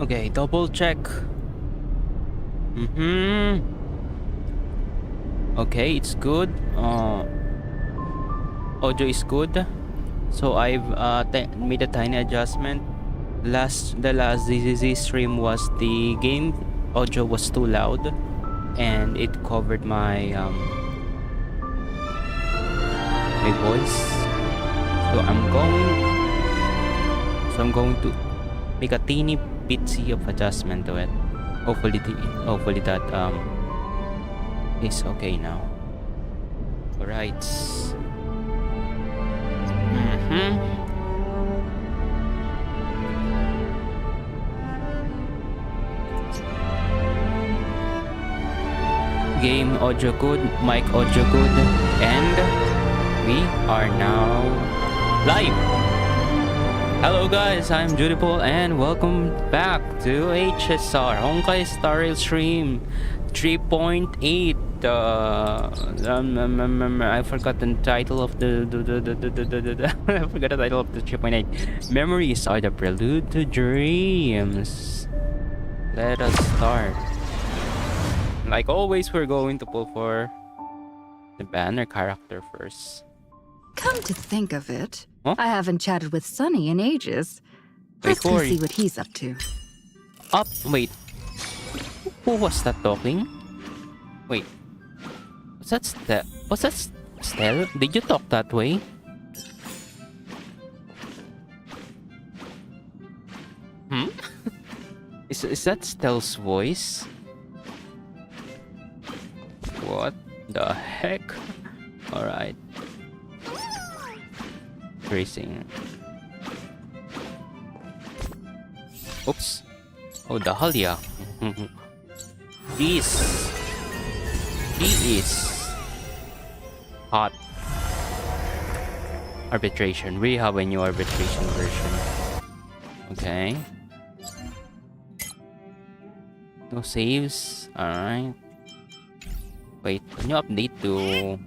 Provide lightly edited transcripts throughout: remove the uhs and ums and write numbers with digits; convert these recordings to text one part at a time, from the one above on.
Okay, double check. Okay, it's good. Audio is good. So I've made a tiny adjustment. The last ZZZ stream was the game audio was too loud, and it covered my my voice. So I'm going to make a teeny bitsy of adjustment to it. Hopefully that is okay now. All right. Game audio good, mic audio good, and we are now live. Hello guys, I'm Judipol and welcome back to HSR Honkai StarRail stream 3.8. I forgot the title of the I forgot the title of the 3.8. Memories are the prelude to dreams. Let us start. Like always, we're going to pull for the banner character first. Come to think of it, huh? I haven't chatted with Sonny in ages. Let's go see what he's up to. Wait. Who was that talking? Wait. Was that Stel? Did you talk that way? Is that Stel's voice? What the heck? Alright. Tracing. Oops. Oh, Dahlia. She is hot. Arbitration. We have a new arbitration version. Okay. No saves. Alright. Wait, can you update to...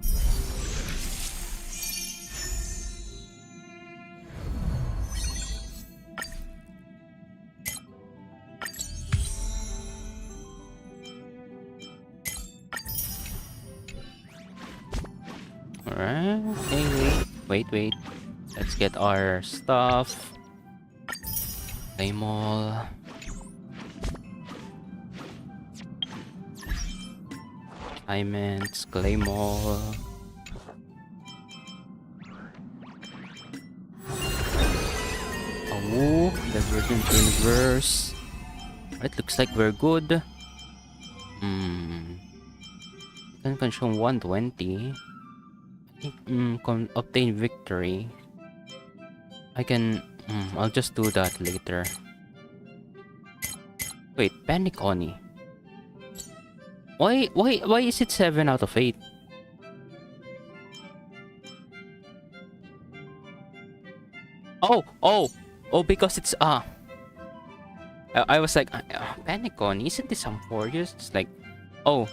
Alright, okay, wait. Let's get our stuff. Claymall. Diamonds, Claymore. Oh, Divergent Universe. It looks like we're good. Can consume 120. I think obtain victory. I can I'll just do that later. Wait, Panic Oni. Why is it 7 out of 8? Oh, because it's I was like Panic On, isn't this some Warriors? It's like oh,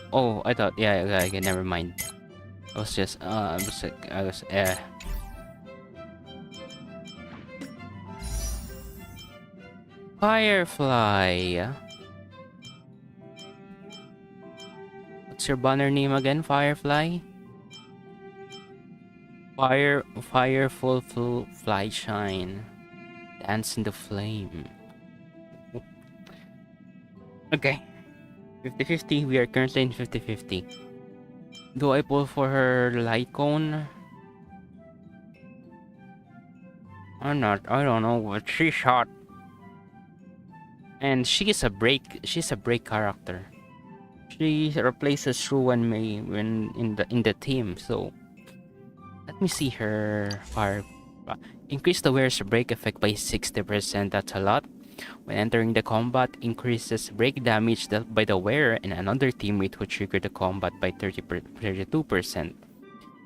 I thought yeah, okay, never mind. I was just Firefly. What's your banner name again, Firefly? Fireful fly shine. Dance in the flame. Okay. 50-50. We are currently in 50-50. Do I pull for her light cone? Or not? I don't know, but she's hot. And she's a break character. She replaces Shuan Mei when in the team, so let me see her fire. Increase the wearer's break effect by 60%, that's a lot. When entering the combat, increases break damage dealt by the wearer and another teammate who trigger the combat by 32%.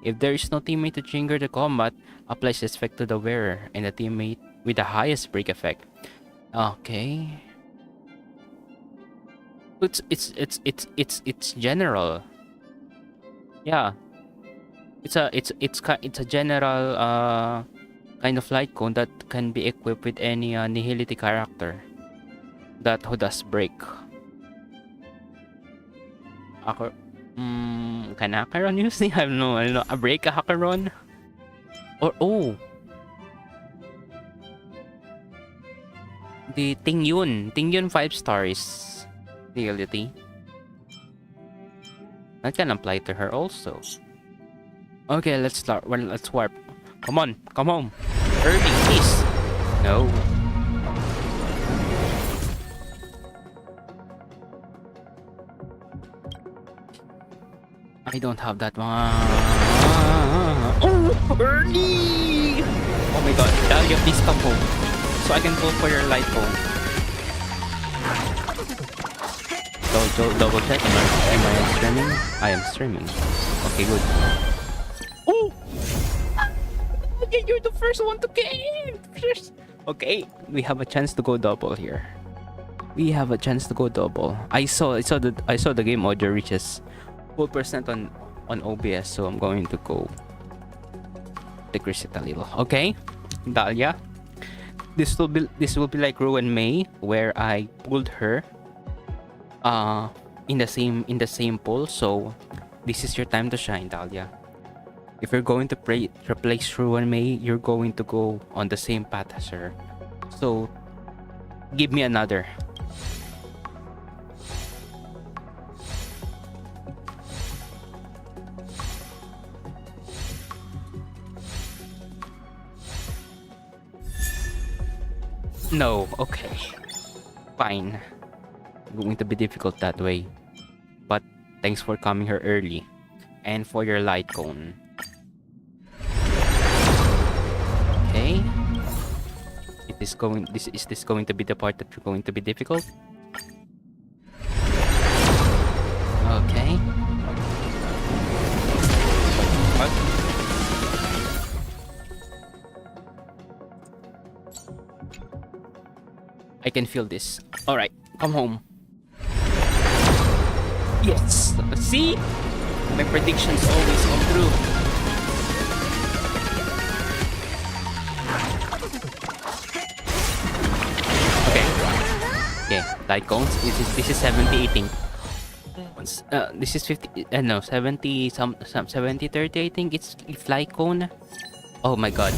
If there is no teammate to trigger the combat, applies this effect to the wearer and the teammate with the highest break effect. Okay. It's general. Yeah. It's a general kind of light cone that can be equipped with any nihility character. that who does break. Ako, can Acheron use it? I don't know. A break a Acheron? Or the Ting Yun 5 stars ability. That can apply to her also. Okay, let's start. Well, let's warp. Come on, come home. Early, please. No. I don't have that one. Oh, early! Oh my god, Dahlia, please come home. So I can pull for your light phone. Double check. Am I streaming? I am streaming. Okay, good. Oh! Okay, you're the first one to game! Okay, we have a chance to go double here. We have a chance to go double. I saw the game audio reaches full percent on OBS, so I'm going to go decrease it a little. Okay, Dahlia. This will be like Ruin May, where I pulled her in the same pool. So this is your time to shine, Dahlia. If you're going to replace Ruin May, you're going to go on the same path as her. So give me another. No, okay. Fine. Going to be difficult that way. But thanks for coming here early. And for your light cone. Okay. Is this going to be the part that you're going to be difficult? Okay. What? I can feel this. Alright, come home. Yes! See? My predictions always come true. Okay, light cones. This is 70 18. This is 50. No, 70 some 70 30. I think it's light cone. Oh my god.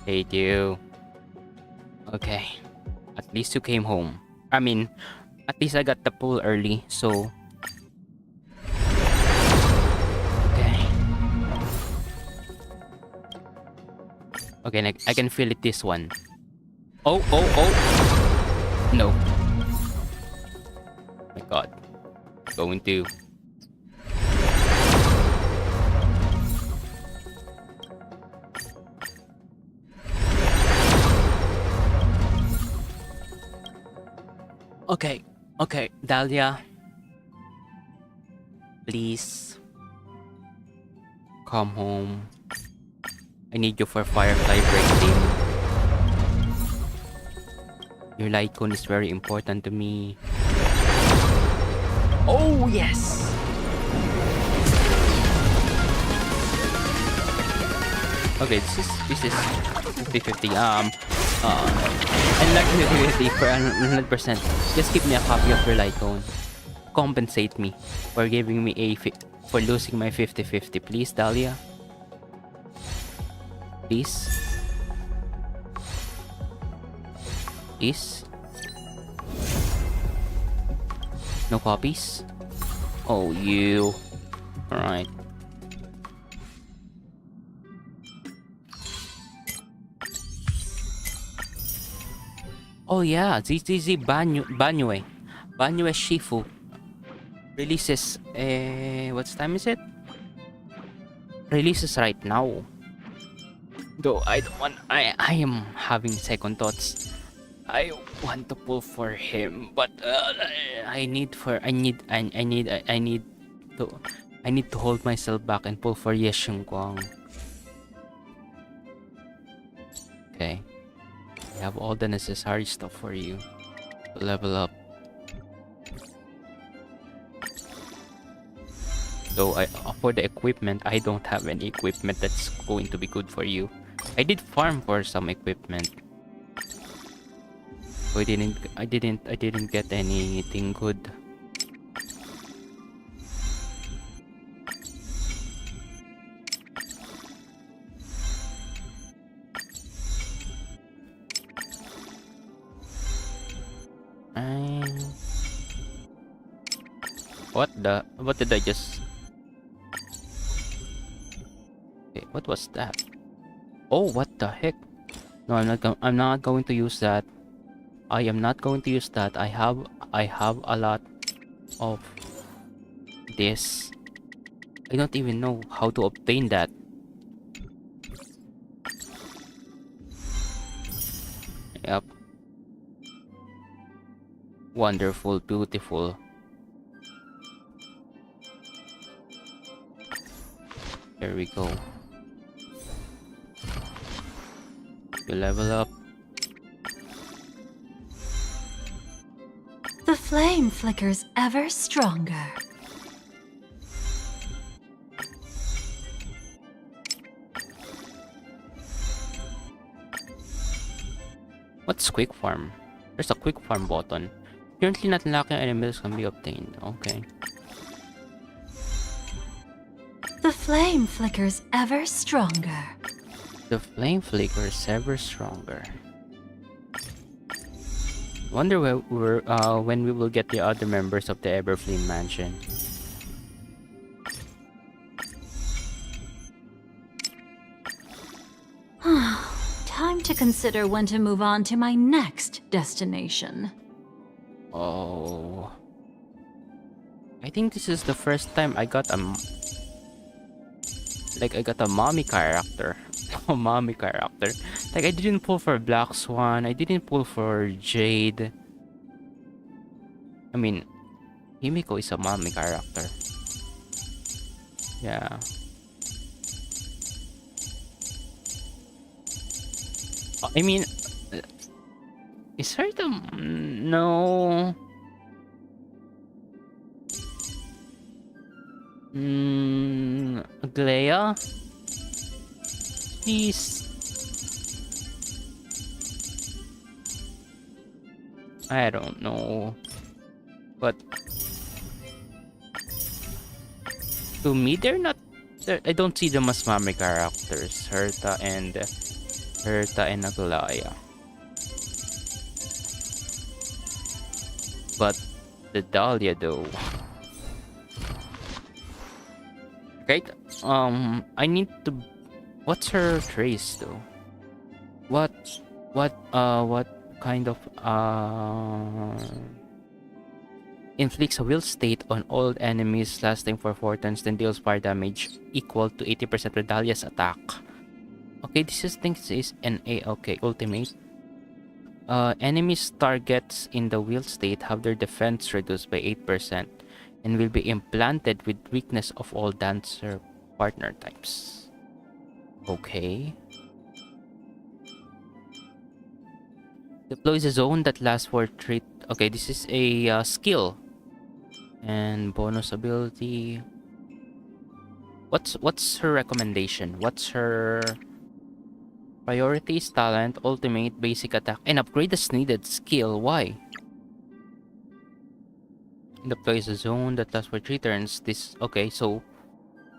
Hate you. Okay. At least you came home. I mean, at least I got the pool early, so... Okay. Okay, I can feel it this one. Oh! No. My god. Going to... Okay, Dahlia. Please. Come home. I need you for Firefly Break Team. Your light cone is very important to me. Oh, yes! Okay, this is 50-50. And not 50-50 for 100%. Just give me a copy of your light cone. Compensate me for giving me for losing my 50-50. Please, Dahlia. Please. Please. No copies? Oh, you. Alright. Oh yeah, ZZZ Banyue Shifu releases, what time is it? Releases right now. Though I don't want, I am having second thoughts. I want to pull for him, but I need to hold myself back and pull for Yeshun Kwang. Okay. I have all the necessary stuff for you to level up. So for the equipment, I don't have any equipment that's going to be good for you. I did farm for some equipment. So I didn't get anything good. And what did I just... Okay, what was that? Oh, what the heck? No, I'm not going to use that. I am not going to use that. I have a lot of this. I don't even know how to obtain that. Yep. Wonderful, beautiful. There we go. You level up. The flame flickers ever stronger. What's quick farm? There's a quick farm button. Currently not unlocking enemies can be obtained. Okay. The flame flickers ever stronger. The flame flickers ever stronger. Wonder when we will get the other members of the Everflame Mansion. Time to consider when to move on to my next destination. Oh. I think this is the first time I got a mommy character. A mommy character. Like, I didn't pull for Black Swan. I didn't pull for Jade. I mean, Himiko is a mommy character. Yeah. I mean, is her the... No. Glea? She's... I don't know. But... to me, they're not... I don't see them as mommy characters. Herta and Aglaya. But the Dahlia though. Right? I need to... What's her trace though? What kind of inflicts a will state on all enemies lasting for 4 turns, then deals fire damage equal to 80% with Dahlia's attack. Okay, this is an A. Okay, ultimate. Enemies targets in the will state have their defense reduced by 8% and will be implanted with weakness of all dancer partner types. Okay. Deploys a zone that lasts for 3... Okay, this is a skill. And bonus ability. What's her recommendation? What's her... Priorities, talent, ultimate, basic attack, and upgrade as needed skill. Why? Deploys a zone that lasts for 3 turns. This... Okay, so...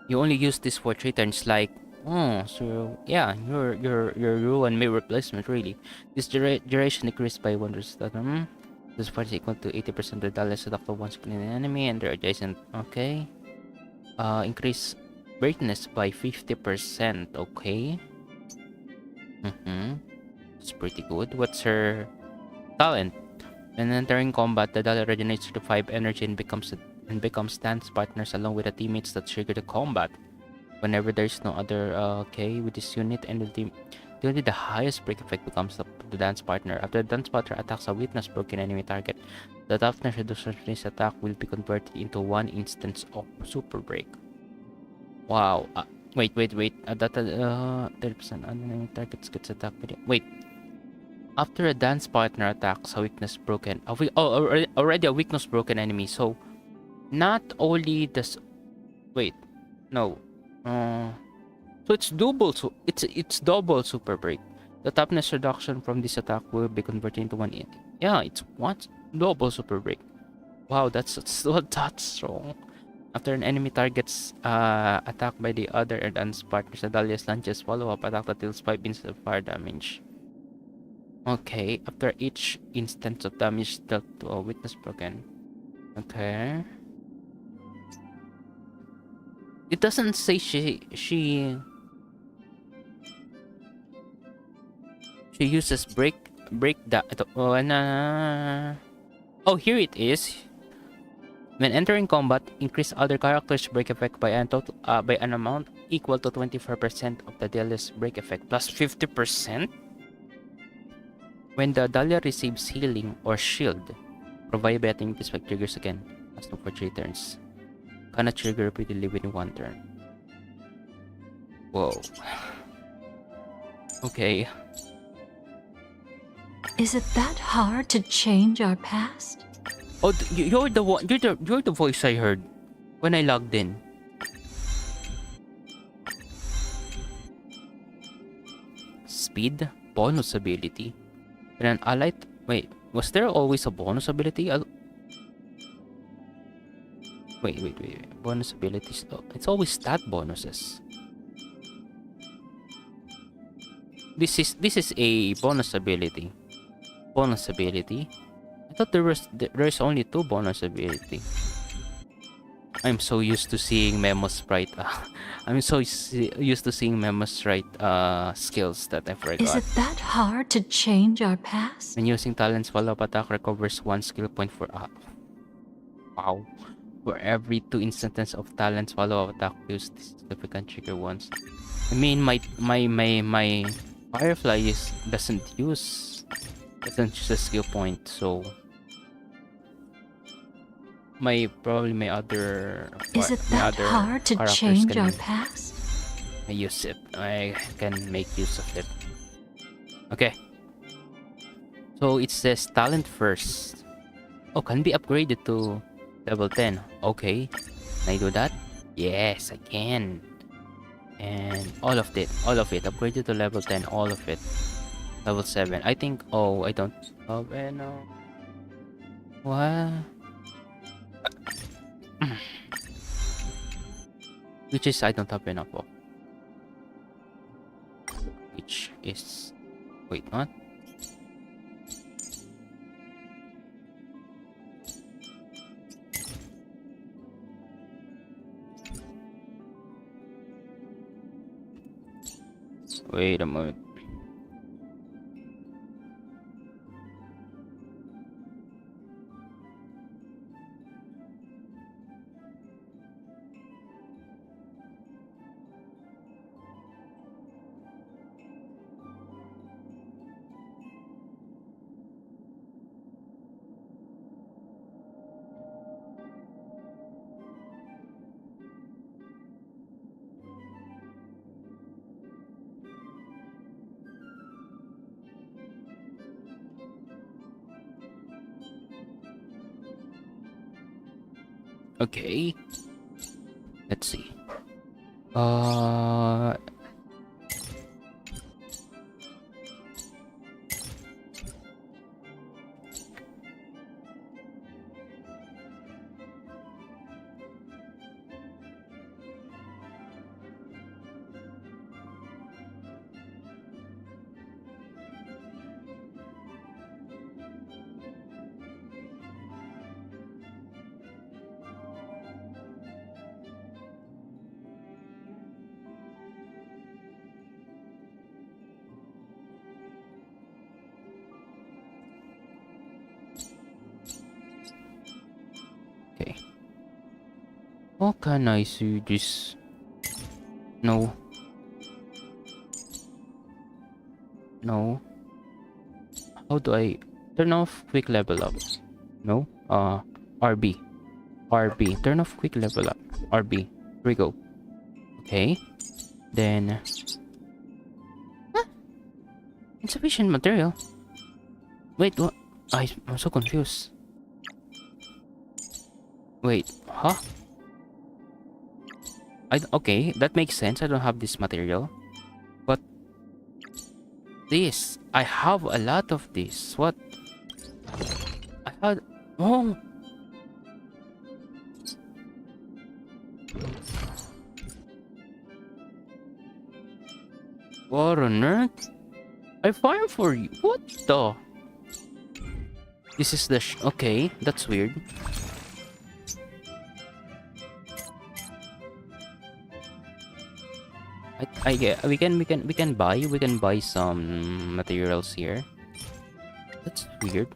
You only use this for 3 turns, like... Oh, so... Yeah, your ruin may replacement, really. This duration decreased by 100. This part is equal to 80% of the Dahlia's attack of one screen enemy and their adjacent... Okay. Increase brightness by 50%. Okay. It's pretty good. What's her talent? When entering combat, the Dahlia regenerates 35 energy and becomes dance partners along with the teammates that trigger the combat. Whenever there's no other okay with this unit and the team, only the highest break effect becomes the dance partner. After the dance partner attacks a weakness broken enemy target, the toughness reduction attack will be converted into 1 instance of super break. Wow. Wait. That 30% enemy targets gets attacked with it. Wait. After a dance partner attacks a weakness broken, already a weakness broken enemy. So, not only does Wait, no. So it's double. So it's double super break. The toughness reduction from this attack will be converted into one. Yeah, it's what double super break. Wow, that's so that's strong. After an enemy targets attacked by the other advanced partners, Dahlia's launches follow-up attack that deals 5 instances of fire damage. Okay, after each instance of damage dealt to a witness broken. Okay. It doesn't say she uses break that. Oh, here it is. When entering combat, increase other characters' break effect by an amount equal to 24% of the Dahlia's break effect plus 50%. When the Dahlia receives healing or shield, provided by attacking this effect triggers again, as no for 3 turns. Cannot trigger repeatedly within 1 turn. Whoa. Okay. Is it that hard to change our past? Oh, you're the one. You're the voice I heard when I logged in. Speed bonus ability. When an ally. Wait, was there always a bonus ability? Wait. Bonus abilities. Oh, it's always stat bonuses. This is a bonus ability. Bonus ability. I thought there's only 2 bonus ability. I'm so used to seeing Memo Sprite. I'm so used to seeing Memo Sprite skills that I forgot. Is it that hard to change our past? When using talents, follow-up attack recovers 1 skill point for wow. For every 2 instances of talents, follow-up attack used, this significant trigger once. I mean, my Firefly doesn't use a skill point, so probably my other. Is it that hard to change our past? I use it. I can make use of it. Okay. So it says talent first. Oh, can be upgraded to level 10. Okay. Can I do that? Yes, I can. And all of it, upgraded to level 10, all of it. Level 7. I think, oh, I don't have enough. What? Which is, I don't have enough of. Which is, wait, what? Wait a moment. Okay. Let's see. Okay. How can I see this? No. No. How do I turn off quick level up? No. RB. RB. Turn off quick level up. RB. Here we go. Okay. Then. Huh? Insufficient material. Wait, what? I'm so confused. Wait, huh? Okay, that makes sense. I don't have this material. But this, I have a lot of this. What? I had... Oh! What on earth? I farm for you. What the? This is the okay, that's weird. I get we can buy some materials here. That's weird.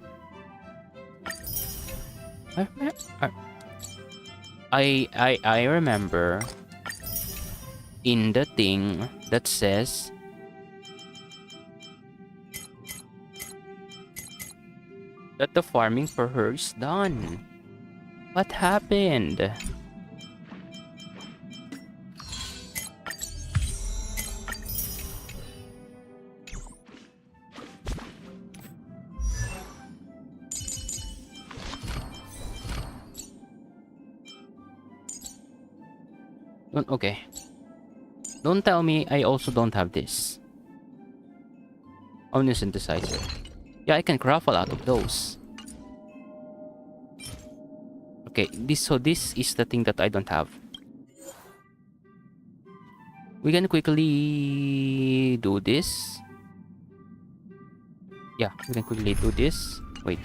I remember in the thing that says that the farming for her is done. What happened? Okay. Don't tell me I also don't have this. Omnisynthesizer. Yeah, I can craft a lot of those. Okay, this is the thing that I don't have. We can quickly do this. Yeah, we can quickly do this. Wait.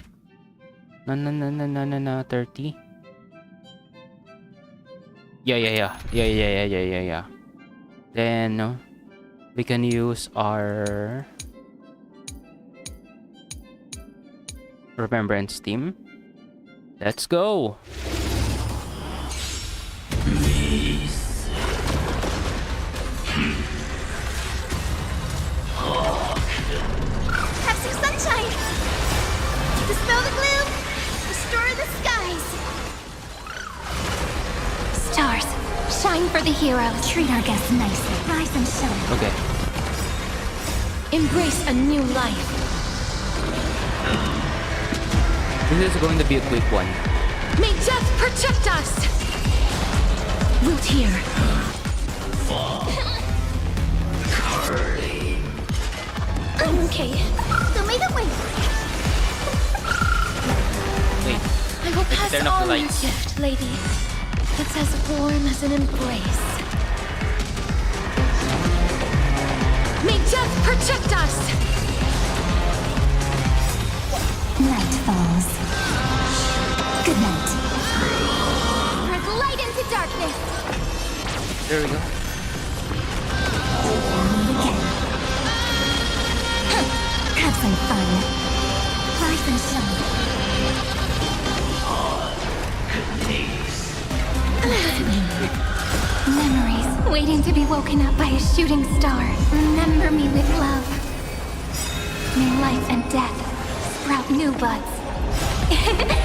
No, 30. Yeah. Then we can use our Remembrance team. Let's go. Have some sunshine! Dispel the gloom! Restore the skies! Stars, shine for the heroes. Treat our guests nicely. Rise and shine. Okay. Embrace a new life. This is going to be a quick one. May death protect us! Root here. I'm okay. Show me the way. Wait. I will pass turn off the on your lights. gift, lady. It's as warm as an embrace. May death protect us! Night falls. Good night. Spread light into darkness. There we go. Have some fun. Rise and shine. Memories waiting to be woken up by a shooting star. Remember me with love. May life and death sprout new buds.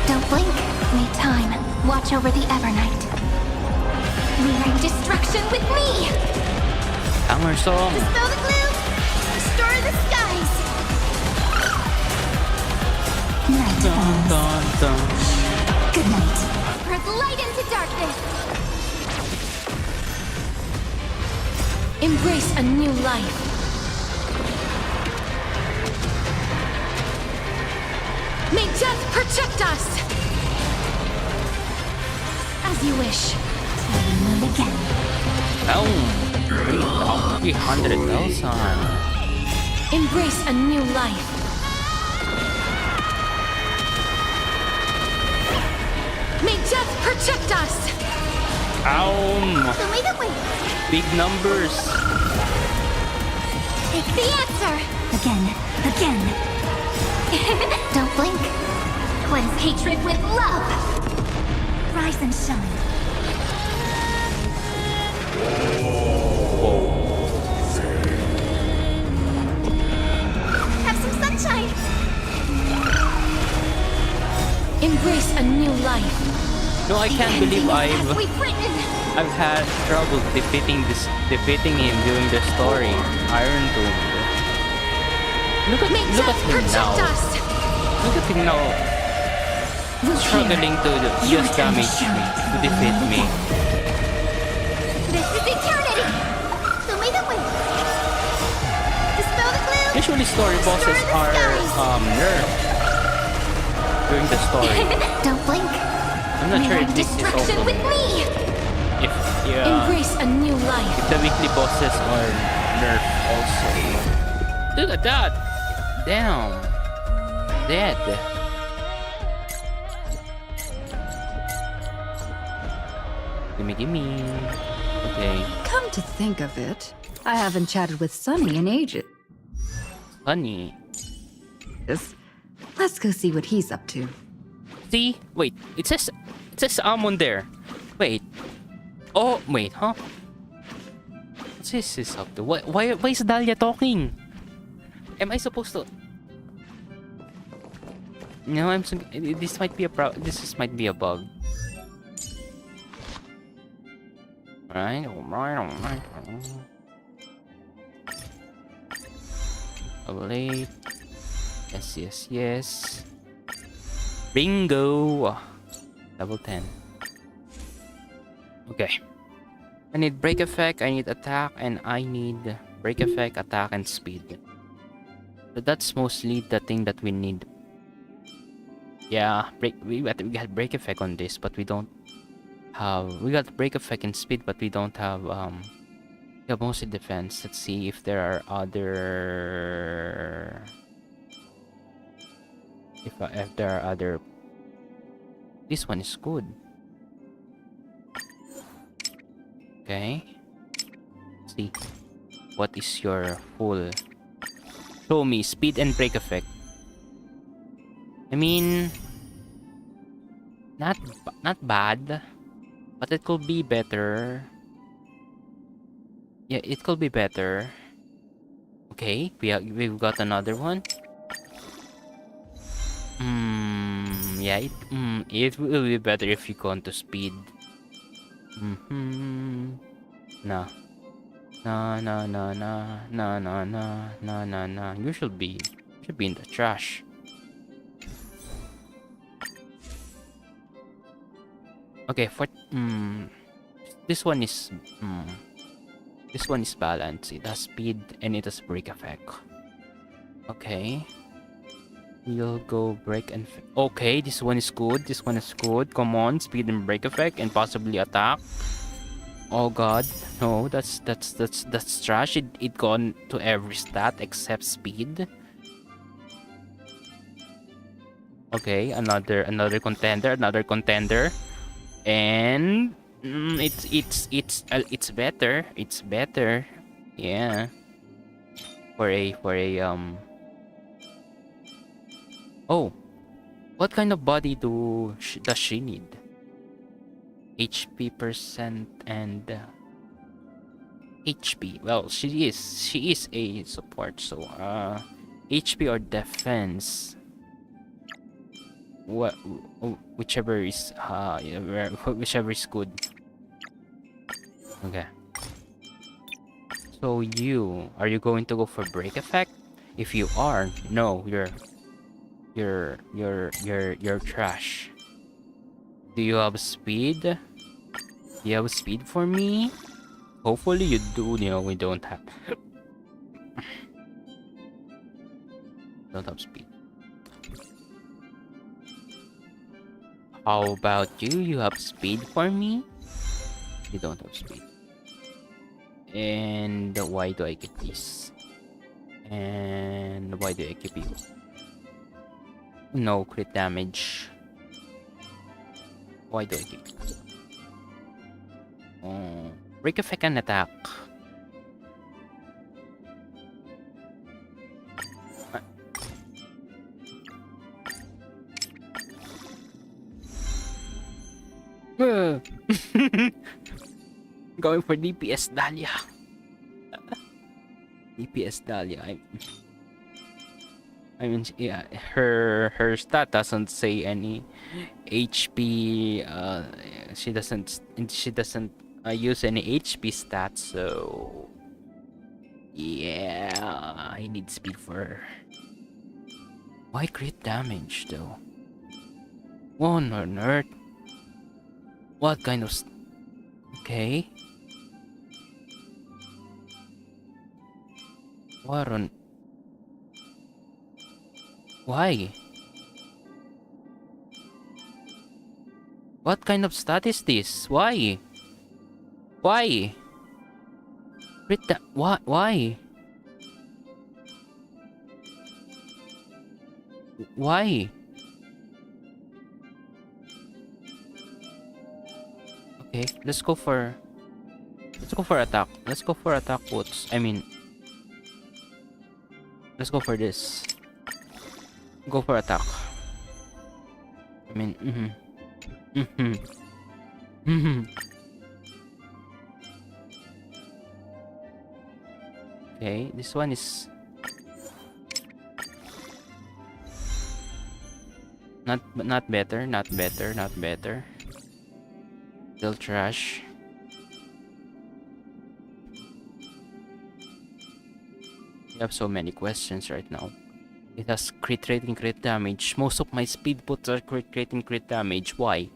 Don't blink. May time watch over the Evernight. Rewrite destruction with me. Hammer song. Dispel the gloom. Restore the skies. Night Dun, falls. dun, dun. Good night. Spread light into darkness. Embrace a new life. May death protect us! As you wish. Move again. Oh, 300,000. Embrace a new life. May death protect us! Ow. Show me the way. Big numbers. Take the answer! Again. Don't blink. Cleanse hatred with love. Rise and shine. Have some sunshine. Embrace a new life. No, I can't believe As we've written. I've had trouble defeating him during the story. Iron Tomb. Look at May him death protect now. us. Look at him now. Root Struggling here. to Your just turn damage shine. me, to defeat me. This is Usually story bosses are nerfed during the story. Don't blink. I'm not sure May if this is also distraction with me. if Embrace a new life. the weekly bosses are nerfed also. Look at that! Damn. Dead. Gimme. Okay. Come to think of it, I haven't chatted with Sunny in ages. Funny. Let's go see what he's up to. See? Wait. It says Amon there. Wait. Oh, wait, huh? What's this up to? Why is Dahlia talking? Am I supposed to? No, this might be might be a bug. Alright. Late. Yes. Bingo! Level 10. Okay. I need break effect, I need attack, and I need break effect, attack, and speed. So that's mostly the thing that we need. Yeah, we got break effect on this, but we don't have. We got break effect and speed, but we don't have. We have mostly defense. Let's see if there are other. If there are other. This one is good. Okay. Let's see. What is your full? Show me speed and break effect. I mean, not bad, but it could be better. Yeah, it could be better. Okay, we've got another one. Yeah, it will be better if you go on to speed. No. You should be in the trash. Okay, for this one is balanced. It has speed and it has break effect. Okay. We'll go break and okay, this one is good. Come on, speed and break effect and possibly attack. Oh god. No, that's trash. It gone to every stat except speed. Okay, another contender. And it's better. Yeah. For a Oh, what kind of body does she need? HP percent and HP. Well, she is a support, so HP or defense. Whichever is whichever is good. Okay. So are you going to go for break effect? If you are, no, you're trash. Do you have speed? Do you have speed for me? Hopefully you do. You know, we don't have. Don't have speed. How about you? You have speed for me? You don't have speed. And why do I get this? And why do I keep you? No crit damage. Why do I keep you? Oh, break effect and attack. Going for DPS Dahlia. DPS Dahlia. I mean, yeah, her stat doesn't say any HP. She doesn't use any HP stats. So yeah, I need speed for her. Why crit damage though? One on earth. What kind of? Okay. What on? Why? What kind of stat is this? Why? Why? Why? Why? Okay, let's go for attack. Let's go for attack boots. I mean, let's go for this. Go for attack. I mean, Okay, this one is not better, not better. Still trash. We have so many questions right now. It has crit rate and crit damage. Most of my speed boots are crit rate and crit damage. Why?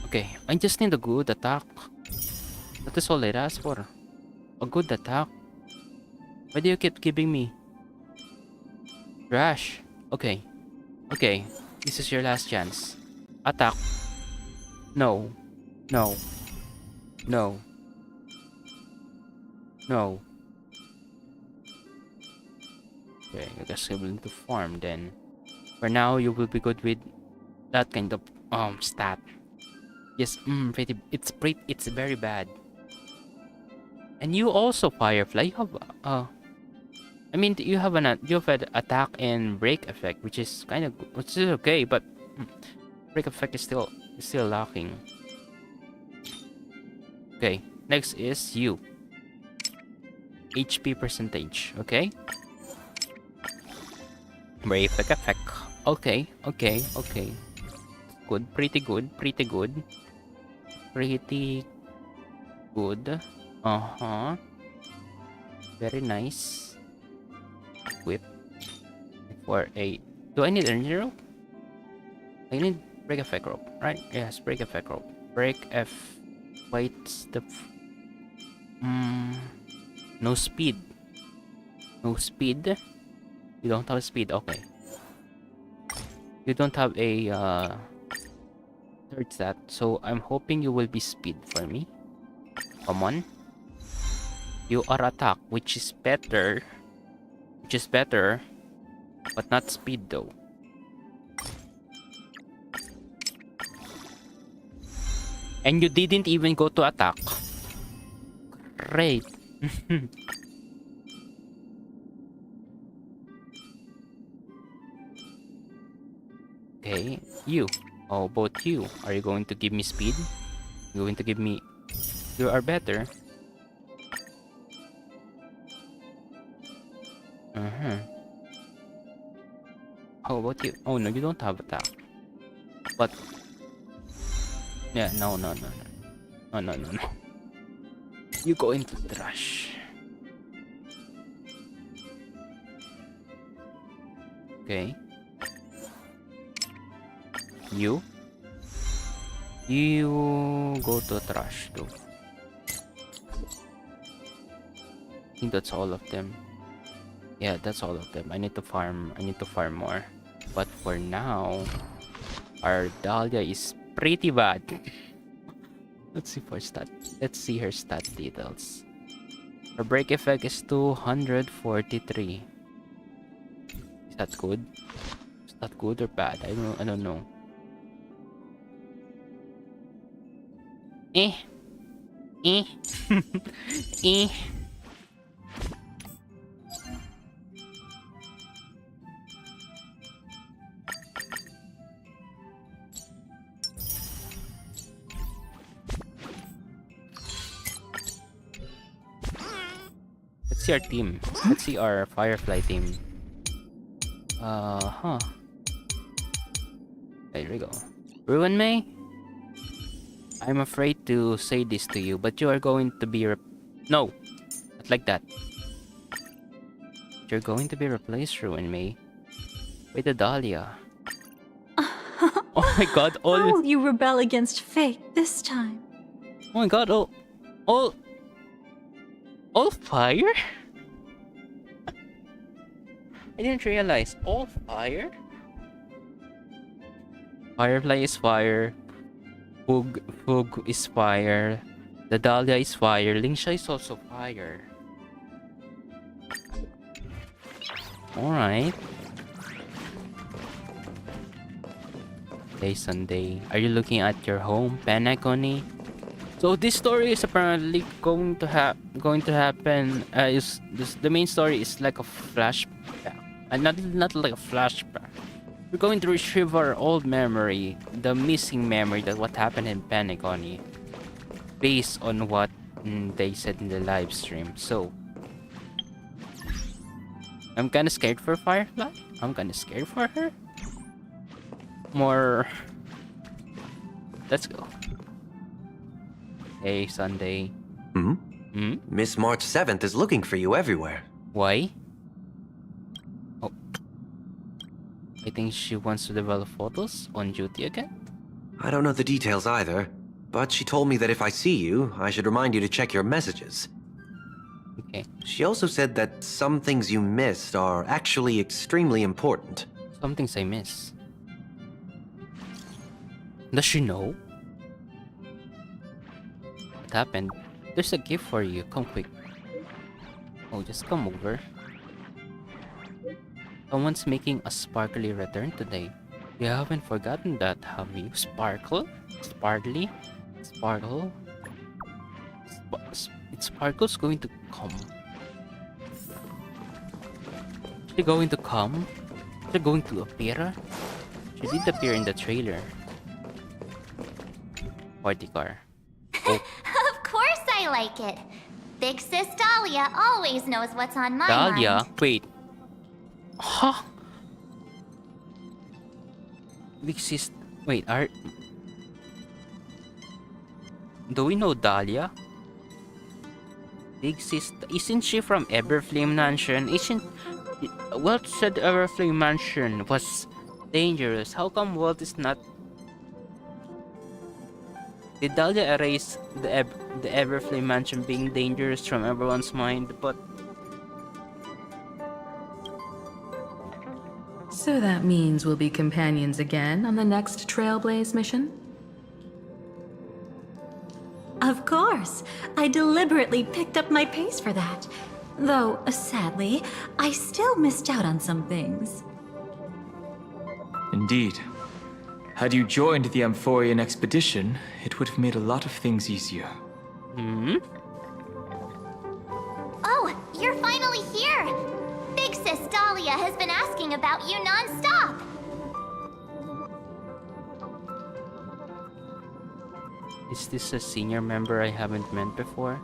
Okay, I just need a good attack. That is all I ask for. A good attack. Why do you keep giving me trash? Okay. Okay. This is your last chance. Attack. No. No. No. No. Okay, I guess I will need to farm then. For now, you will be good with that kind of stat. Yes, it's very bad. And you also Firefly. You have I mean you have an attack and break effect, which is okay, but break effect is still lacking. Okay, next is you. HP percentage, okay? Break effect. Okay. Good, pretty good. Very nice. Whip. For a... Do I need energy rope? I need break effect rope, right? Yes, break effect rope. Break F... Wait, no speed. No speed? You don't have speed, okay. You don't have a third stat, so I'm hoping you will be speed for me. Come on. You are attack, which is better, but not speed though. And you didn't even go to attack. Great. Okay, you. How about you? Are you going to give me speed? You're going to give me... You are better. How about you? Oh no, you don't have attack. But... Yeah, no. You go into trash. Okay. You go to trash too. I think that's all of them. Yeah, that's all of them. I need to farm more. But for now, our Dahlia is pretty bad. Let's see her stat details. Her break effect is 243. Is that good? Is that good or bad? I don't know. Eh. Let's see our team. Let's see our Firefly team. There we go. Ruin May? I'm afraid to say this to you, but you are going to be No! Not like that. You're going to be replaced, Ruin May, with a Dahlia. Oh my god, all... How will you rebel against fate this time? Oh my god, all... All fire? I didn't realize. All fire? Firefly is fire. Fug is fire. The Dahlia is fire. Lingsha is also fire. Alright. Day Sunday. Are you looking at your home, Panaconi? So this story is apparently going to happen. The main story is like a flashback, and not like a flashback. We're going to retrieve our old memory, the missing memory that what happened in Panaconi, based on what they said in the live stream. So I'm kind of scared for Firefly. I'm kind of scared for her. More. Let's go. Hey, Sunday. Miss March 7th is looking for you everywhere. Why? Oh. I think she wants to develop photos on duty again? I don't know the details either, but she told me that if I see you, I should remind you to check your messages. Okay. She also said that some things you missed are actually extremely important. Some things I miss. Does she know? What happened? There's a gift for you. Come quick. Oh, just come over. Someone's making a sparkly return today. You haven't forgotten that, have you? Sparkle? Sparkly? Sparkle? Sparkle's going to come. Is she going to come? Is she going to appear? She did appear in the trailer. Party car. Oh. Of course I like it. Big sis Dahlia always knows what's on my Dahlia? mind. Wait. Huh? Big sis... Wait, do we know Dahlia? Big sis... Isn't she from Everflame Mansion? Walt said Everflame Mansion was dangerous. How come Walt is not... Did Dahlia erase the Everflame Mansion being dangerous from everyone's mind? But... So that means we'll be companions again on the next Trailblaze mission? Of course. I deliberately picked up my pace for that. Though, sadly, I still missed out on some things. Indeed. Had you joined the Amphorian expedition, it would have made a lot of things easier. Oh, you're finally here! Big sis Dahlia has been asking about you non-stop! Is this a senior member I haven't met before?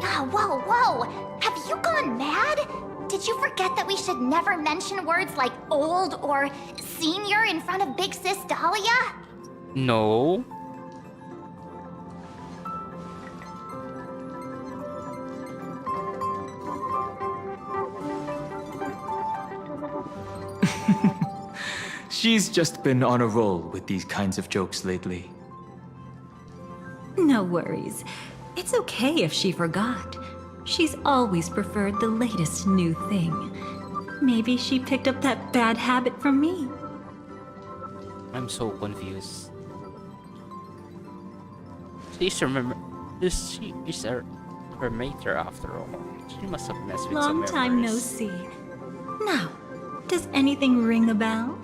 Ah, whoa, whoa! Have you gone mad? Did you forget that we should never mention words like old or senior in front of Big Sis Dahlia? No. She's just been on a roll with these kinds of jokes lately. No worries. It's okay if she forgot. She's always preferred the latest new thing. Maybe she picked up that bad habit from me. I'm so confused. She is a cremator after all. She must have messed with Long some time no memories. see. Now, does anything ring a bell?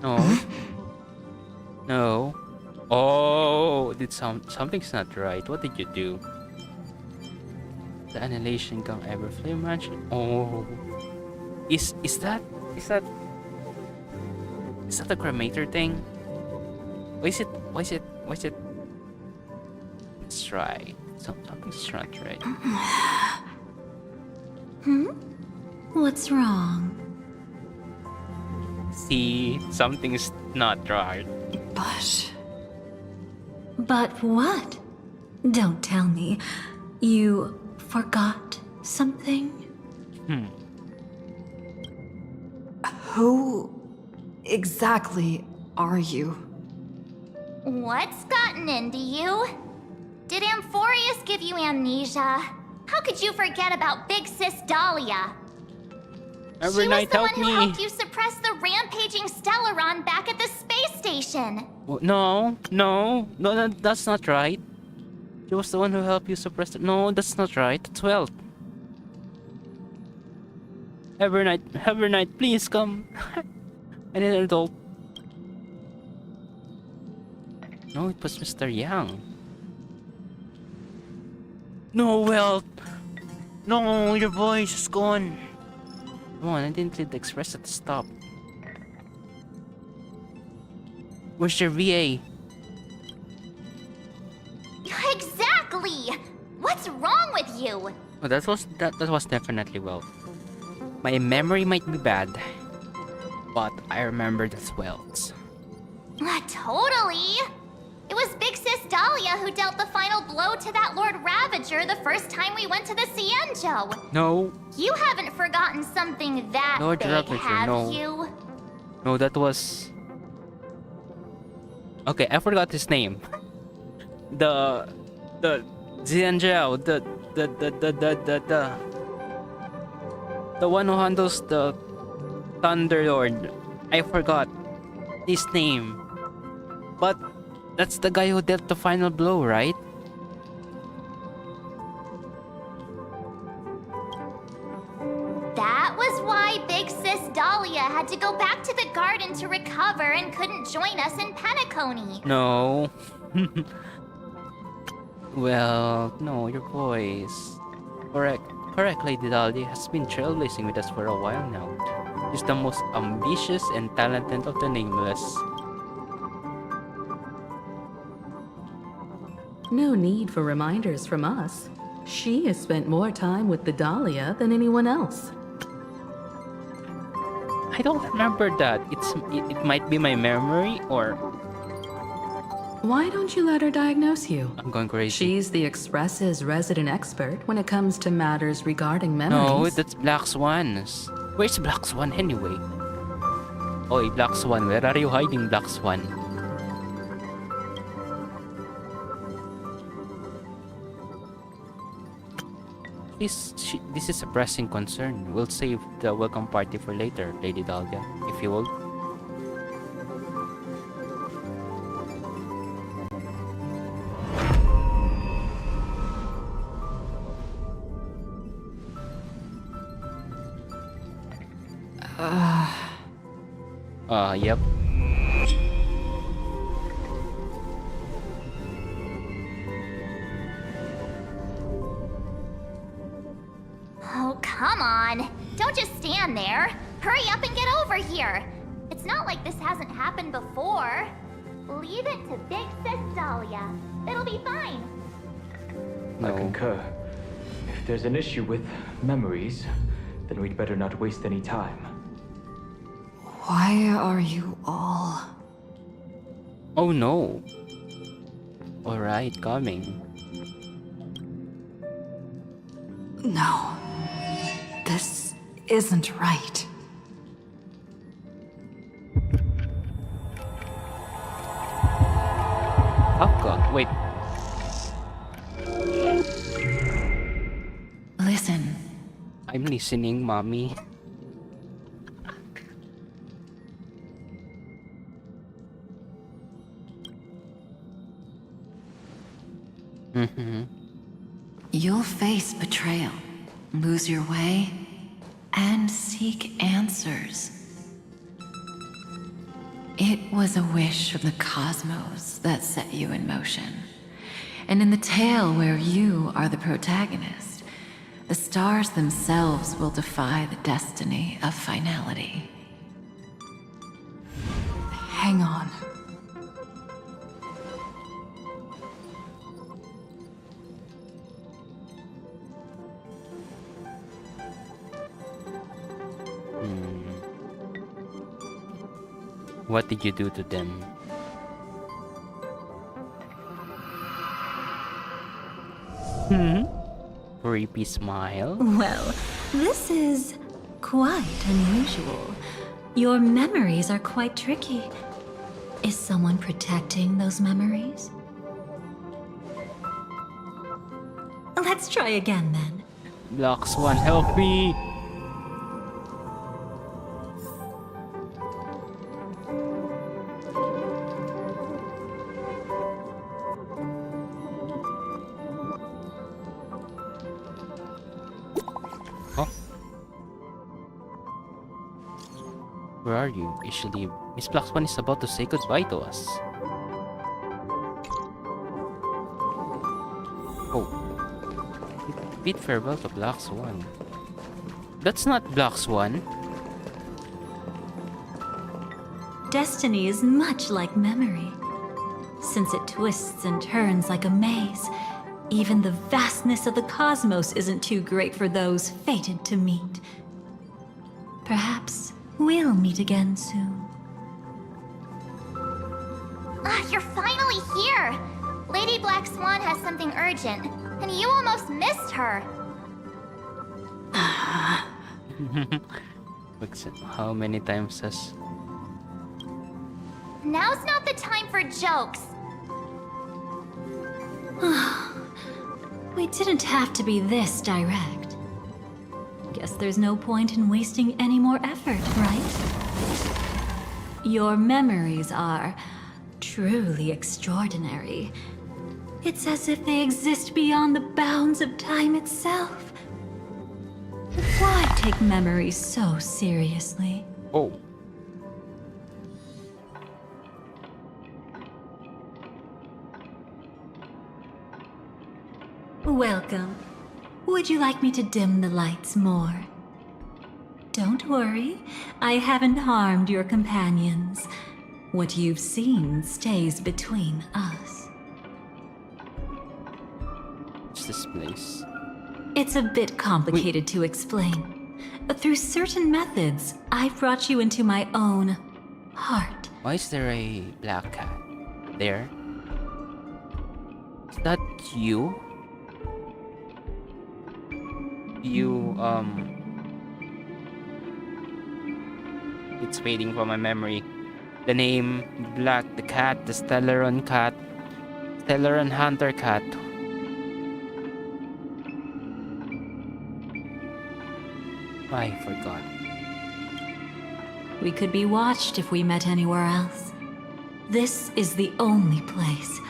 No. No. Oh, something's not right. What did you do? The annihilation gang Everflame Mansion. Oh, is that a cremator thing? Why is it? Let's try. Something's not right. What's wrong? See, something's not right. But what? Don't tell me. You forgot something? Who exactly are you? What's gotten into you? Did Amphorius give you amnesia? How could you forget about Big Sis Dahlia? Every She was night the help one who me. helped you suppress the rampaging Stellaron back at the space station. No, that's not right. She was the one who helped you suppress it. No, that's not right. That's well. Every night, please come. I need an adult. No, it was Mr. Yang. No, well. No, your voice is gone. Come on, I didn't leave the express at the stop. Where's your VA? Exactly! What's wrong with you? Oh, that was definitely well. My memory might be bad, but I remembered as well. Totally! It was Big Sis Dahlia who dealt the final blow to that Lord Ravager the first time we went to the Cienjo. No, You haven't forgotten something that Lord big, Ravager, have no. you? no, that was. Okay, I forgot his name. The Zianzhao, the one who handles the Thunder Lord. I forgot his name, but that's the guy who dealt the final blow, right? That was why Big Sis Dahlia had to go back to the garden to recover and couldn't join us in Penacony. No. Well, no, your voice. Correct, Lady Dahlia has been trailblazing with us for a while now. She's the most ambitious and talented of the nameless. No need for reminders from us. She has spent more time with the Dahlia than anyone else. I don't remember that. It might be my memory, or Why don't you let her diagnose you? I'm going crazy. She's the Express's resident expert when it comes to matters regarding No, memories. that's Black Swans. Where's Black Swan anyway? Oi, Black Swan, where are you hiding, Black Swan? This is a pressing concern. We'll save the welcome party for later, Lady Dahlia, if you will. Yep. Oh, come on. Don't just stand there. Hurry up and get over here. It's not like this hasn't happened before. Leave it to Big Sis Dahlia. It'll be fine. I No. concur. If there's an issue with memories, then we'd better not waste any time. Why are you all... Oh no. Alright, coming. No. This isn't right. Oh god, wait. Listen. I'm listening, mommy. You'll face betrayal, lose your way, and seek answers. It was a wish of the cosmos that set you in motion. And in the tale where you are the protagonist, the stars themselves will defy the destiny of finality. Hang on. What did you do to them? Creepy smile. Well, this is quite unusual. Your memories are quite tricky. Is someone protecting those memories? Let's try again then. Black Swan, help me! Huh? Where are you? Actually, Miss Black Swan is about to say goodbye to us. Oh. Bid farewell to Black Swan. That's not Black Swan. Destiny is much like memory. Since it twists and turns like a maze, even the vastness of the cosmos isn't too great for those fated to meet. Perhaps we'll meet again soon. Ah, you're finally here! Lady Black Swan has something urgent, and you almost missed her. How many times has... Now's not the time for jokes. We didn't have to be this direct. Guess there's no point in wasting any more effort, right? Your memories are truly extraordinary. It's as if they exist beyond the bounds of time itself. Why take memories so seriously? Oh. Welcome. Would you like me to dim the lights more? Don't worry, I haven't harmed your companions. What you've seen stays between us. What's this place? It's a bit complicated to explain. Through certain methods, I've brought you into my own heart. Why is there a black cat there? Is that you? It's fading from my memory. The name, Black the cat, the Stellaron cat, Stellaron hunter cat. I forgot. We could be watched if we met anywhere else. This is the only place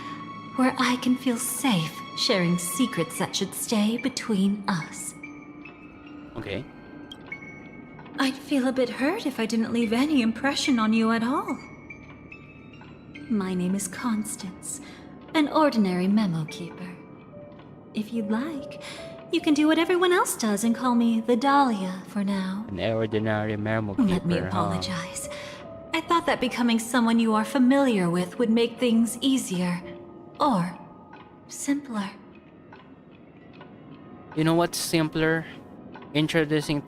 where I can feel safe sharing secrets that should stay between us. Okay. I'd feel a bit hurt if I didn't leave any impression on you at all. My name is Constance, an ordinary memo keeper. If you'd like, you can do what everyone else does and call me the Dahlia for now. An ordinary memo keeper. Let me apologize. I thought that becoming someone you are familiar with would make things easier. Or simpler. You know what's simpler? Introducing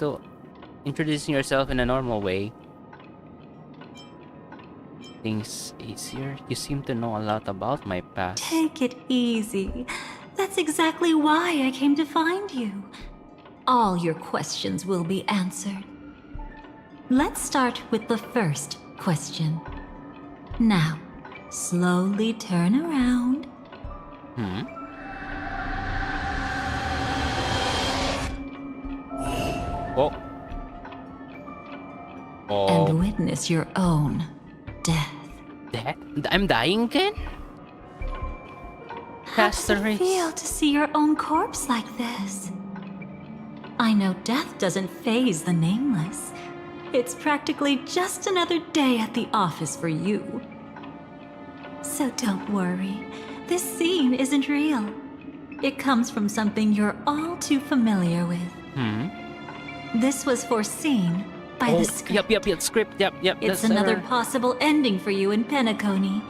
yourself in a normal way. Things easier. You seem to know a lot about my past. Take it easy. That's exactly why I came to find you. All your questions will be answered. Let's start with the first question. Now, slowly turn around. Oh. And witness your own death. Death? I'm dying again? How does it feel to see your own corpse like this? I know death doesn't faze the nameless. It's practically just another day at the office for you. So don't worry. This scene isn't real. It comes from something you're all too familiar with. This was foreseen by the script. Yep, script, yep. It's another possible ending for you in Penacony.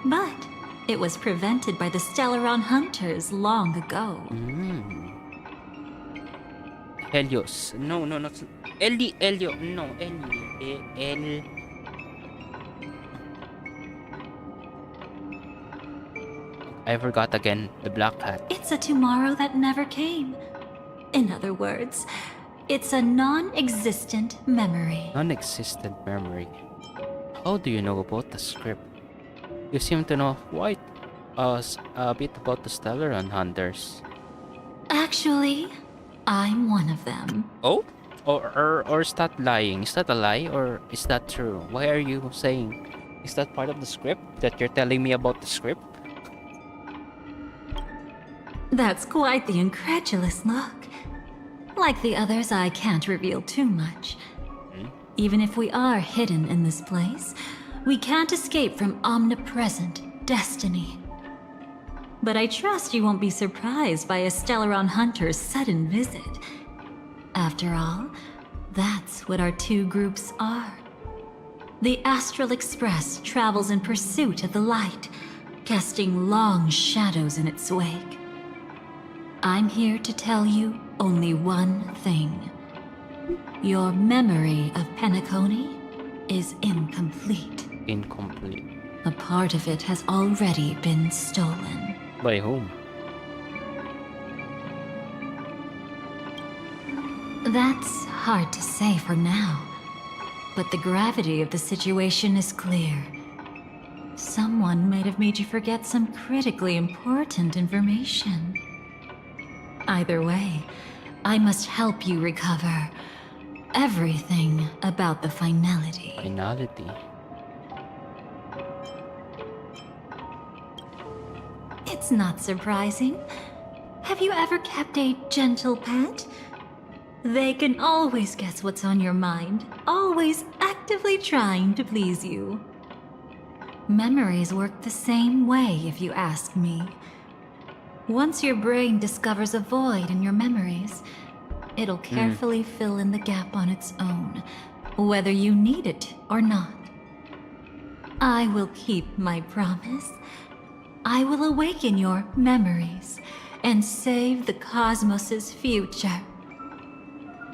But it was prevented by the Stellaron hunters long ago. Helios. No, not... Elio. No, Eli. I forgot again. The black cat. It's a tomorrow that never came. In other words, it's a non-existent memory. Non-existent memory. How do you know about the script? You seem to know quite a bit about the Stellaron hunters. Actually, I'm one of them. Oh? Or is that lying? Is that a lie or is that true? Why are you saying? Is that part of the script that you're telling me about the script? That's quite the incredulous look. Like the others, I can't reveal too much. Even if we are hidden in this place, we can't escape from omnipresent destiny. But I trust you won't be surprised by a Stellaron hunter's sudden visit. After all, that's what our two groups are. The Astral Express travels in pursuit of the light, casting long shadows in its wake. I'm here to tell you only one thing. Your memory of Penacony is incomplete. Incomplete. A part of it has already been stolen. By whom? That's hard to say for now, but the gravity of the situation is clear. Someone might have made you forget some critically important information. Either way, I must help you recover everything about the finality. Finality. It's not surprising. Have you ever kept a gentle pet? They can always guess what's on your mind, always actively trying to please you. Memories work the same way, if you ask me. Once your brain discovers a void in your memories, it'll carefully fill in the gap on its own, whether you need it or not. I will keep my promise. I will awaken your memories and save the cosmos's future.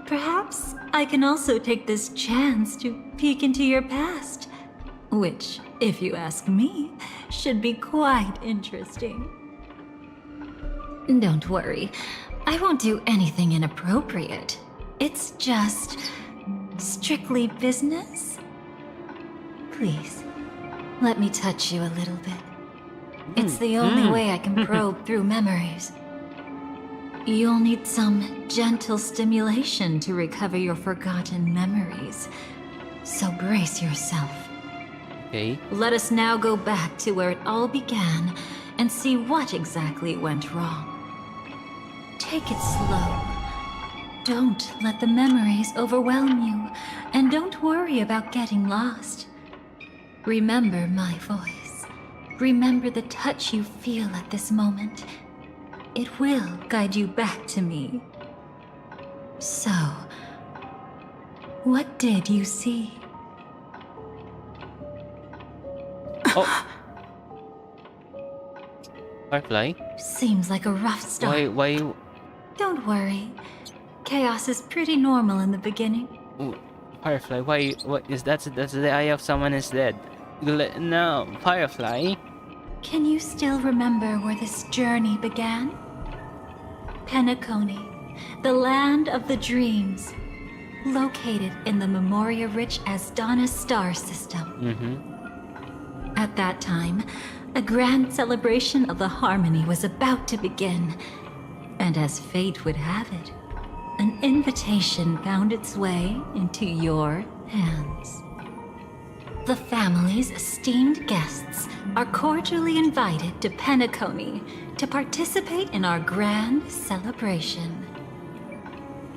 Perhaps I can also take this chance to peek into your past, which, if you ask me, should be quite interesting. Don't worry, I won't do anything inappropriate. It's just strictly business. Please, let me touch you a little bit. It's the only way I can probe through memories. You'll need some gentle stimulation to recover your forgotten memories. So brace yourself. Okay. Let us now go back to where it all began and see what exactly went wrong. Take it slow. Don't let the memories overwhelm you, and don't worry about getting lost. Remember my voice. Remember the touch you feel at this moment. It will guide you back to me. So, what did you see? Oh. Firefly? Seems like a rough start. Why? Don't worry. Chaos is pretty normal in the beginning. Ooh, Firefly, why? What is that? That's the eye of someone is dead. No, Firefly. Can you still remember where this journey began? Penacony, the land of the dreams, located in the Memoria-rich Asdana star system. At that time, a grand celebration of the harmony was about to begin, and as fate would have it, an invitation found its way into your hands. The family's esteemed guests are cordially invited to Penacony to participate in our grand celebration.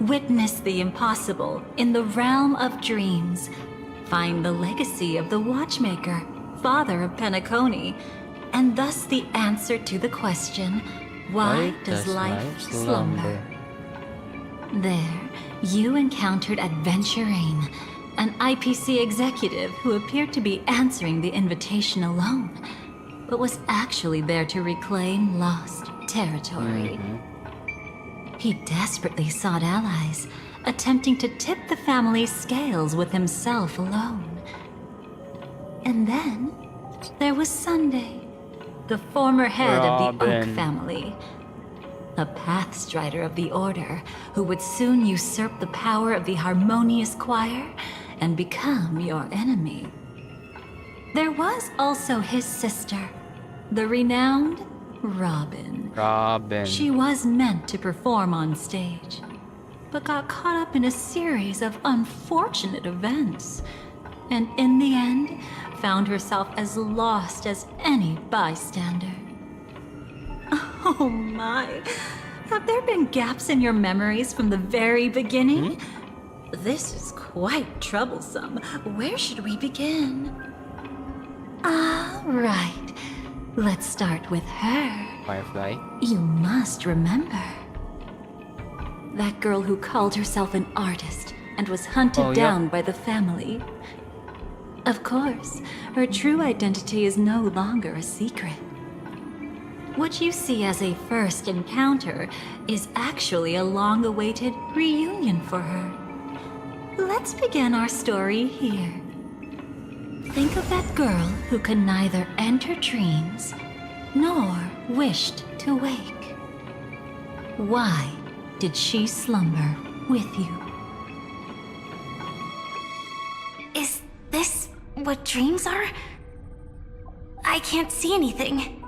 Witness the impossible in the realm of dreams. Find the legacy of the Watchmaker, father of Penacony, and thus the answer to the question, why does life slumber? There, you encountered Adventurine, an IPC executive who appeared to be answering the invitation alone, but was actually there to reclaim lost territory. He desperately sought allies, attempting to tip the family's scales with himself alone. And then, there was Sunday, the former head of the Oak family, a pathstrider of the Order who would soon usurp the power of the Harmonious Choir and become your enemy. There was also his sister, the renowned Robin. Robin. She was meant to perform on stage, but got caught up in a series of unfortunate events, and in the end, found herself as lost as any bystander. Oh my. Have there been gaps in your memories from the very beginning? This is quite troublesome. Where should we begin? All right. Let's start with her. Firefly. You must remember. That girl who called herself an artist and was hunted Oh, yeah. down by the family. Of course, her true identity is no longer a secret. What you see as a first encounter is actually a long-awaited reunion for her. Let's begin our story here. Think of that girl who could neither enter dreams nor wished to wake. Why did she slumber with you? Is this what dreams are? I can't see anything.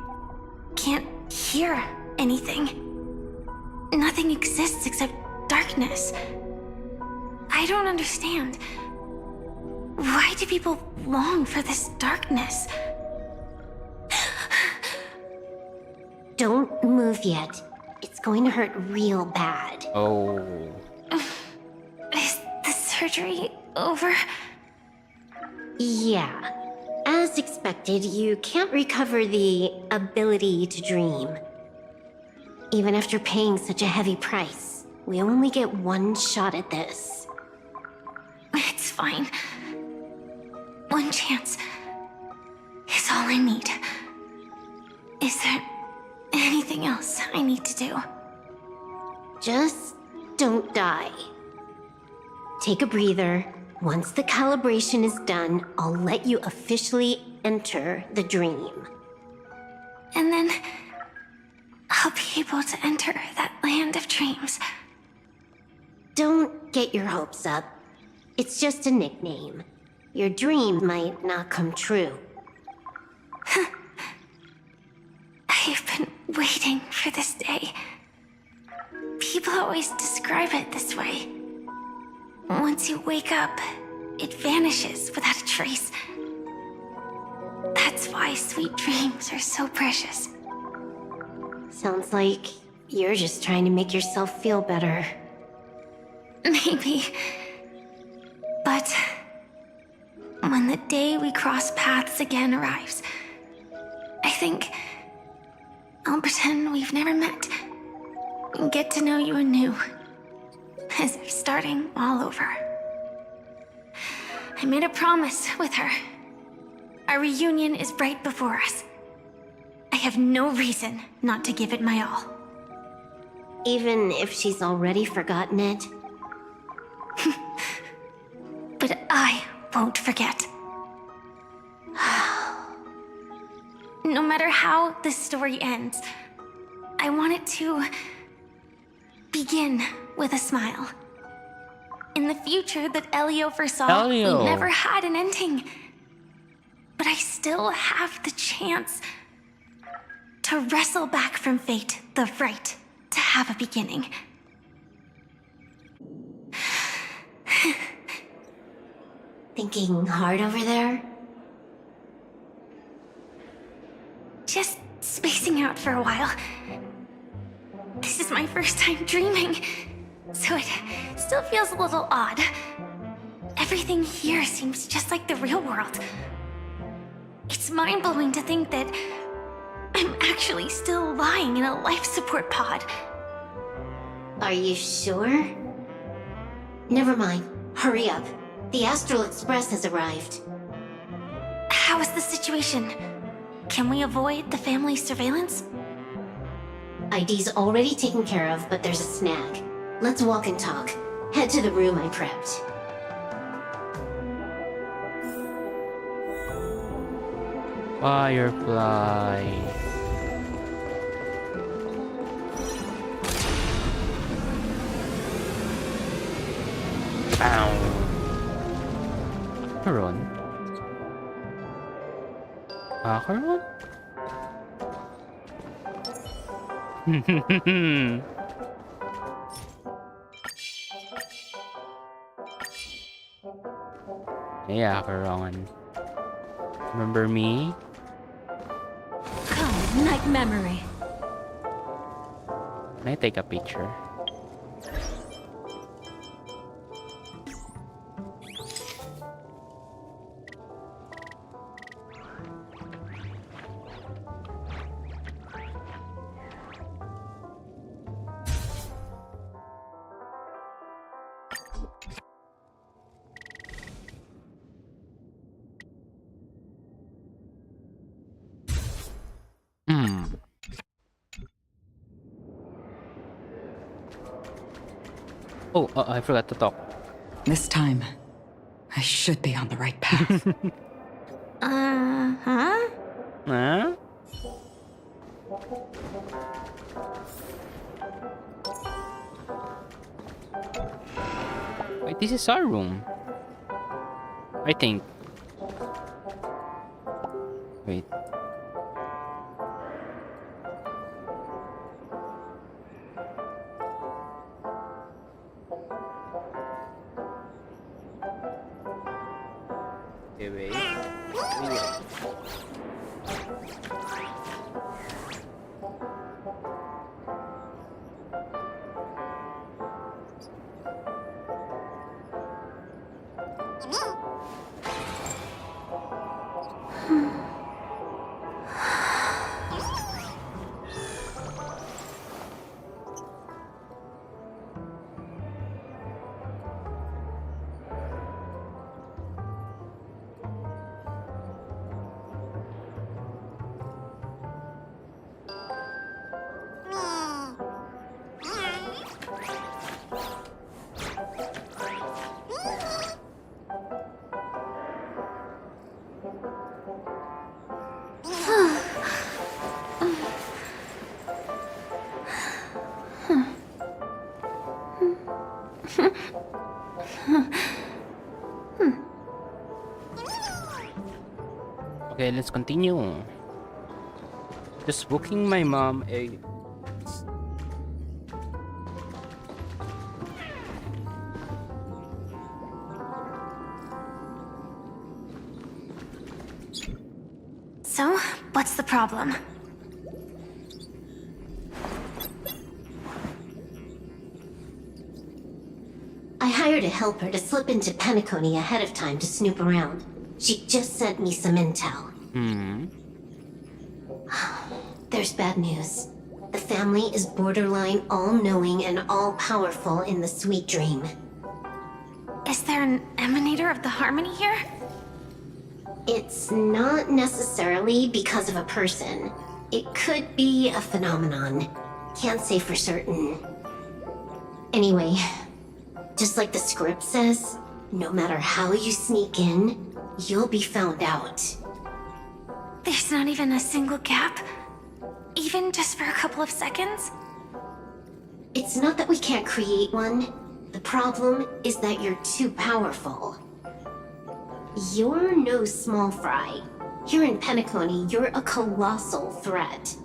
Can't hear anything. Nothing exists except darkness. I don't understand. Why do people long for this darkness? Don't move yet. It's going to hurt real bad. Oh. Is the surgery over? Yeah. As expected, you can't recover the ability to dream. Even after paying such a heavy price, we only get one shot at this. It's fine. One chance is all I need. Is there anything else I need to do? Just don't die. Take a breather. Once the calibration is done, I'll let you officially enter the dream. And then I'll be able to enter that land of dreams. Don't get your hopes up. It's just a nickname. Your dream might not come true. I've been waiting for this day. People always describe it this way. Once you wake up, it vanishes without a trace. That's why sweet dreams are so precious. Sounds like you're just trying to make yourself feel better. Maybe. But when the day we cross paths again arrives, I think I'll pretend we've never met and get to know you anew, as if starting all over. I made a promise with her. Our reunion is right before us. I have no reason not to give it my all. Even if she's already forgotten it? But I won't forget. No matter how this story ends, I want it to begin with a smile. In the future that Elio foresaw, we Elio. never had an ending. But I still have the chance to wrestle back from fate the right to have a beginning. Thinking hard over there? Just spacing out for a while. This is my first time dreaming, so it still feels a little odd. Everything here seems just like the real world. It's mind-blowing to think that I'm actually still lying in a life support pod. Are you sure? Never mind. Hurry up. The Astral Express has arrived. How is the situation? Can we avoid the family surveillance? ID's already taken care of, but there's a snag. Let's walk and talk. Head to the room I prepped. Firefly. Ow. Meron. Macaron? Yeah, Karon. Remember me? Come, night memory. Can I take a picture? Oh, I forgot to talk. This time, I should be on the right path. Huh? Huh? Wait, this is our room. I think. Wait. Okay, wait. Okay, let's continue. Just booking my mom a... So, what's the problem? I hired a helper to slip into Penacony ahead of time to snoop around. She just sent me some intel. There's bad news. The family is borderline all-knowing and all-powerful in the Sweet Dream. Is there an emanator of the harmony here? It's not necessarily because of a person. It could be a phenomenon. Can't say for certain. Anyway, just like the script says, no matter how you sneak in, you'll be found out. There's not even a single gap? Even just for a couple of seconds? It's not that we can't create one. The problem is that you're too powerful. You're no small fry. Here in Penacony, you're a colossal threat.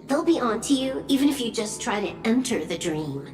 They'll be onto you even if you just try to enter the dream.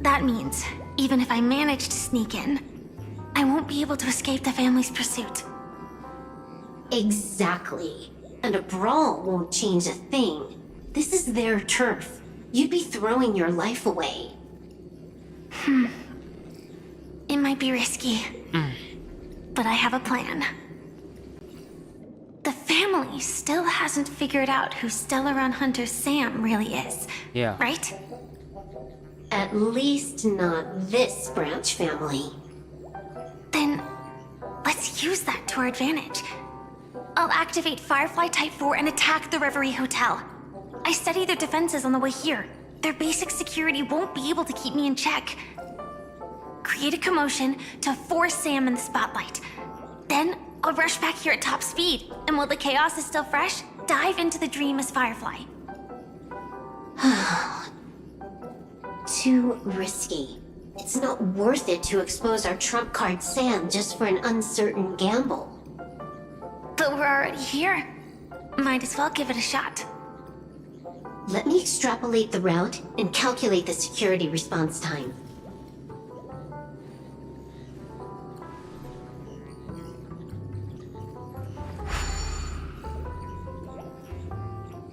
That means, even if I manage to sneak in, I won't be able to escape the family's pursuit. Exactly. And a brawl won't change a thing. This is their turf. You'd be throwing your life away. It might be risky, but I have a plan. family still hasn't figured out who Stellaron Hunter Sam really is. Yeah. Right? At least not this branch family. Then let's use that to our advantage. I'll activate Firefly Type 4 and attack the Reverie Hotel. I studied their defenses on the way here. Their basic security won't be able to keep me in check. Create a commotion to force Sam in the spotlight. Then I'll rush back here at top speed, and while the chaos is still fresh, dive into the dream as Firefly. Too risky. It's not worth it to expose our trump card Sam just for an uncertain gamble. But we're already here. Might as well give it a shot. Let me extrapolate the route and calculate the security response time.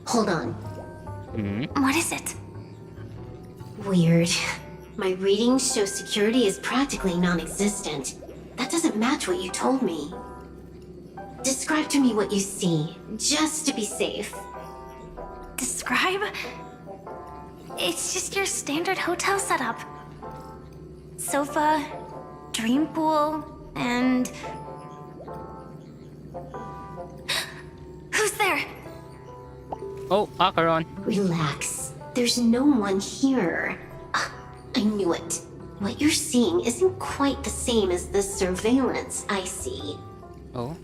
Hold on. What is it? Weird. My readings show security is practically non-existent. That doesn't match what you told me. Describe to me what you see, just to be safe. Describe? It's just your standard hotel setup. Sofa, dream pool, and... Who's there? Oh, Acheron. Relax. There's no one here. I knew it. What you're seeing isn't quite the same as the surveillance I see. Oh.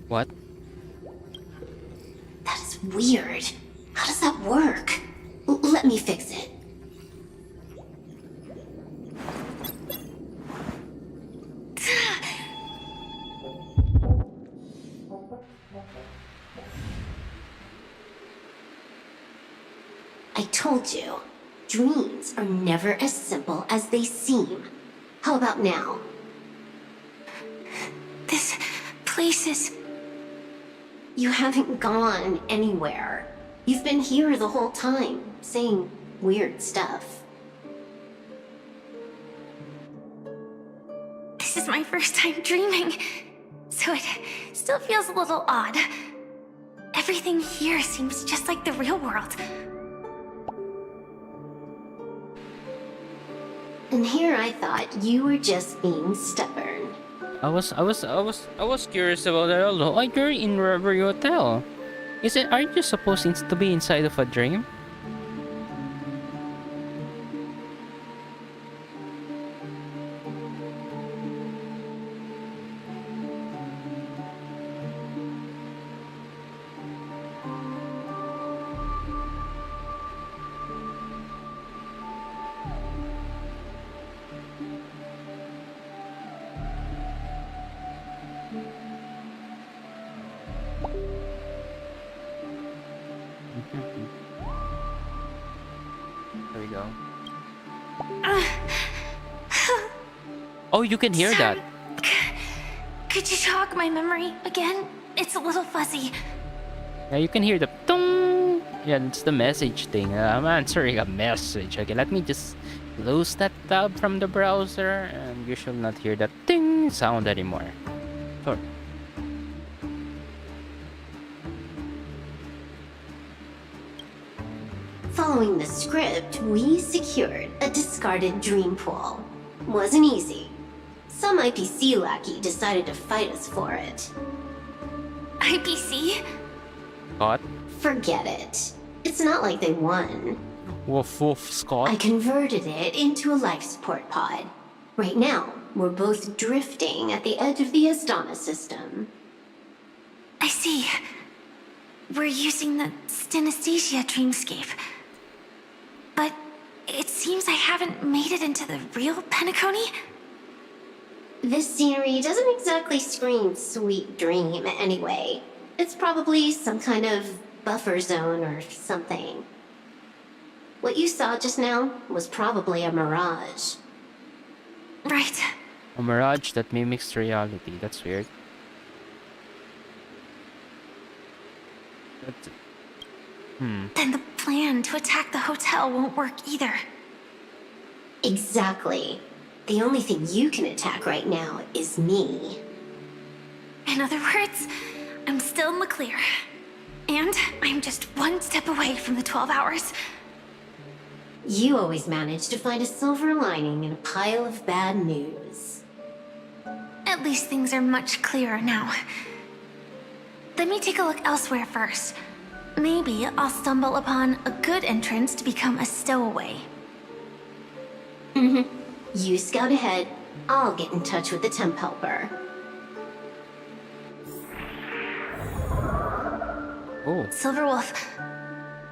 What? That is weird. How does that work? Let me fix it. I told you, dreams are never as simple as they seem. How about now? This place is... You haven't gone anywhere. You've been here the whole time, saying weird stuff. This is my first time dreaming, so it still feels a little odd. Everything here seems just like the real world. And here I thought you were just being stubborn. I was curious about that although. Oh, you're in Reverie Hotel. Aren't you supposed to be inside of a dream? There we go. Oh, you can hear that. Could you jog my memory again? It's a little fuzzy. Yeah, you can hear the dong. Yeah, it's the message thing. I'm answering a message. Okay, let me just close that tab from the browser, and you shall not hear that ding sound anymore. Sure. Following the script, we secured a discarded dream pool. Wasn't easy. Some IPC lackey decided to fight us for it. IPC? Scott? Forget it. It's not like they won. Woof woof, Scott. I converted it into a life support pod. Right now, we're both drifting at the edge of the Astana system. I see. We're using the synesthesia dreamscape. But it seems I haven't made it into the real Penacony. This scenery doesn't exactly scream sweet dream anyway. It's probably some kind of buffer zone or something. What you saw just now was probably a mirage. Right. A mirage that mimics reality. That's weird. Then the plan to attack the hotel won't work either. Exactly. The only thing you can attack right now is me. In other words, I'm still in the clear. And I'm just one step away from the 12 hours. You always manage to find a silver lining in a pile of bad news. At least things are much clearer now. Let me take a look elsewhere first. Maybe I'll stumble upon a good entrance to become a stowaway. You scout ahead, I'll get in touch with the temp helper. Oh, Silverwolf,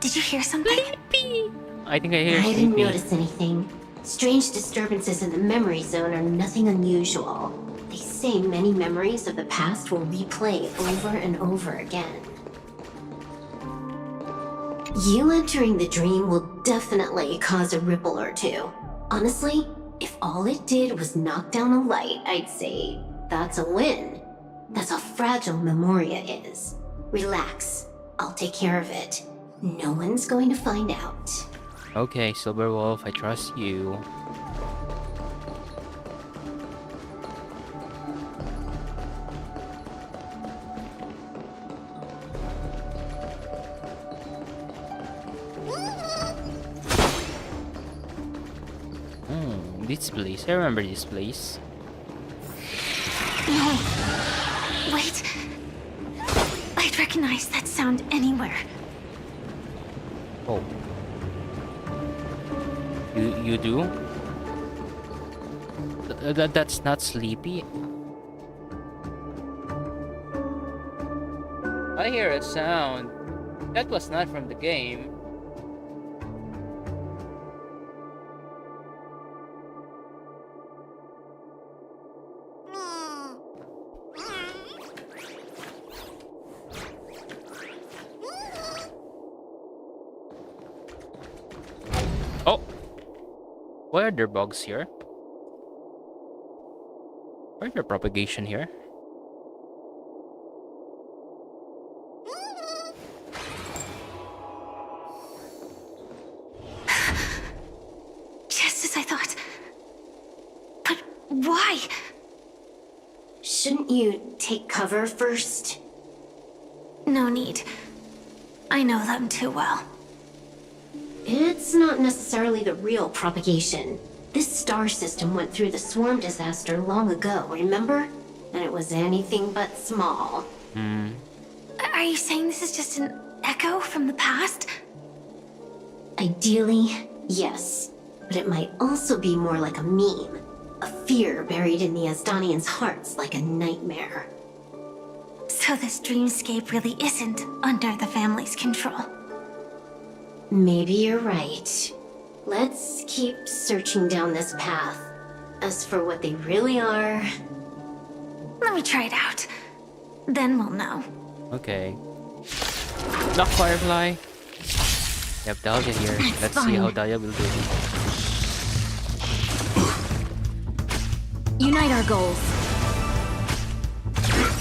did you hear something? I think I hear I didn't Sleepy. notice anything. Strange disturbances in the memory zone are nothing unusual. They say many memories of the past will replay over and over again. You entering the dream will definitely cause a ripple or two. Honestly, if all it did was knock down a light, I'd say that's a win. That's how fragile Memoria is. Relax, I'll take care of it. No one's going to find out. Okay, Silverwolf, I trust you. This place. I remember this place. No. Wait. I'd recognize that sound anywhere. Oh. You do? That's not Sleepy. I hear a sound. That was not from the game. Oh! Why are there bugs here? Why is there propagation here? Just as I thought. But why? Shouldn't you take cover first? No need. I know them too well. It's not necessarily the real propagation. This star system went through the swarm disaster long ago, remember? And it was anything but small. Are you saying this is just an echo from the past? Ideally, yes. But it might also be more like a meme. A fear buried in the Asdanians' hearts like a nightmare. So this dreamscape really isn't under the family's control. Maybe you're right. Let's keep searching down this path. As for what they really are... Let me try it out. Then we'll know. Okay. Knock Firefly. We have Dahlia here. It's Let's see fine. how Dahlia will do. Unite our goals.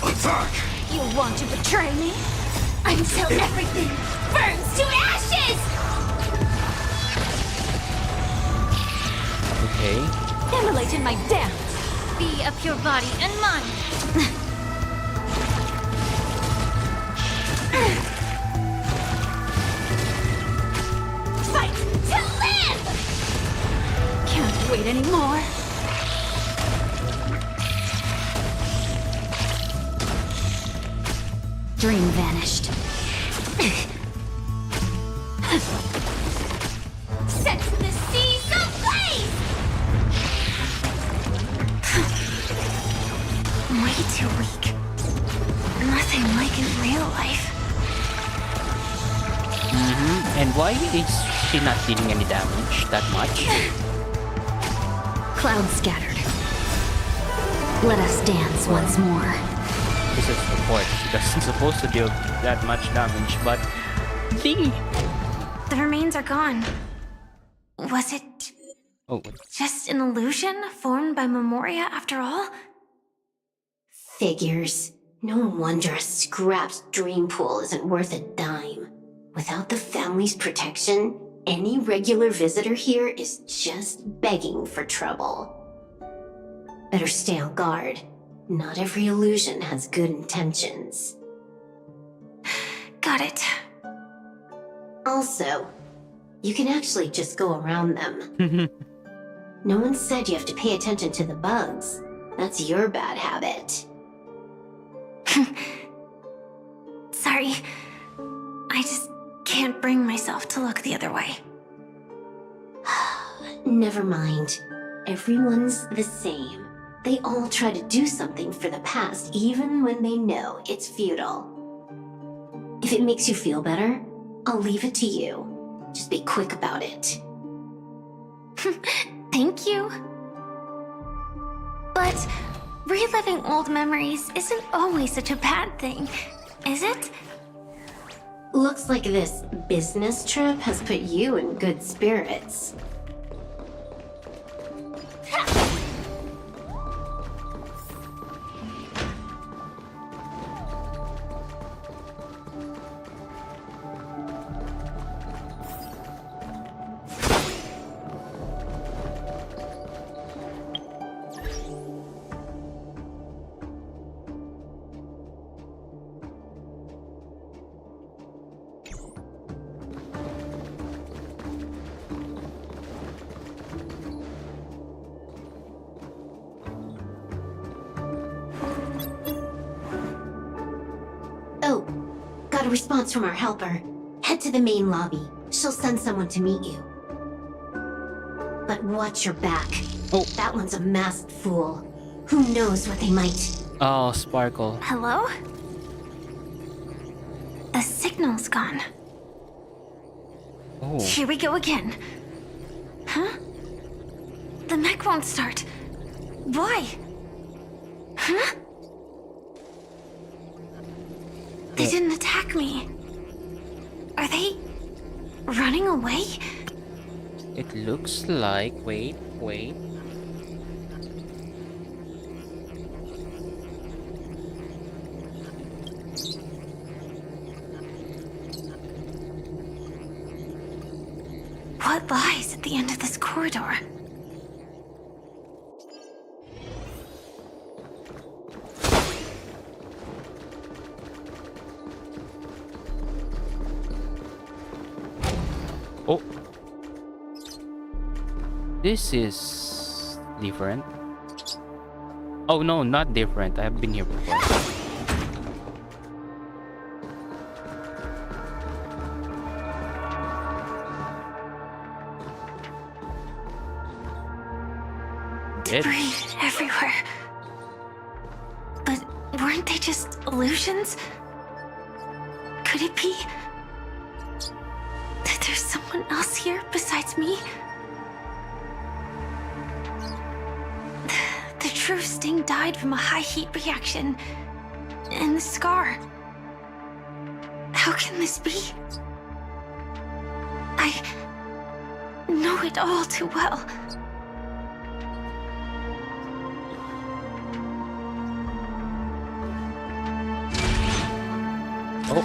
Attack! You want to betray me? Until everything burns to ashes! Okay. Immolate in my dance! Be of your body and mind! Fight to live! Can't wait anymore! Dream vanished. Set the seas ablaze! Way too weak. Nothing like in real life. And why is she not dealing any damage that much? Clouds scattered. Let us dance once more. This is support. She doesn't supposed to deal that much damage, but see. The remains are gone. Was it Oh, just an illusion formed by Memoria after all? Figures. No wonder a scrapped dream pool isn't worth a dime. Without the family's protection, any regular visitor here is just begging for trouble. Better stay on guard. Not every illusion has good intentions. Got it. Also, you can actually just go around them. No one said you have to pay attention to the bugs. That's your bad habit. Sorry. I just can't bring myself to look the other way. Never mind. Everyone's the same. They all try to do something for the past, even when they know it's futile. If it makes you feel better, I'll leave it to you. Just be quick about it. Thank you. But reliving old memories isn't always such a bad thing, is it? Looks like this business trip has put you in good spirits. Oh, got a response from our helper. Head to the main lobby. She'll send someone to meet you. But watch your back. Oh. That one's a masked fool. Who knows what they might... Oh, Sparkle. Hello? The signal's gone. Oh. Here we go again. Huh? The mech won't start. Why? Huh? They didn't attack me. Are they running away? It looks like... Wait. What lies at the end of this corridor? Oh. This is different. Oh no, not different. I've been here before. Debris everywhere. But weren't they just illusions? Could it be that there's someone else here besides me? The true Sting died from a high heat reaction. And the scar. How can this be? I know it all too well. Oh,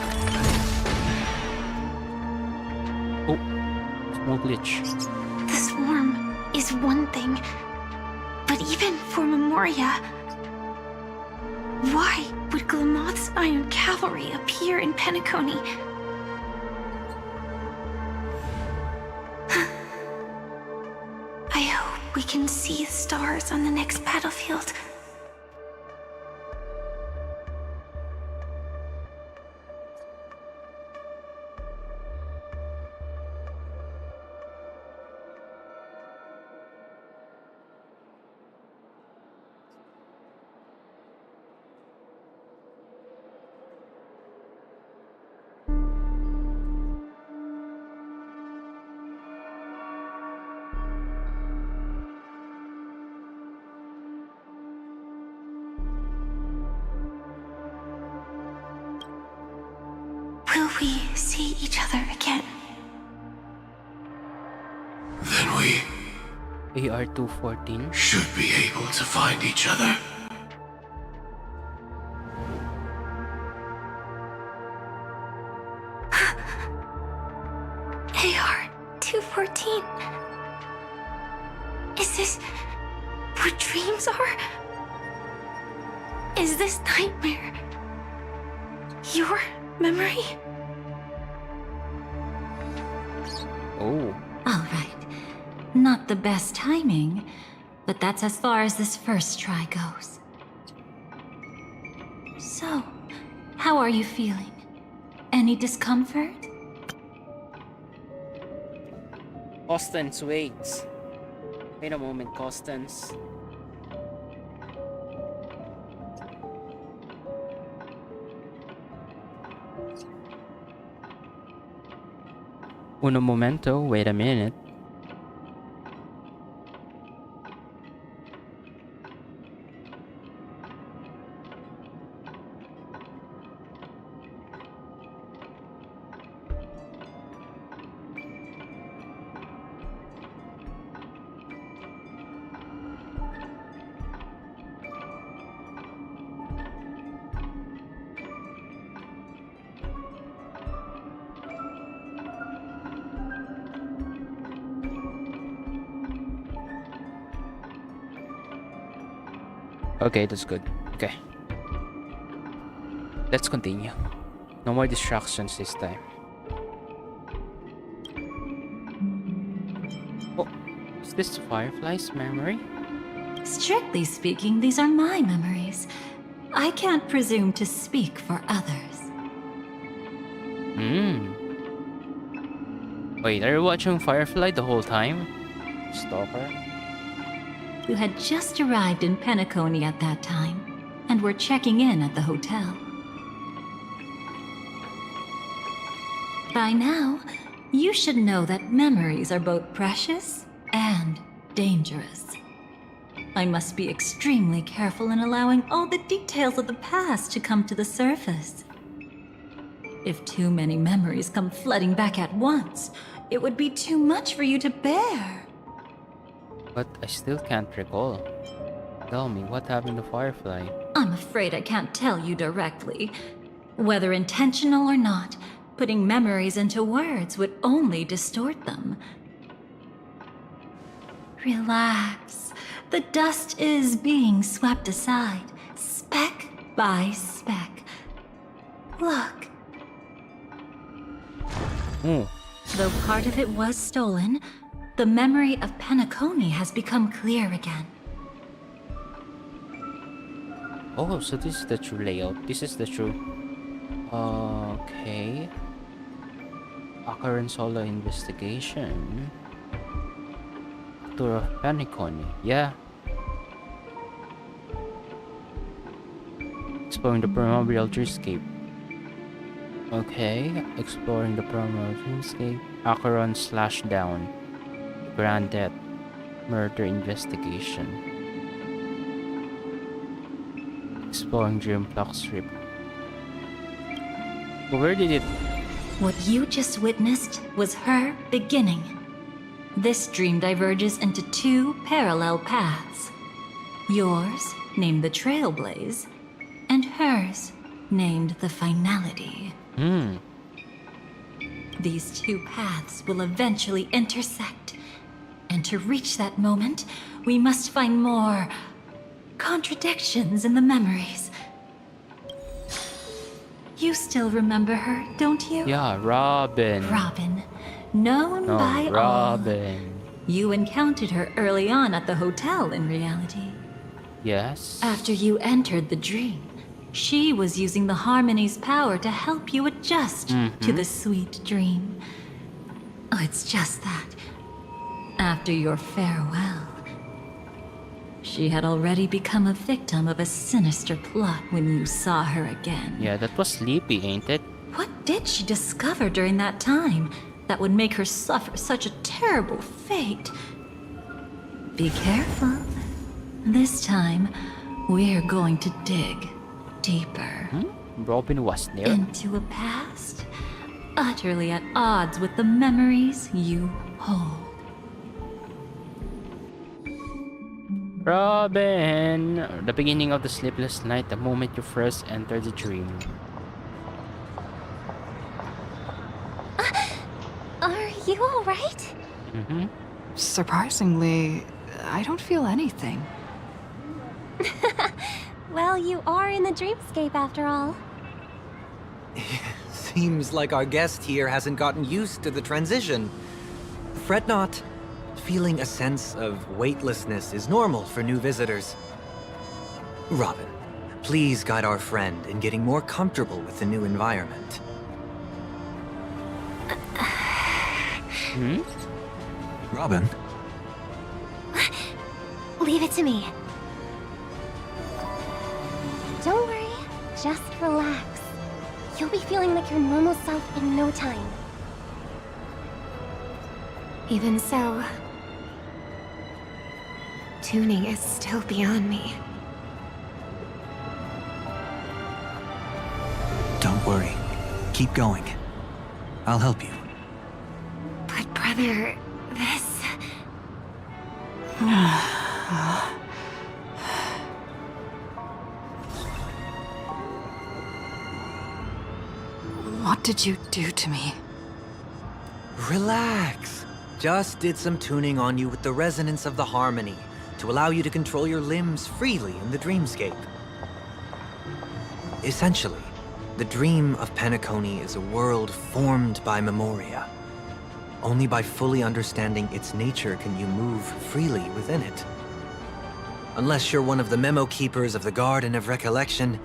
small glitch. The swarm is one thing, but even for Memoria, why would Glamoth's Iron Cavalry appear in Penacony? I hope we can see the stars on the next battlefield. Will we see each other again? Then we AR-214. should be able to find each other. AR-214. 17. Is this what dreams are? Is this nightmare your memory? Oh. All right. Not the best timing, but that's as far as this first try goes. So, how are you feeling? Any discomfort? Constance waits. Wait a moment, Constance. Uno momento, wait a minute. Okay, that's good. Okay. Let's continue. No more distractions this time. Oh, is this Firefly's memory? Strictly speaking, these are my memories. I can't presume to speak for others. Wait, are you watching Firefly the whole time? Stalker? You had just arrived in Penacony at that time, and were checking in at the hotel. By now, you should know that memories are both precious and dangerous. I must be extremely careful in allowing all the details of the past to come to the surface. If too many memories come flooding back at once, it would be too much for you to bear. But I still can't recall. Tell me, what happened to Firefly? I'm afraid I can't tell you directly. Whether intentional or not, putting memories into words would only distort them. Relax. The dust is being swept aside, speck by speck. Look. Though part of it was stolen, the memory of Penacony has become clear again. Oh, so this is the true layout. This is the true... Okay. Occurrence solo investigation. Tour of Penacony. Yeah. Exploring the primordial dreamscape. Okay. Exploring the primordial dreamscape. Acheron /down. Grand Death. Murder investigation. Exploring Dream Block Strip. Where did it... What you just witnessed was her beginning. This dream diverges into two parallel paths. Yours, named the Trailblaze, and hers, named the Finality. These two paths will eventually intersect. And to reach that moment, we must find more contradictions in the memories. You still remember her, don't you? Yeah, Robin. Robin, known by Robin. all. You encountered her early on at the hotel in reality. Yes. After you entered the dream, she was using the Harmony's power to help you adjust to the sweet dream. Oh, it's just that. After your farewell, she had already become a victim of a sinister plot when you saw her again. Yeah, that was Sleepy, ain't it? What did she discover during that time that would make her suffer such a terrible fate? Be careful. This time, we're going to dig deeper. Robin was there. Into a past utterly at odds with the memories you hold. Robin! The beginning of the sleepless night, the moment you first enter the dream. Are you alright? Mm-hmm. Surprisingly, I don't feel anything. Well, you are in the dreamscape after all. Seems like our guest here hasn't gotten used to the transition. Fret not. Feeling a sense of weightlessness is normal for new visitors. Robin, please guide our friend in getting more comfortable with the new environment. Hmm? Robin? Leave it to me. Don't worry, just relax. You'll be feeling like your normal self in no time. Even so, tuning is still beyond me. Don't worry. Keep going. I'll help you. But brother, this... What did you do to me? Relax. Just did some tuning on you with the resonance of the harmony to allow you to control your limbs freely in the dreamscape. Essentially, the dream of Penacony is a world formed by memoria. Only by fully understanding its nature can you move freely within it. Unless you're one of the memo keepers of the Garden of Recollection,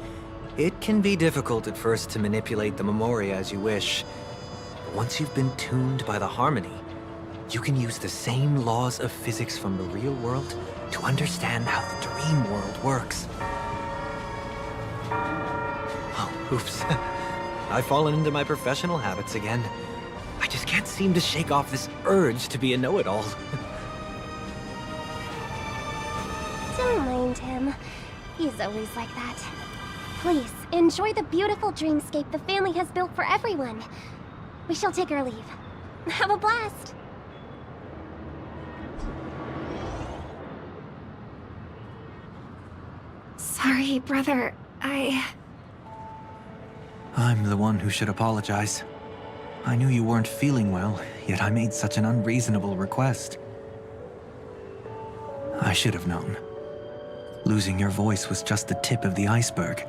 it can be difficult at first to manipulate the memoria as you wish. But once you've been tuned by the harmony, you can use the same laws of physics from the real world to understand how the dream world works. Oh, oops. I've fallen into my professional habits again. I just can't seem to shake off this urge to be a know-it-all. Don't mind him. He's always like that. Please, enjoy the beautiful dreamscape the family has built for everyone. We shall take our leave. Have a blast! Sorry, brother. I'm the one who should apologize. I knew you weren't feeling well, yet I made such an unreasonable request. I should have known. Losing your voice was just the tip of the iceberg.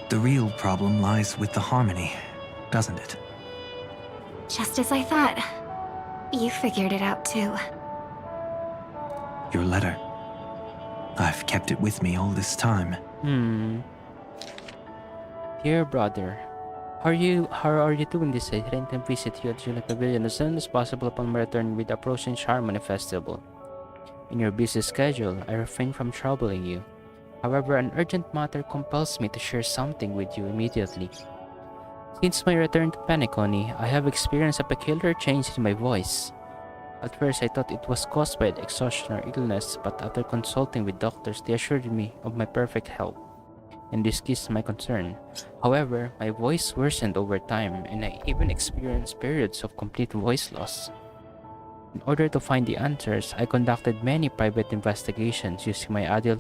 The real problem lies with the harmony, doesn't it? Just as I thought. You figured it out too. Your letter. I've kept it with me all this time. Dear brother, how are you doing this? I intend to visit you at July Pavilion as soon as possible upon my return with the approaching Harmony Festival. In your busy schedule, I refrain from troubling you. However, an urgent matter compels me to share something with you immediately. Since my return to Penacony, I have experienced a peculiar change in my voice. At first, I thought it was caused by exhaustion or illness, but after consulting with doctors, they assured me of my perfect health, and this eased my concern. However, my voice worsened over time, and I even experienced periods of complete voice loss. In order to find the answers, I conducted many private investigations using my idle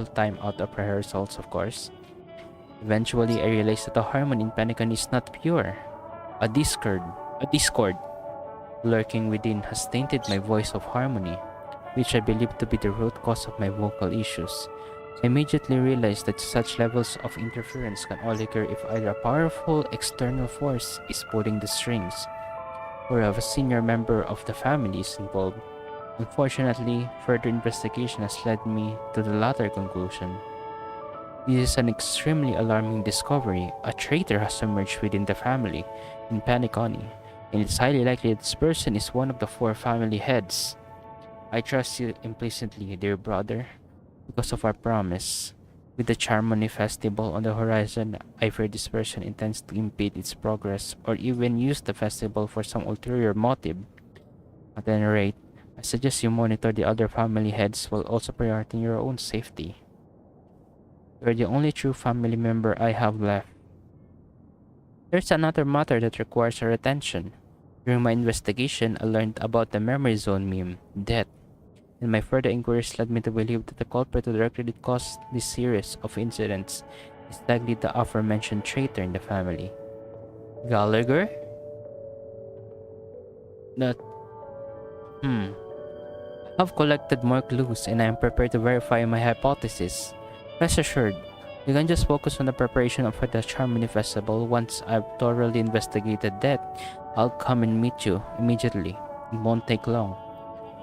time out of rehearsals, of course. Eventually, I realized that the harmony in Penacony is not pure. A discord lurking within has tainted my voice of harmony, which I believe to be the root cause of my vocal issues. I immediately realized that such levels of interference can only occur if either a powerful external force is pulling the strings, or if a senior member of the family is involved. Unfortunately, further investigation has led me to the latter conclusion. This is an extremely alarming discovery. A traitor has emerged within the family in Penacony, and it's highly likely that this person is one of the 4 family heads. I trust you implicitly, dear brother, because of our promise. With the Charmony Festival on the horizon, I fear this person intends to impede its progress or even use the festival for some ulterior motive. At any rate, I suggest you monitor the other family heads while also prioritizing your own safety. You are the only true family member I have left. There's another matter that requires our attention. During my investigation, I learned about the memory zone meme, death, and my further inquiries led me to believe that the culprit who directly caused this series of incidents is likely the aforementioned traitor in the family. Gallagher? That I've collected more clues and I am prepared to verify my hypothesis. Rest assured, you can just focus on the preparation of the Charmony Festival. Once I've thoroughly investigated that, I'll come and meet you immediately. It won't take long.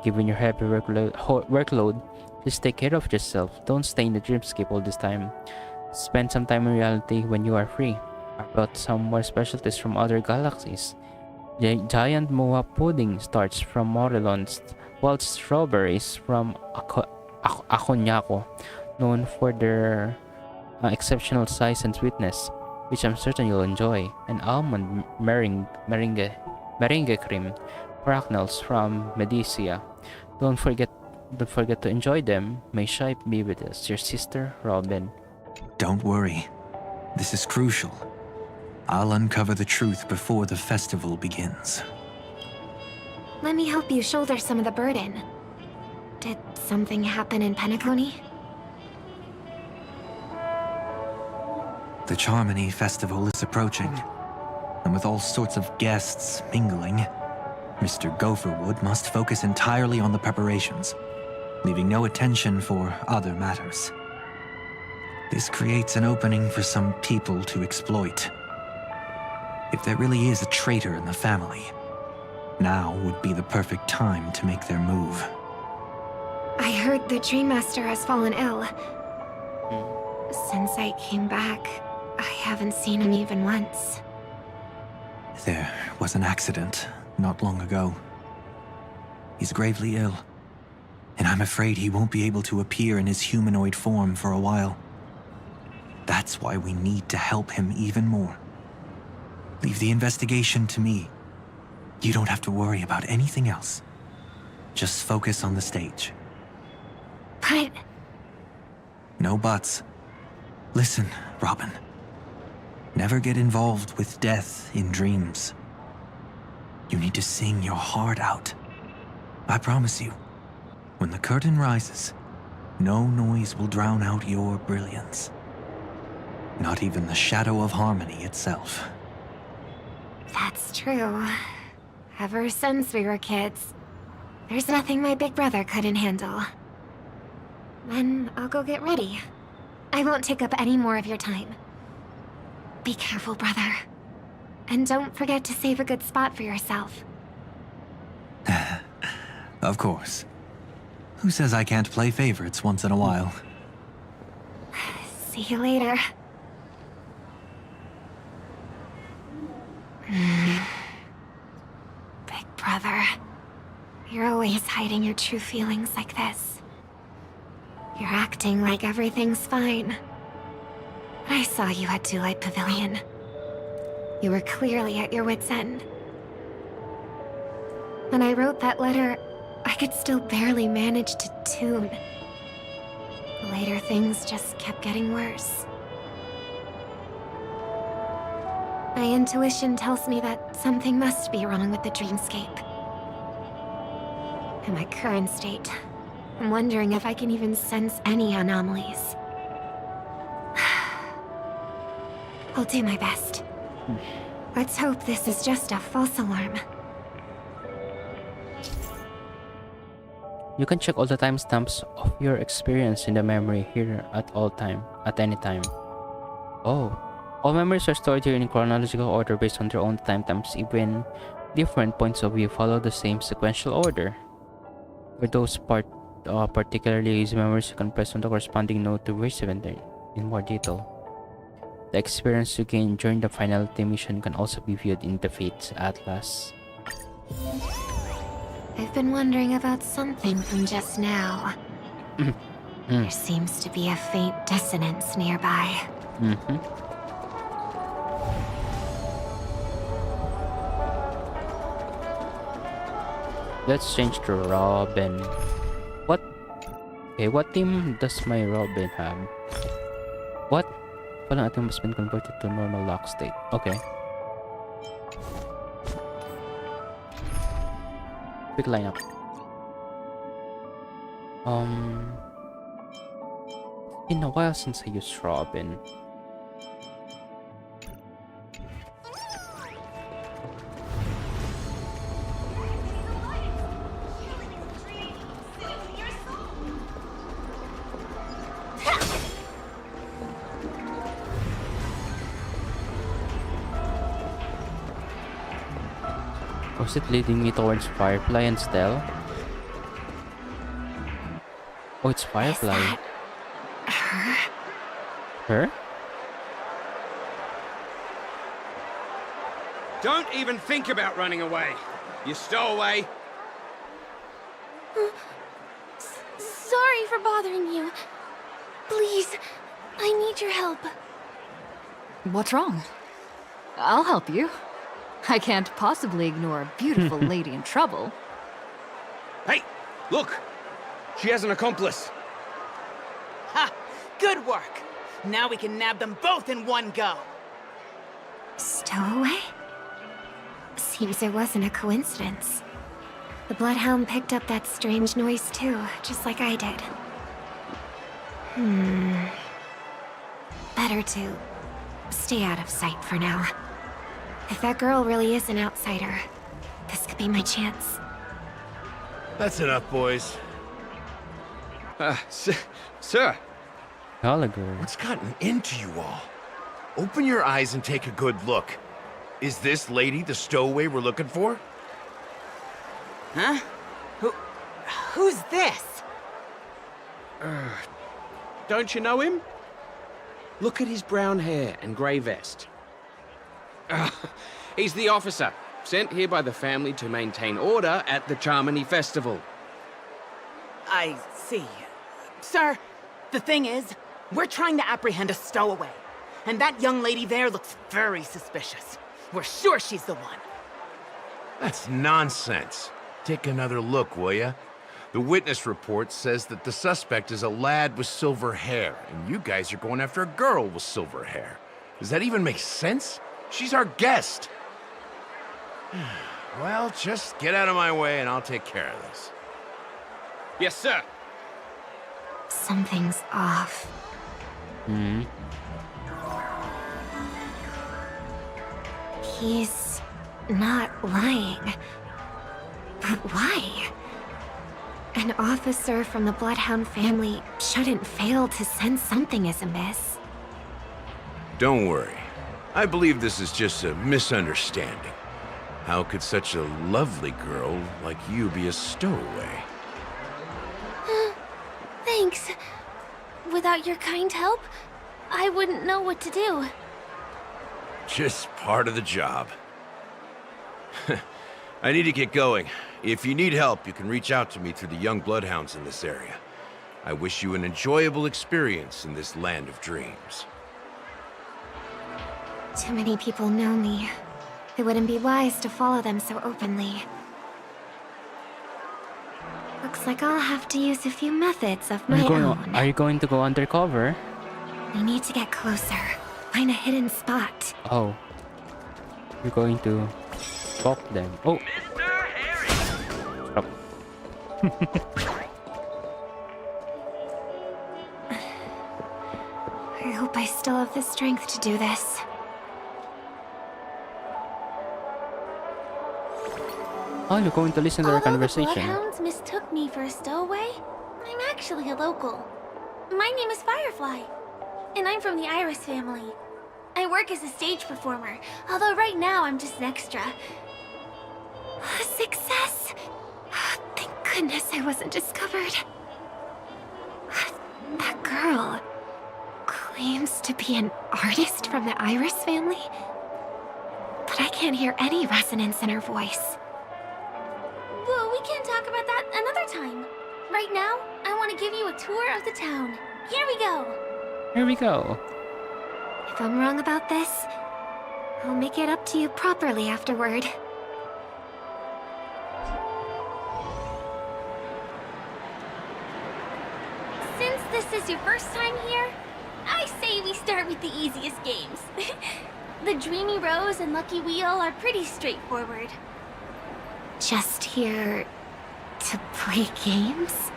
Given your heavy workload, just take care of yourself. Don't stay in the dreamscape all this time. Spend some time in reality when you are free. I brought some more specialties from other galaxies. Giant Moa pudding starts from Morelons, wild strawberries from Aconyako, known for their exceptional size and sweetness, which I'm certain you'll enjoy, and almond meringue cream, cracknels from Medicia. Don't forget to enjoy them. May Shai be with us. Your sister, Robin. Don't worry. This is crucial. I'll uncover the truth before the festival begins. Let me help you shoulder some of the burden. Did something happen in Penacony? The Charmony Festival is approaching, and with all sorts of guests mingling, Mr. Gopherwood must focus entirely on the preparations, leaving no attention for other matters. This creates an opening for some people to exploit. If there really is a traitor in the family, now would be the perfect time to make their move. I heard the Dream Master has fallen ill. Since I came back, I haven't seen him even once. There was an accident not long ago. He's gravely ill, and I'm afraid he won't be able to appear in his humanoid form for a while. That's why we need to help him even more. Leave the investigation to me. You don't have to worry about anything else. Just focus on the stage. But... No buts. Listen, Robin. Never get involved with death in dreams. You need to sing your heart out. I promise you, when the curtain rises, no noise will drown out your brilliance. Not even the shadow of harmony itself. that's true. Ever since we were kids, there's nothing my big brother couldn't handle. Then I'll go get ready. I won't take up any more of your time. Be careful, brother. And don't forget to save a good spot for yourself. Of course. Who says I can't play favorites once in a while? See you later. Big brother, you're always hiding your true feelings like this. You're acting like everything's fine. I saw you at Daylight Pavilion. You were clearly at your wit's end. When I wrote that letter, I could still barely manage to tune. Later, things just kept getting worse. My intuition tells me that something must be wrong with the dreamscape. In my current state, I'm wondering if I can even sense any anomalies. I'll do my best. Let's hope this is just a false alarm. You can check all the timestamps of your experience in the memory here at any time. Oh. All memories are stored here in chronological order based on their own timestamps. Even different points of view follow the same sequential order. For those particularly easy memories, you can press on the corresponding node to receive it in more detail. The experience you gain during the finality mission can also be viewed in the Fates Atlas. I've been wondering about something from just now. There seems to be a faint dissonance nearby. Let's change to Robin. What? Okay, what team does my Robin have? What? Palang item has been converted to normal lock state. Okay. Quick lineup. It's been a while since I used Robin. Was it leading me towards Firefly and Stell? Oh, it's Firefly. Her? Don't even think about running away. You stowaway. Sorry for bothering you. Please, I need your help. What's wrong? I'll help you. I can't possibly ignore a beautiful lady in trouble. Hey, look. She has an accomplice. Ha! Good work. Now we can nab them both in one go. Stowaway? Seems it wasn't a coincidence. The Bloodhound picked up that strange noise too, just like I did. Better to stay out of sight for now. If that girl really is an outsider, this could be my chance. That's enough, boys. Sir. Gallagher. What's gotten into you all? Open your eyes and take a good look. Is this lady the stowaway we're looking for? Huh? Who's this? Don't you know him? Look at his brown hair and grey vest. He's the officer, sent here by the family to maintain order at the Charmony Festival. I see. Sir, the thing is, we're trying to apprehend a stowaway. And that young lady there looks very suspicious. We're sure she's the one. That's nonsense. Take another look, will ya? The witness report says that the suspect is a lad with silver hair, and you guys are going after a girl with silver hair. Does that even make sense? She's our guest. Well, just get out of my way and I'll take care of this. Yes, sir. Something's off. He's not lying. But why? An officer from the Bloodhound family shouldn't fail to sense something is amiss. Don't worry. I believe this is just a misunderstanding. How could such a lovely girl like you be a stowaway? Thanks. Without your kind help, I wouldn't know what to do. Just part of the job. I need to get going. If you need help, you can reach out to me through the young bloodhounds in this area. I wish you an enjoyable experience in this land of dreams. Too many people know me. It wouldn't be wise to follow them so openly. Looks like I'll have to use a few methods of my own. Are you going to go undercover? We need to get closer. Find a hidden spot. Oh. You're going to stalk them. Oh. Stop. I hope I still have the strength to do this. Oh, you're going to listen to their Although conversation. the Bloodhounds mistook me for a stowaway, I'm actually a local. My name is Firefly, and I'm from the Iris family. I work as a stage performer, although right now I'm just an extra. Success! Thank goodness I wasn't discovered. That girl claims to be an artist from the Iris family, but I can't hear any resonance in her voice. Well, we can talk about that another time. Right now, I want to give you a tour of the town. Here we go. Here we go. If I'm wrong about this, I'll make it up to you properly afterward. Since this is your first time here, I say we start with the easiest games. The Dreamy Rose and Lucky Wheel are pretty straightforward. Just here to play games?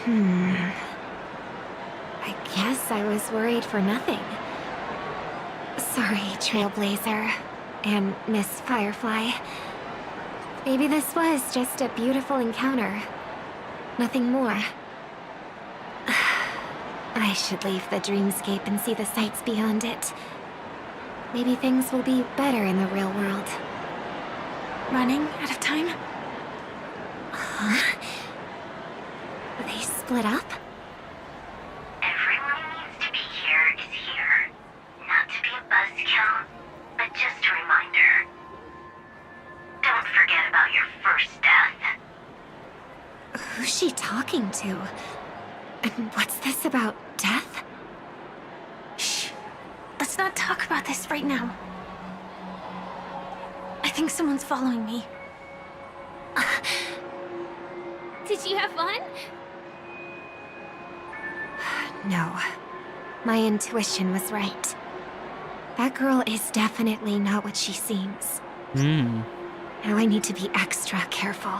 I guess I was worried for nothing. Sorry, Trailblazer and Miss Firefly. Maybe this was just a beautiful encounter. Nothing more. I should leave the dreamscape and see the sights beyond it. Maybe things will be better in the real world. Running out of time? Huh? They split up? Everyone who needs to be here is here. Not to be a buzzkill, but just a reminder. Don't forget about your first death. Who's she talking to? And what's this about death? Shh. Let's not talk about this right now. I think someone's following me. Did you have fun? No. My intuition was right. That girl is definitely not what she seems. Now I need to be extra careful.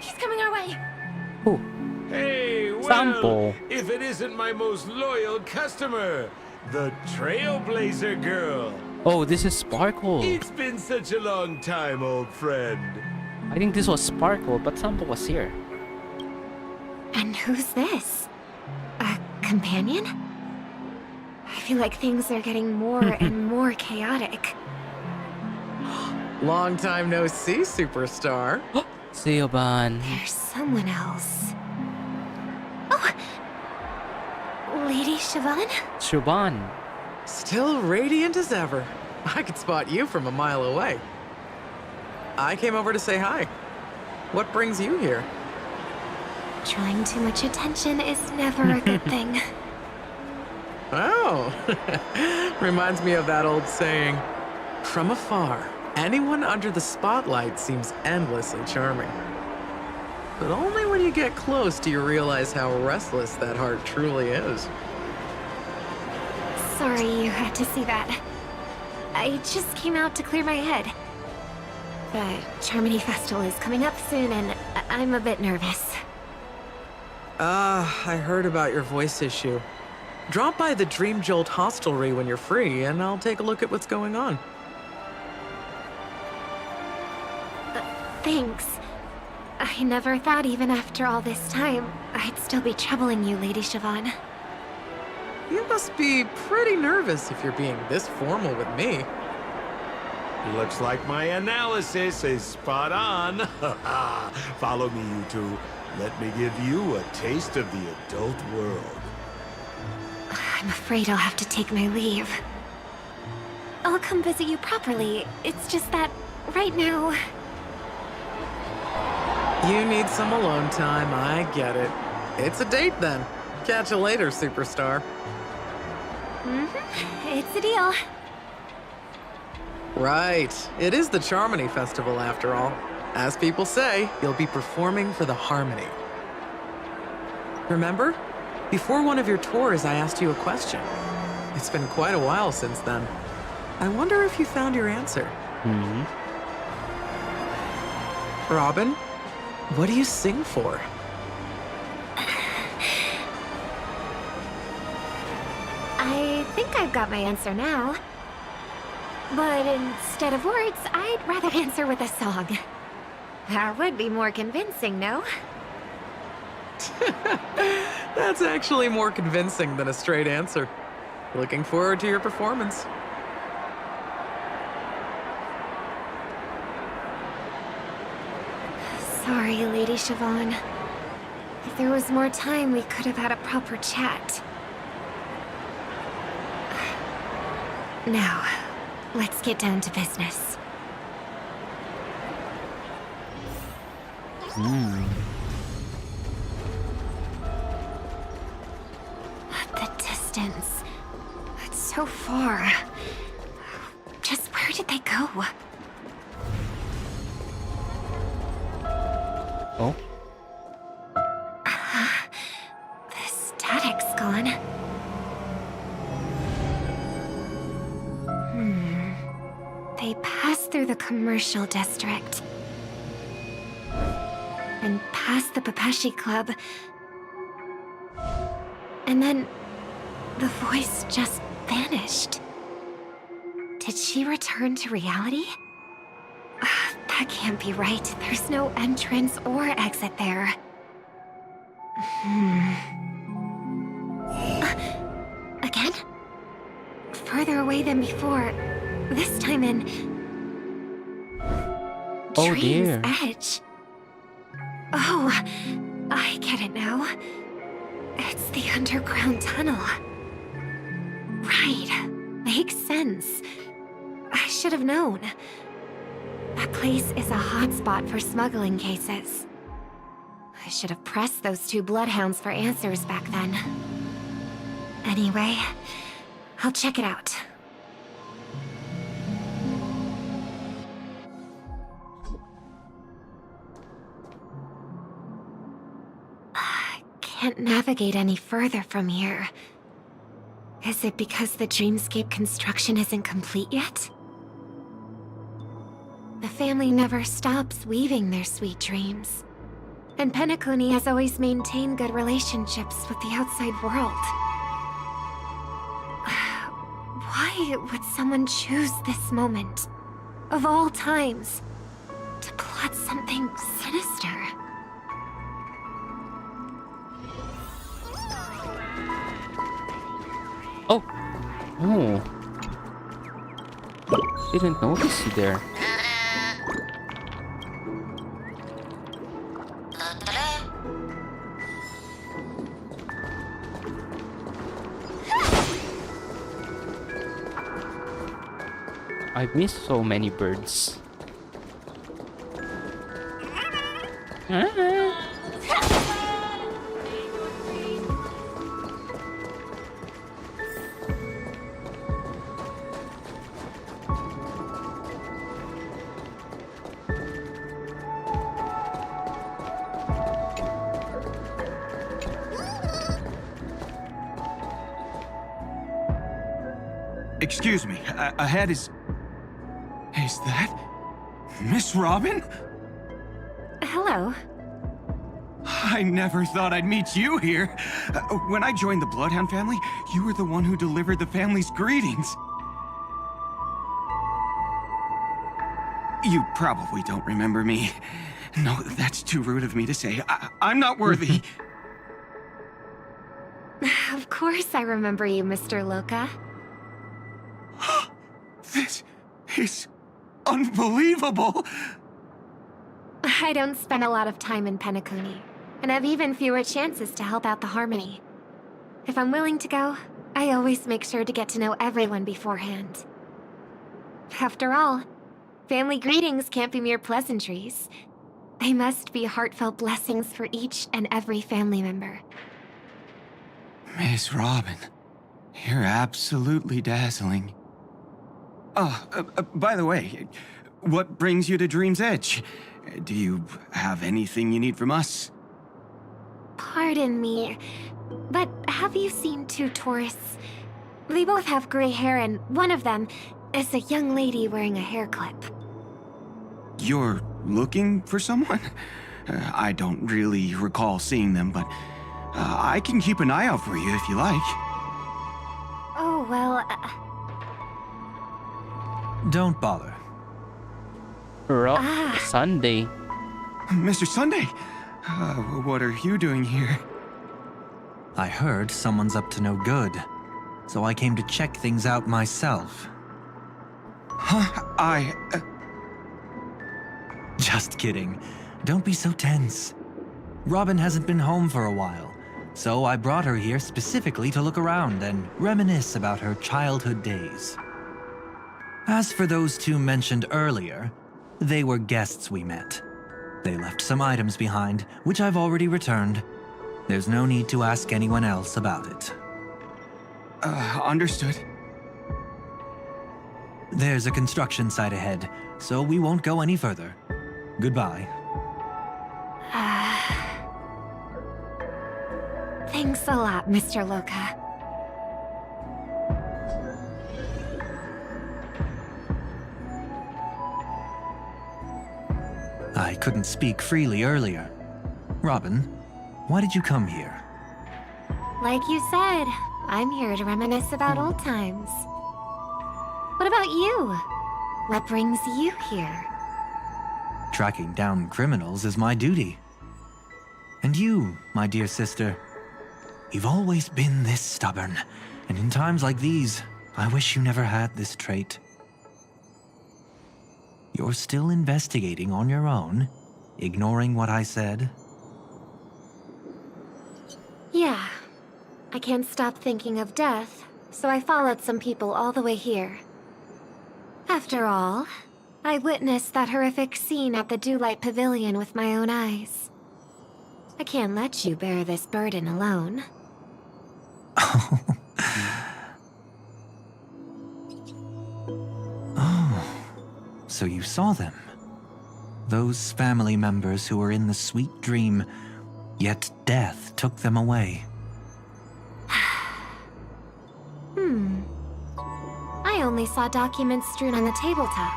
He's coming our way. Oh, Hey, well, Sample. if it isn't my most loyal customer, the Trailblazer girl. Oh, this is Sparkle. It's been such a long time, old friend. I think this was Sparkle, but Sample was here. And who's this? A companion? I feel like things are getting more and more chaotic. Long time no see, superstar. Seoban. There's someone else. Oh! Lady Siobhan? Siobhan. Still radiant as ever. I could spot you from a mile away. I came over to say hi. What brings you here? Drawing too much attention is never a good thing. Oh, reminds me of that old saying, from afar, anyone under the spotlight seems endlessly charming. But only when you get close do you realize how restless that heart truly is. Sorry you had to see that. I just came out to clear my head. The Charmony Festival is coming up soon and I'm a bit nervous. I heard about your voice issue. Drop by the Dream Jolt hostelry when you're free, and I'll take a look at what's going on. Thanks. I never thought even after all this time, I'd still be troubling you, Lady Siobhan. You must be pretty nervous if you're being this formal with me. Looks like my analysis is spot on. Follow me, you two. Let me give you a taste of the adult world. I'm afraid I'll have to take my leave. I'll come visit you properly. It's just that, right now... You need some alone time, I get it. It's a date then. Catch you later, superstar. It's a deal. Right. It is the Charmony Festival after all. As people say, you'll be performing for the Harmony. Remember? Before one of your tours, I asked you a question. It's been quite a while since then. I wonder if you found your answer. Robin, what do you sing for? I think I've got my answer now. But instead of words, I'd rather answer with a song. That would be more convincing, no? That's actually more convincing than a straight answer. Looking forward to your performance. Sorry, Lady Siobhan. If there was more time, we could have had a proper chat. Now, let's get down to business. The distance. It's so far. Just where did they go? Oh? The static's gone. They passed through the commercial district. And past the Papashi Club. And then the voice just vanished. Did she return to reality? That can't be right. There's no entrance or exit there. Again? Further away than before. This time in... Oh Dream's dear. Edge. Oh, I get it now. It's the underground tunnel. Right. Makes sense. I should have known. That place is a hotspot for smuggling cases. I should have pressed those two bloodhounds for answers back then. Anyway, I'll check it out. Can't navigate any further from here. Is it because the dreamscape construction isn't complete yet? The family never stops weaving their sweet dreams. And Penacony has always maintained good relationships with the outside world. Why would someone choose this moment, of all times, to plot something sinister? Oh. Oh. Didn't notice you there. I've missed so many birds. Excuse me, ahead is... Is that... Miss Robin? Hello. I never thought I'd meet you here. When I joined the Bloodhound family, you were the one who delivered the family's greetings. You probably don't remember me. No, that's too rude of me to say. I'm not worthy. Of course I remember you, Mr. Loka. This is unbelievable. I don't spend a lot of time in Penacony, and have even fewer chances to help out the Harmony. If I'm willing to go, I always make sure to get to know everyone beforehand. After all, family greetings can't be mere pleasantries. They must be heartfelt blessings for each and every family member. Miss Robin, you're absolutely dazzling. Oh, by the way, what brings you to Dream's Edge? Do you have anything you need from us? Pardon me, but have you seen two tourists? They both have gray hair, and one of them is a young lady wearing a hair clip. You're looking for someone? I don't really recall seeing them, but I can keep an eye out for you if you like. Oh, well... Don't bother. Sunday. Mr. Sunday, what are you doing here? I heard someone's up to no good, so I came to check things out myself. Huh? Just kidding. Don't be so tense. Robin hasn't been home for a while, so I brought her here specifically to look around and reminisce about her childhood days. As for those two mentioned earlier, they were guests we met. They left some items behind, which I've already returned. There's no need to ask anyone else about it. Understood. There's a construction site ahead, so we won't go any further. Goodbye. Thanks a lot, Mr. Loka. I couldn't speak freely earlier. Robin, why did you come here? Like you said, I'm here to reminisce about old times. What about you? What brings you here? Tracking down criminals is my duty. And you, my dear sister, you've always been this stubborn. And in times like these, I wish you never had this trait. You're still investigating on your own, ignoring what I said? Yeah. I can't stop thinking of death, so I followed some people all the way here. After all, I witnessed that horrific scene at the Dewlight Pavilion with my own eyes. I can't let you bear this burden alone. Oh, so you saw them. Those family members who were in the sweet dream, yet death took them away. I only saw documents strewn on the tabletop.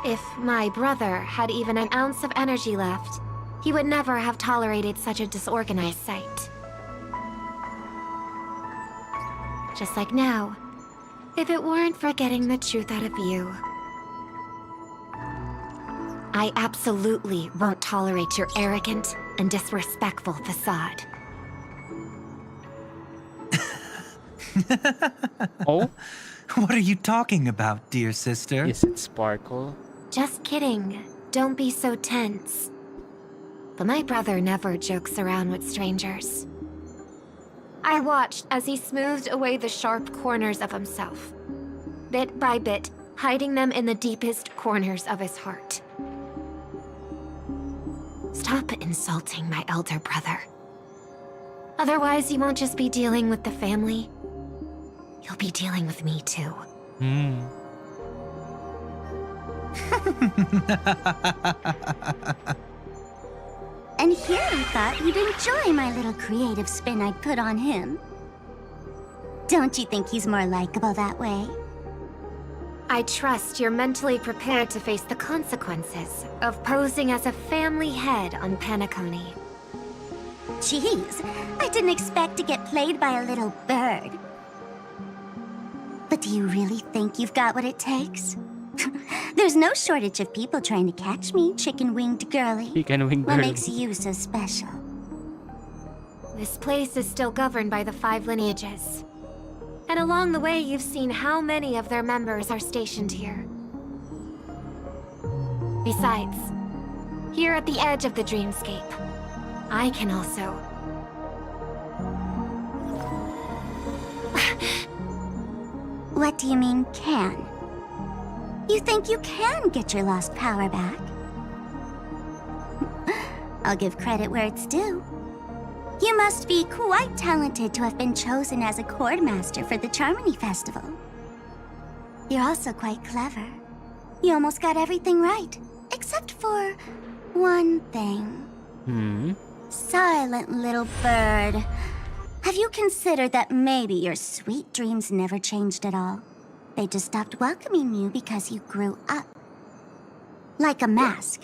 If my brother had even an ounce of energy left, he would never have tolerated such a disorganized sight. Just like now, if it weren't for getting the truth out of you. I absolutely won't tolerate your arrogant and disrespectful facade. Oh? What are you talking about, dear sister? Is it Sparkle? Just kidding. Don't be so tense. But my brother never jokes around with strangers. I watched as he smoothed away the sharp corners of himself, bit by bit, hiding them in the deepest corners of his heart. Stop insulting my elder brother. Otherwise, you won't just be dealing with the family. You'll be dealing with me too. And here I thought you'd enjoy my little creative spin I'd put on him. Don't you think he's more likable that way? I trust you're mentally prepared to face the consequences of posing as a family head on Penacony. Jeez, I didn't expect to get played by a little bird. But do you really think you've got what it takes? There's no shortage of people trying to catch me, chicken-winged girly. Chicken-winged What girly. makes you so special? This place is still governed by the 5 lineages. And along the way, you've seen how many of their members are stationed here. Besides, here at the edge of the dreamscape, I can also... What do you mean, can? You think you can get your lost power back? I'll give credit where it's due. You must be quite talented to have been chosen as a chord master for the Charmony Festival. You're also quite clever. You almost got everything right, except for one thing. Silent little bird. Have you considered that maybe your sweet dreams never changed at all? They just stopped welcoming you because you grew up. Like a mask.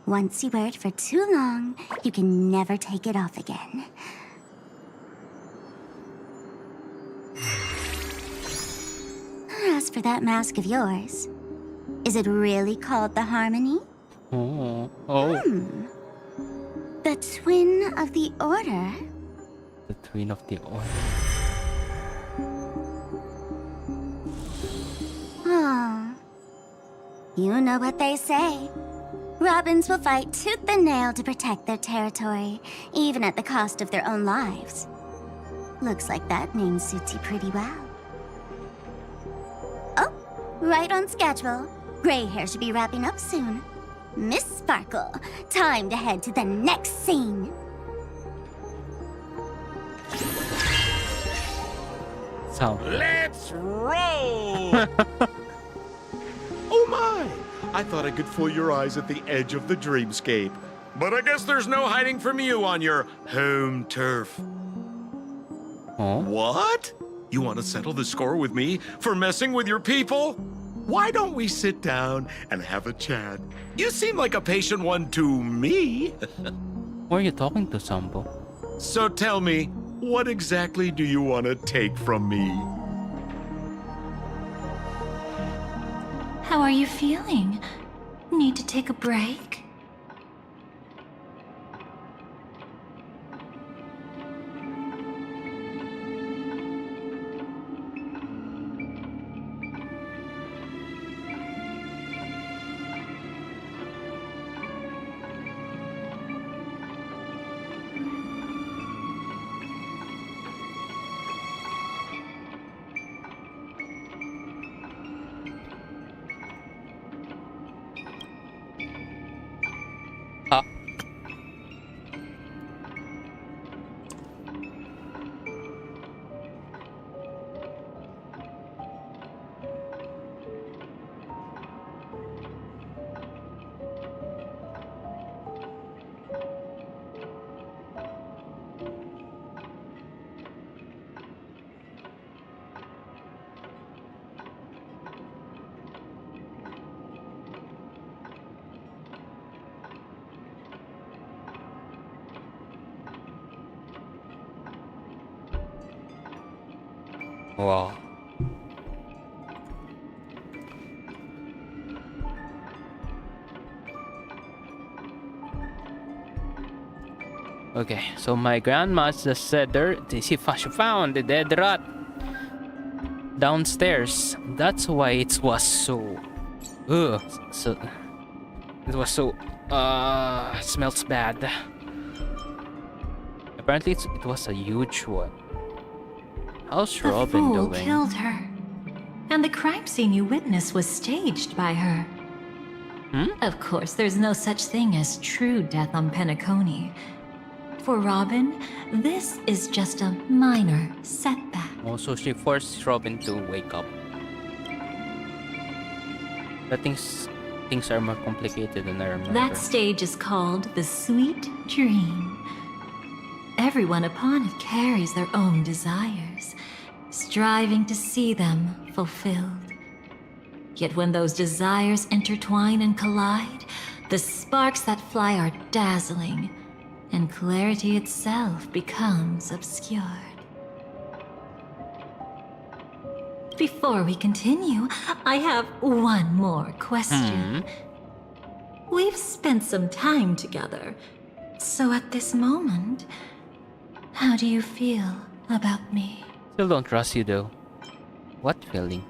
Once you wear it for too long, you can never take it off again. As for that mask of yours, is it really called the Harmony? Oh. The Twin of the Order? The Twin of the Order. Oh. You know what they say. Robins will fight tooth and nail to protect their territory, even at the cost of their own lives. Looks like that name suits you pretty well. Oh, right on schedule. Gray hair should be wrapping up soon. Miss Sparkle, time to head to the next scene. So. Let's roll! Oh my! I thought I could fool your eyes at the edge of the dreamscape. But I guess there's no hiding from you on your home turf. Oh? What? You want to settle the score with me for messing with your people? Why don't we sit down and have a chat? You seem like a patient one to me. Who are you talking to, Sambo? So tell me, what exactly do you want to take from me? How are you feeling? Need to take a break? Wow. Okay, so my grandma just said she found the dead rat downstairs. That's why it was so... Ugh. So... It was so... smells bad. Apparently it was a huge one. How's The Robin fool doing? killed her. And the crime scene you witnessed was staged by her. Of course, there's no such thing as true death on Penacony. For Robin, this is just a minor setback. Also, she forced Robin to wake up. But things are more complicated than I remember. That stage is called the Sweet Dream. Everyone upon it carries their own desires, striving to see them fulfilled. Yet when those desires intertwine and collide, the sparks that fly are dazzling, and clarity itself becomes obscured. Before we continue, I have one more question. We've spent some time together, so at this moment, how do you feel about me? Still don't trust you though. What feeling?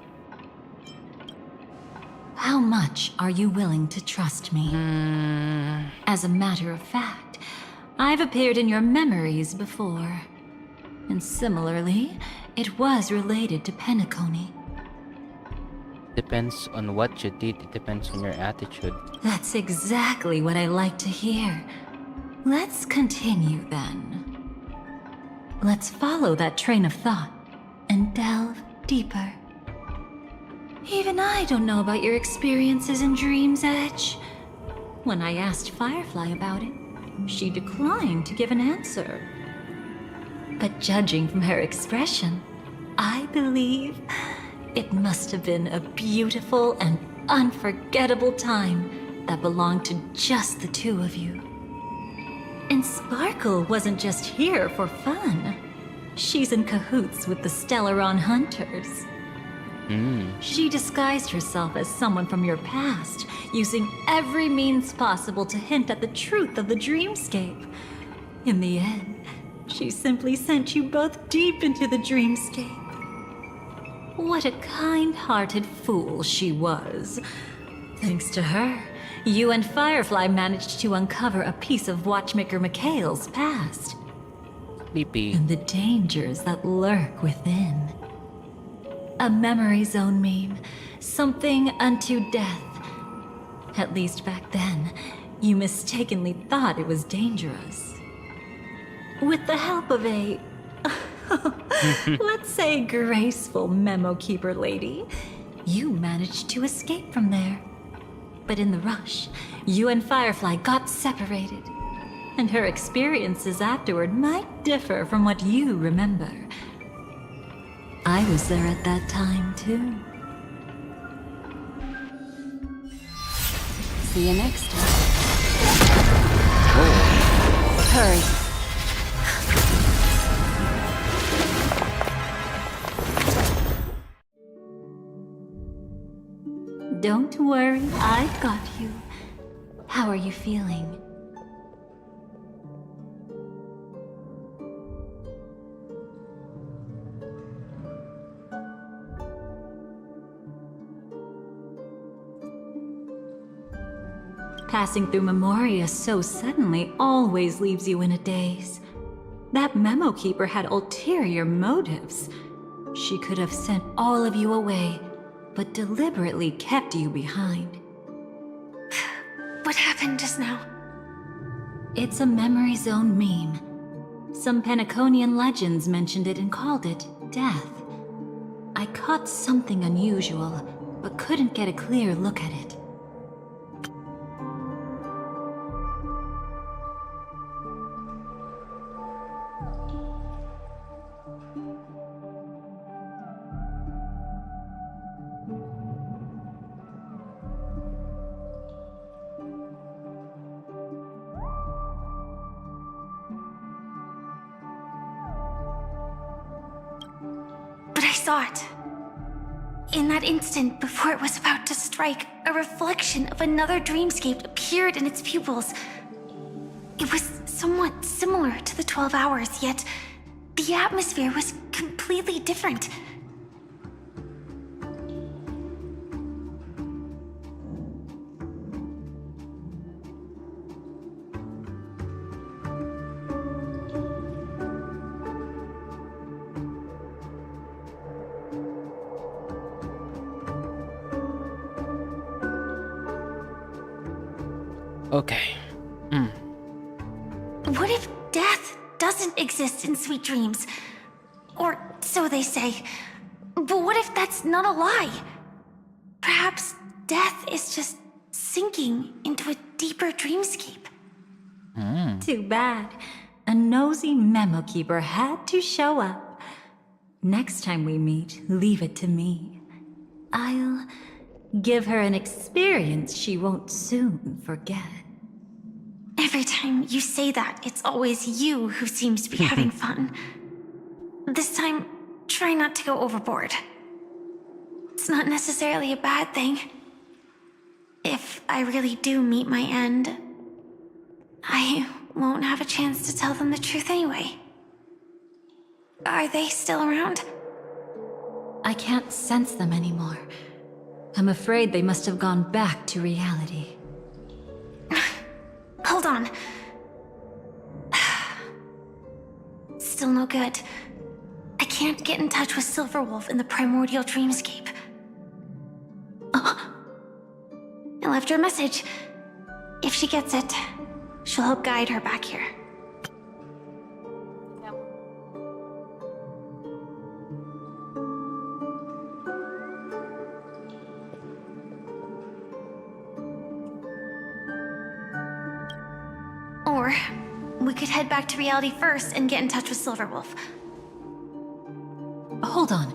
How much are you willing to trust me? As a matter of fact, I've appeared in your memories before. And similarly, it was related to Penacony. Depends on what you did. It depends on your attitude. That's exactly what I like to hear. Let's continue then. Let's follow that train of thought and delve deeper. Even I don't know about your experiences in Dream's Edge. When I asked Firefly about it, she declined to give an answer. But judging from her expression, I believe it must have been a beautiful and unforgettable time that belonged to just the two of you. And Sparkle wasn't just here for fun. She's in cahoots with the Stellaron Hunters. She disguised herself as someone from your past, using every means possible to hint at the truth of the dreamscape. In the end, she simply sent you both deep into the dreamscape. What a kind-hearted fool she was. Thanks to her, you and Firefly managed to uncover a piece of Watchmaker Mikhail's past. Sleepy. And the dangers that lurk within. A memory zone meme, something unto death. At least back then, you mistakenly thought it was dangerous. With the help of a, let's say, graceful memo keeper lady, you managed to escape from there. But in the rush, you and Firefly got separated. And her experiences afterward might differ from what you remember. I was there at that time, too. See you next time. Hurry. Don't worry, I've got you. How are you feeling? Passing through Memoria so suddenly always leaves you in a daze. That memo keeper had ulterior motives. She could have sent all of you away, but deliberately kept you behind. What happened just now? It's a memory zone meme. Some Penaconian legends mentioned it and called it death. I caught something unusual, but couldn't get a clear look at it. But I saw it. In that instant, before it was about to strike, a reflection of another dreamscape appeared in its pupils. It was somewhat similar to the 12 hours, yet the atmosphere was completely different. Okay. What if death doesn't exist in sweet dreams? Or so they say. But what if that's not a lie? Perhaps death is just sinking into a deeper dreamscape. Too bad. A nosy memo keeper had to show up. Next time we meet, leave it to me. I'll give her an experience she won't soon forget. Every time you say that, it's always you who seems to be having fun. This time, try not to go overboard. It's not necessarily a bad thing. If I really do meet my end, I won't have a chance to tell them the truth anyway. Are they still around? I can't sense them anymore. I'm afraid they must have gone back to reality. Hold on. Still no good. I can't get in touch with Silverwolf in the primordial dreamscape. I left her a message. If she gets it, she'll help guide her back here. Or we could head back to reality first and get in touch with Silverwolf. Hold on.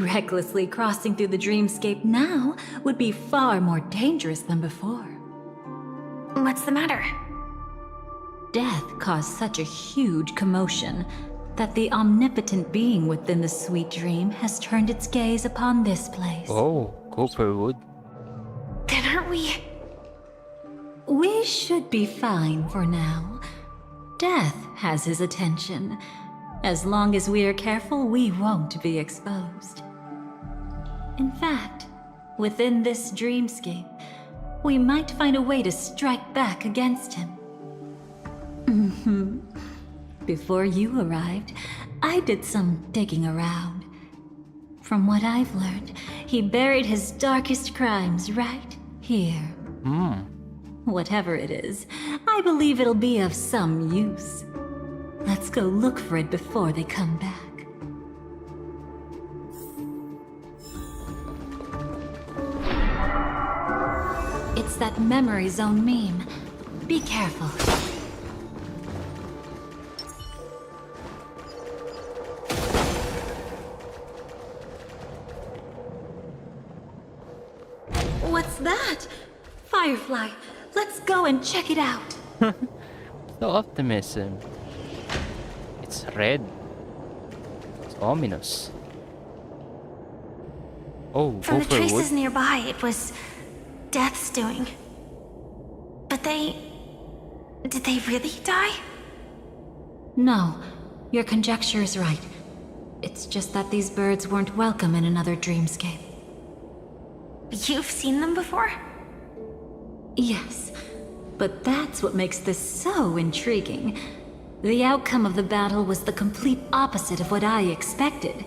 Recklessly crossing through the dreamscape now would be far more dangerous than before. What's the matter? Death caused such a huge commotion that the omnipotent being within the sweet dream has turned its gaze upon this place. Oh, Copperwood. Then aren't we? We should be fine for now. Death has his attention. As long as we are careful, we won't be exposed. In fact, within this dreamscape, we might find a way to strike back against him. Before you arrived, I did some digging around. From what I've learned, he buried his darkest crimes right here. Whatever it is, I believe it'll be of some use. Let's go look for it before they come back. It's that memory zone meme. Be careful. What's that? Firefly. Let's go and check it out. So optimism. It's red. It's ominous. Oh, From the Copperwood. traces nearby, it was Death's doing. Did they really die? No, your conjecture is right. It's just that these birds weren't welcome in another dreamscape. You've seen them before? Yes, but that's what makes this so intriguing. The outcome of the battle was the complete opposite of what I expected.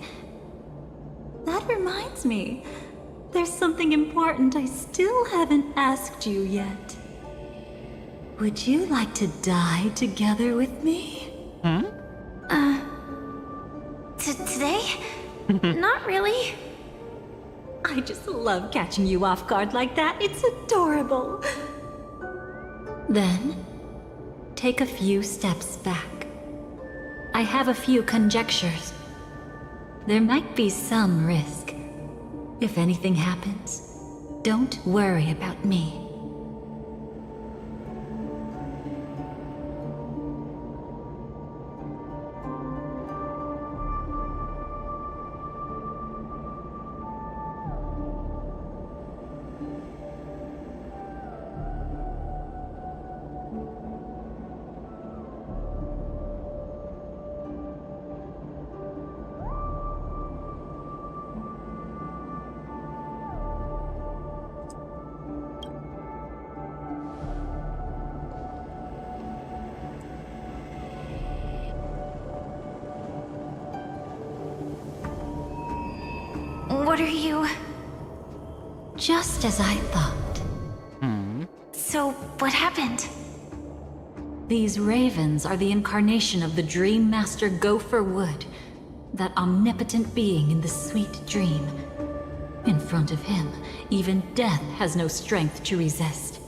That reminds me. There's something important I still haven't asked you yet. Would you like to die together with me? Today? Not really. I just love catching you off guard like that. It's adorable. Then, take a few steps back. I have a few conjectures. There might be some risk. If anything happens, don't worry about me. What are you... Just as I thought. So, what happened? These ravens are the incarnation of the Dream Master Gopher Wood, that omnipotent being in the sweet dream. In front of him, even death has no strength to resist.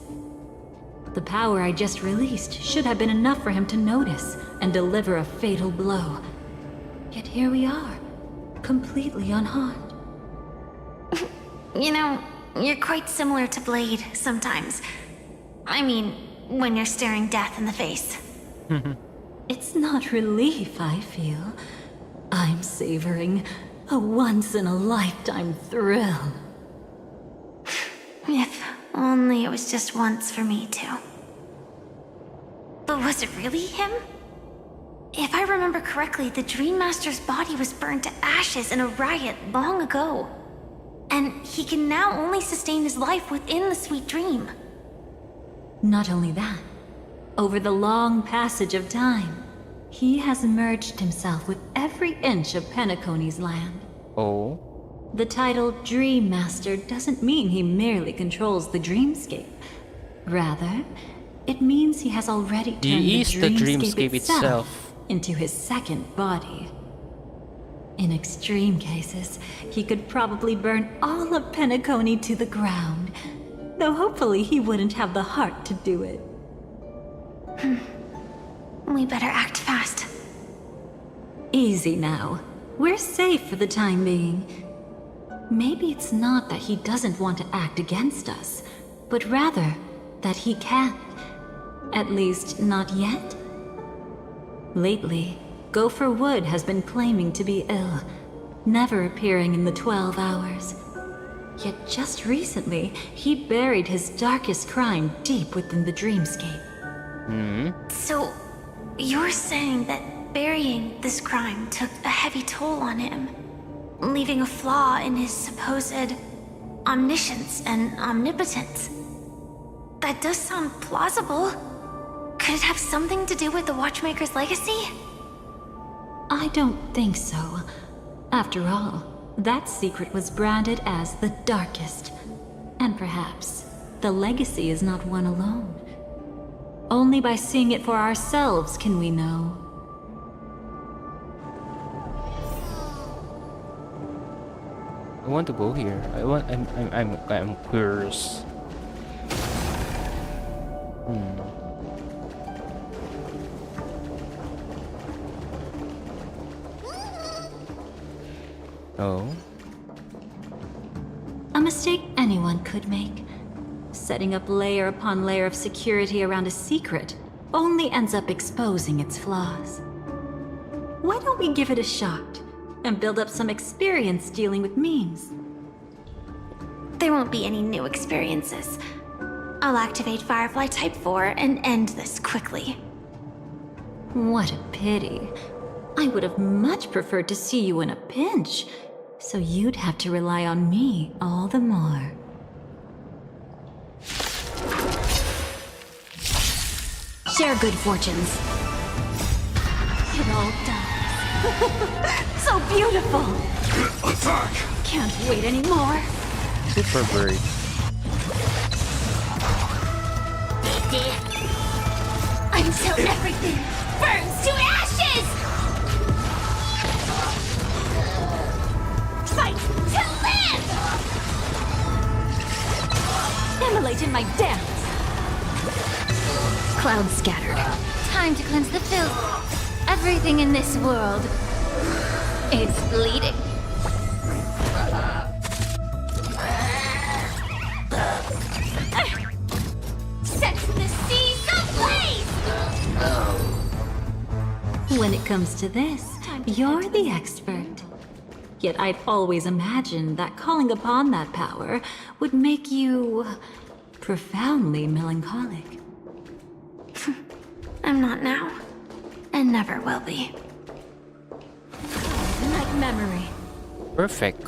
The power I just released should have been enough for him to notice and deliver a fatal blow. Yet here we are, completely unharmed. You know, you're quite similar to Blade sometimes. I mean, when you're staring death in the face. It's not relief I feel. I'm savoring a once-in-a-lifetime thrill. If only it was just once for me too. But was it really him? If I remember correctly, the Dream Master's body was burned to ashes in a riot long ago. And he can now only sustain his life within the sweet dream. Not only that, over the long passage of time, he has merged himself with every inch of Penacony's land. Oh? The title Dream Master doesn't mean he merely controls the dreamscape. Rather, it means he has already turned He is the dreamscape dreamscape itself into his second body. In extreme cases, he could probably burn all of Penacony to the ground, though hopefully he wouldn't have the heart to do it. We better act fast. Easy now. We're safe for the time being. Maybe it's not that he doesn't want to act against us, but rather that he can't. At least, not yet. Lately, Gopher Wood has been claiming to be ill, never appearing in the 12 hours. Yet just recently, he buried his darkest crime deep within the dreamscape. So, you're saying that burying this crime took a heavy toll on him, leaving a flaw in his supposed omniscience and omnipotence? That does sound plausible. Could it have something to do with the Watchmaker's legacy? I don't think so. After all, that secret was branded as the darkest. And perhaps the legacy is not one alone. Only by seeing it for ourselves can we know. I want to go here. I'm curious. Oh. A mistake anyone could make. Setting up layer upon layer of security around a secret only ends up exposing its flaws. Why don't we give it a shot and build up some experience dealing with memes? There won't be any new experiences. I'll activate Firefly Type 4 and end this quickly. What a pity. I would have much preferred to see you in a pinch, so you'd have to rely on me all the more. Share good fortunes. It all dies. So beautiful! Attack! Can't wait anymore. Super bird. Until everything burns to ashes! Fight to live! Immolate in my dance! Clouds scattered. Time to cleanse the filth. Everything in this world is bleeding. Set the seas ablaze! When it comes to this, you're the expert. Yet I'd always imagined that calling upon that power would make you profoundly melancholic. I'm not now, and never will be. Night memory. Perfect.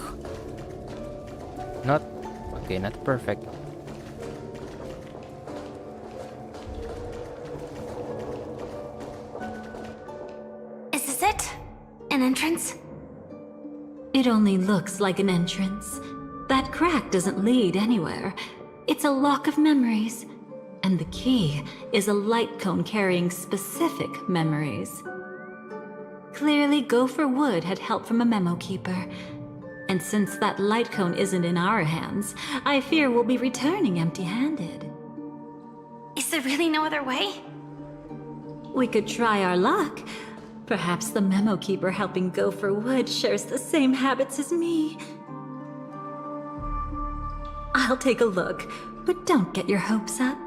Not okay, not perfect. Is this it? An entrance? It only looks like an entrance. That crack doesn't lead anywhere. It's a lock of memories. And the key is a light cone carrying specific memories. Clearly, Gopher Wood had help from a memo keeper. And since that light cone isn't in our hands, I fear we'll be returning empty-handed. Is there really no other way? We could try our luck. Perhaps the memo keeper helping Gopher Wood shares the same habits as me. I'll take a look, but don't get your hopes up.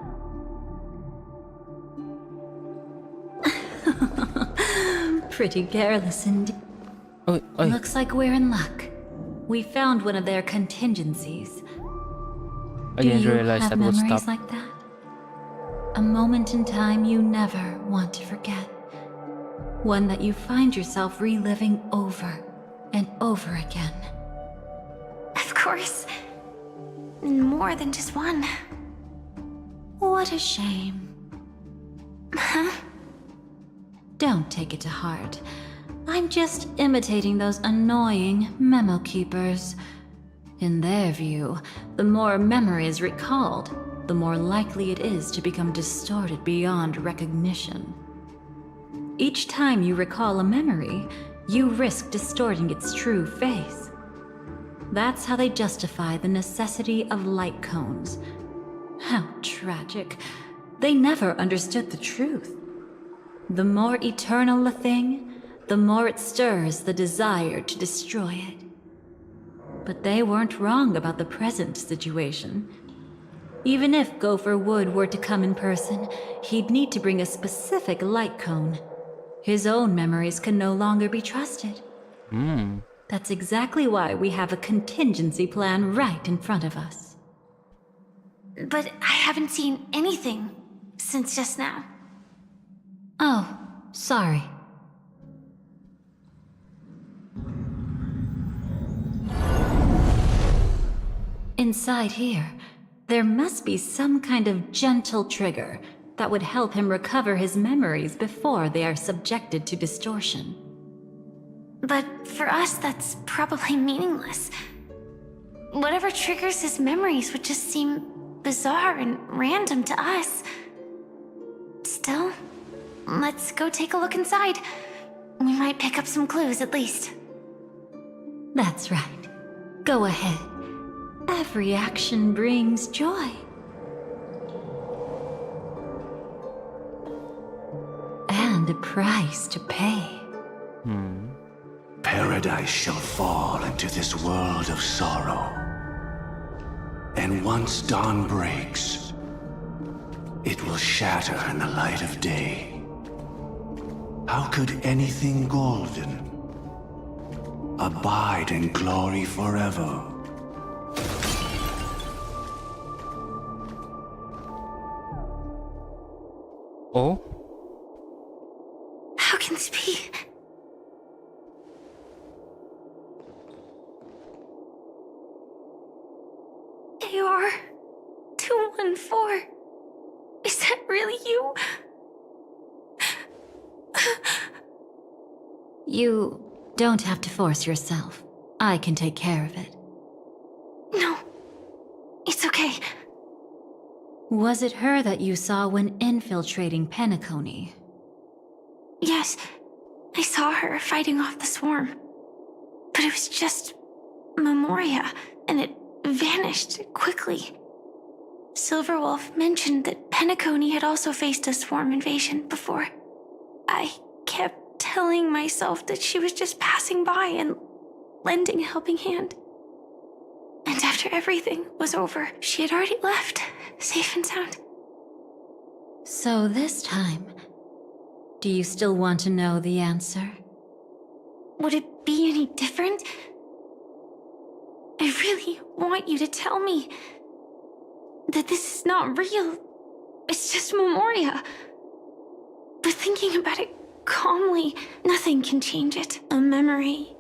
Pretty careless indeed. Looks like we're in luck. We found one of their contingencies. I didn't Do you realize have that would memories stop. like that? A moment in time you never want to forget. One that you find yourself reliving over and over again. Of course. More than just one. What a shame. Huh? Don't take it to heart. I'm just imitating those annoying memo keepers. In their view, the more memory is recalled, the more likely it is to become distorted beyond recognition. Each time you recall a memory, you risk distorting its true face. That's how they justify the necessity of light cones. How tragic. They never understood the truth. The more eternal a thing, the more it stirs the desire to destroy it. But they weren't wrong about the present situation. Even if Gopher Wood were to come in person, he'd need to bring a specific light cone. His own memories can no longer be trusted. That's exactly why we have a contingency plan right in front of us. But I haven't seen anything since just now. Oh, sorry. Inside here, there must be some kind of gentle trigger that would help him recover his memories before they are subjected to distortion. But for us, that's probably meaningless. Whatever triggers his memories would just seem bizarre and random to us. Still, let's go take a look inside. We might pick up some clues at least. That's right. Go ahead. Every action brings joy. And a price to pay. Paradise shall fall into this world of sorrow. And once dawn breaks, it will shatter in the light of day. How could anything golden abide in glory forever? Oh? How can this be? AR 214. Is that really you? You don't have to force yourself. I can take care of it. No. It's okay. Was it her that you saw when infiltrating Penacony? Yes. I saw her fighting off the swarm. But it was just Memoria, and it vanished quickly. Silverwolf mentioned that Penacony had also faced a swarm invasion before. I kept telling myself that she was just passing by and lending a helping hand. And after everything was over, she had already left, safe and sound. So this time, do you still want to know the answer? Would it be any different? I really want you to tell me that this is not real. It's just Memoria. But thinking about it calmly, nothing can change it. A memory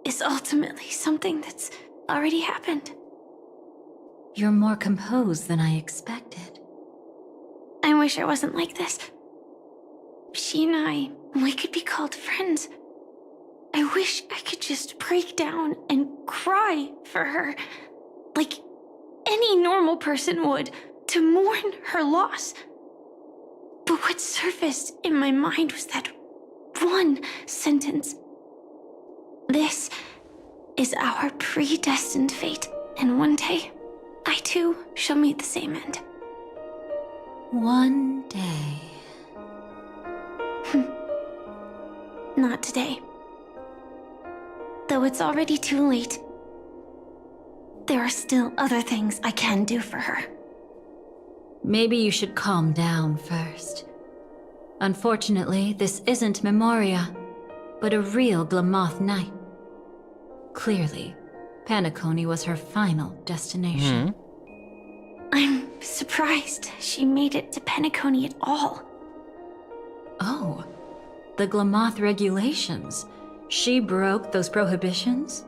is ultimately something that's already happened. You're more composed than I expected. I wish I wasn't like this. She and we could be called friends. I wish I could just break down and cry for her, like any normal person would, to mourn her loss. But what surfaced in my mind was that one sentence. This is our predestined fate, and one day, I too shall meet the same end. One day. Not today. Though it's already too late, there are still other things I can do for her. Maybe you should calm down first. Unfortunately, this isn't Memoria, but a real Glamoth Knight. Clearly, Penacony was her final destination. I'm surprised she made it to Penacony at all. Oh, the Glamoth regulations. She broke those prohibitions?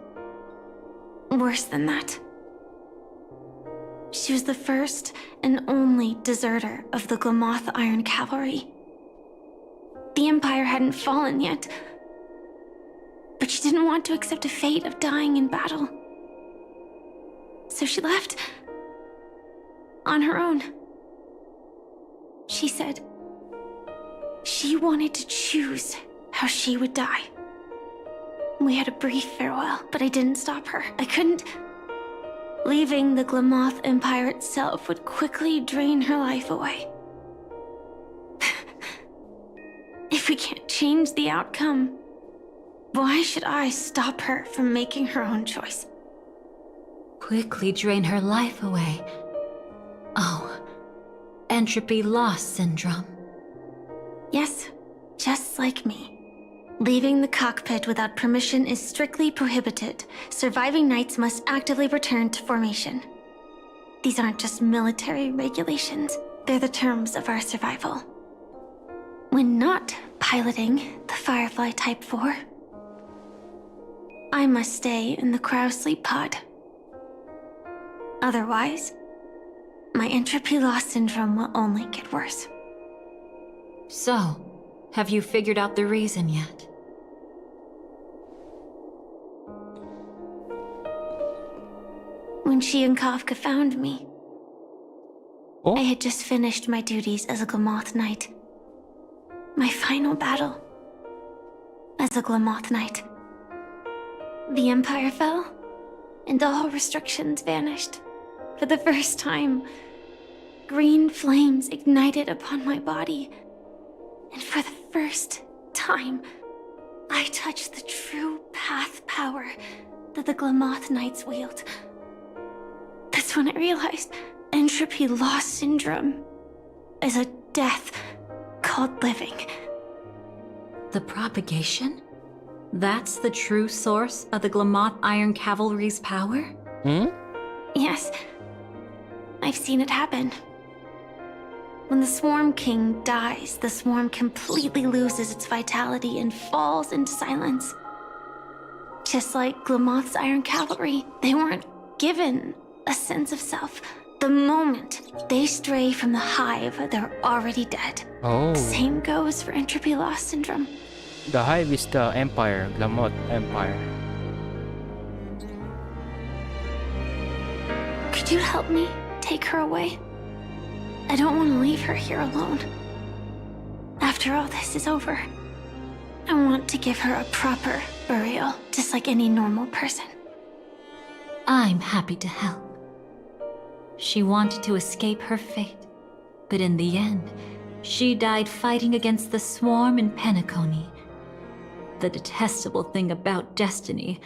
Worse than that. She was the first and only deserter of the Glamoth Iron Cavalry. The Empire hadn't fallen yet, but she didn't want to accept a fate of dying in battle. So she left on her own. She said she wanted to choose how she would die. We had a brief farewell, but I didn't stop her. I couldn't. Leaving the Glamoth Empire itself would quickly drain her life away. If we can't change the outcome, why should I stop her from making her own choice? Quickly drain her life away. Oh, entropy loss syndrome. Yes, just like me. Leaving the cockpit without permission is strictly prohibited. Surviving knights must actively return to formation. These aren't just military regulations, they're the terms of our survival. When not piloting the Firefly Type 4, I must stay in the cryo sleep pod. Otherwise, my entropy loss syndrome will only get worse. So, have you figured out the reason yet? When she and Kafka found me, I had just finished my duties as a Glamoth Knight. My final battle as a Glamoth Knight. The Empire fell, and all restrictions vanished. For the first time, green flames ignited upon my body. And for the first time, I touched the true path power that the Glamoth Knights wield. That's when I realized entropy loss syndrome is a death called living. The propagation? That's the true source of the Glamoth Iron Cavalry's power? Yes. I've seen it happen. When the Swarm King dies, the swarm completely loses its vitality and falls into silence. Just like Glamoth's Iron Cavalry, they weren't given a sense of self. The moment they stray from the hive, they're already dead. Oh. Same goes for entropy loss syndrome. The hive is the Empire, Glamoth Empire. Could you help me take her away? I don't want to leave her here alone. After all this is over, I want to give her a proper burial, just like any normal person. I'm happy to help. She wanted to escape her fate, but in the end, she died fighting against the swarm in Penacony. The detestable thing about destiny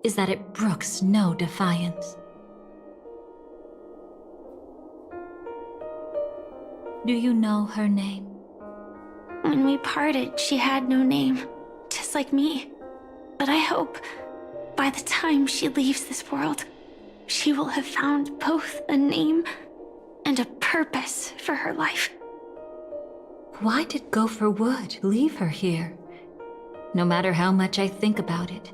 is that it brooks no defiance. Do you know her name? When we parted, she had no name, just like me. But I hope, by the time she leaves this world, she will have found both a name and a purpose for her life. Why did Gopher Wood leave her here? No matter how much I think about it,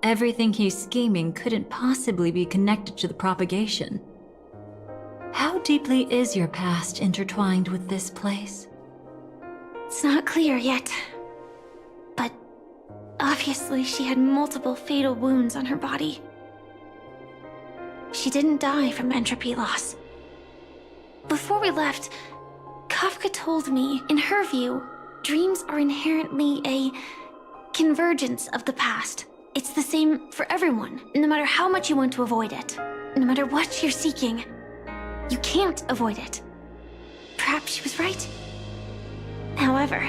everything he's scheming couldn't possibly be connected to the propagation. How deeply is your past intertwined with this place? It's not clear yet. But obviously she had multiple fatal wounds on her body. She didn't die from entropy loss. Before we left, Kafka told me, in her view, dreams are inherently a convergence of the past. It's the same for everyone, no matter how much you want to avoid it. No matter what you're seeking, you can't avoid it. Perhaps she was right. However,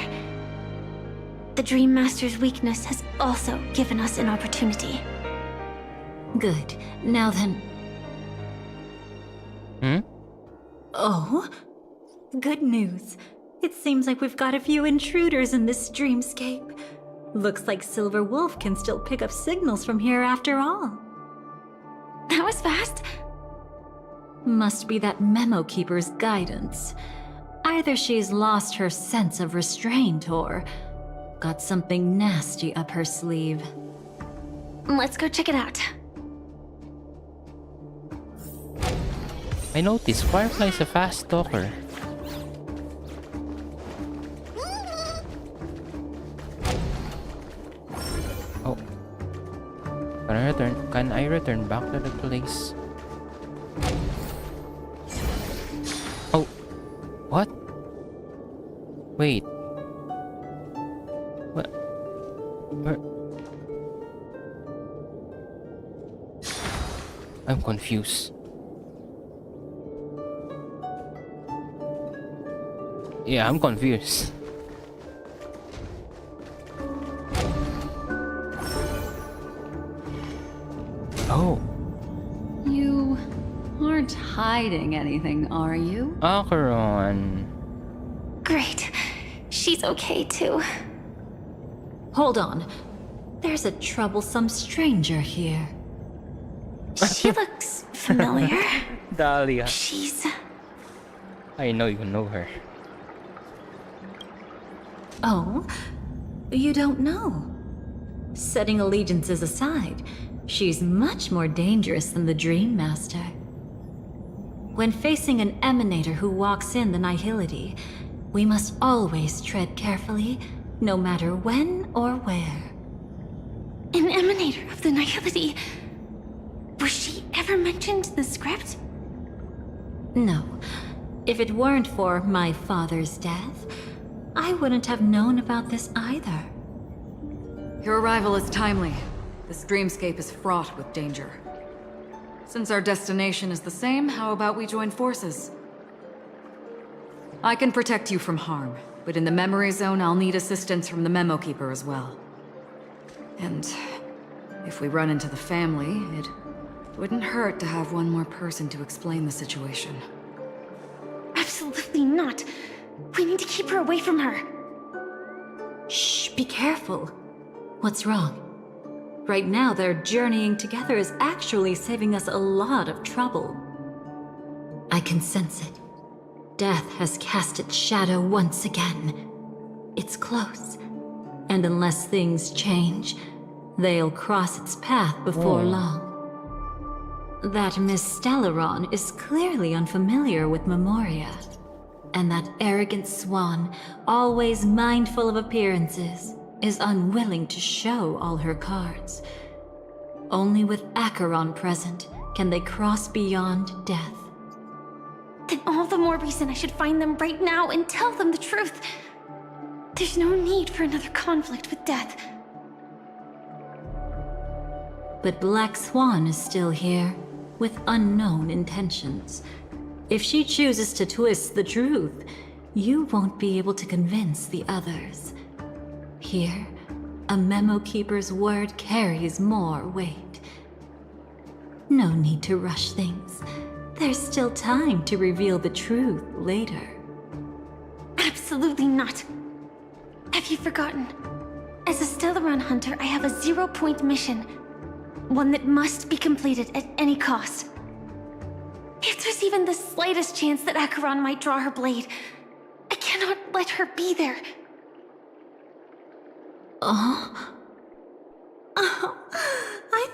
the Dream Master's weakness has also given us an opportunity. Good. Now then... Oh? Good news. It seems like we've got a few intruders in this dreamscape. Looks like Silver Wolf can still pick up signals from here after all. That was fast. Must be that Memo Keeper's guidance. Either she's lost her sense of restraint or got something nasty up her sleeve. Let's go check it out. I noticed Firefly is a fast talker. Oh. Can I return back to the place? Oh. What? Wait. What? Where? I'm confused. Yeah, I'm confused. Oh. You aren't hiding anything, are you? Acheron. Great. She's okay too. Hold on. There's a troublesome stranger here. She looks familiar. Dahlia. She's... I know you know her. Oh? You don't know? Setting allegiances aside, she's much more dangerous than the Dream Master. When facing an emanator who walks in the nihility, we must always tread carefully, no matter when or where. An emanator of the nihility. Was she ever mentioned in the script? No. If it weren't for my father's death, I wouldn't have known about this either. Your arrival is timely. This dreamscape is fraught with danger. Since our destination is the same, how about we join forces? I can protect you from harm, but in the memory zone I'll need assistance from the Memo Keeper as well. And if we run into the family, it wouldn't hurt to have one more person to explain the situation. Absolutely not. We need to keep her away from her. Shh, be careful. What's wrong? Right now, their journeying together is actually saving us a lot of trouble. I can sense it. Death has cast its shadow once again. It's close, and unless things change, they'll cross its path before long. That Miss Stellaron is clearly unfamiliar with Memoria, and that arrogant swan, always mindful of appearances, is unwilling to show all her cards. Only with Acheron present can they cross beyond death. Then all the more reason I should find them right now and tell them the truth. There's no need for another conflict with death. But Black Swan is still here, with unknown intentions. If she chooses to twist the truth, you won't be able to convince the others. Here, a Memo Keeper's word carries more weight. No need to rush things. There's still time to reveal the truth later. Absolutely not. Have you forgotten? As a Stellaron hunter, I have a 0-point mission. One that must be completed at any cost. If there's even the slightest chance that Acheron might draw her blade, I cannot let her be there. I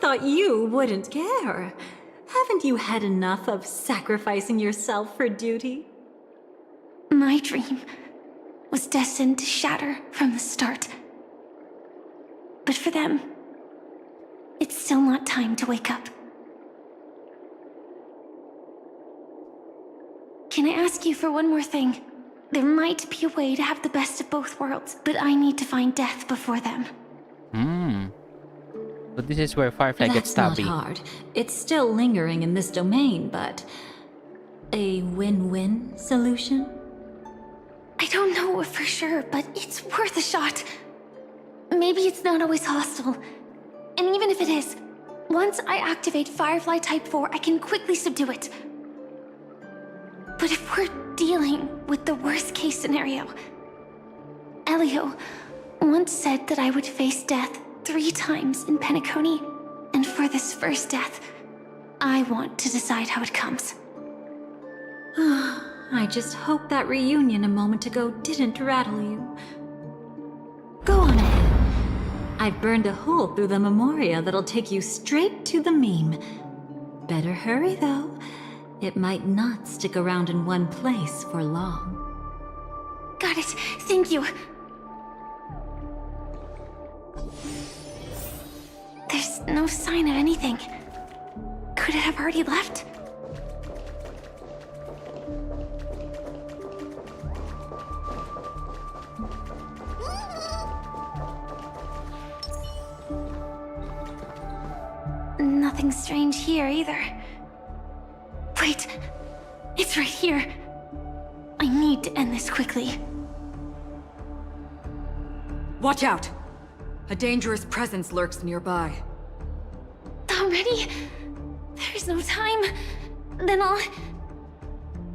thought you wouldn't care. Haven't you had enough of sacrificing yourself for duty? My dream was destined to shatter from the start. But for them, it's still not time to wake up. Can I ask you for one more thing? There might be a way to have the best of both worlds, but I need to find death before them. So this is where Firefly gets That's stabby. not hard. It's still lingering in this domain, but a win-win solution? I don't know for sure, but it's worth a shot. Maybe it's not always hostile. And even if it is, once I activate Firefly Type 4, I can quickly subdue it. But if we're dealing with the worst case scenario, Elio once said that I would face death 3 times in Penacony, and for this first death, I want to decide how it comes. I just hope that reunion a moment ago didn't rattle you. Go on ahead. I've burned a hole through the Memoria that'll take you straight to the meme. Better hurry, though. It might not stick around in one place for long. Got it. Thank you. There's no sign of anything. Could it have already left? Nothing strange here either. Wait, it's right here. I need to end this quickly. Watch out! A dangerous presence lurks nearby. Already? There's no time. Then I'll...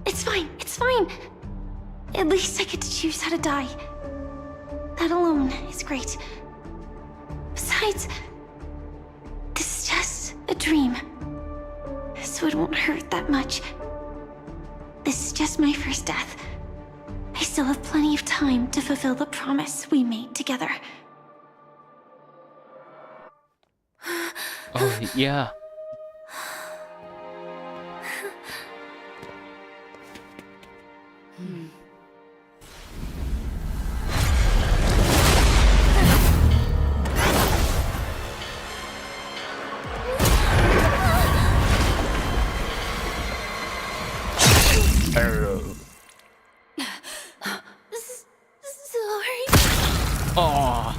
It's fine, it's fine. At least I get to choose how to die. That alone is great. Besides, this is just a dream. So it won't hurt that much. This is just my first death. I still have plenty of time to fulfill the promise we made together. Oh, yeah. Sorry. Oh.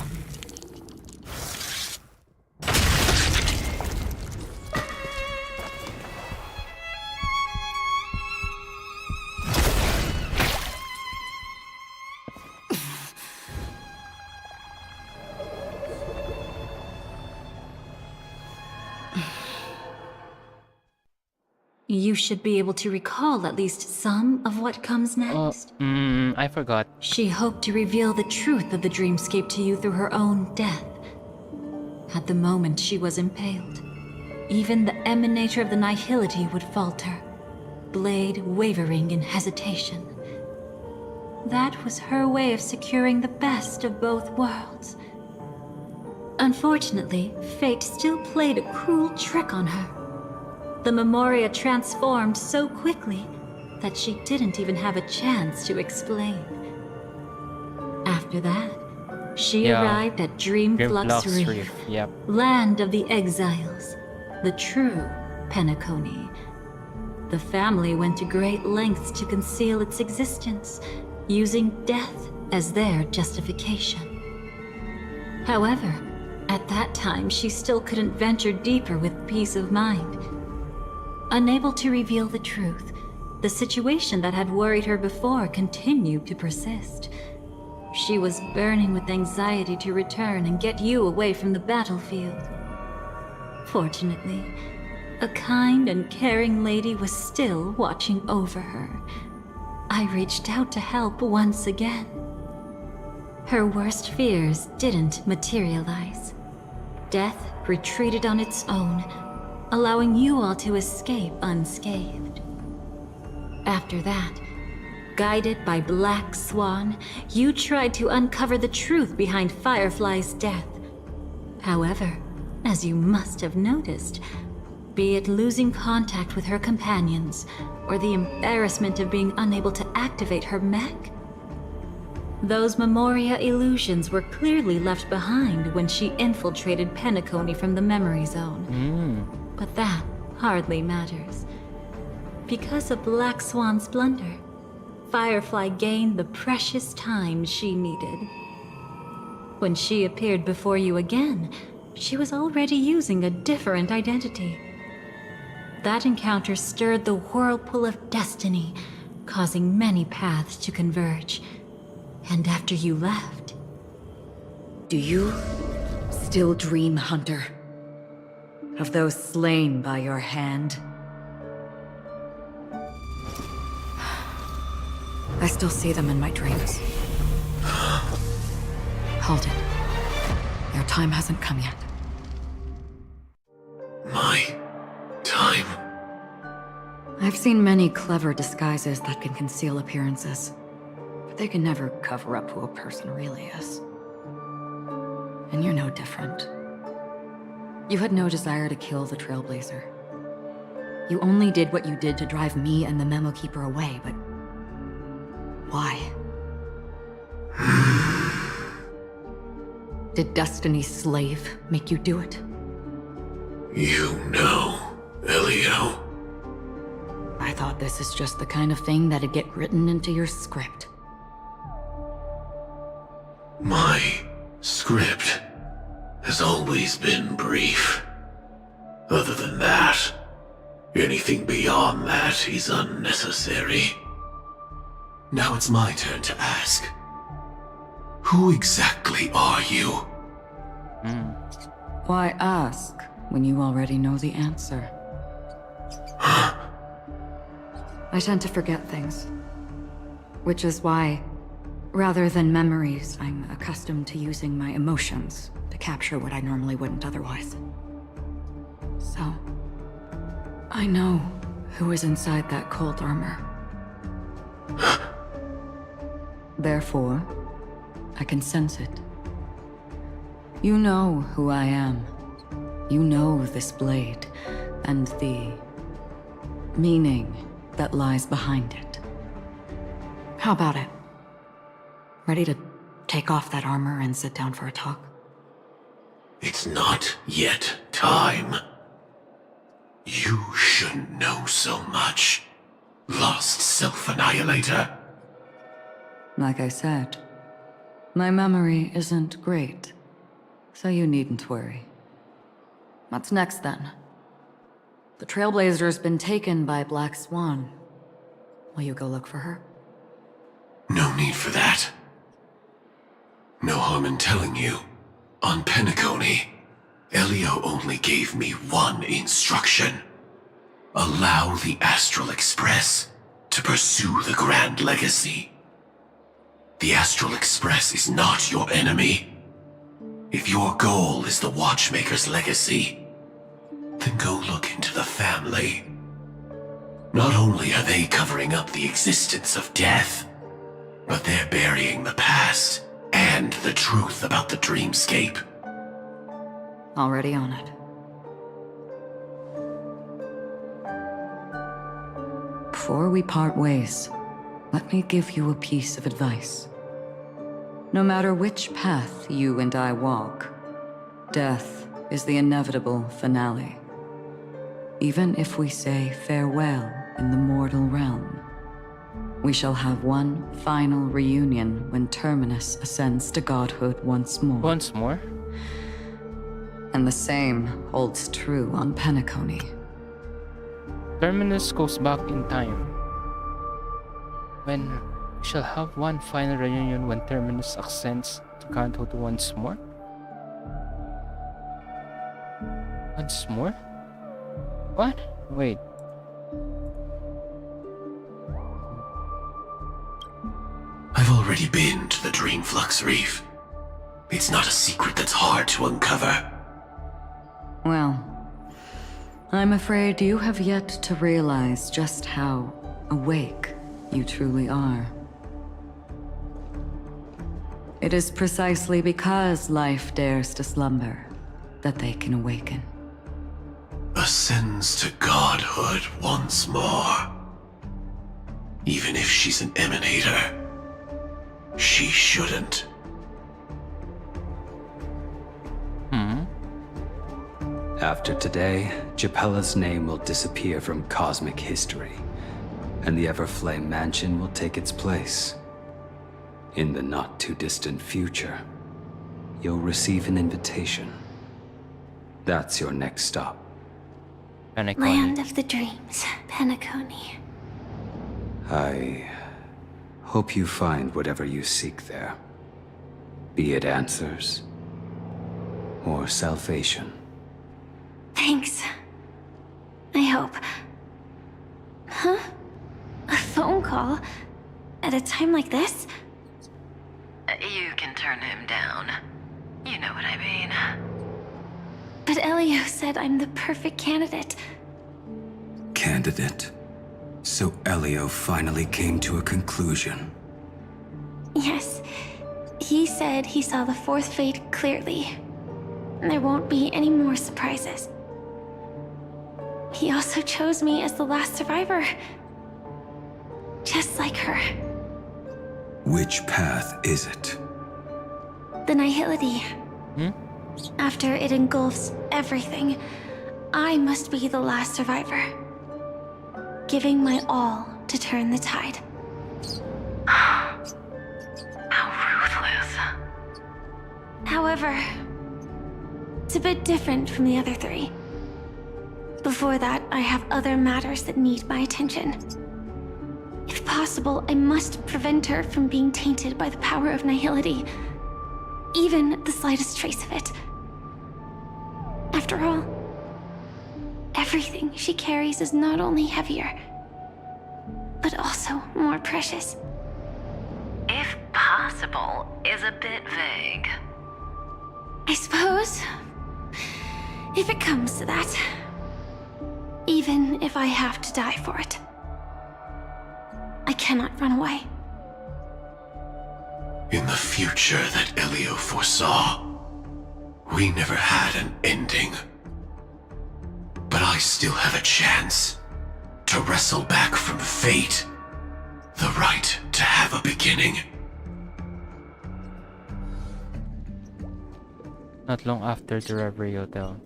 You should be able to recall at least some of what comes next. I forgot. She hoped to reveal the truth of the dreamscape to you through her own death. At the moment she was impaled, even the emanator of the nihility would falter, blade wavering in hesitation. that was her way of securing the best of both worlds. Unfortunately, fate still played a cruel trick on her. The Memoria transformed so quickly that she didn't even have a chance to explain. After that, she arrived at Dreamflux Reef, Yep. land of the exiles, the true Penacony. The family went to great lengths to conceal its existence, using death as their justification. However, at that time, she still couldn't venture deeper with peace of mind. Unable to reveal the truth, the situation that had worried her before continued to persist. She was burning with anxiety to return and get you away from the battlefield. Fortunately, a kind and caring lady was still watching over her. I reached out to help once again. Her worst fears didn't materialize. Death retreated on its own, allowing you all to escape unscathed. After that, guided by Black Swan, you tried to uncover the truth behind Firefly's death. However, as you must have noticed, be it losing contact with her companions, or the embarrassment of being unable to activate her mech, those Memoria illusions were clearly left behind when she infiltrated Penacony from the memory zone. But that hardly matters. Because of Black Swan's blunder, Firefly gained the precious time she needed. When she appeared before you again, she was already using a different identity. That encounter stirred the whirlpool of destiny, causing many paths to converge. And after you left... Do you still dream, Hunter? Of those slain by your hand? I still see them in my dreams. Hold it. Your time hasn't come yet. My time? I've seen many clever disguises that can conceal appearances, but they can never cover up who a person really is. And you're no different. You had no desire to kill the Trailblazer. You only did what you did to drive me and the Memo Keeper away, but... why? Did Destiny's slave make you do it? You know, Elio. I thought this is just the kind of thing that'd get written into your script. My script has always been brief. Other than that, anything beyond that is unnecessary. Now it's my turn to ask. Who exactly are you? Why ask when you already know the answer? I tend to forget things. Which is why, rather than memories, I'm accustomed to using my emotions to capture what I normally wouldn't otherwise. So, I know who is inside that cold armor. Therefore, I can sense it. You know who I am. You know this blade, and the meaning that lies behind it. How about it? Ready to take off that armor and sit down for a talk? It's not yet time. You shouldn't know so much, lost self-annihilator. Like I said, my memory isn't great, so you needn't worry. What's next, then? The Trailblazer's been taken by Black Swan. Will you go look for her? No need for that. No harm in telling you. On Penacony, Elio only gave me one instruction. Allow the Astral Express to pursue the Grand Legacy. The Astral Express is not your enemy. If your goal is the Watchmaker's legacy, then go look into the family. Not only are they covering up the existence of death, But they're burying the past and the truth about the dreamscape. Already on it. Before we part ways, let me give you a piece of advice. No matter which path you and I walk, death is the inevitable finale. Even if we say farewell in the mortal realm, we shall have one final reunion when Terminus ascends to godhood once more. Once more? And the same holds true on Penacony. Terminus goes back in time. When we shall have one final reunion when Terminus ascends to godhood once more? Once more? What? Wait. I've already been to the Dreamflux Reef. It's not a secret that's hard to uncover. Well, I'm afraid you have yet to realize just how awake you truly are. It is precisely because life dares to slumber that they can awaken. Ascends to godhood once more. Even if she's an emanator, she shouldn't. After today, Japella's name will disappear from cosmic history, and the Everflame Mansion will take its place. In the not-too-distant future, you'll receive an invitation. That's your next stop. Land of the Dreams, Penacony. I hope you find whatever you seek there. Be it answers or salvation. Thanks. I hope. Huh? A phone call? At a time like this? You can turn him down. You know what I mean. But Elio said I'm the perfect candidate. Candidate? So Elio finally came to a conclusion. Yes. He said he saw the fourth fate clearly. There won't be any more surprises. He also chose me as the last survivor. Just like her. Which path is it? The Nihility. After it engulfs everything, I must be the last survivor. Giving my all to turn the tide. How ruthless. However, it's a bit different from the other three. Before that, I have other matters that need my attention. If possible, I must prevent her from being tainted by the power of Nihility. Even the slightest trace of it. After all, everything she carries is not only heavier, but also more precious. If possible is a bit vague. I suppose, if it comes to that, even if I have to die for it, I cannot run away. In the future that Elio foresaw, we never had an ending. But I still have a chance to wrestle back from fate the right to have a beginning. Not long after the Reverie Hotel.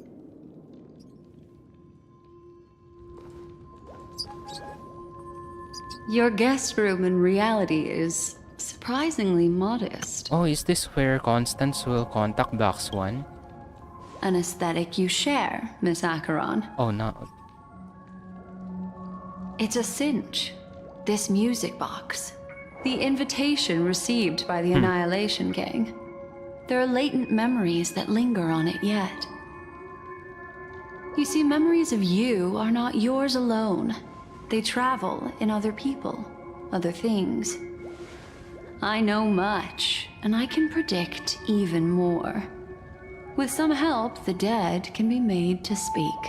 Your guest room in reality is surprisingly modest. Oh, is this where Constance will contact Black Swan? An aesthetic you share, Miss Acheron. Oh, no. It's a cinch. This music box. The invitation received by the Annihilation Gang. There are latent memories that linger on it yet. You see, memories of you are not yours alone. They travel in other people, other things. I know much, and I can predict even more. With some help, the dead can be made to speak.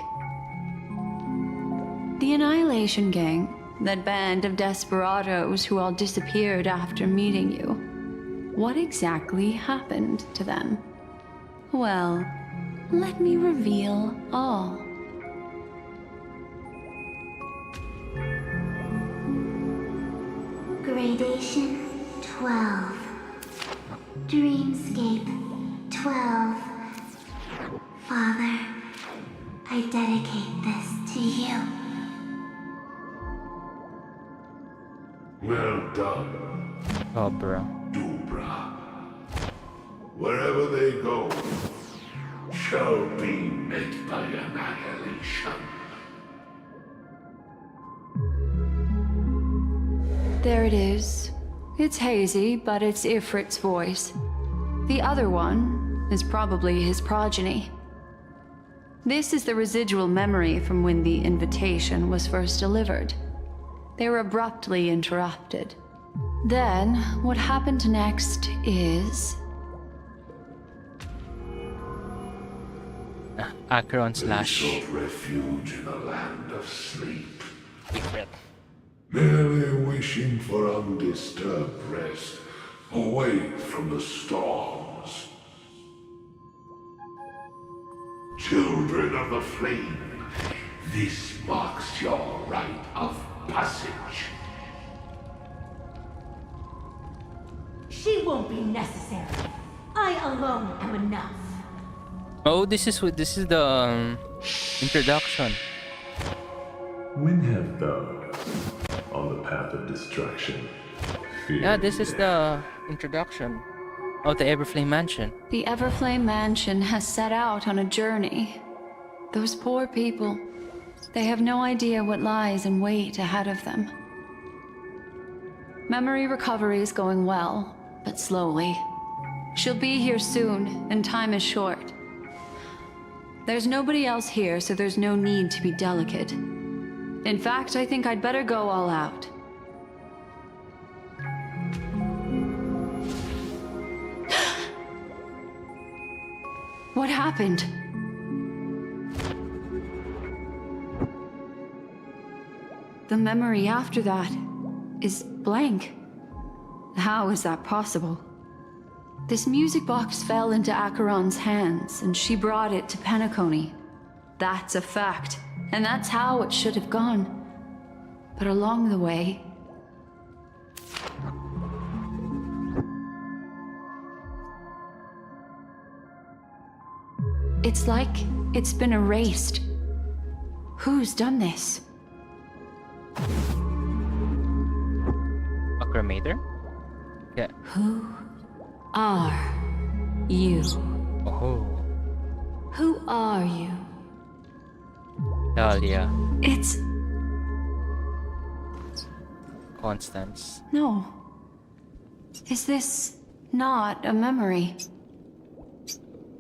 The Annihilation Gang That band of desperados who all disappeared after meeting you. What exactly happened to them? Well, let me reveal all. Gradation 12. Dreamscape 12. Father, I dedicate this to you. Well done, Cobra. Dubra. Wherever they go, shall be met by annihilation. There it is. It's hazy, but it's Ifrit's voice. The other one is probably his progeny. This is the residual memory from when the invitation was first delivered. They were abruptly interrupted. Then, what happened next is... Acheron / Sought refuge in a land of sleep, Ifrit. merely wishing for undisturbed rest, away from the storms. Children of the flame, this marks your rite of passage. She won't be necessary. I alone am enough. Oh, this is the introduction. When have thou, on the path of destruction, Yeah, this is the introduction of the Everflame Mansion. The Everflame Mansion has set out on a journey. Those poor people, they have no idea what lies in wait ahead of them. Memory recovery is going well, but slowly. She'll be here soon, and time is short. There's nobody else here, so there's no need to be delicate. In fact, I think I'd better go all out. What happened? The memory after that is blank. How is that possible? This music box fell into Acheron's hands, and she brought it to Penacony. That's a fact, and that's how it should have gone. But along the way... It's like it's been erased. Who's done this? A cremator? Yeah. Who are you? Oh. Who are you? Dahlia. It's... Constance. No. Is this not a memory?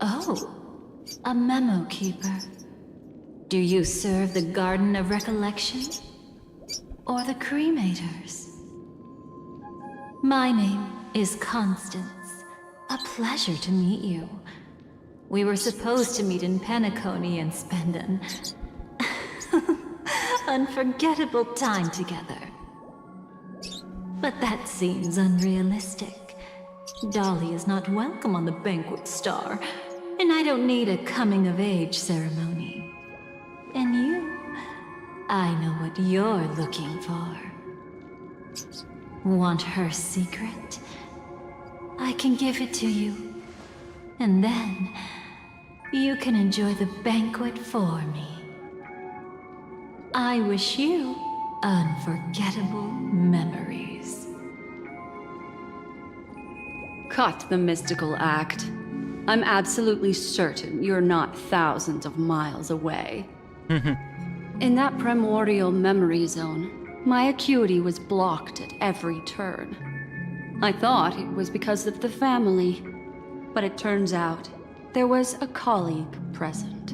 Oh, a memo keeper. Do you serve the Garden of Recollection? Or the Cremators? My name is Constance. A pleasure to meet you. We were supposed to meet in Penacony and spend an unforgettable time together. But that seems unrealistic. Dahlia is not welcome on the banquet star, and I don't need a coming-of-age ceremony. And you, I know what you're looking for. Want her secret? I can give it to you. And then, you can enjoy the banquet for me. I wish you unforgettable memories. Cut the mystical act. I'm absolutely certain you're not thousands of miles away. In that primordial memory zone, my acuity was blocked at every turn. I thought it was because of the family, but it turns out there was a colleague present.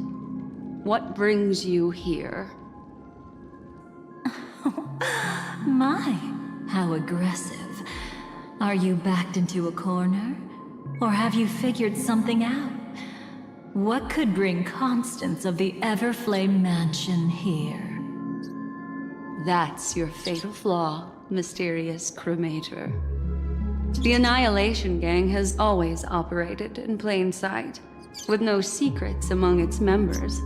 What brings you here? My, how aggressive. Are you backed into a corner? Or have you figured something out? What could bring Constance of the Everflame Mansion here? That's your fatal flaw, mysterious cremator. The Annihilation Gang has always operated in plain sight, with no secrets among its members.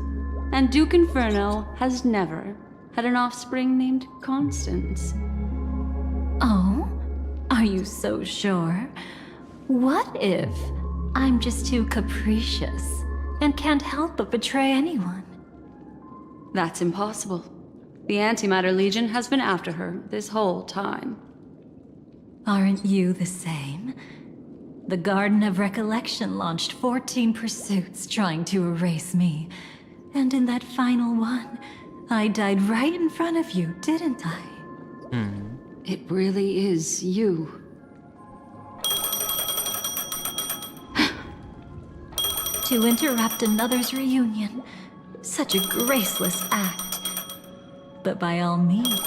And Duke Inferno has never had an offspring named Constance. Oh? Are you so sure? What if I'm just too capricious and can't help but betray anyone? That's impossible. The Antimatter Legion has been after her this whole time. Aren't you the same? The Garden of Recollection launched 14 pursuits trying to erase me. And in that final one, I died right in front of you, didn't I? It really is you. To interrupt another's reunion. Such a graceless act. But by all means.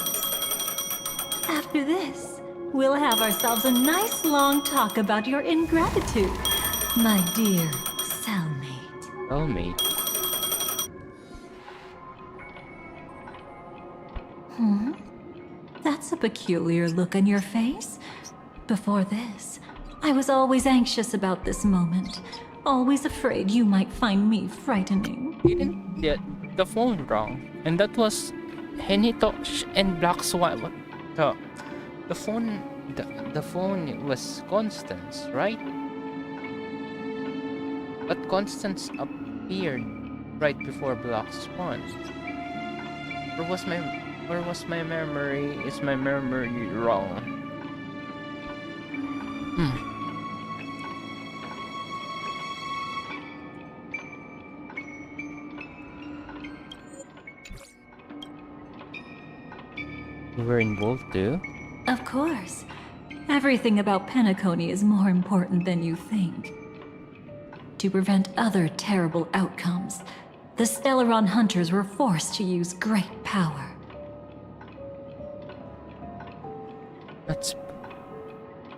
After this, we'll have ourselves a nice long talk about your ingratitude, my dear cellmate. Cellmate? That's a peculiar look on your face. Before this, I was always anxious about this moment. Always afraid you might find me frightening. You didn't get the phone wrong. And that was Henito and Black Swan. What? The phone... The phone was Constance, right? But Constance appeared right before Black Swan. Where was my memory? Is my memory wrong? You were involved too? Of course. Everything about Penacony is more important than you think. To prevent other terrible outcomes, the Stellaron hunters were forced to use great power. Let's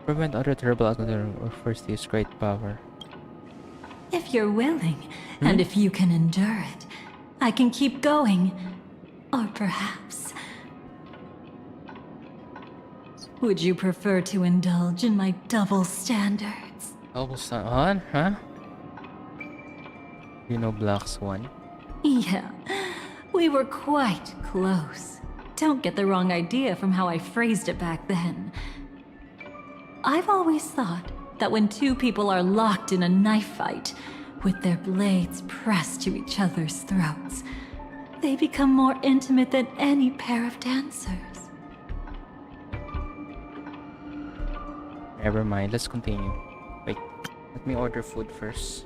prevent other terrible outcomes or first use great power. If you're willing, and if you can endure it, I can keep going. Or perhaps... Would you prefer to indulge in my double standards? Double standard? Huh? You know Black Swan? Yeah, we were quite close. Don't get the wrong idea from how I phrased it back then. I've always thought that when two people are locked in a knife fight, with their blades pressed to each other's throats, they become more intimate than any pair of dancers. Never mind, let's continue. Wait, let me order food first.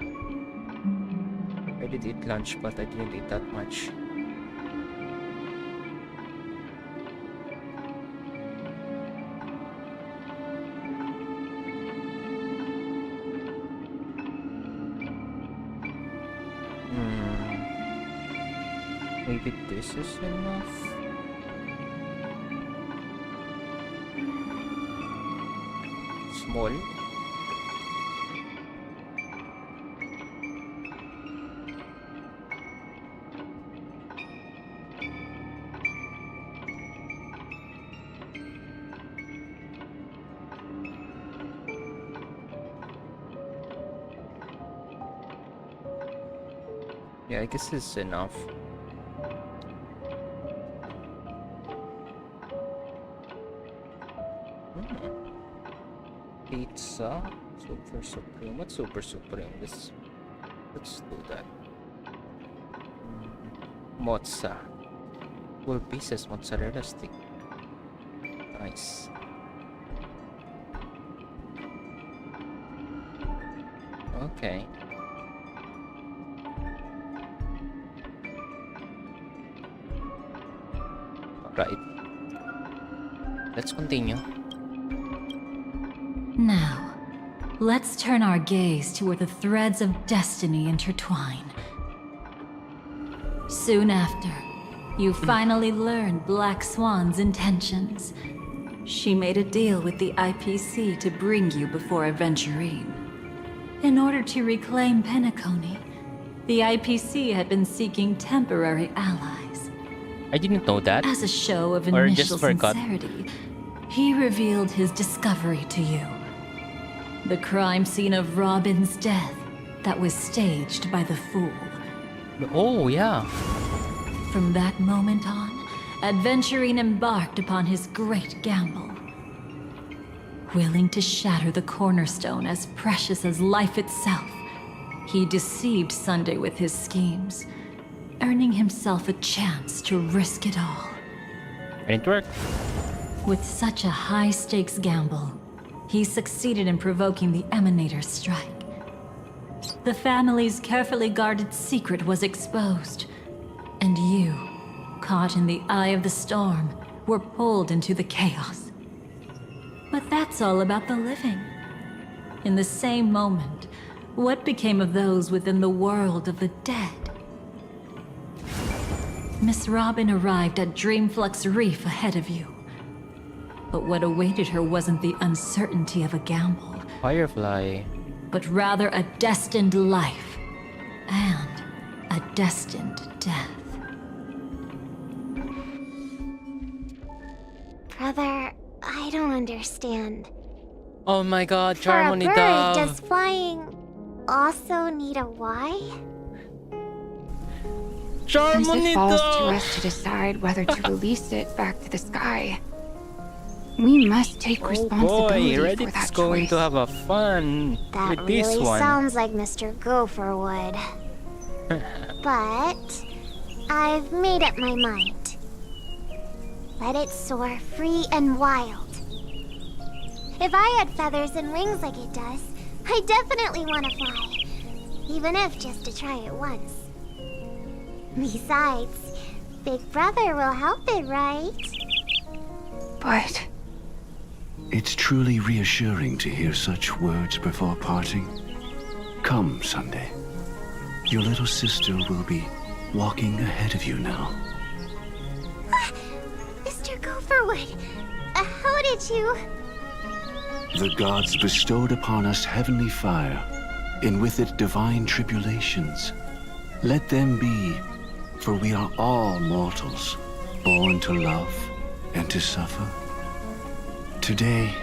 I did eat lunch, but I didn't eat that much. Maybe this is enough. Small. Yeah, I guess it's enough. Pizza, Super Supreme. What's Super Supreme? Let's do that. Mozza. Full pieces mozzarella stick. Nice. Okay. Right. Let's continue. Now, let's turn our gaze to where the threads of destiny intertwine. Soon after, you finally learned Black Swan's intentions. She made a deal with the IPC to bring you before Aventurine. In order to reclaim Penacony, the IPC had been seeking temporary allies. I didn't know that. As a show of Or initial just forgot. sincerity, he revealed his discovery to you. The crime scene of Robin's death that was staged by the fool. Oh, yeah. From that moment on, Adventurine embarked upon his great gamble. Willing to shatter the cornerstone as precious as life itself, he deceived Sunday with his schemes, earning himself a chance to risk it all. And it worked. With such a high-stakes gamble, he succeeded in provoking the Emanator's strike. The family's carefully guarded secret was exposed, and you, caught in the eye of the storm, were pulled into the chaos. But that's all about the living. In the same moment, what became of those within the world of the dead? Miss Robin arrived at Dreamflux Reef ahead of you. But what awaited her wasn't the uncertainty of a gamble, Firefly. but rather a destined life and a destined death. Brother, I don't understand. Oh my god, For a Charmony bird, Dove. does flying also need a Y? As Charmony it falls Dove. to us to decide whether to release it back to the sky, we must take Oh responsibility boy, for Reddit's that going choice. to have a fun That with this really one. sounds like Mr. Gopher would. But I've made up my mind. Let it soar free and wild. If I had feathers and wings like it does, I definitely want to fly. Even if just to try it once. Besides, Big Brother will help it, right? But It's truly reassuring to hear such words before parting. Come, Sunday. Your little sister will be walking ahead of you now. Mr. Gopherwood, how did you... The gods bestowed upon us heavenly fire, and with it divine tribulations. Let them be, for we are all mortals, born to love and to suffer. Today,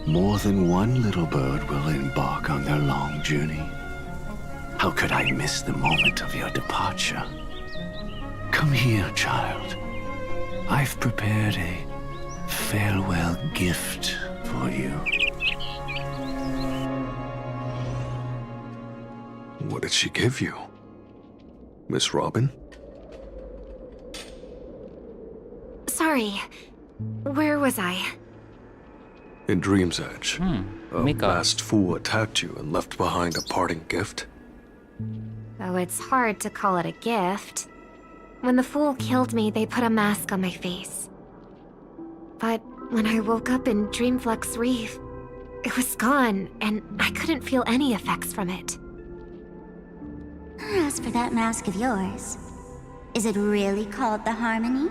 more than one little bird will embark on their long journey. How could I miss the moment of your departure? Come here, child. I've prepared a farewell gift for you. What did she give you? Miss Robin? Sorry. Where was I? In Dream's Edge. A Mika. masked fool attacked you and left behind a parting gift? Oh, it's hard to call it a gift. When the fool killed me, they put a mask on my face. But when I woke up in Dreamflux Reef, it was gone, and I couldn't feel any effects from it. As for that mask of yours, is it really called the Harmony?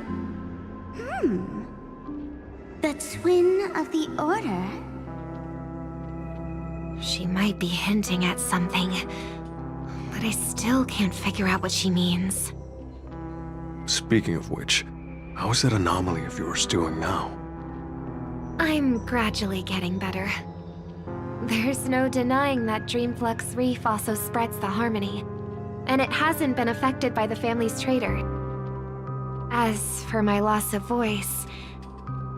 The Twin of the Order? She might be hinting at something, but I still can't figure out what she means. Speaking of which, how is that anomaly of yours doing now? I'm gradually getting better. There's no denying that Dreamflux Reef also spreads the Harmony, and it hasn't been affected by the family's traitor. As for my loss of voice,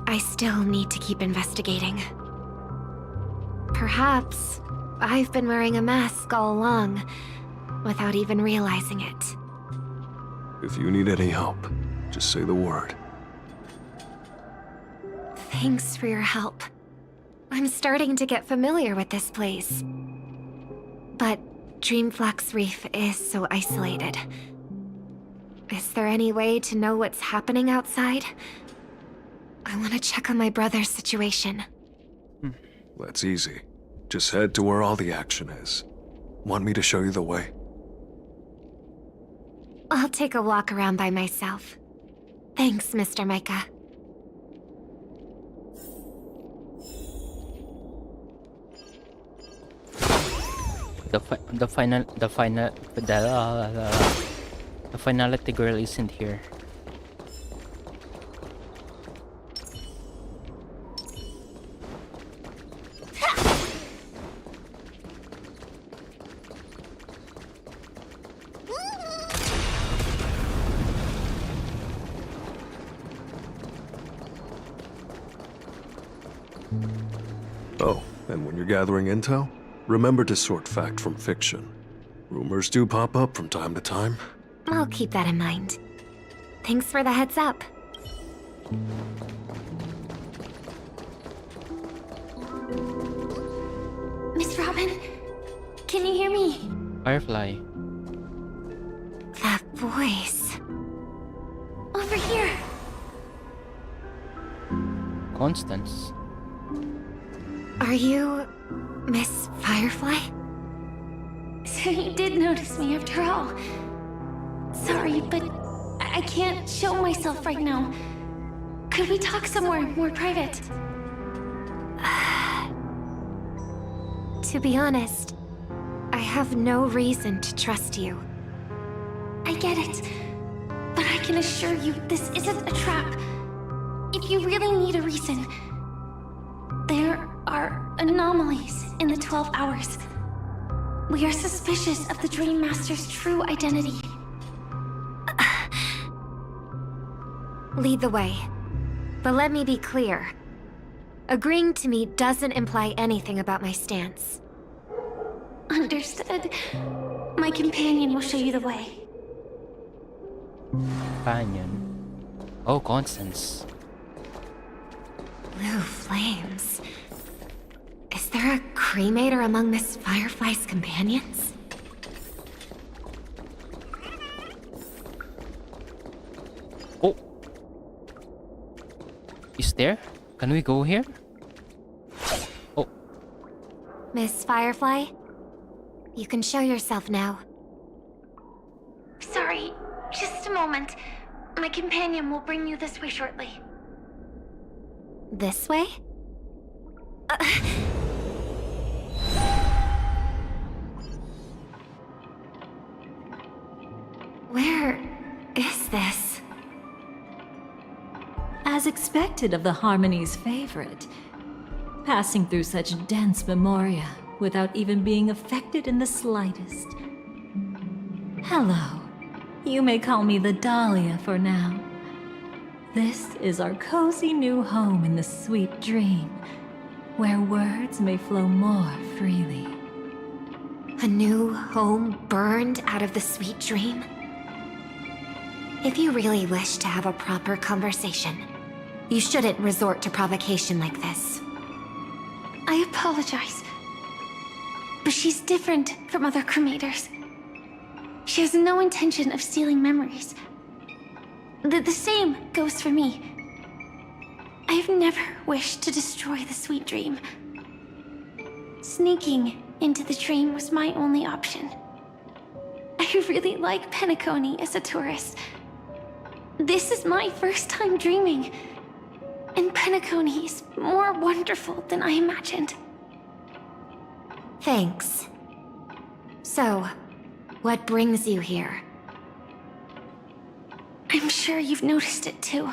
I still need to keep investigating. Perhaps I've been wearing a mask all along, without even realizing it. If you need any help, just say the word. Thanks for your help. I'm starting to get familiar with this place. But Dreamflux Reef is so isolated. Is there any way to know what's happening outside? I want to check on my brother's situation. That's easy. Just head to where all the action is. Want me to show you the way? I'll take a walk around by myself. Thanks, Mr. Micah. The finality girl isn't here. Oh, and when you're gathering intel, remember to sort fact from fiction. Rumors do pop up from time to time. I'll keep that in mind. Thanks for the heads up. Miss Robin, can you hear me? Firefly. That voice. Over here. Constance. Are you Miss Firefly? So you did notice me after all. Sorry, but I can't show myself right now. Could we talk somewhere more private? To be honest, I have no reason to trust you. I get it, but I can assure you this isn't a trap. If you really need a reason, there are anomalies in the 12 hours. We are suspicious of the Dream Master's true identity. Lead the way. But let me be clear. Agreeing to meet doesn't imply anything about my stance. Understood. My companion will show you the way. Companion. Oh, Constance. Blue flames. Is there a cremator among Miss Firefly's companions? Oh. Is there? Can we go here? Oh. Miss Firefly? You can show yourself now. Sorry, just a moment. My companion will bring you this way shortly. This way? Where is this? As expected of the Harmony's favorite, passing through such dense memoria without even being affected in the slightest. Hello. You may call me the Dahlia for now. This is our cozy new home in the sweet dream, where words may flow more freely. A new home burned out of the sweet dream? If you really wish to have a proper conversation, you shouldn't resort to provocation like this. I apologize. But she's different from other cremators. She has no intention of stealing memories. The same goes for me. I have never wished to destroy the sweet dream. Sneaking into the dream was my only option. I really like Penacony as a tourist. This is my first time dreaming, and Penacony is more wonderful than I imagined. Thanks. So, what brings you here? I'm sure you've noticed it too.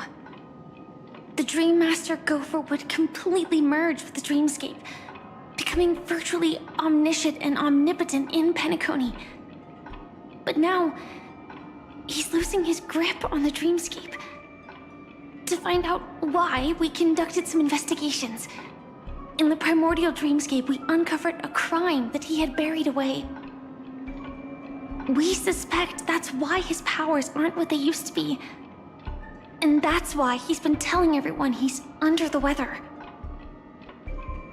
The Dream Master Gopher would completely merge with the dreamscape, becoming virtually omniscient and omnipotent in Penacony. But now, he's losing his grip on the dreamscape. To find out why, we conducted some investigations. In the primordial dreamscape, we uncovered a crime that he had buried away. We suspect that's why his powers aren't what they used to be. And that's why he's been telling everyone he's under the weather.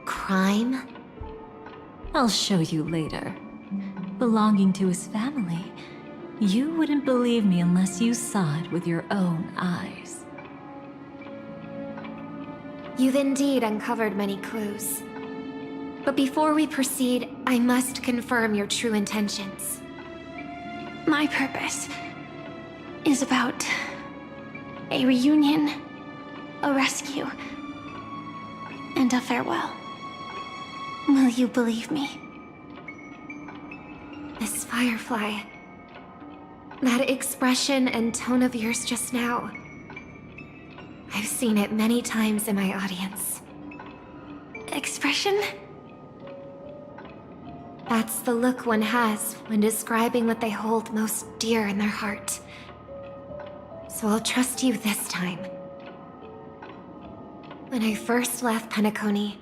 Crime? I'll show you later. Belonging to his family, you wouldn't believe me unless you saw it with your own eyes. You've indeed uncovered many clues. But before we proceed, I must confirm your true intentions. My purpose is about a reunion, a rescue, and a farewell. Will you believe me? Miss Firefly, that expression and tone of yours just now, I've seen it many times in my audience. Expression? That's the look one has when describing what they hold most dear in their heart. So I'll trust you this time. When I first left Penacony,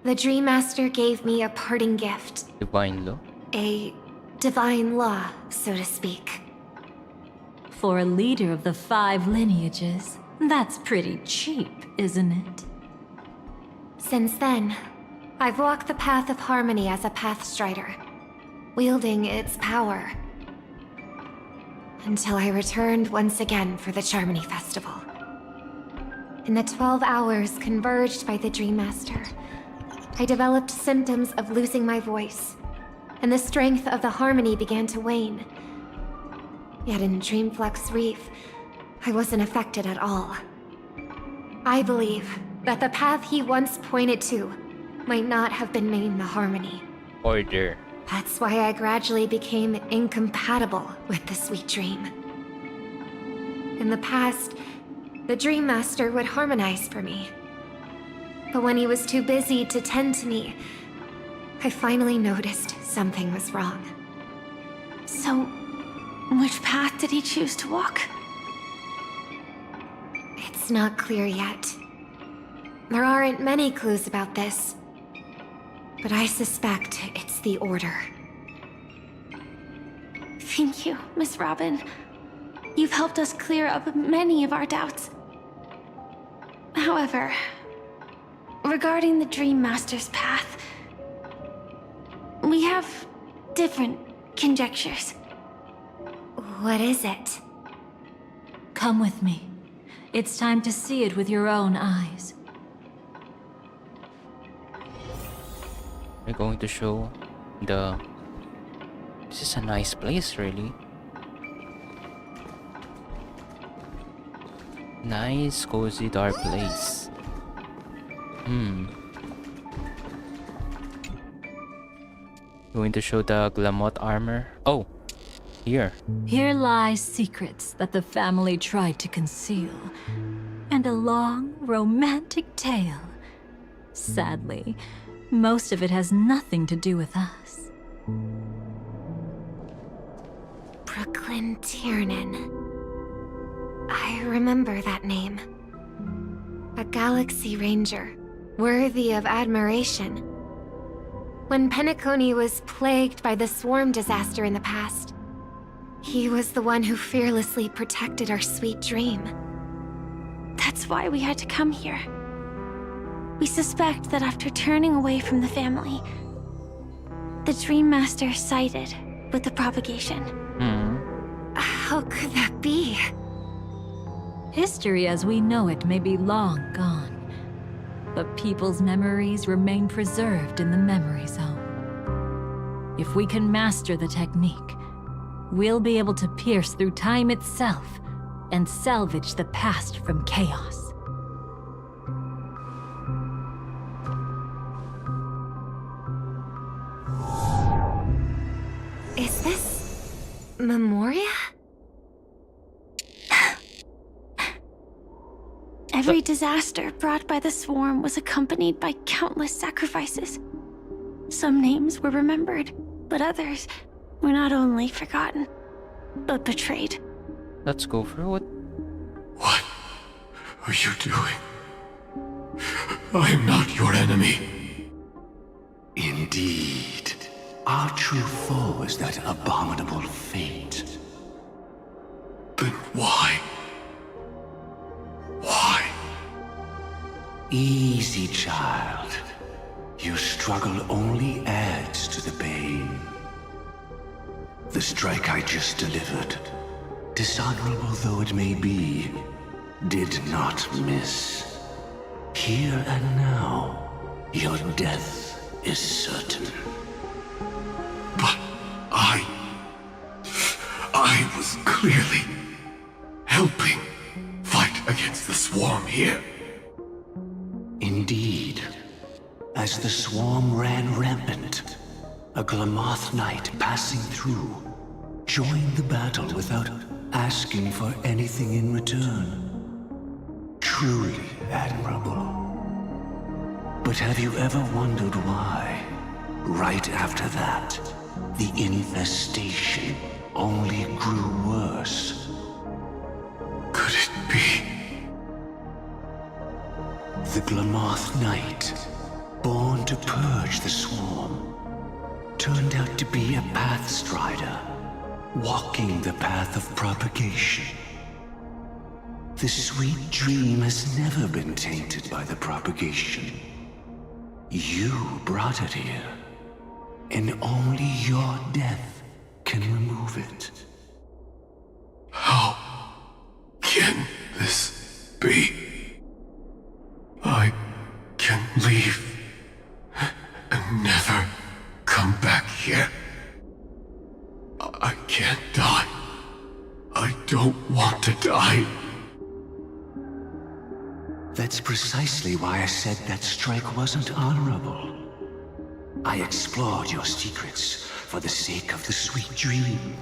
the Dream Master gave me a parting gift. Divine law? A divine law, so to speak. For a leader of the 5 lineages, that's pretty cheap, isn't it? Since then, I've walked the path of harmony as a Pathstrider, wielding its power. Until I returned once again for the Charmony Festival. In the 12 hours converged by the Dream Master, I developed symptoms of losing my voice, and the strength of the harmony began to wane. Yet in Dreamflux Reef, I wasn't affected at all. I believe that the path he once pointed to might not have been named the Harmony. Order. That's why I gradually became incompatible with the sweet dream. In the past, the Dream Master would harmonize for me. But when he was too busy to tend to me, I finally noticed something was wrong. So, which path did he choose to walk? It's not clear yet. There aren't many clues about this, but I suspect it's the Order. Thank you, Miss Robin. You've helped us clear up many of our doubts. However, regarding the Dream Master's path, we have different conjectures. What is it? Come with me. It's time to see it with your own eyes. We're going to show the... This is a nice place, really. Nice, cozy, dark place. Going to show the Glamot armor. Oh, here. Here lies secrets that the family tried to conceal, and a long, romantic tale. Sadly, most of it has nothing to do with us. Brooklyn Tiernan. I remember that name. A Galaxy Ranger, worthy of admiration. When Penacony was plagued by the swarm disaster in the past, he was the one who fearlessly protected our sweet dream. That's why we had to come here. We suspect that after turning away from the family, the Dream Master sided with the propagation. How could that be? History as we know it may be long gone, but people's memories remain preserved in the memory zone. If we can master the technique, we'll be able to pierce through time itself and salvage the past from chaos. Is this... Memoria? Every disaster brought by the swarm was accompanied by countless sacrifices. Some names were remembered, but others were not only forgotten, but betrayed. Let's go through it. What are you doing? I am not your enemy. Indeed. Our true foe is that abominable fate. Then why? Why? Easy, child. Your struggle only adds to the pain. The strike I just delivered, dishonorable though it may be, did not miss. Here and now, your death is certain. But I was clearly helping fight against the swarm here. Indeed. As the swarm ran rampant, a Glamoth knight passing through joined the battle without asking for anything in return. Truly admirable. But have you ever wondered why, right after that, the infestation only grew worse? Could it be? the Glamoth Knight, born to purge the swarm, turned out to be a Pathstrider, walking the path of propagation. The sweet dream has never been tainted by the propagation. You brought it here, and only your death can remove it. How can this be? I can leave and never come back here. I can't die. I don't want to die. That's precisely why I said that strike wasn't honorable. I explored your secrets for the sake of the sweet dream.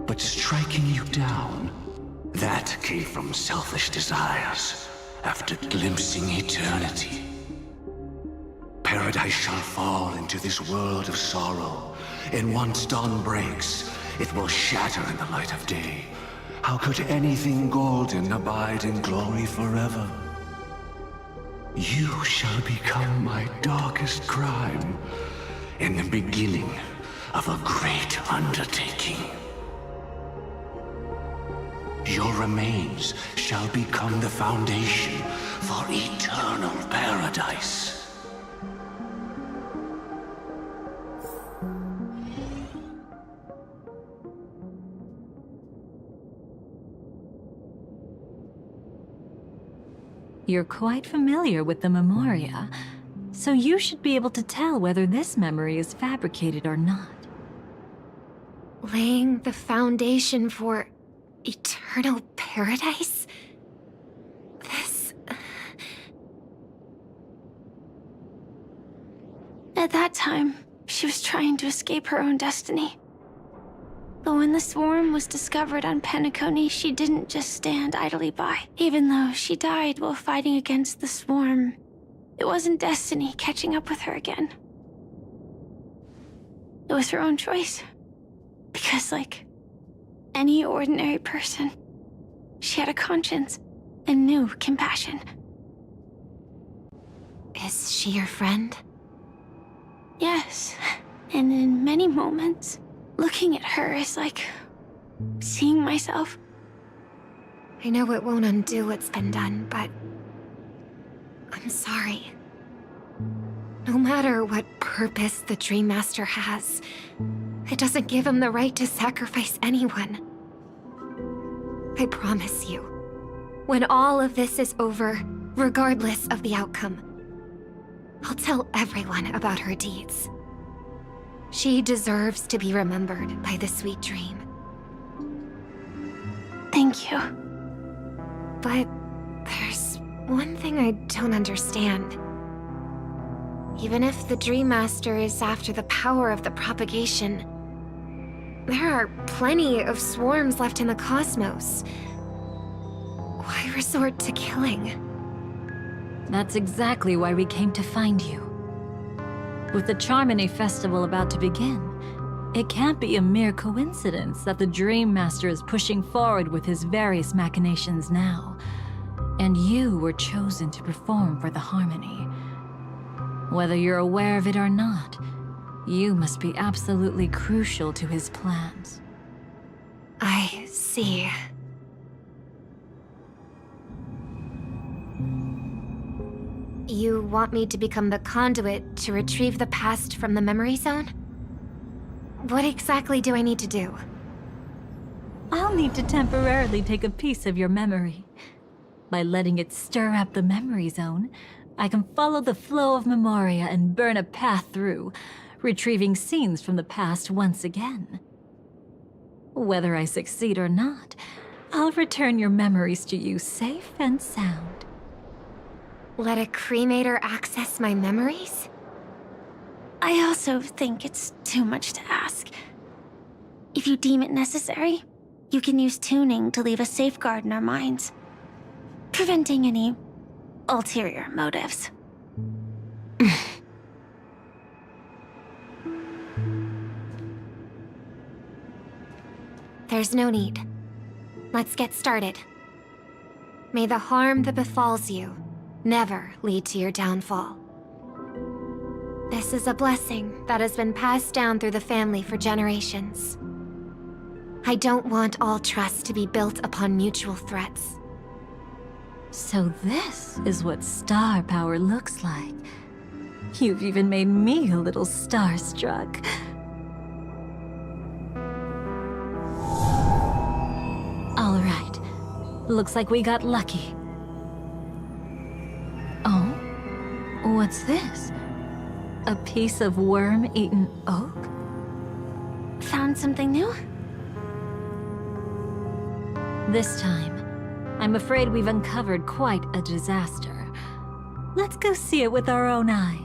But striking you down, that came from selfish desires after glimpsing eternity. Paradise shall fall into this world of sorrow, and once dawn breaks, it will shatter in the light of day. How could anything golden abide in glory forever? You shall become my darkest crime, and the beginning of a great undertaking. Your remains shall become the foundation for eternal paradise. You're quite familiar with the Memoria, so you should be able to tell whether this memory is fabricated or not. Laying the foundation for eternal paradise? This... At that time, she was trying to escape her own destiny. But when the swarm was discovered on Penacony, she didn't just stand idly by. Even though she died while fighting against the swarm, it wasn't destiny catching up with her again. It was her own choice. Because, like any ordinary person, she had a conscience and knew compassion. Is she your friend? Yes, and in many moments, looking at her is like seeing myself. I know it won't undo what's been done, but I'm sorry. No matter what purpose the Dream Master has, it doesn't give him the right to sacrifice anyone. I promise you, when all of this is over, regardless of the outcome, I'll tell everyone about her deeds. She deserves to be remembered by the sweet dream. Thank you. But there's one thing I don't understand. Even if the Dream Master is after the power of the propagation, there are plenty of swarms left in the cosmos. Why resort to killing? That's exactly why we came to find you. With the Charmony Festival about to begin, it can't be a mere coincidence that the Dream Master is pushing forward with his various machinations now. And you were chosen to perform for the Harmony. Whether you're aware of it or not, you must be absolutely crucial to his plans. I see. You want me to become the conduit to retrieve the past from the memory zone? What exactly do I need to do? I'll need to temporarily take a piece of your memory. By letting it stir up the memory zone, I can follow the flow of Memoria and burn a path through, retrieving scenes from the past once again. Whether I succeed or not, I'll return your memories to you safe and sound. Let a cremator access my memories? I also think it's too much to ask. If you deem it necessary, you can use tuning to leave a safeguard in our minds, preventing any ulterior motives. There's no need. Let's get started. May the harm that befalls you never lead to your downfall. This is a blessing that has been passed down through the family for generations. I don't want all trust to be built upon mutual threats. So this is what star power looks like. You've even made me a little starstruck. All right. Looks like we got lucky. Oh? What's this? A piece of worm-eaten oak? Found something new? This time, I'm afraid we've uncovered quite a disaster. Let's go see it with our own eyes.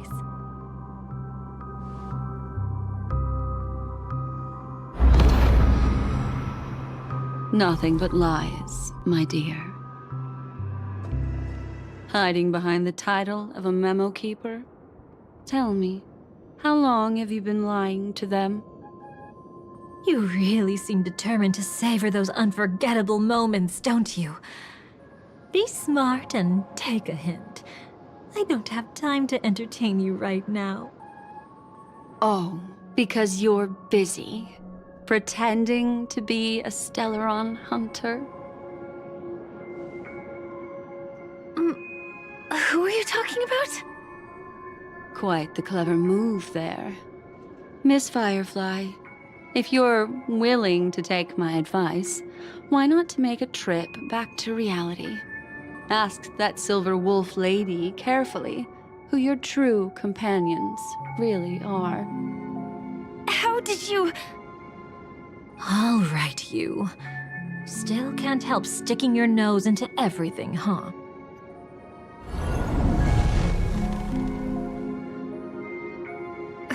Nothing but lies, my dear. Hiding behind the title of a memo keeper? Tell me, how long have you been lying to them? You really seem determined to savor those unforgettable moments, don't you? Be smart and take a hint. I don't have time to entertain you right now. Oh, because you're busy. Pretending to be a Stellaron hunter? Who are you talking about? Quite the clever move there. Miss Firefly, if you're willing to take my advice, why not to make a trip back to reality? Ask that Silver Wolf lady carefully who your true companions really are. How did you... All right, you. Still can't help sticking your nose into everything, huh?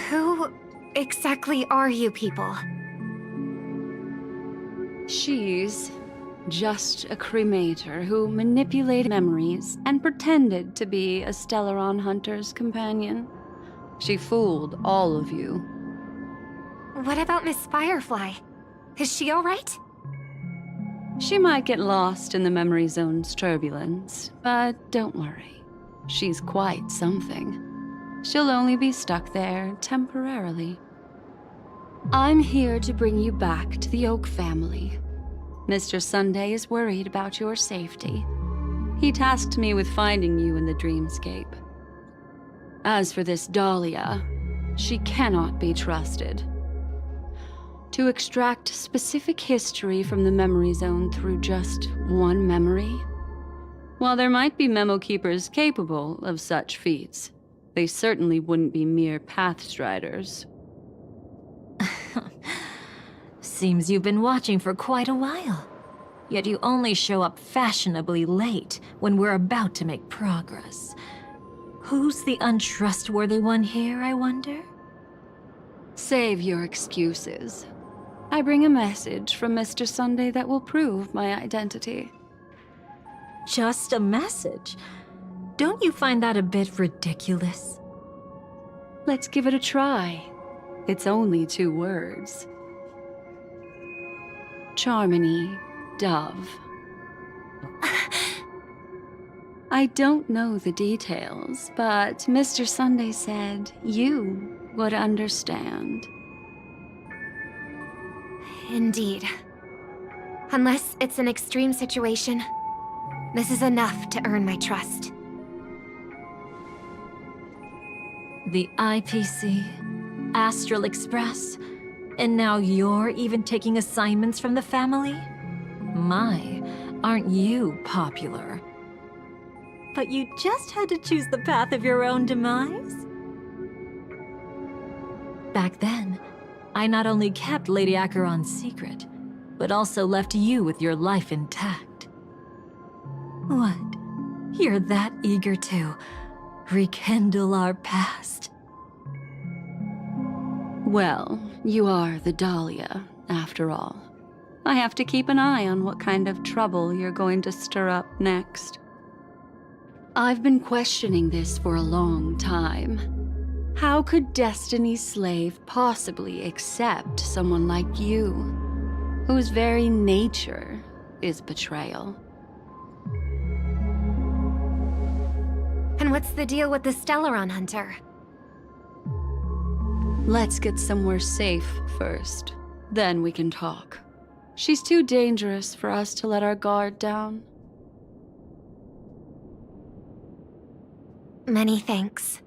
Who exactly are you people? She's just a cremator who manipulated memories and pretended to be a Stellaron hunter's companion. She fooled all of you. What about Miss Firefly? Is she all right? She might get lost in the memory zone's turbulence, but don't worry. She's quite something. She'll only be stuck there temporarily. I'm here to bring you back to the Oak family. Mr. Sunday is worried about your safety. He tasked me with finding you in the dreamscape. As for this Dahlia, she cannot be trusted. To extract specific history from the memory zone through just one memory? While there might be memo keepers capable of such feats, they certainly wouldn't be mere pathstriders. Seems you've been watching for quite a while. Yet you only show up fashionably late when we're about to make progress. Who's the untrustworthy one here, I wonder? Save your excuses. I bring a message from Mr. Sunday that will prove my identity. Just a message? Don't you find that a bit ridiculous? Let's give it a try. It's only 2 words. Charmony, Dove. I don't know the details, but Mr. Sunday said you would understand. Indeed. Unless it's an extreme situation, this is enough to earn my trust. The IPC, Astral Express, and now you're even taking assignments from the family? My, aren't you popular? But you just had to choose the path of your own demise? Back then, I not only kept Lady Acheron's secret, but also left you with your life intact. What? You're that eager to rekindle our past? Well, you are the Dahlia, after all. I have to keep an eye on what kind of trouble you're going to stir up next. I've been questioning this for a long time. How could Destiny's slave possibly accept someone like you, whose very nature is betrayal? And what's the deal with the Stellaron Hunter? Let's get somewhere safe first. Then we can talk. She's too dangerous for us to let our guard down. Many thanks.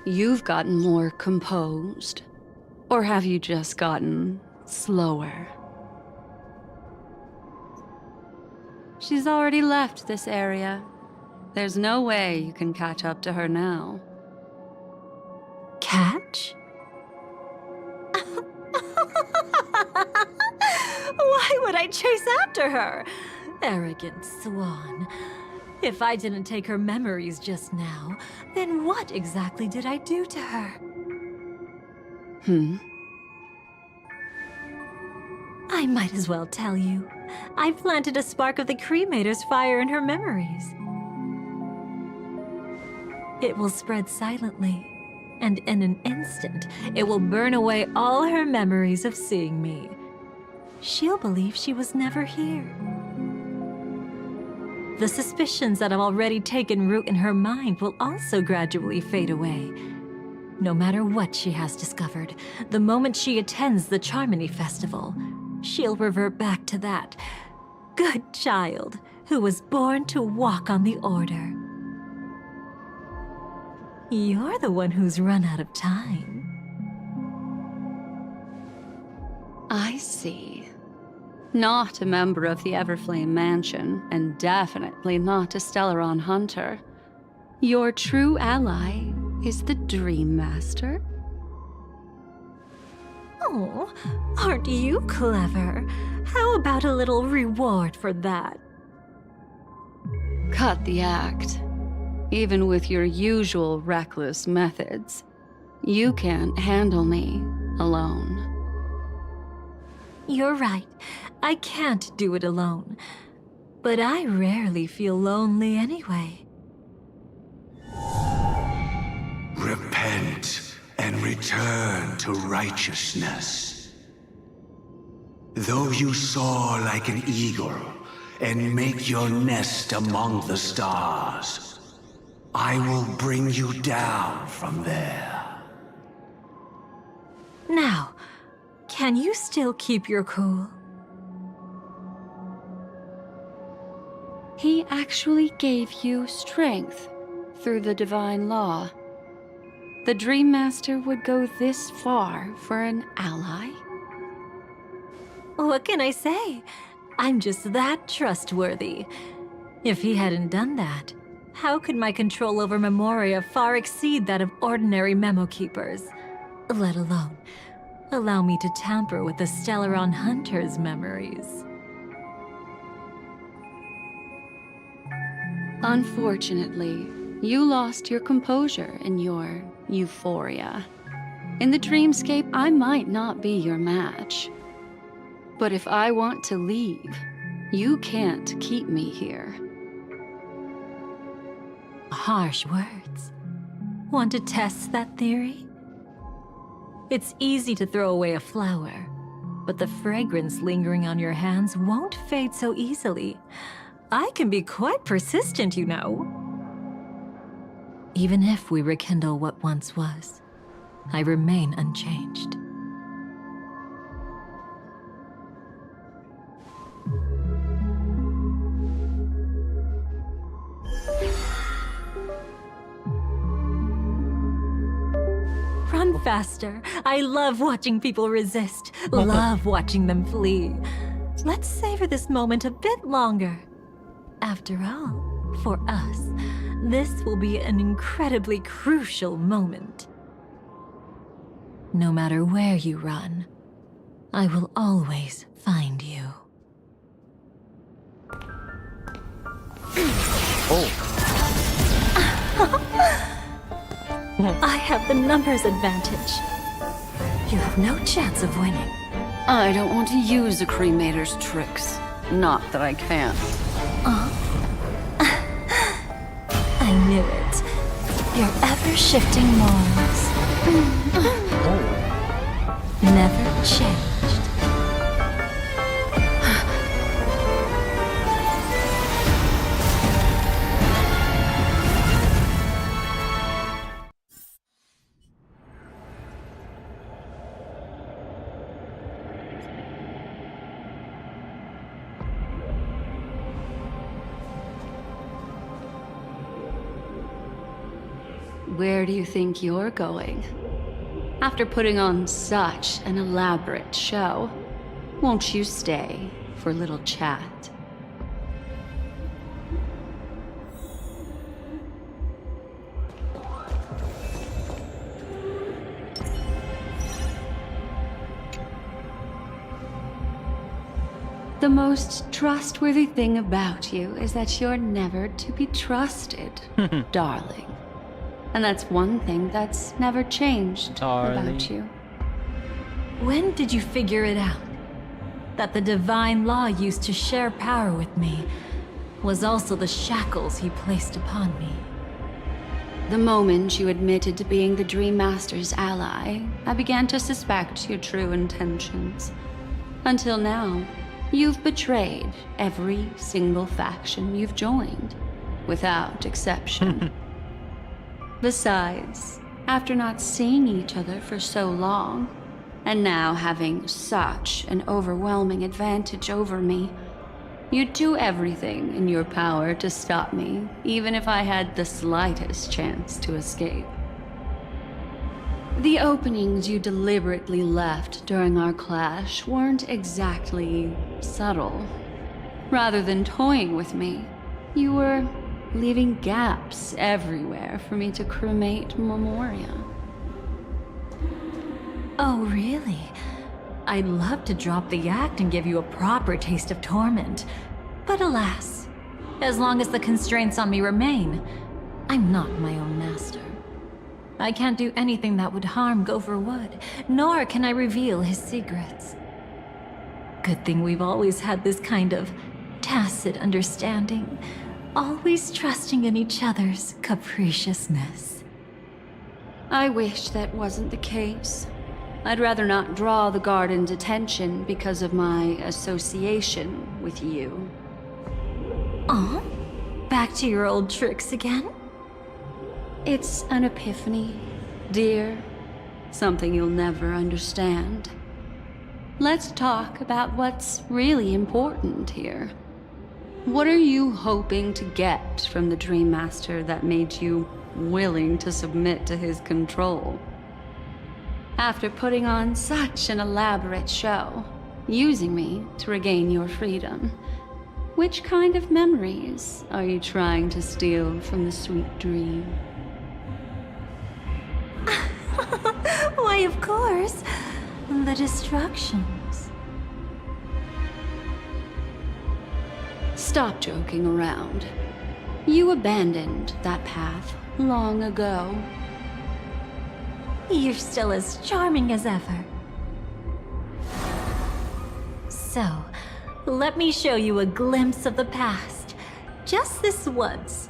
You've gotten more composed. Or have you just gotten slower? She's already left this area. There's no way you can catch up to her now. Catch? Why would I chase after her? Arrogant swan. If I didn't take her memories just now, then what exactly did I do to her? I might as well tell you. I planted a spark of the cremator's fire in her memories. It will spread silently, and in an instant, it will burn away all her memories of seeing me. She'll believe she was never here. The suspicions that have already taken root in her mind will also gradually fade away. No matter what she has discovered, the moment she attends the Charmony Festival, she'll revert back to that good child who was born to walk on the Order. You're the one who's run out of time. I see. Not a member of the Everflame Mansion, and definitely not a Stellaron Hunter. Your true ally is the Dream Master. Oh, aren't you clever? How about a little reward for that? Cut the act. Even with your usual reckless methods, you can't handle me alone. You're right. I can't do it alone. But I rarely feel lonely anyway. Repent and return to righteousness. Though you soar like an eagle and make your nest among the stars, I will bring you down from there. Now, can you still keep your cool? He actually gave you strength through the divine law. The Dream Master would go this far for an ally? What can I say? I'm just that trustworthy. If he hadn't done that, how could my control over Memoria far exceed that of ordinary memo keepers? Let alone allow me to tamper with the Stellaron Hunter's memories. Unfortunately, you lost your composure in your euphoria. In the dreamscape, I might not be your match. But if I want to leave, you can't keep me here. Harsh words. Want to test that theory? It's easy to throw away a flower, but the fragrance lingering on your hands won't fade so easily. I can be quite persistent, you know. Even if we rekindle what once was, I remain unchanged. Run faster. I love watching people resist. Love watching them flee. Let's savor this moment a bit longer. After all, for us, this will be an incredibly crucial moment. No matter where you run, I will always find you. I have the numbers advantage. You have no chance of winning. I don't want to use the cremator's tricks. Not that I can't. I knew it. Your ever-shifting morals. never changed. Where do you think you're going? After putting on such an elaborate show, won't you stay for a little chat? The most trustworthy thing about you is that you're never to be trusted, darling. And that's one thing that's never changed about you. When did you figure it out? That the divine law used to share power with me was also the shackles he placed upon me. The moment you admitted to being the Dream Master's ally, I began to suspect your true intentions. Until now, you've betrayed every single faction you've joined, without exception. Besides, after not seeing each other for so long, and now having such an overwhelming advantage over me, you'd do everything in your power to stop me, even if I had the slightest chance to escape. The openings you deliberately left during our clash weren't exactly subtle. Rather than toying with me, you were leaving gaps everywhere for me to cremate Memoria. Oh, really? I'd love to drop the act and give you a proper taste of torment. But alas, as long as the constraints on me remain, I'm not my own master. I can't do anything that would harm Gopher Wood, nor can I reveal his secrets. Good thing we've always had this kind of tacit understanding, always trusting in each other's capriciousness. I wish that wasn't the case. I'd rather not draw the Garden's attention because of my association with you. Aw? Back to your old tricks again? It's an epiphany, dear. Something you'll never understand. Let's talk about what's really important here. What are you hoping to get from the Dream Master that made you willing to submit to his control? After putting on such an elaborate show, using me to regain your freedom, which kind of memories are you trying to steal from the sweet dream? Why, of course. The destructions. Stop joking around. You abandoned that path long ago. You're still as charming as ever. So, let me show you a glimpse of the past. Just this once,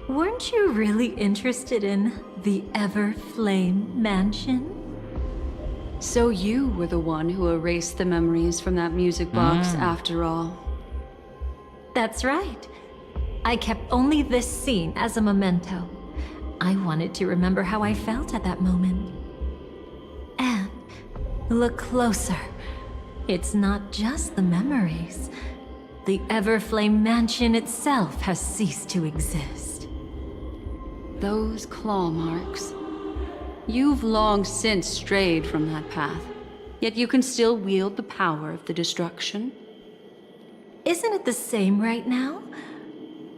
Weren't you really interested in the Everflame Mansion? So you were the one who erased the memories from that music box after all. That's right. I kept only this scene as a memento. I wanted to remember how I felt at that moment. And look closer. It's not just the memories. The Everflame Mansion itself has ceased to exist. Those claw marks. You've long since strayed from that path, yet you can still wield the power of the destruction. Isn't it the same right now?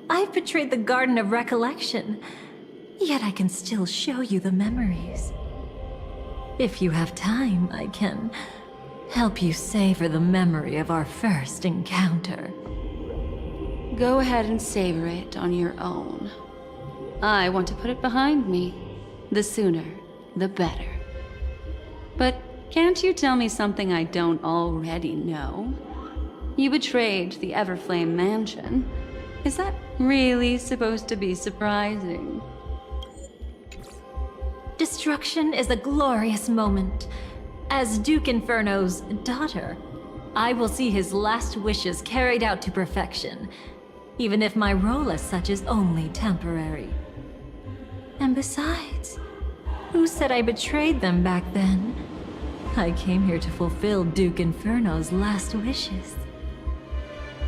I've betrayed the Garden of Recollection, yet I can still show you the memories. If you have time, I can help you savor the memory of our first encounter. Go ahead and savor it on your own. I want to put it behind me. The sooner, the better. But can't you tell me something I don't already know? You betrayed the Everflame Mansion. Is that really supposed to be surprising? destruction is a glorious moment. As Duke Inferno's daughter, I will see his last wishes carried out to perfection, even if my role as such is only temporary. And besides, who said I betrayed them back then? I came here to fulfill Duke Inferno's last wishes.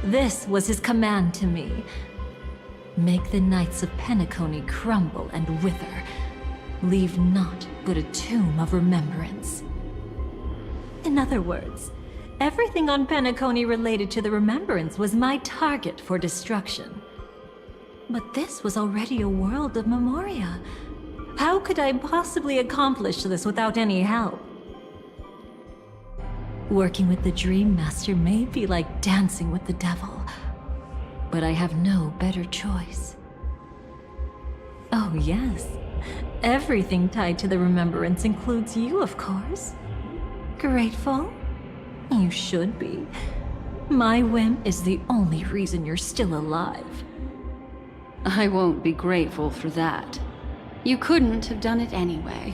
This was his command to me. Make the Knights of Penacony crumble and wither. Leave naught but a tomb of remembrance. In other words, everything on Penacony related to the Remembrance was my target for destruction. But this was already a world of Memoria. How could I possibly accomplish this without any help? Working with the Dream Master may be like dancing with the devil, but I have no better choice. Oh yes, everything tied to the Remembrance includes you, of course. Grateful? You should be. My whim is the only reason you're still alive. I won't be grateful for that. You couldn't have done it anyway.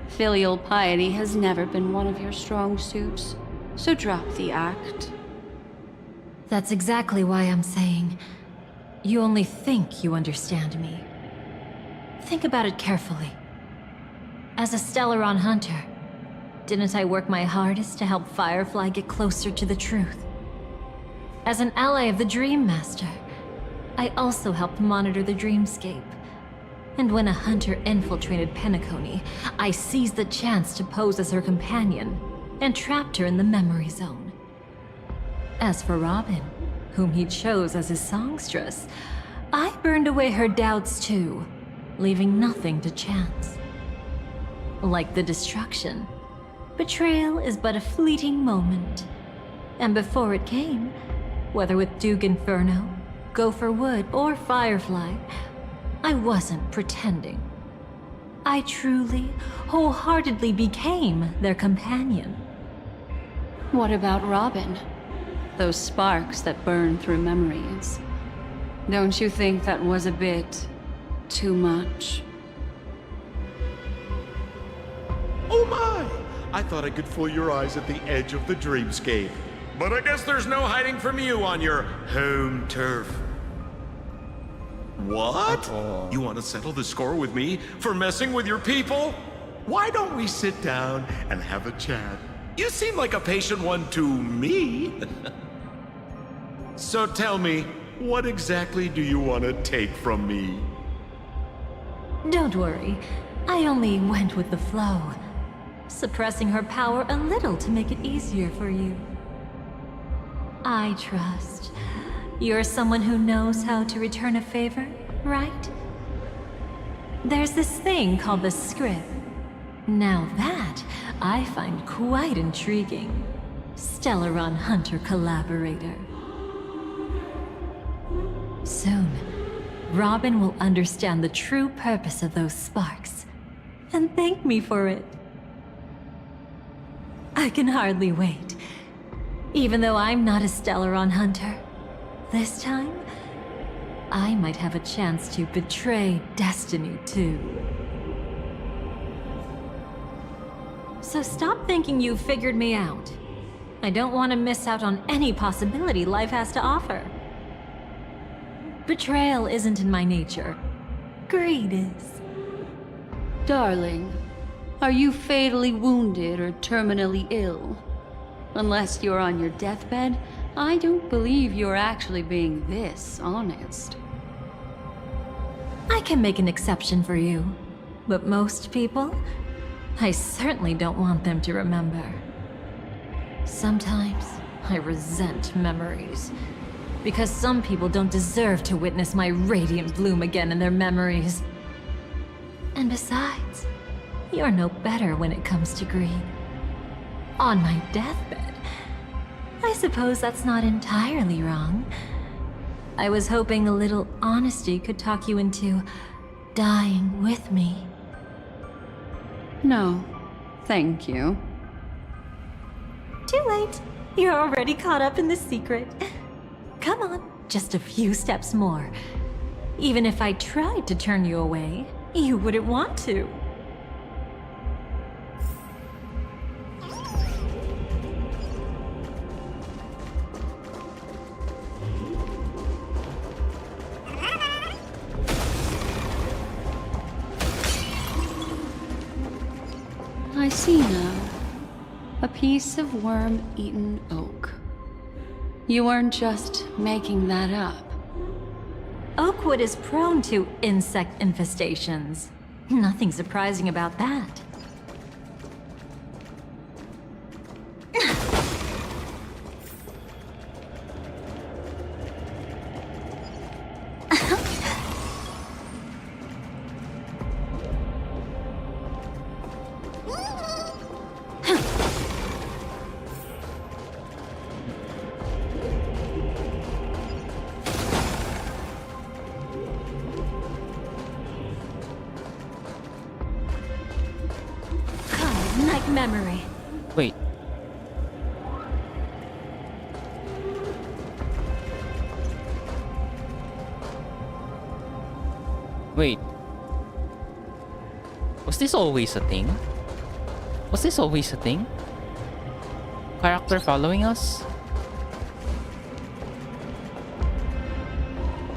Filial piety has never been one of your strong suits, so drop the act. That's exactly why I'm saying, you only think you understand me. Think about it carefully. As a Stellaron hunter, didn't I work my hardest to help Firefly get closer to the truth? As an ally of the Dream Master, I also helped monitor the dreamscape. And when a hunter infiltrated Penacony, I seized the chance to pose as her companion and trapped her in the memory zone. As for Robin, whom he chose as his songstress, I burned away her doubts too, leaving nothing to chance. Like the destruction, betrayal is but a fleeting moment. And before it came, whether with Duke Inferno, Gopher Wood, or Firefly, I wasn't pretending. I truly, wholeheartedly became their companion. What about Robin? Those sparks that burn through memories. Don't you think that was a bit too much? Oh my! I thought I could fool your eyes at the edge of the dreamscape. But I guess there's no hiding from you on your home turf. What? You want to settle the score with me for messing with your people? Why don't we sit down and have a chat? You seem like a patient one to me. So tell me, what exactly do you want to take from me? Don't worry, I only went with the flow, suppressing her power a little to make it easier for you. I trust. You're someone who knows how to return a favor, right? There's this thing called the script. Now that, I find quite intriguing. Stellaron Hunter collaborator. Soon, Robin will understand the true purpose of those sparks, and thank me for it. I can hardly wait. Even though I'm not a Stellaron hunter, this time, I might have a chance to betray destiny too. So stop thinking you've figured me out. I don't want to miss out on any possibility life has to offer. Betrayal isn't in my nature. Greed is. Darling, are you fatally wounded or terminally ill? Unless you're on your deathbed, I don't believe you're actually being this honest. I can make an exception for you, but most people, I certainly don't want them to remember. Sometimes, I resent memories, because some people don't deserve to witness my radiant bloom again in their memories. And besides, you're no better when it comes to greed. On my deathbed, I suppose that's not entirely wrong. I was hoping a little honesty could talk you into dying with me. No, thank you. Too late. You're already caught up in the secret. Come on, just a few steps more. Even if I tried to turn you away, you wouldn't want to. I see now. A piece of worm-eaten oak. You weren't just making that up. Oakwood is prone to insect infestations. Nothing surprising about that. Like memory. Wait. Wait. Was this always a thing? Was this always a thing? Character following us?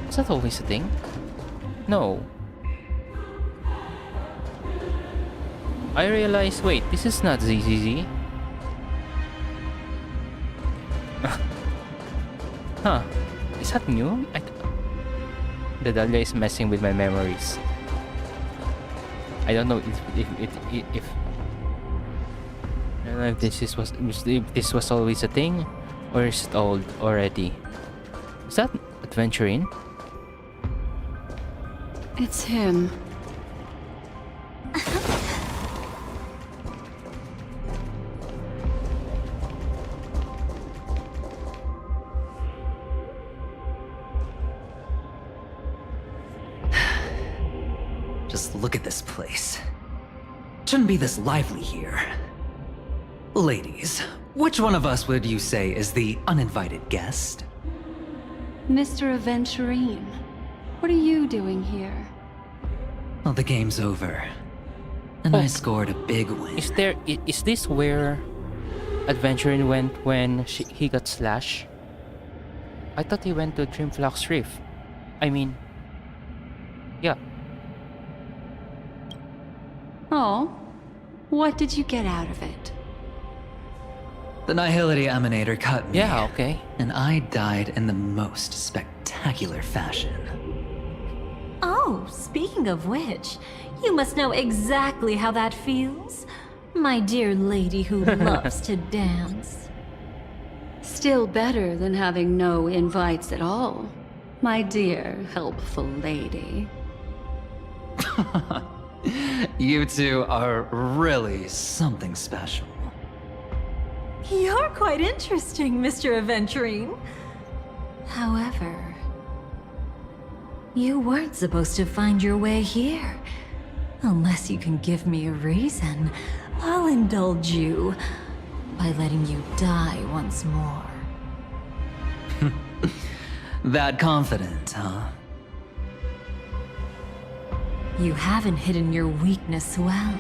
Was that always a thing? No. I realized, wait, this is not ZZZ. Huh. Is that new? The Dahlia is messing with my memories. I don't know if I don't know if this was always a thing, or is it old already? Is that Adventuring? It's him. Just look at this place. Shouldn't be this lively here. Ladies, which one of us would you say is the uninvited guest? Mr. Aventurine, what are you doing here? Well, the game's over. And I scored a big win. Is this where Adventuring went when he got slashed? I thought he went to Dreamflox Reef. I mean, yeah. Oh, what did you get out of it? The Nihility Emanator cut me. Yeah, okay. And I died in the most spectacular fashion. Oh, speaking of which, you must know exactly how that feels. My dear lady who loves to dance. Still better than having no invites at all, my dear helpful lady. You two are really something special. You're quite interesting, Mr. Aventurine. However, you weren't supposed to find your way here. Unless you can give me a reason, I'll indulge you by letting you die once more. That confident, huh? You haven't hidden your weakness well,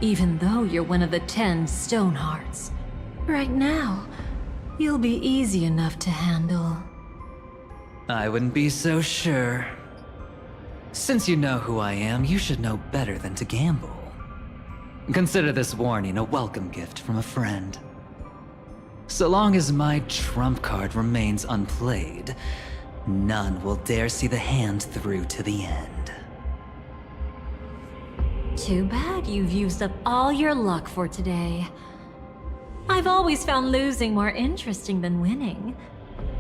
even though you're one of the 10 Stonehearts. Right now, you'll be easy enough to handle. I wouldn't be so sure. Since you know who I am, you should know better than to gamble. Consider this warning a welcome gift from a friend. So long as my trump card remains unplayed, none will dare see the hand through to the end. Too bad you've used up all your luck for today. I've always found losing more interesting than winning.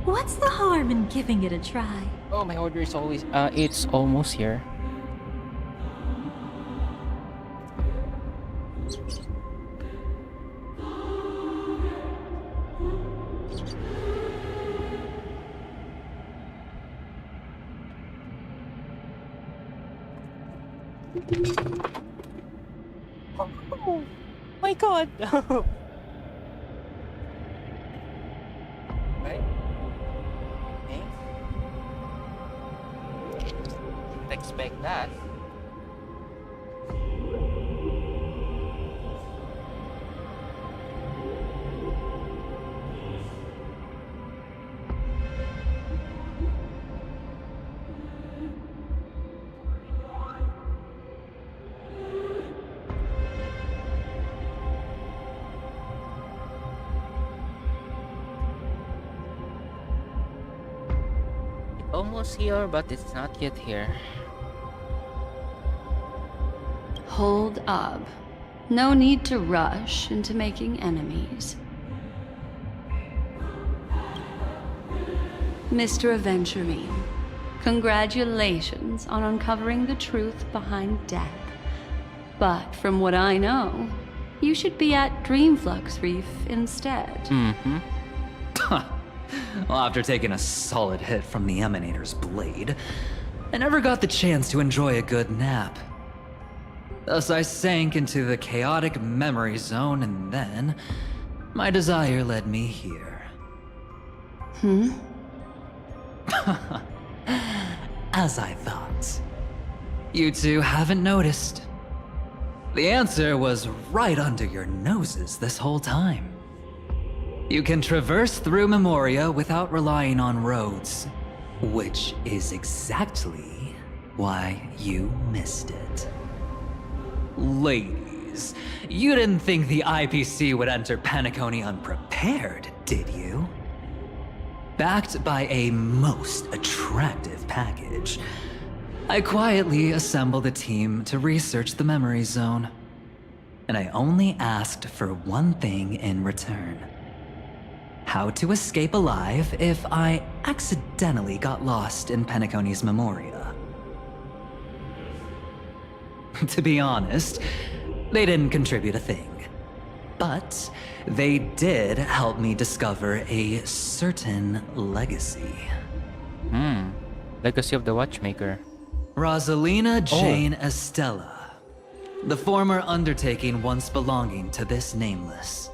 What's the harm in giving it a try? Oh, my order is always it's almost here. Oh my god! Right? Okay. Didn't expect that. almost here, but it's not yet here. Hold up. No need to rush into making enemies. Mr. Aventurine, congratulations on uncovering the truth behind death. But from what I know, you should be at Dreamflux Reef instead. Mm-hmm. Well, after taking a solid hit from the Emanator's blade, I never got the chance to enjoy a good nap. Thus, I sank into the chaotic memory zone, and then my desire led me here. As I thought. You two haven't noticed. The answer was right under your noses this whole time. You can traverse through Memoria without relying on roads, which is exactly why you missed it. Ladies, you didn't think the IPC would enter Penacony unprepared, did you? Backed by a most attractive package, I quietly assembled a team to research the memory zone. And I only asked for one thing in return. How to escape alive if I accidentally got lost in Penacony's Memoria. To be honest, they didn't contribute a thing. But they did help me discover a certain legacy. Legacy of the Watchmaker. Rosalina Jane Estella. The former undertaking once belonging to this nameless.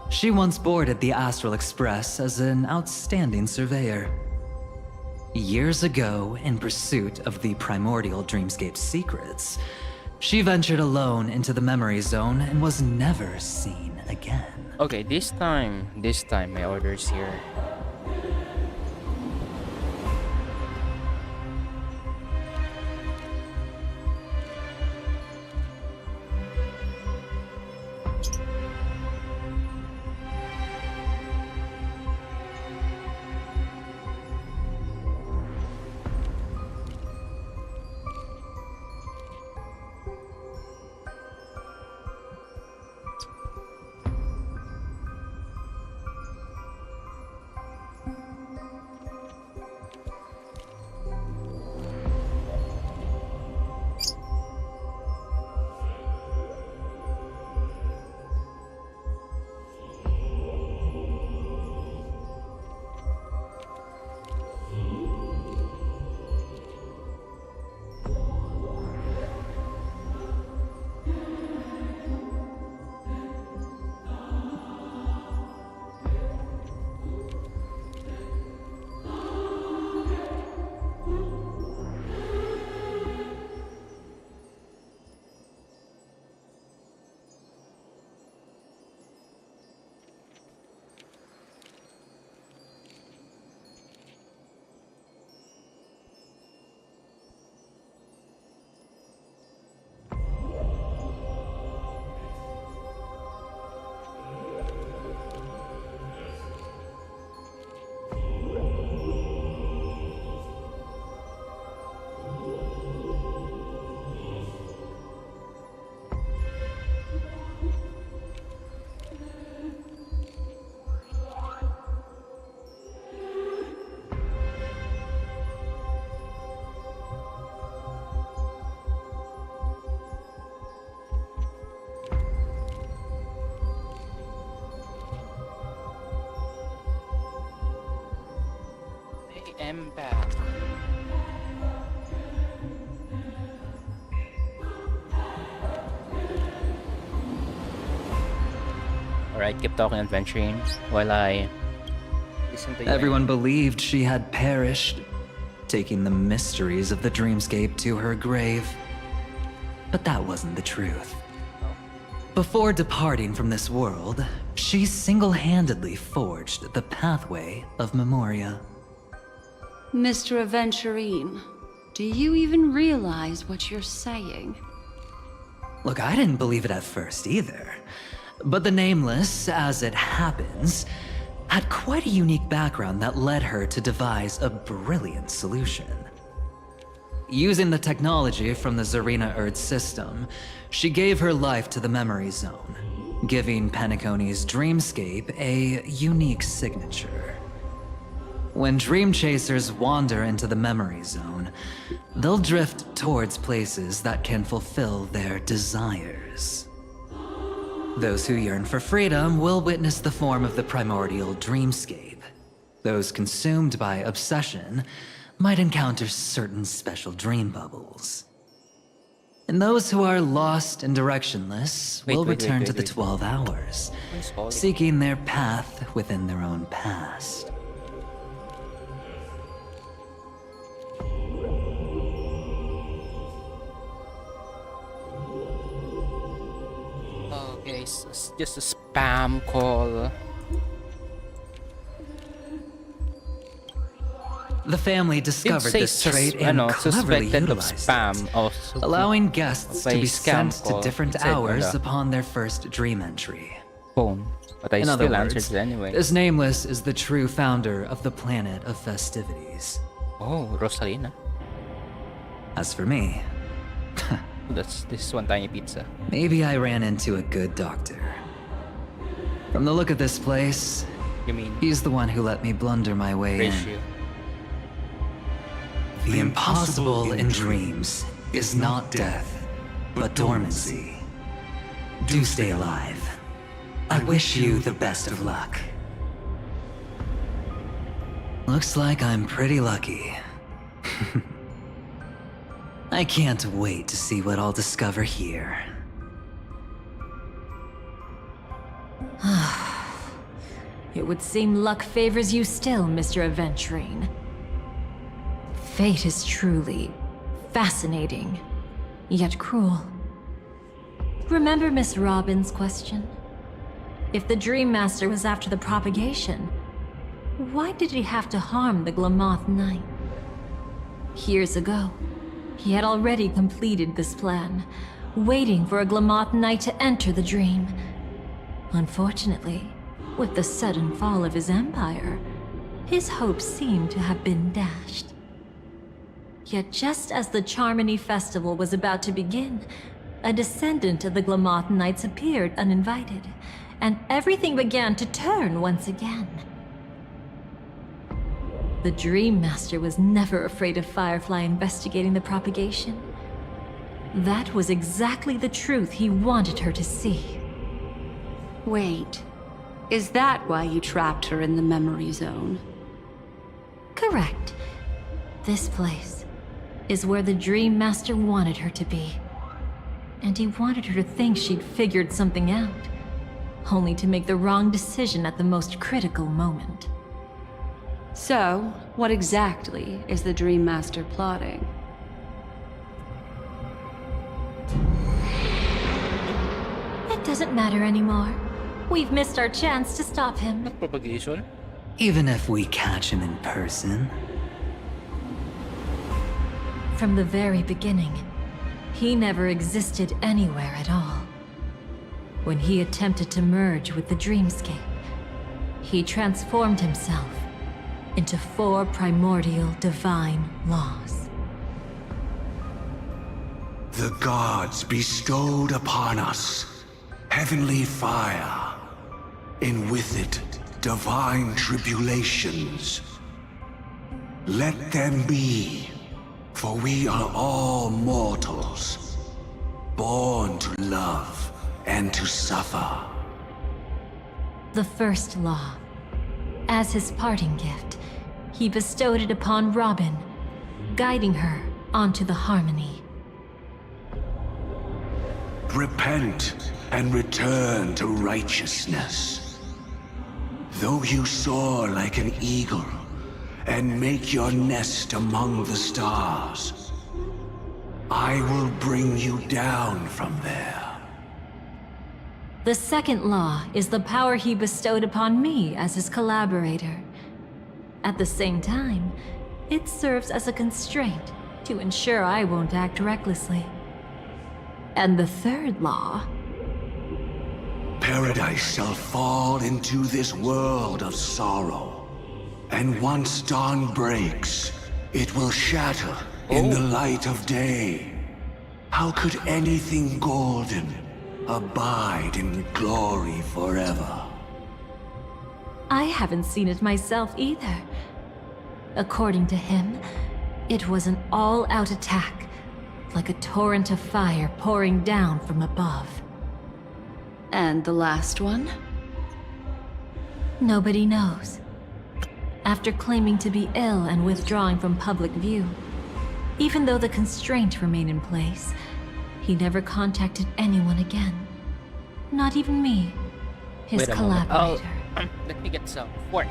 She once boarded the Astral Express as an outstanding surveyor. Years ago, in pursuit of the primordial dreamscape secrets, she ventured alone into the memory zone and was never seen again. Okay, this time my order's here. am back. Alright, keep talking, adventuring, while I listen to you. Everyone believed she had perished, taking the mysteries of the dreamscape to her grave. But that wasn't the truth. Before departing from this world, she single-handedly forged the pathway of Memoria. Mr. Aventurine, do you even realize what you're saying? Look, I didn't believe it at first either. But the Nameless, as it happens, had quite a unique background that led her to devise a brilliant solution. Using the technology from the Zarina Erd system, she gave her life to the Memory Zone, giving Penacony's dreamscape a unique signature. When dream chasers wander into the Memory Zone, they'll drift towards places that can fulfill their desires. Those who yearn for freedom will witness the form of the primordial dreamscape. Those consumed by obsession might encounter certain special dream bubbles. And those who are lost and directionless will return to the 12 hours, seeking their path within their own past. Okay, so it's just a spam call. The family discovered this trait and cleverly utilized it, allowing guests to be sent to different hours upon their first dream entry. Phone, but I In still other answered words, it anyway. this Nameless is the true founder of the planet of festivities. Oh, Rosalina. As for me, this one tiny pizza. maybe I ran into a good doctor. From the look of this place, you mean he's the one who let me blunder my way in. The impossible in dreams is not death, but dormancy. Do stay alive. I wish you the best of luck. Looks like I'm pretty lucky. I can't wait to see what I'll discover here. It would seem luck favors you still, Mr. Aventurine. Fate is truly fascinating, yet cruel. Remember Miss Robin's question? If the Dream Master was after the propagation, why did he have to harm the Glamoth Knight? Years ago, he had already completed this plan, waiting for a Glamoth Knight to enter the dream. Unfortunately, with the sudden fall of his empire, his hopes seem to have been dashed. Yet just as the Charmony Festival was about to begin, a descendant of the Glamoth Knights appeared uninvited, and everything began to turn once again. The Dream Master was never afraid of Firefly investigating the propagation. That was exactly the truth he wanted her to see. Wait, is that why you trapped her in the memory zone? Correct. This place is where the Dream Master wanted her to be. And he wanted her to think she'd figured something out, only to make the wrong decision at the most critical moment. So, what exactly is the Dream Master plotting? It doesn't matter anymore. We've missed our chance to stop him. Propagation? Even if we catch him in person. From the very beginning, he never existed anywhere at all. When he attempted to merge with the dreamscape, he transformed himself into 4 primordial divine laws. The gods bestowed upon us heavenly fire, and with it divine tribulations. Let them be, for we are all mortals, born to love and to suffer. The first law. As his parting gift, he bestowed it upon Robin, guiding her onto the harmony. Repent and return to righteousness. Though you soar like an eagle and make your nest among the stars, I will bring you down from there. The second law is the power he bestowed upon me as his collaborator. At the same time, it serves as a constraint to ensure I won't act recklessly. And the third law... paradise shall fall into this world of sorrow. And once dawn breaks, it will shatter in the light of day. How could anything golden abide in glory forever? I haven't seen it myself either. According to him, it was an all-out attack, like a torrent of fire pouring down from above. And the last one? Nobody knows. After claiming to be ill and withdrawing from public view, even though the constraints remain in place, he never contacted anyone again. Not even me, his Wait a moment. collaborator. Let me get some fork.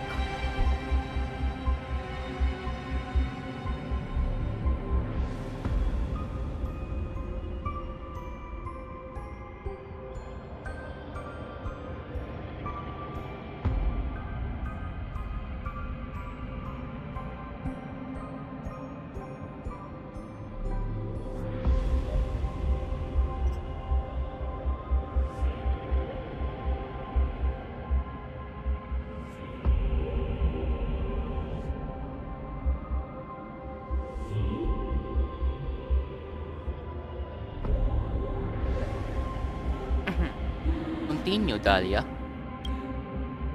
Continue, Dahlia.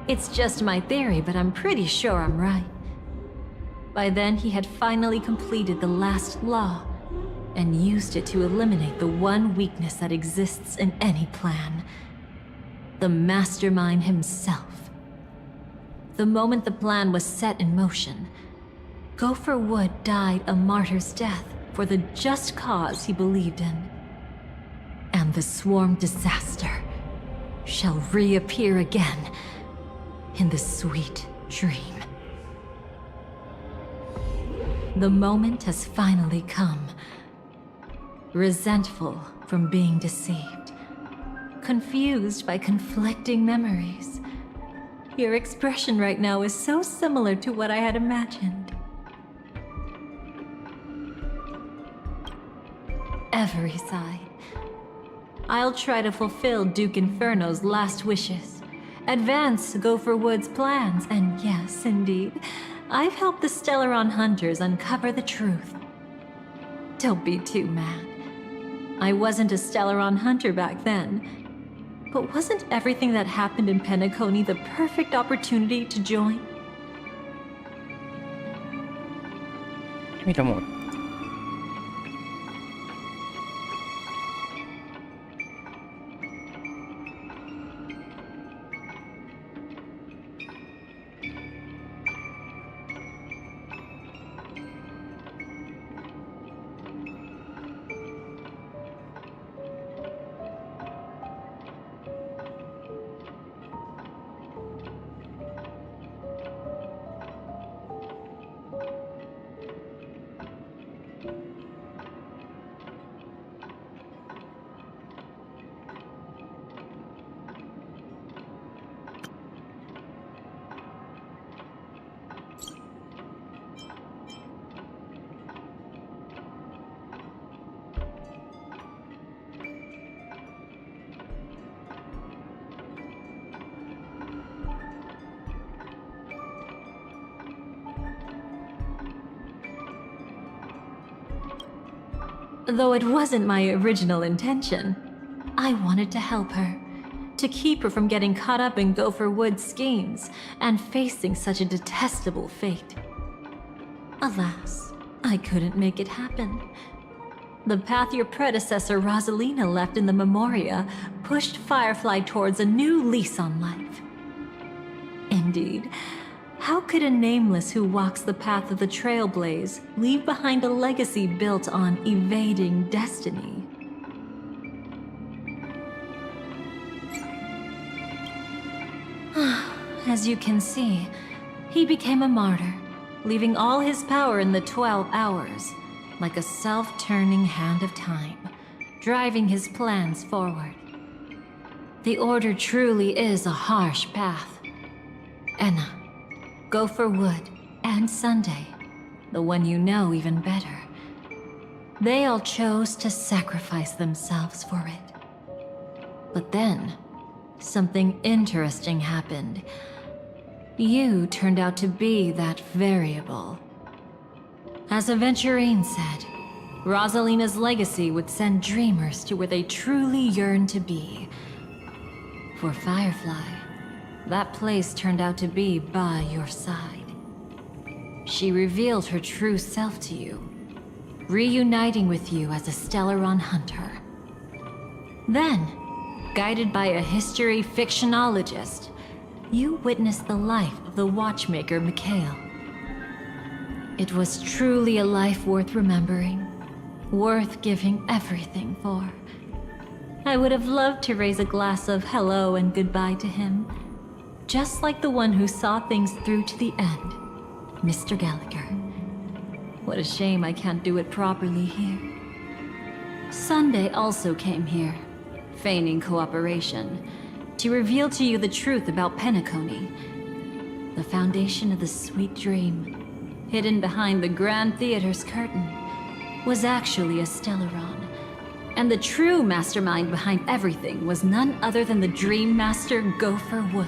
It's just my theory, but I'm pretty sure I'm right. By then, he had finally completed the last law, and used it to eliminate the one weakness that exists in any plan. The mastermind himself. The moment the plan was set in motion, Gopher Wood died a martyr's death for the just cause he believed in. And the swarm disaster shall reappear again in the sweet dream. The moment has finally come. Resentful from being deceived. Confused by conflicting memories. Your expression right now is so similar to what I had imagined. Every side. I'll try to fulfill Duke Inferno's last wishes. Advance Gopher Wood's plans, and yes, indeed, I've helped the Stellaron hunters uncover the truth. Don't be too mad. I wasn't a Stellaron hunter back then. But wasn't everything that happened in Penacony the perfect opportunity to join? Wait a moment. Though it wasn't my original intention, I wanted to help her. To keep her from getting caught up in Gopher Wood's schemes and facing such a detestable fate. Alas, I couldn't make it happen. The path your predecessor Rosalina left in the Memoria pushed Firefly towards a new lease on life. Indeed, how could a nameless who walks the path of the Trailblaze leave behind a legacy built on evading destiny? As you can see, he became a martyr, leaving all his power in the 12 hours, like a self-turning hand of time, driving his plans forward. The Order truly is a harsh path. Enna, Gopher Wood, and Sunday, the one you know even better. They all chose to sacrifice themselves for it. But then, something interesting happened. You turned out to be that variable. As Aventurine said, Rosalina's legacy would send dreamers to where they truly yearn to be. For Firefly, that place turned out to be by your side. She revealed her true self to you, reuniting with you as a Stellaron hunter. Then, guided by a history fictionologist, you witnessed the life of the watchmaker Mikhail. It was truly a life worth remembering, worth giving everything for. I would have loved to raise a glass of hello and goodbye to him, just like the one who saw things through to the end, Mr. Gallagher. What a shame I can't do it properly here. Sunday also came here, feigning cooperation, to reveal to you the truth about Penacony, the foundation of the sweet dream, hidden behind the Grand Theater's curtain, was actually a Stellaron. And the true mastermind behind everything was none other than the Dream Master Gopher Wood.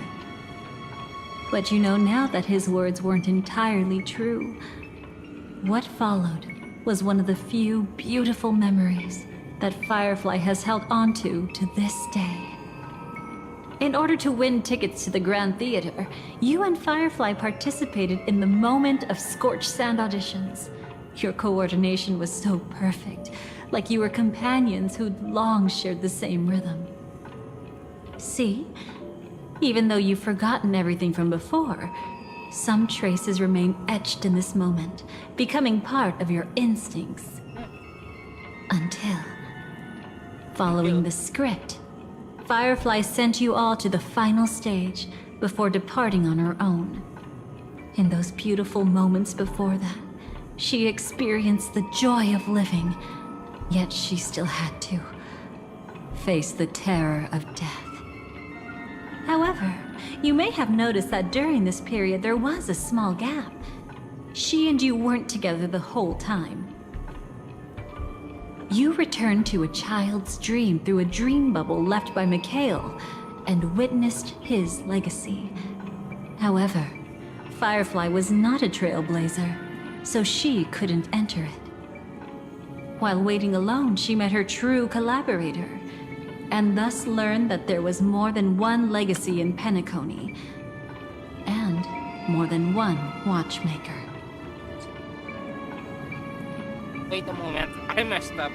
But you know now that his words weren't entirely true. What followed was one of the few beautiful memories that Firefly has held onto to this day. In order to win tickets to the Grand Theater, you and Firefly participated in the moment of scorched sand auditions. Your coordination was so perfect, like you were companions who'd long shared the same rhythm. See? Even though you've forgotten everything from before, some traces remain etched in this moment, becoming part of your instincts. Until, following the script, Firefly sent you all to the final stage before departing on her own. In those beautiful moments before that, she experienced the joy of living, yet she still had to face the terror of death. However, you may have noticed that during this period there was a small gap. She and you weren't together the whole time. You returned to a child's dream through a dream bubble left by Mikhail and witnessed his legacy. However, Firefly was not a trailblazer, so she couldn't enter it. While waiting alone, she met her true collaborator, and thus learned that there was more than one legacy in Penacony, and more than one watchmaker. Wait a moment, I messed up.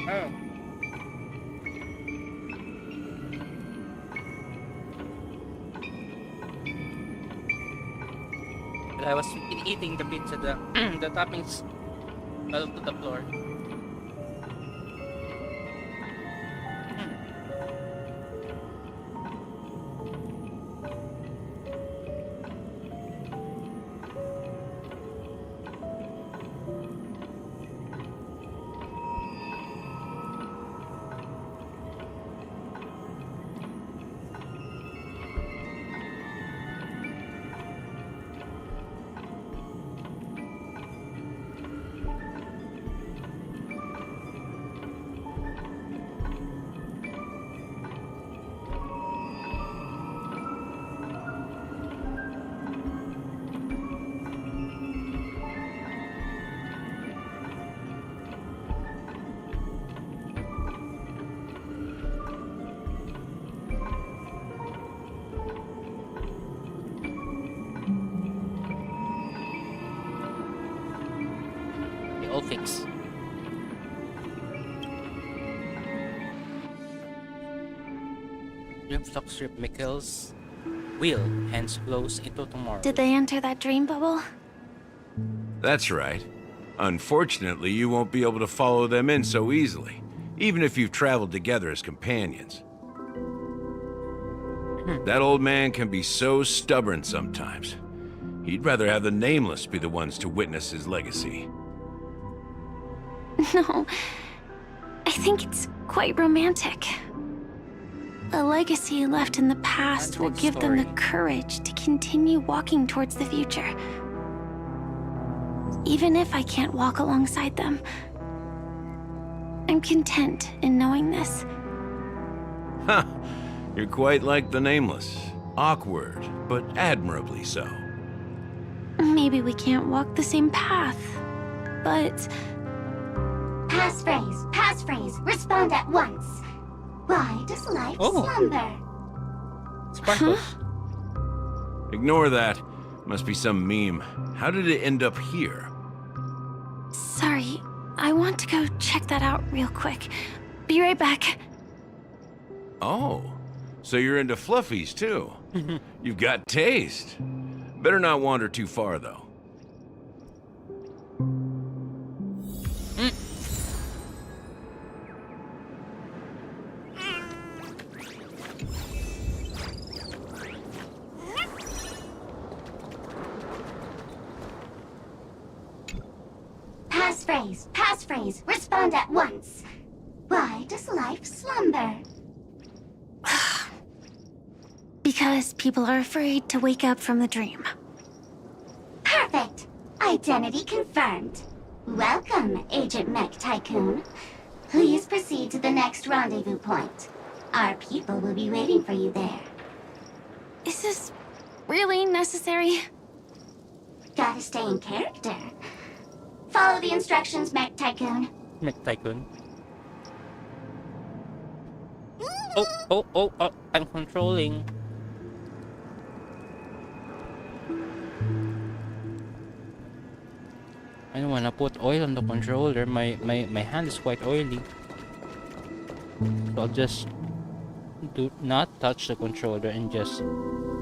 Oh. But I was eating the pizza, the toppings fell to the floor. All fix. Dreamflux strip Mikhail's will, hence flows into tomorrow. Did they enter that dream bubble? That's right. Unfortunately, you won't be able to follow them in so easily, even if you've traveled together as companions. That old man can be so stubborn sometimes. He'd rather have the Nameless be the ones to witness his legacy. No, I think it's quite romantic. A legacy left in the past will give them the courage to continue walking towards the future. Even if I can't walk alongside them. I'm content in knowing this. Huh. You're quite like the Nameless. Awkward, but admirably so. Maybe we can't walk the same path, but... Passphrase, respond at once. Why does life slumber? Sparkles. Ignore that. Must be some meme. How did it end up here? Sorry, I want to go check that out real quick. Be right back. Oh, so you're into fluffies too. You've got taste. Better not wander too far though. Passphrase, respond at once. Why does life slumber? Because people are afraid to wake up from the dream. Perfect. Identity confirmed. Welcome, Agent Mech Tycoon. Please proceed to the next rendezvous point. Our people will be waiting for you there. Is this really necessary? Gotta stay in character. Follow the instructions, Mech Tycoon. Mech Tycoon. Oh, I'm controlling. I don't wanna put oil on the controller. My hand is quite oily. So I'll just do not touch the controller and just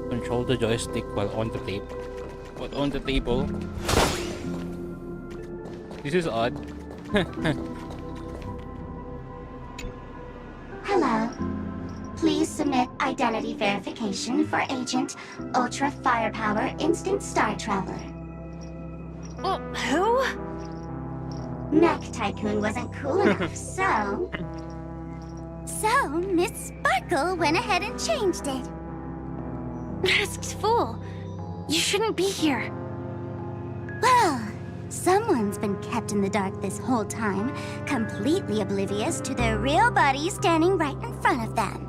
control the joystick while on the table. This is odd. Hello. Please submit identity verification for Agent Ultra Firepower Instant Star Traveler. Who? Mech Tycoon wasn't cool enough, so... So, Miss Sparkle went ahead and changed it. Masked fool. You shouldn't be here. Well, someone's been kept in the dark this whole time, completely oblivious to their real buddy standing right in front of them.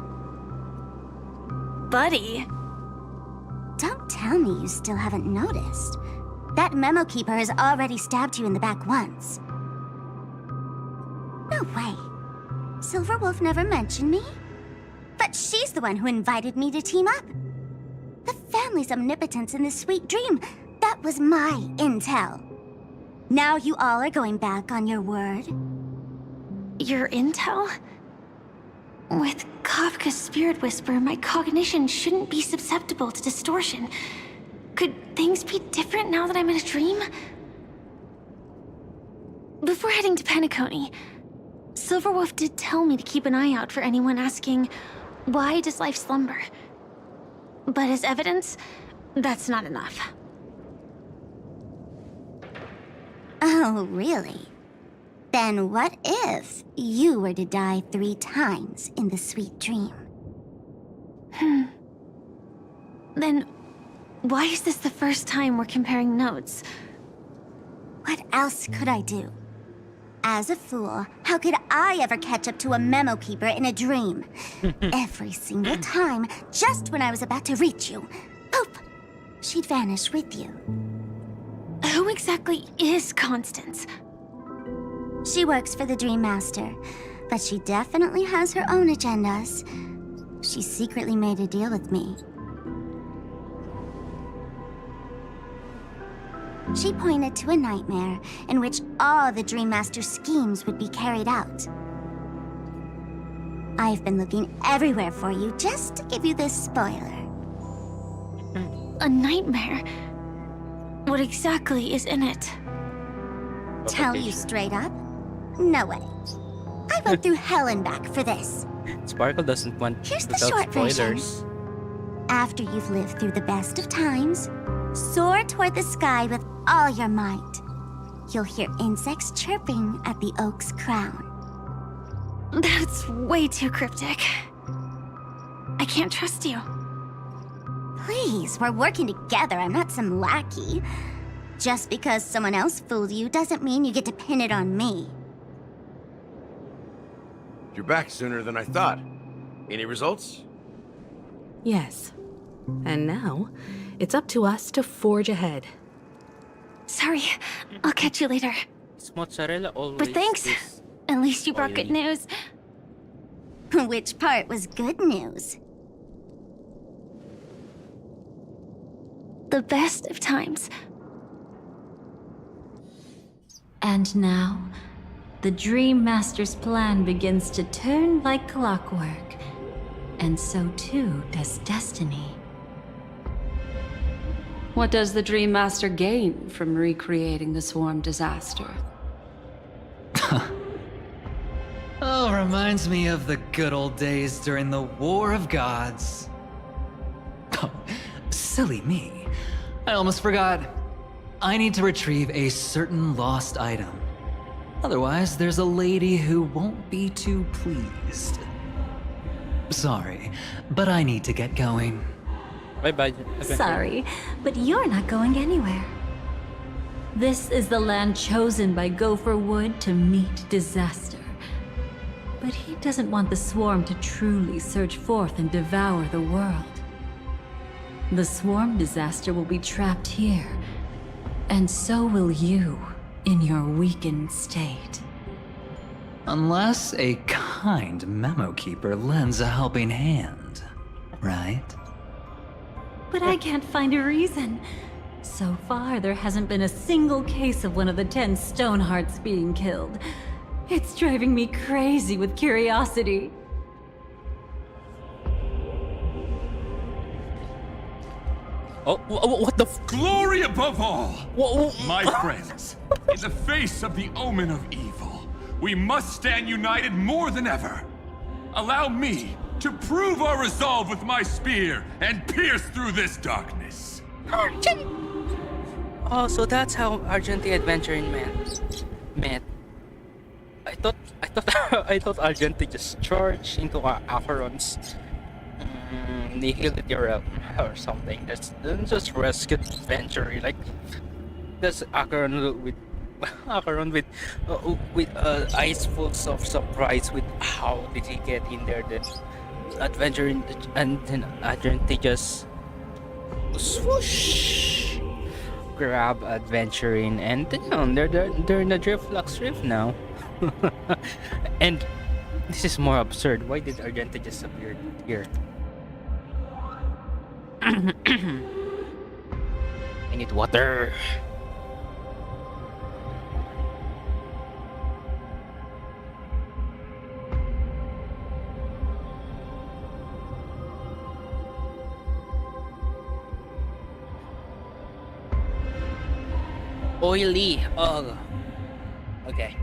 Buddy? Don't tell me you still haven't noticed. That memo keeper has already stabbed you in the back once. No way. Silverwolf never mentioned me. But she's the one who invited me to team up. The family's omnipotence in this sweet dream, that was my intel. Now you all are going back on your word? Your intel? With Kafka's spirit whisper, my cognition shouldn't be susceptible to distortion. Could things be different now that I'm in a dream? Before heading to Penacony, Silverwolf did tell me to keep an eye out for anyone asking, why does life slumber? But as evidence, that's not enough. Oh, really? Then what if you were to die 3 times in the sweet dream? Then why is this the first time we're comparing notes? What else could I do? As a fool, how could I ever catch up to a memo keeper in a dream? Every single time, just when I was about to reach you, poof, she'd vanish with you. Who exactly is Constance? She works for the Dream Master, but she definitely has her own agendas. She secretly made a deal with me. She pointed to a nightmare in which all the Dream Master's schemes would be carried out. I've been looking everywhere for you just to give you this spoiler. A nightmare? What exactly is in it? Tell you straight up? No way. I went through hell and back for this. Sparkle doesn't want Here's the without short spoilers. version. After you've lived through the best of times, soar toward the sky with all your might. You'll hear insects chirping at the oak's crown. That's way too cryptic. I can't trust you. Please, we're working together. I'm not some lackey. Just because someone else fooled you doesn't mean you get to pin it on me. You're back sooner than I thought. Any results? Yes. And now, it's up to us to forge ahead. Sorry, I'll catch you later. It's mozzarella always. But thanks. is At least you brought good oily. news. Which part was good news? The best of times. And now, the Dream Master's plan begins to turn like clockwork. And so too does destiny. What does the Dream Master gain from recreating the swarm disaster? Oh, reminds me of the good old days during the War of Gods. Oh, silly me. I almost forgot. I need to retrieve a certain lost item. Otherwise, there's a lady who won't be too pleased. Sorry, but I need to get going. Bye-bye. Sorry, but you're not going anywhere. This is the land chosen by Gopher Wood to meet disaster. But he doesn't want the swarm to truly surge forth and devour the world. The swarm disaster will be trapped here, and so will you in your weakened state. Unless a kind memo keeper lends a helping hand, right? But I can't find a reason. So far, there hasn't been a single case of one of the 10 Stonehearts being killed. It's driving me crazy with curiosity. Oh, what the Glory above all! My friends, in the face of the omen of evil, we must stand united more than ever. Allow me to prove our resolve with my spear and pierce through this darkness. Oh, so that's how Argenti adventuring met. I thought Argenti just charged into Acheron's Nihility or something. That's just rescue adventure. Like that's Acheron with eyes full of surprise with how did he get in there. Then adventuring and then Argenti just swoosh grab adventuring and they're in the Driftlux Rift now. And this is more absurd. Why did Argenti just appear here? I need water. Oily. Oh. Okay.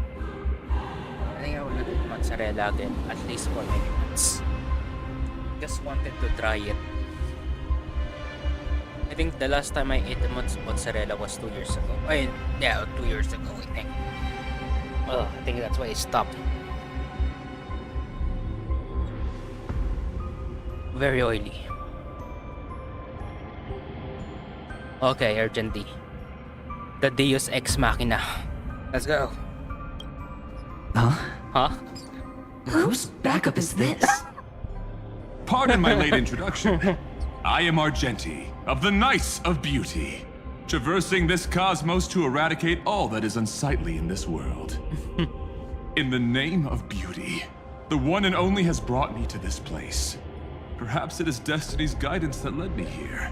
I think I will not eat mozzarella again, at least for minutes. Just wanted to try it. I think the last time I ate the mozzarella was 2 years ago. Yeah, 2 years ago, I think. Oh, I think that's why I stopped. Very oily. Okay, Argenti. The Deus Ex Machina. Let's go. Huh? Whose backup is this? Pardon my late introduction. I am Argenti, of the Knights of Beauty, traversing this cosmos to eradicate all that is unsightly in this world. In the name of beauty, the one and only has brought me to this place. Perhaps it is destiny's guidance that led me here.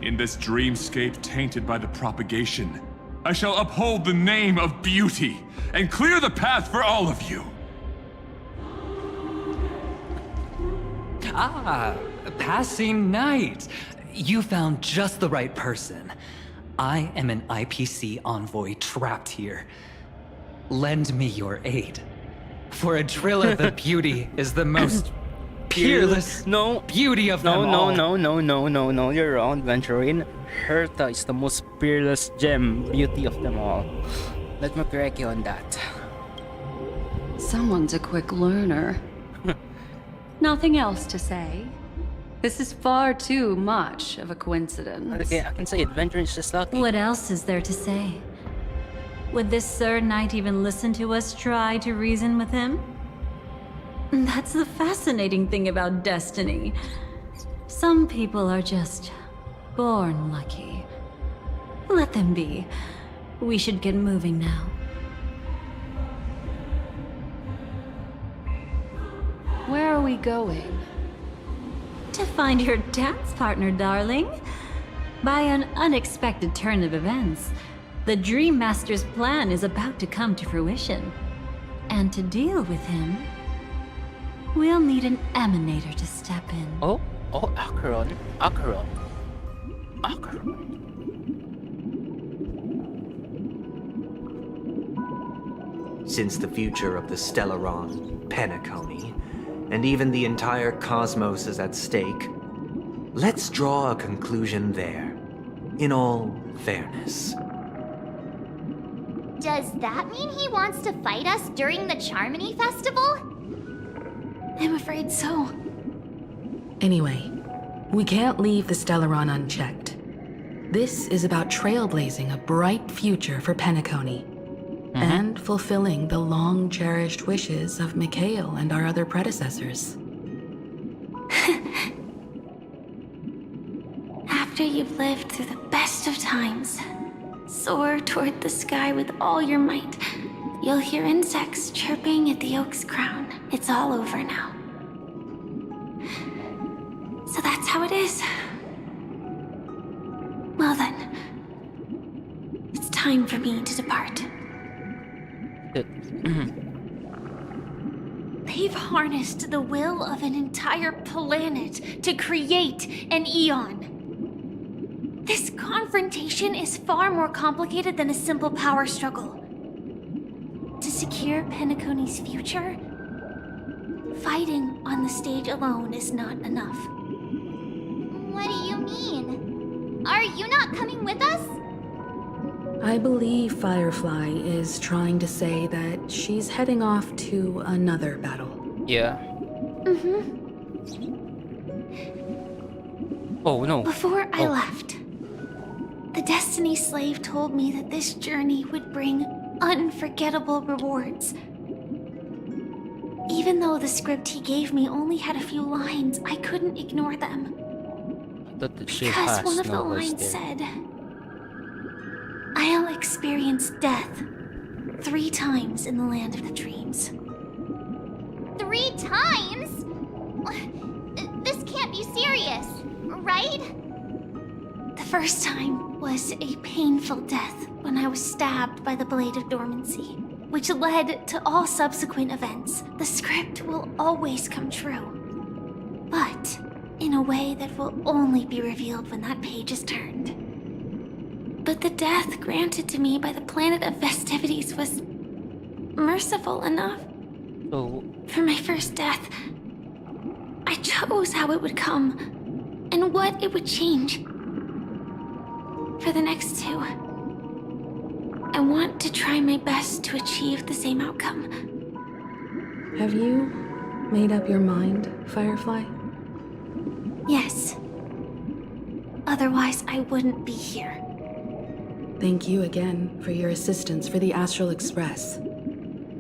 In this dreamscape tainted by the propagation, I shall uphold the name of beauty and clear the path for all of you. Ah, passing knight. You found just the right person. I am an IPC envoy trapped here. Lend me your aid. For a driller, the beauty is the most peerless beauty of them all. No, you're wrong, Adventuring. Herta is the most peerless gem beauty of them all. Let me correct you on that. Someone's a quick learner. Nothing else to say. This is far too much of a coincidence. Okay, I can say Adventuring is just lucky. What else is there to say? Would this Sir Knight even listen to us try to reason with him? That's the fascinating thing about destiny. Some people are just born lucky. Let them be. We should get moving now. Where are we going? To find your dance partner, darling. By an unexpected turn of events, the Dream Master's plan is about to come to fruition. And to deal with him, we'll need an emanator to step in. Oh, Acheron. Since the future of the Stellaron, Penacony, and even the entire cosmos is at stake, let's draw a conclusion there, in all fairness. Does that mean he wants to fight us during the Charmony Festival? I'm afraid so. Anyway, we can't leave the Stellaron unchecked. This is about trailblazing a bright future for Penacony. And fulfilling the long-cherished wishes of Mikhail and our other predecessors. After you've lived through the best of times, soar toward the sky with all your might. You'll hear insects chirping at the oak's crown. It's all over now. So that's how it is. Well then, it's time for me to depart. They've harnessed the will of an entire planet to create an eon. This confrontation is far more complicated than a simple power struggle. To secure Penacony's future, fighting on the stage alone is not enough. What do you mean? Are you not coming with us? I believe Firefly is trying to say that she's heading off to another battle. Yeah. Oh no. Before I left, the Destiny Slave told me that this journey would bring unforgettable rewards. Even though the script he gave me only had a few lines, I couldn't ignore them. I thought that she Because has one of the no voice lines there. said, I'll experience death 3 times in the land of the dreams. 3 times? This can't be serious, right? The first time was a painful death when I was stabbed by the Blade of Dormancy, which led to all subsequent events. The script will always come true, but in a way that will only be revealed when that page is turned. But the death granted to me by the planet of festivities was merciful enough. So, For my first death, I chose how it would come and what it would change. For the next 2, I want to try my best to achieve the same outcome. Have you made up your mind, Firefly? Yes. Otherwise, I wouldn't be here. Thank you again for your assistance for the Astral Express.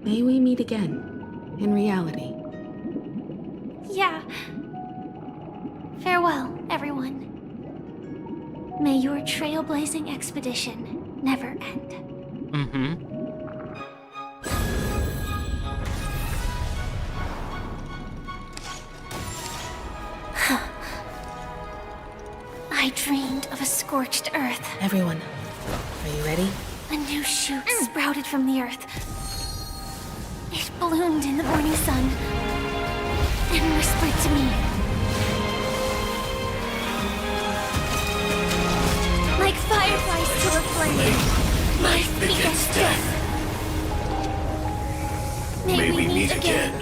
May we meet again, in reality. Yeah. Farewell, everyone. May your trailblazing expedition never end. I dreamed of a scorched earth. Everyone, are you ready? A new shoot sprouted from the earth. It bloomed in the morning sun and whispered to me. Like fireflies to a flame, life begets death. May we meet again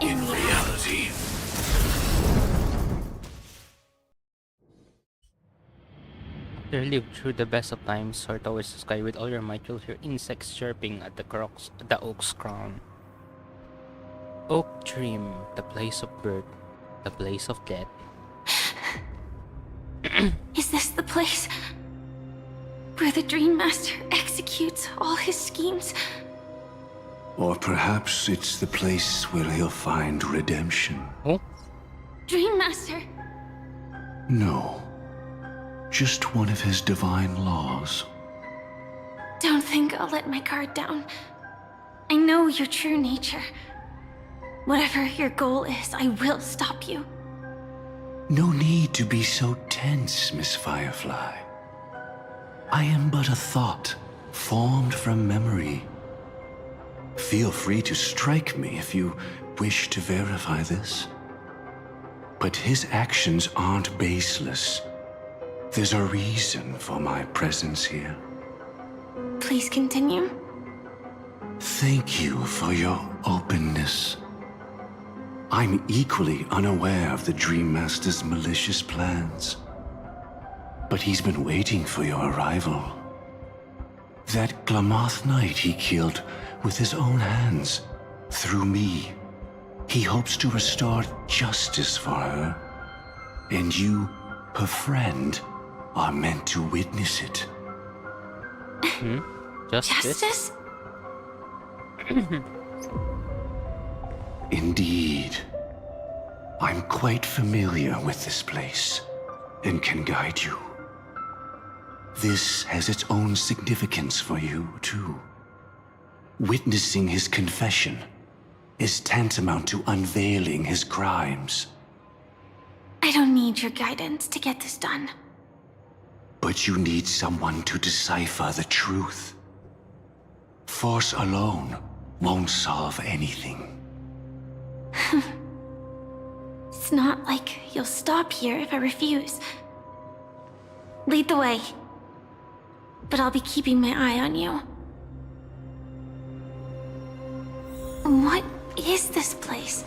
in reality. After live through the best of times, soar towards the sky with all your might. You'll hear insects chirping at the oak's crown. Oak Dream, the place of birth, the place of death. Is this the place where the Dream Master executes all his schemes? Or perhaps it's the place where he'll find redemption. Oh? Dream Master. No. Just one of his divine laws. Don't think I'll let my guard down. I know your true nature. Whatever your goal is, I will stop you. No need to be so tense, Miss Firefly. I am but a thought, formed from memory. Feel free to strike me if you wish to verify this. But his actions aren't baseless. There's a reason for my presence here. Please continue. Thank you for your openness. I'm equally unaware of the Dream Master's malicious plans. But he's been waiting for your arrival. That Glamoth Knight he killed with his own hands, through me. He hopes to restore justice for her. And you, her friend, are meant to witness it. Justice? Indeed. I'm quite familiar with this place and can guide you. This has its own significance for you, too. Witnessing his confession is tantamount to unveiling his crimes. I don't need your guidance to get this done. But you need someone to decipher the truth. Force alone won't solve anything. It's not like you'll stop here if I refuse. Lead the way. But I'll be keeping my eye on you. What is this place?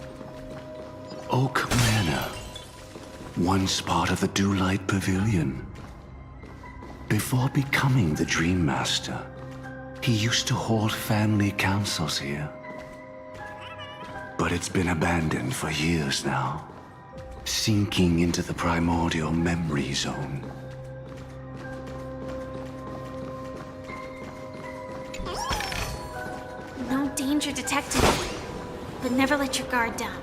Oak Manor. Once part of the Dewlight Pavilion. Before becoming the Dream Master, he used to hold family councils here. But it's been abandoned for years now, sinking into the primordial memory zone. No danger detected, but never let your guard down.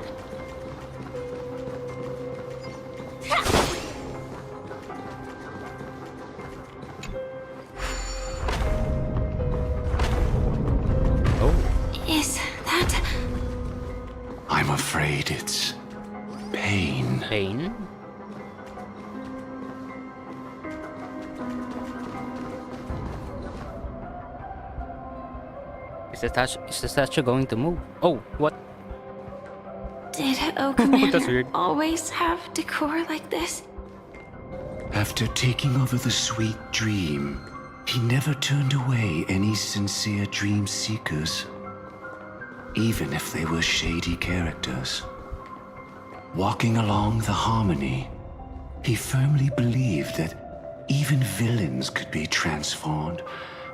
Is that... I'm afraid it's pain. Pain? Is the statue going to move? Oh, what? Did Oak That's Manor weird. always have decor like this? After taking over the sweet dream, he never turned away any sincere dream seekers, even if they were shady characters. Walking along the harmony, he firmly believed that even villains could be transformed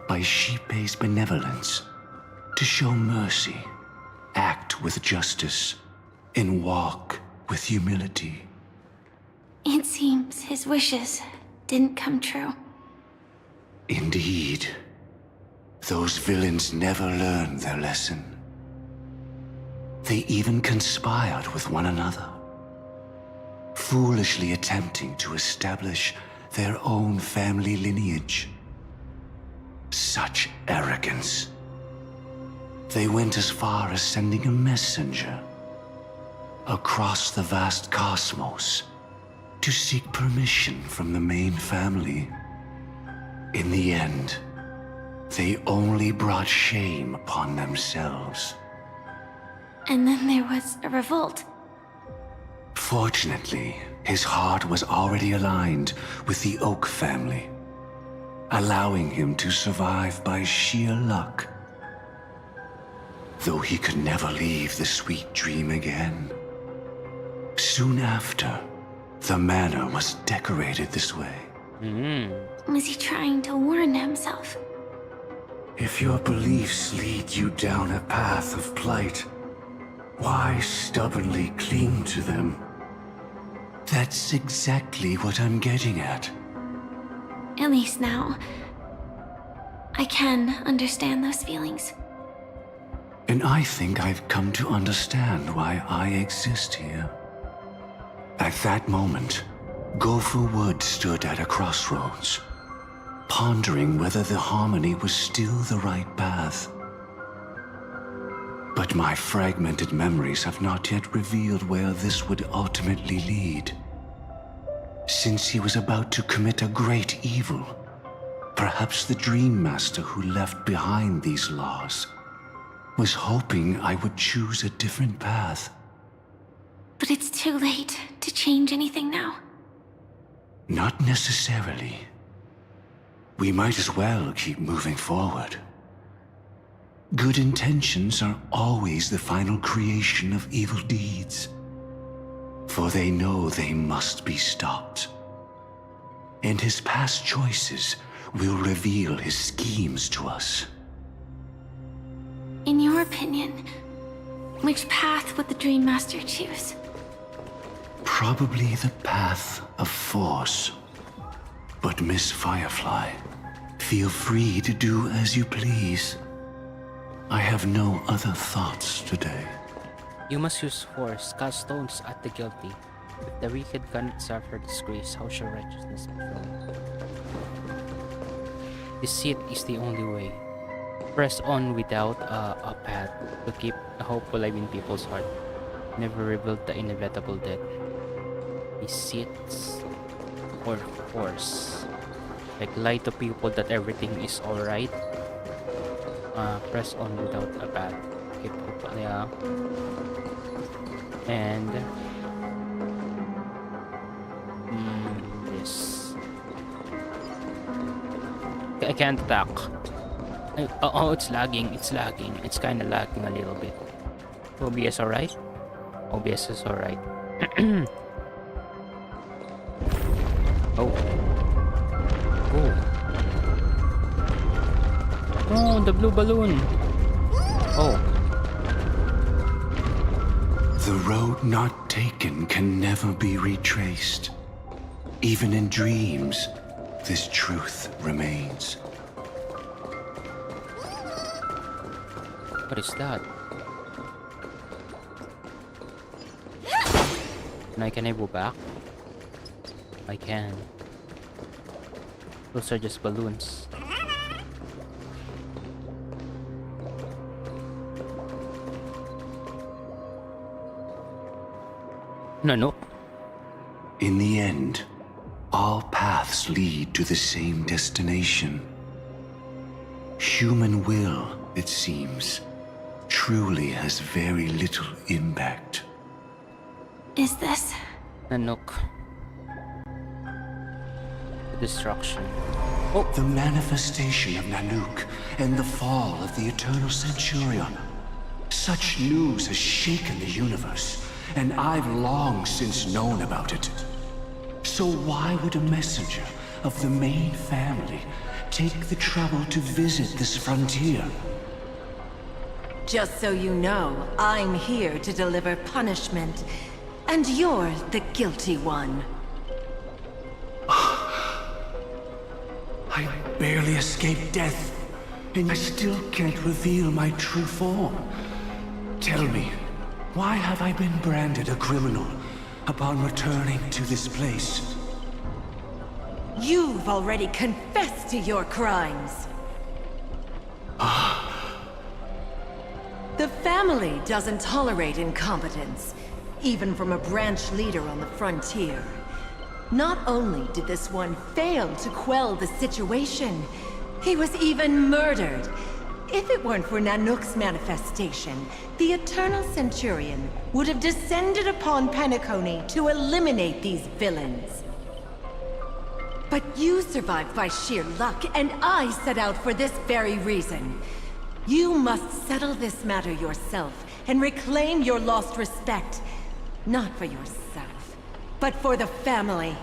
by Shippei's benevolence to show mercy, act with justice, and walk with humility. It seems his wishes didn't come true. Indeed, those villains never learned their lesson. They even conspired with one another, foolishly attempting to establish their own family lineage. Such arrogance. They went as far as sending a messenger across the vast cosmos to seek permission from the main family. In the end, they only brought shame upon themselves. And then there was a revolt. Fortunately, his heart was already aligned with the Oak family, allowing him to survive by sheer luck. Though he could never leave the sweet dream again. Soon after, the manor was decorated this way. Was he trying to warn himself? If your beliefs lead you down a path of plight, why stubbornly cling to them? That's exactly what I'm getting at. At least now, I can understand those feelings. And I think I've come to understand why I exist here. At that moment, Gopher Wood stood at a crossroads, pondering whether the harmony was still the right path. But my fragmented memories have not yet revealed where this would ultimately lead. Since he was about to commit a great evil, perhaps the Dream Master who left behind these laws was hoping I would choose a different path. But it's too late to change anything now. Not necessarily. We might as well keep moving forward. Good intentions are always the final creation of evil deeds, for they know they must be stopped. And his past choices will reveal his schemes to us. In your opinion, which path would the Dream Master choose? Probably the path of force. But Miss Firefly, feel free to do as you please. I have no other thoughts today. You must use force, cast stones at the guilty. If the wicked cannot suffer disgrace, how shall righteousness be shown? Deceit is the only way. Press on without a path to keep hope alive in people's heart. Never reveal the inevitable death. Deceit or force. Like lie to people that everything is alright. Press on without a path. Keep hope, yeah. And this. I can't attack. Oh, it's lagging. It's lagging. It's kind of lagging a little bit. OBS alright? OBS is alright. Oh. Oh. Oh, the blue balloon. Oh. The road not taken can never be retraced. Even in dreams, this truth remains. What is that? Can I go back? I can. Those are just balloons. No. In the end, all paths lead to the same destination. Human will, it seems, truly has very little impact. Is this? Nanook. The destruction. Oh. The manifestation of Nanook and the fall of the Eternal Centurion. Such news has shaken the universe, and I've long since known about it. So why would a messenger of the main family take the trouble to visit this frontier? Just so you know, I'm here to deliver punishment, and you're the guilty one. I barely escaped death, and I still can't reveal my true form. Tell me, why have I been branded a criminal upon returning to this place? You've already confessed to your crimes. The family doesn't tolerate incompetence, even from a branch leader on the frontier. Not only did this one fail to quell the situation, he was even murdered. If it weren't for Nanook's manifestation, the Eternal Centurion would have descended upon Penacony to eliminate these villains. But you survived by sheer luck, and I set out for this very reason. You must settle this matter yourself and reclaim your lost respect. Not for yourself, but for the family.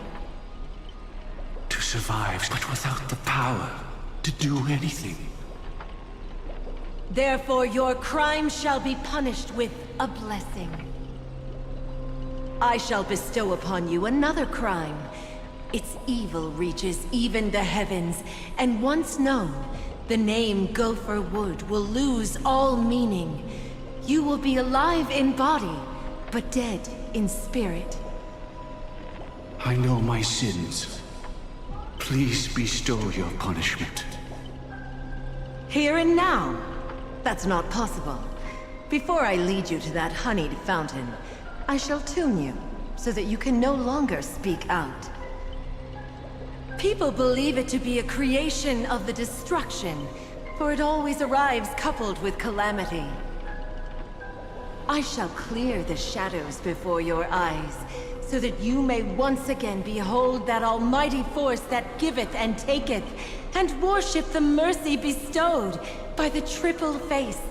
To survive, but without the power to do anything. Therefore, your crime shall be punished with a blessing. I shall bestow upon you another crime. Its evil reaches even the heavens, and once known, the name Gopher Wood will lose all meaning. You will be alive in body, but dead in spirit. I know my sins. Please bestow your punishment. Here and now? That's not possible. Before I lead you to that honeyed fountain, I shall tune you, so that you can no longer speak out. People believe it to be a creation of the destruction, for it always arrives coupled with calamity. I shall clear the shadows before your eyes, so that you may once again behold that almighty force that giveth and taketh, and worship the mercy bestowed by the triple face.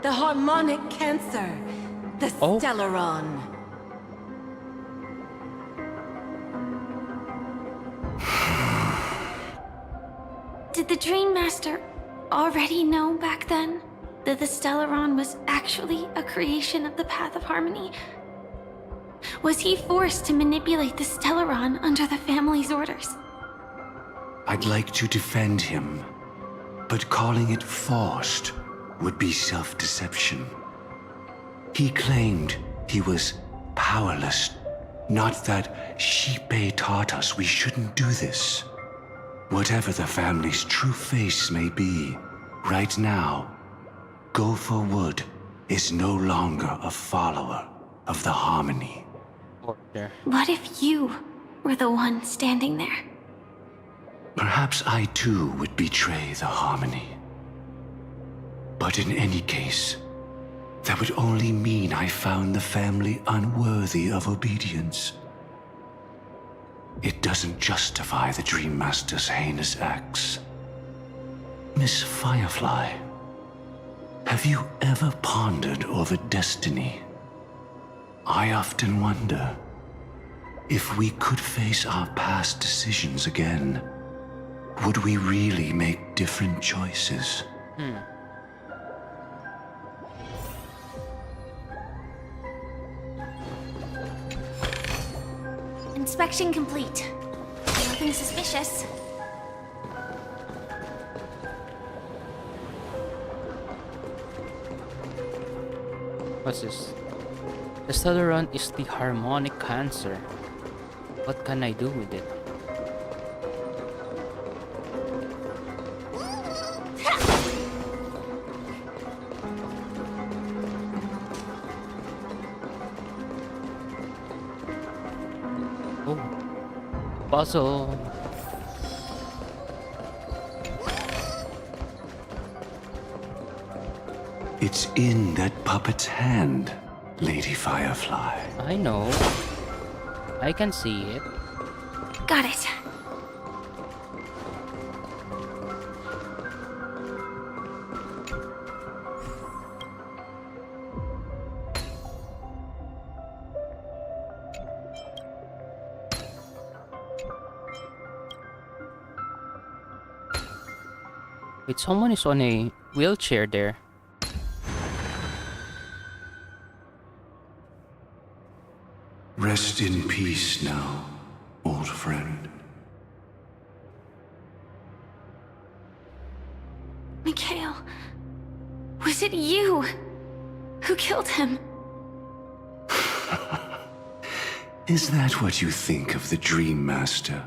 The harmonic cancer, the Stellaron. Did the Dream Master already know back then that the Stellaron was actually a creation of the Path of Harmony? Was he forced to manipulate the Stellaron under the family's orders? I'd like to defend him, but calling it forced would be self-deception. He claimed he was powerless, not that Xipe taught us we shouldn't do this. Whatever the family's true face may be, right now, Gopher Wood is no longer a follower of the Harmony. What if you were the one standing there? Perhaps I too would betray the Harmony. But in any case, that would only mean I found the family unworthy of obedience. It doesn't justify the Dream Master's heinous acts. Miss Firefly, have you ever pondered over destiny? I often wonder if we could face our past decisions again, would we really make different choices? Inspection complete. Nothing suspicious. What's this? The Stellaron is the harmonic cancer. What can I do with it? Oh, puzzle. It's in that puppet's hand, Lady Firefly. I know. I can see it. Got it. Wait, someone is on a wheelchair there. Rest in peace now, old friend. Mikhail, was it you who killed him? Is that what you think of the Dream Master?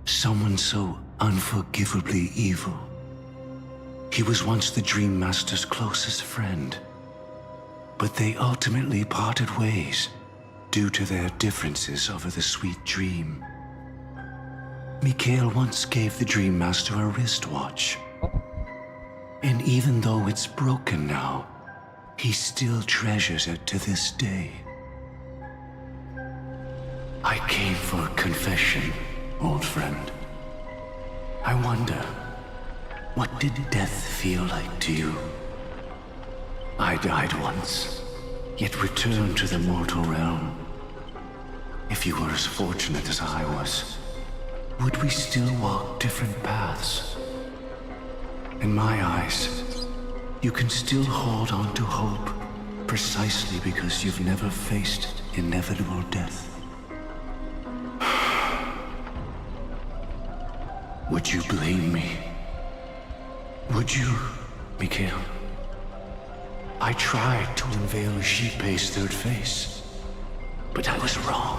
Someone so unforgivably evil. He was once the Dream Master's closest friend, but they ultimately parted ways due to their differences over the sweet dream. Mikhail once gave the Dream Master a wristwatch. And even though it's broken now, he still treasures it to this day. I came for a confession, old friend. I wonder, what did death feel like to you? I died once, yet returned to the mortal realm. If you were as fortunate as I was, would we still walk different paths? In my eyes, you can still hold on to hope precisely because you've never faced inevitable death. Would you blame me? Would you, Mikhail? I tried to unveil Xipe's third face, but I was wrong.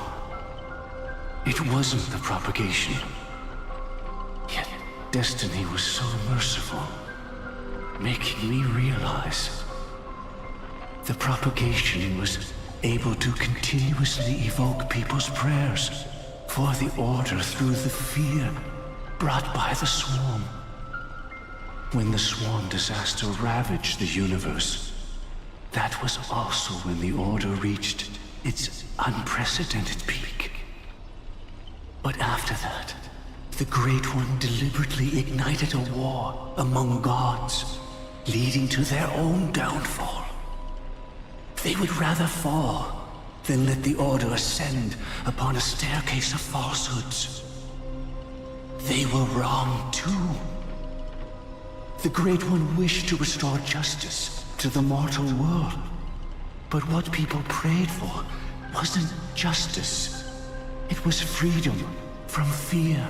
It wasn't the propagation. Yet destiny was so merciful, making me realize the propagation was able to continuously evoke people's prayers for the Order through the fear brought by the swarm. When the swarm disaster ravaged the universe, that was also when the Order reached its unprecedented peak. But after that, the Great One deliberately ignited a war among gods, leading to their own downfall. They would rather fall than let the Order ascend upon a staircase of falsehoods. They were wrong too. The Great One wished to restore justice to the mortal world. But what people prayed for wasn't justice. It was freedom from fear.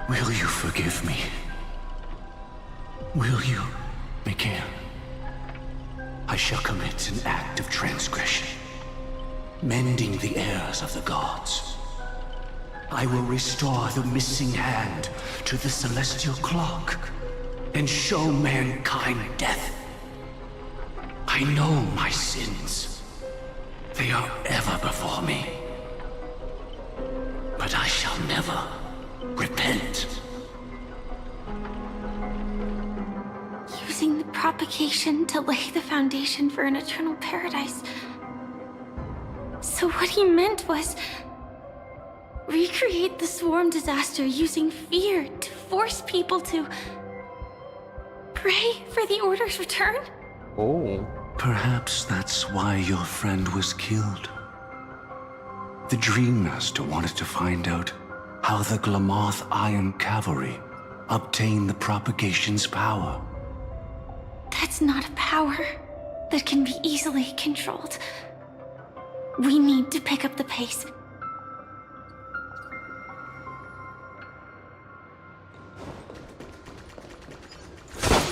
Will you forgive me? Will you, Mikhail? I shall commit an act of transgression, mending the errors of the gods. I will restore the missing hand to the celestial clock and show mankind death. I know my sins. They are ever before me. But I shall never repent. Using the propagation to lay the foundation for an eternal paradise. So what he meant was recreate the swarm disaster using fear to force people to pray for the Order's return? Oh. Perhaps that's why your friend was killed. The Dream Master wanted to find out how the Glamoth Iron Cavalry obtained the propagation's power. That's not a power that can be easily controlled. We need to pick up the pace.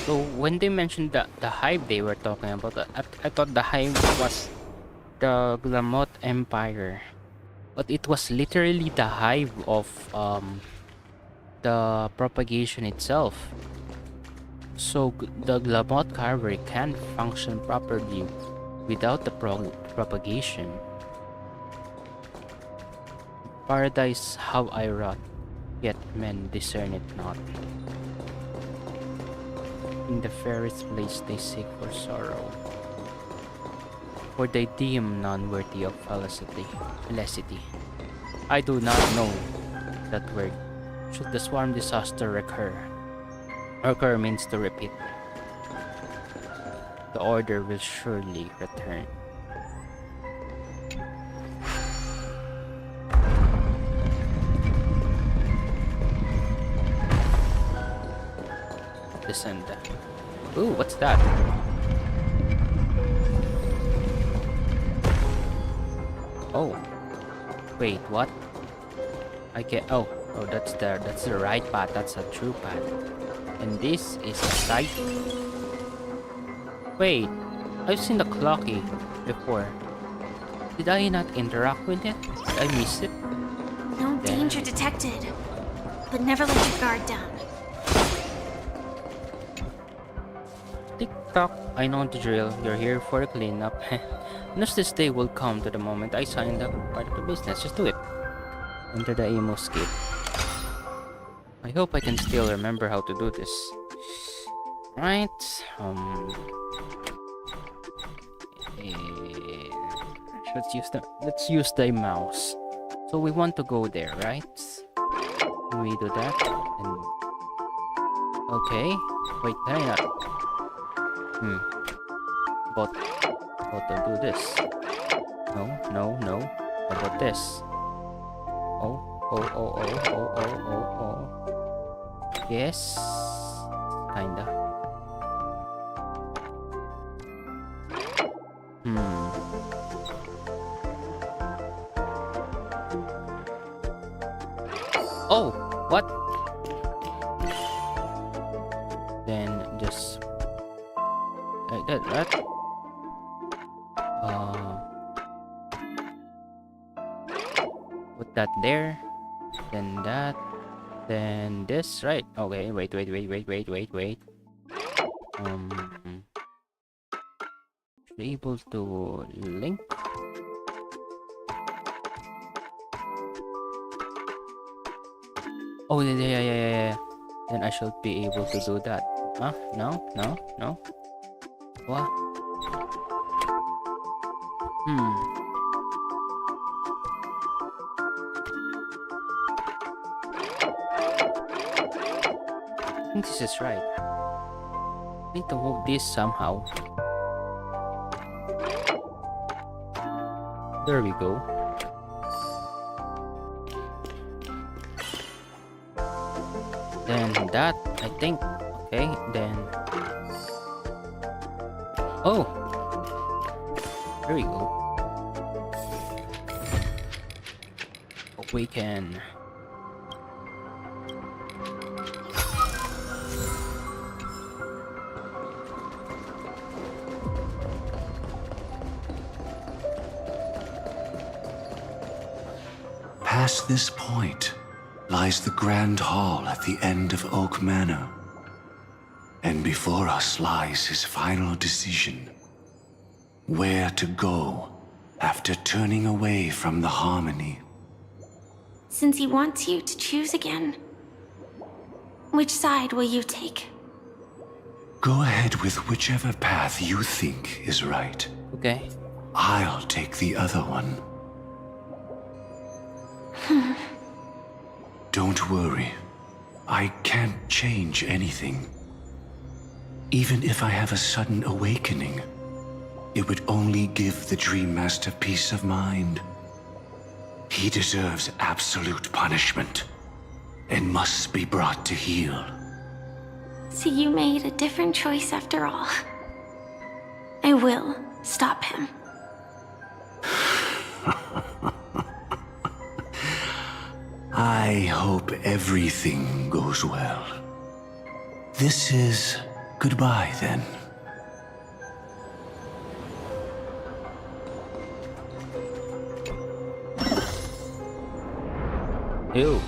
So when they mentioned the hive they were talking about, I thought the hive was the Glamoth Empire, but it was literally the hive of the propagation itself. So the Glamoth Cavalry can't function properly without the propagation. Paradise how I rot, yet men discern it not. In the fairest place they seek for sorrow, for they deem none worthy of felicity. I do not know that word. Should the swarm disaster recur means to repeat, the Order will surely return. Descend. Ooh, what's that? Oh, wait, what? I get. Oh, that's the right path. That's a true path. And this is a side. Wait, I've seen the clocky before. Did I not interact with it? Did I miss it? No danger detected, but never let your guard down. Tick-tock, I know the drill. You're here for a cleanup. Notice this day will come to the moment I signed up part of the business. Just do it. Enter the emo skip. I hope I can still remember how to do this. Right. Let's use the mouse. So we want to go there, right? Can we do that? And okay. Wait, can I not? About to do this. No. How about this? Oh. Yes. Kinda. Oh, what? like that, right? Put that there, then that, then this, right? Okay, wait. Should be able to link. Oh yeah. Then I should be able to do that. Huh? No. What? I think this is right. I need to move this somehow. There we go. Then that, I think. Okay, then. Oh! There we go. We can. Past this point lies the Grand Hall at the end of Oak Manor. And before us lies his final decision. Where to go after turning away from the harmony. Since he wants you to choose again, which side will you take? Go ahead with whichever path you think is right. Okay. I'll take the other one. Don't worry. I can't change anything. Even if I have a sudden awakening, it would only give the Dream Master peace of mind. He deserves absolute punishment and must be brought to heel. So you made a different choice after all. I will stop him. I hope everything goes well. This is goodbye, then. Ew.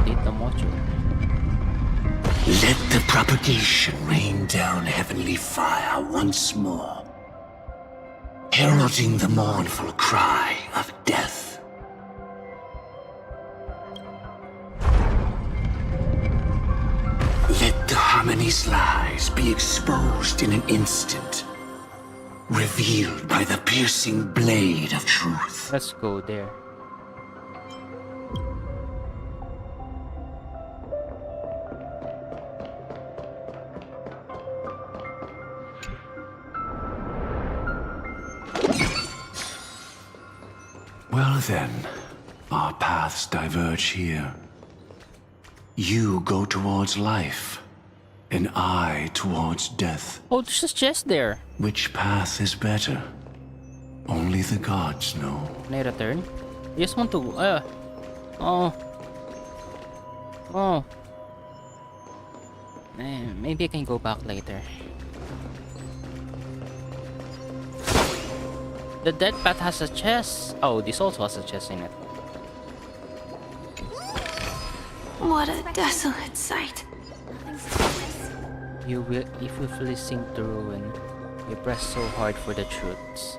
Data module. Let the propagation rain down heavenly fire once more, heralding the mournful cry of death. Let the harmony's lies be exposed in an instant, revealed by the piercing blade of truth. Let's go there. Well then, our paths diverge here. You go towards life, and I towards death. Oh, there's a chest there. Which path is better? Only the gods know. Can I return? I just want to. Maybe I can go back later. The dead path has a chest. Oh, this also has a chest in it. What a desolate sight. You willfully sink to ruin. You press so hard for the truths.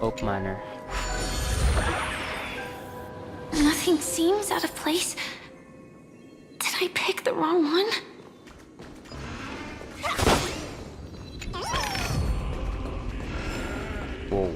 Oak Manor. Nothing seems out of place. Did I pick the wrong one? Whoa.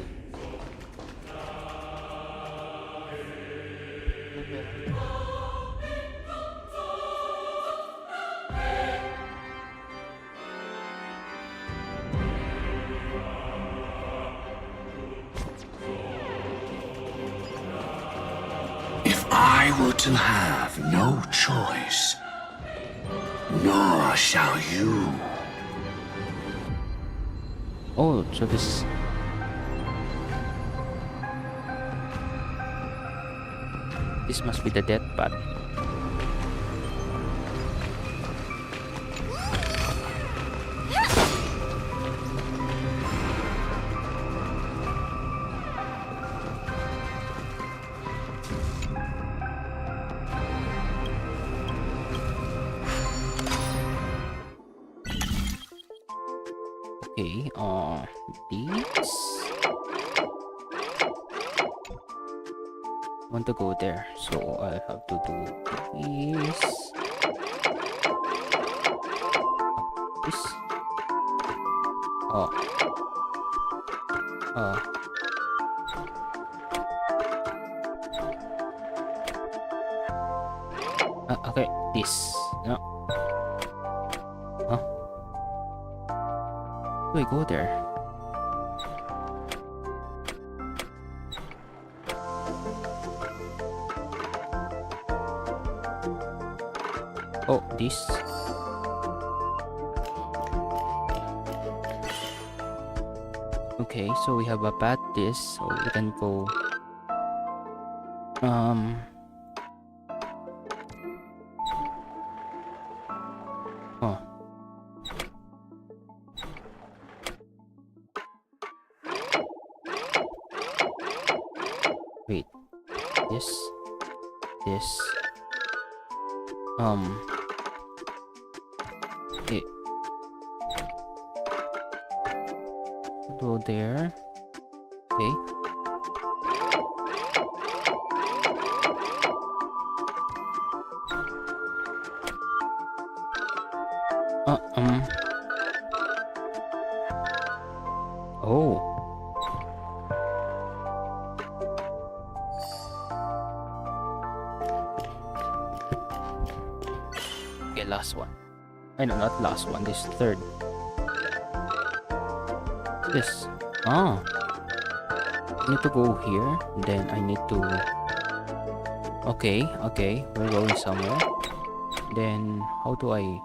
I were to have no choice, nor shall you. Oh, so this. This must be the death path. Okay, these. I want to go there, so I have to do this. This. Oh. Okay, this. No. Huh? Do I go there? Oh, this. Okay, so we have a path this, so we can go. Oh. Wait. This. Okay. Go there. Okay. Oh. Okay, last one. I know, not last one. This third. This. Ah. I need to go here. Then I need to. Okay. We're going somewhere. Then how do I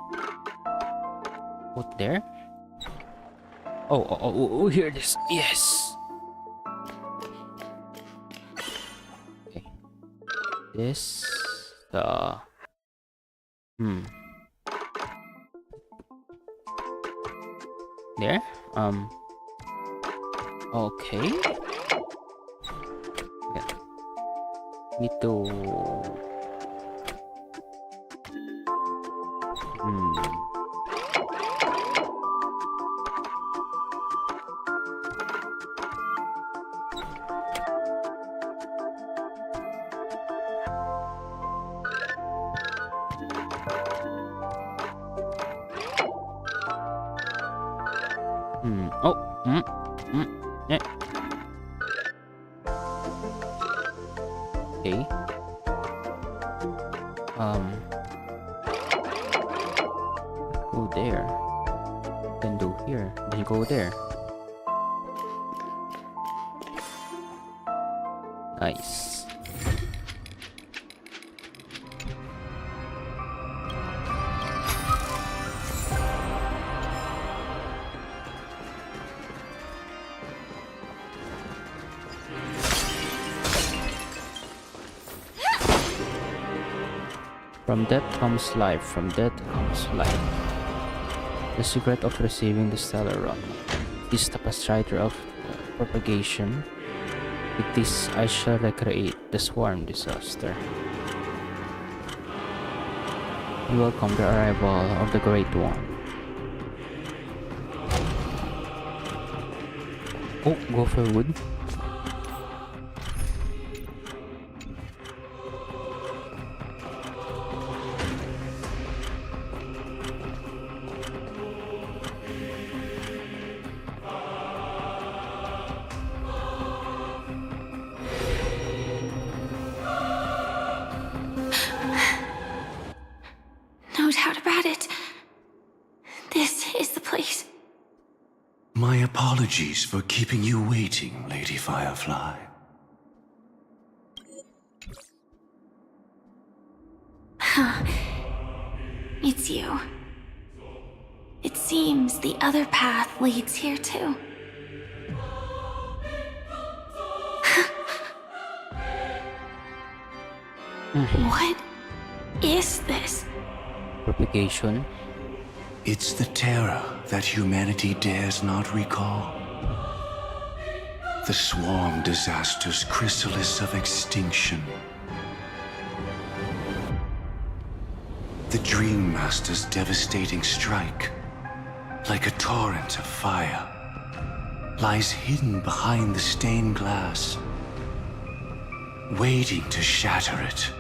put there? Oh, here it is. Yes. Okay. This. There. Okay. Yeah. Need to. Yeah. Okay. Go there. Then do here. Then go there. Nice. From death comes life, from death comes life. The secret of receiving the stellar rod is the pastrider of propagation. With this I shall recreate the swarm disaster. We welcome the arrival of the Great One. Oh, go for wood. No doubt about it. This is the place. My apologies for keeping you waiting, Lady Firefly. It's you. It seems the other path leads here too. What is this? Propagation. It's the terror that humanity dares not recall. The swarm disaster's chrysalis of extinction. The Dream Master's devastating strike, like a torrent of fire, lies hidden behind the stained glass, waiting to shatter it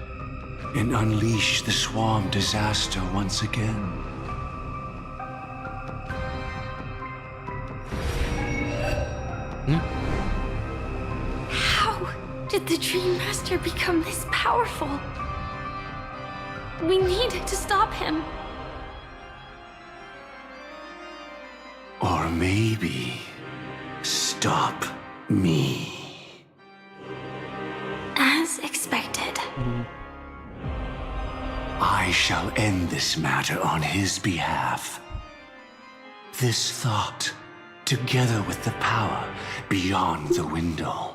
and unleash the swarm disaster once again. How did the Dream Master become this powerful? We need to stop him. Or maybe stop me. As expected. I shall end this matter on his behalf. This thought, together with the power beyond the window,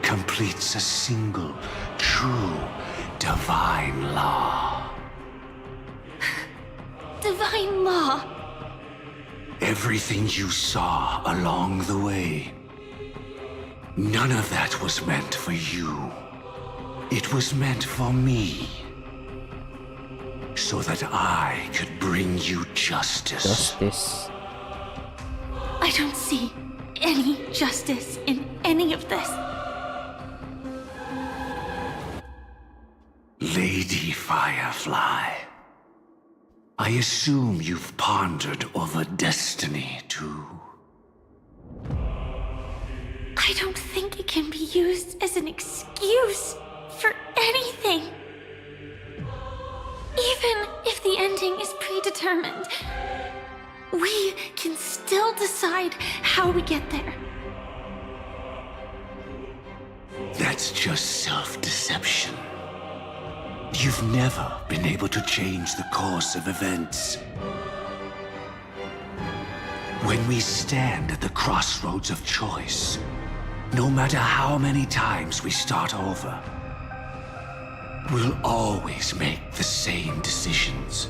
completes a single, true, divine law. Divine law. Everything you saw along the way, none of that was meant for you. It was meant for me. So that I could bring you justice. Justice. I don't see any justice in any of this. Lady Firefly, I assume you've pondered over destiny too. I don't think it can be used as an excuse for anything. Even if the ending is predetermined, we can still decide how we get there. That's just self-deception. You've never been able to change the course of events. When we stand at the crossroads of choice, no matter how many times we start over, we'll always make the same decisions.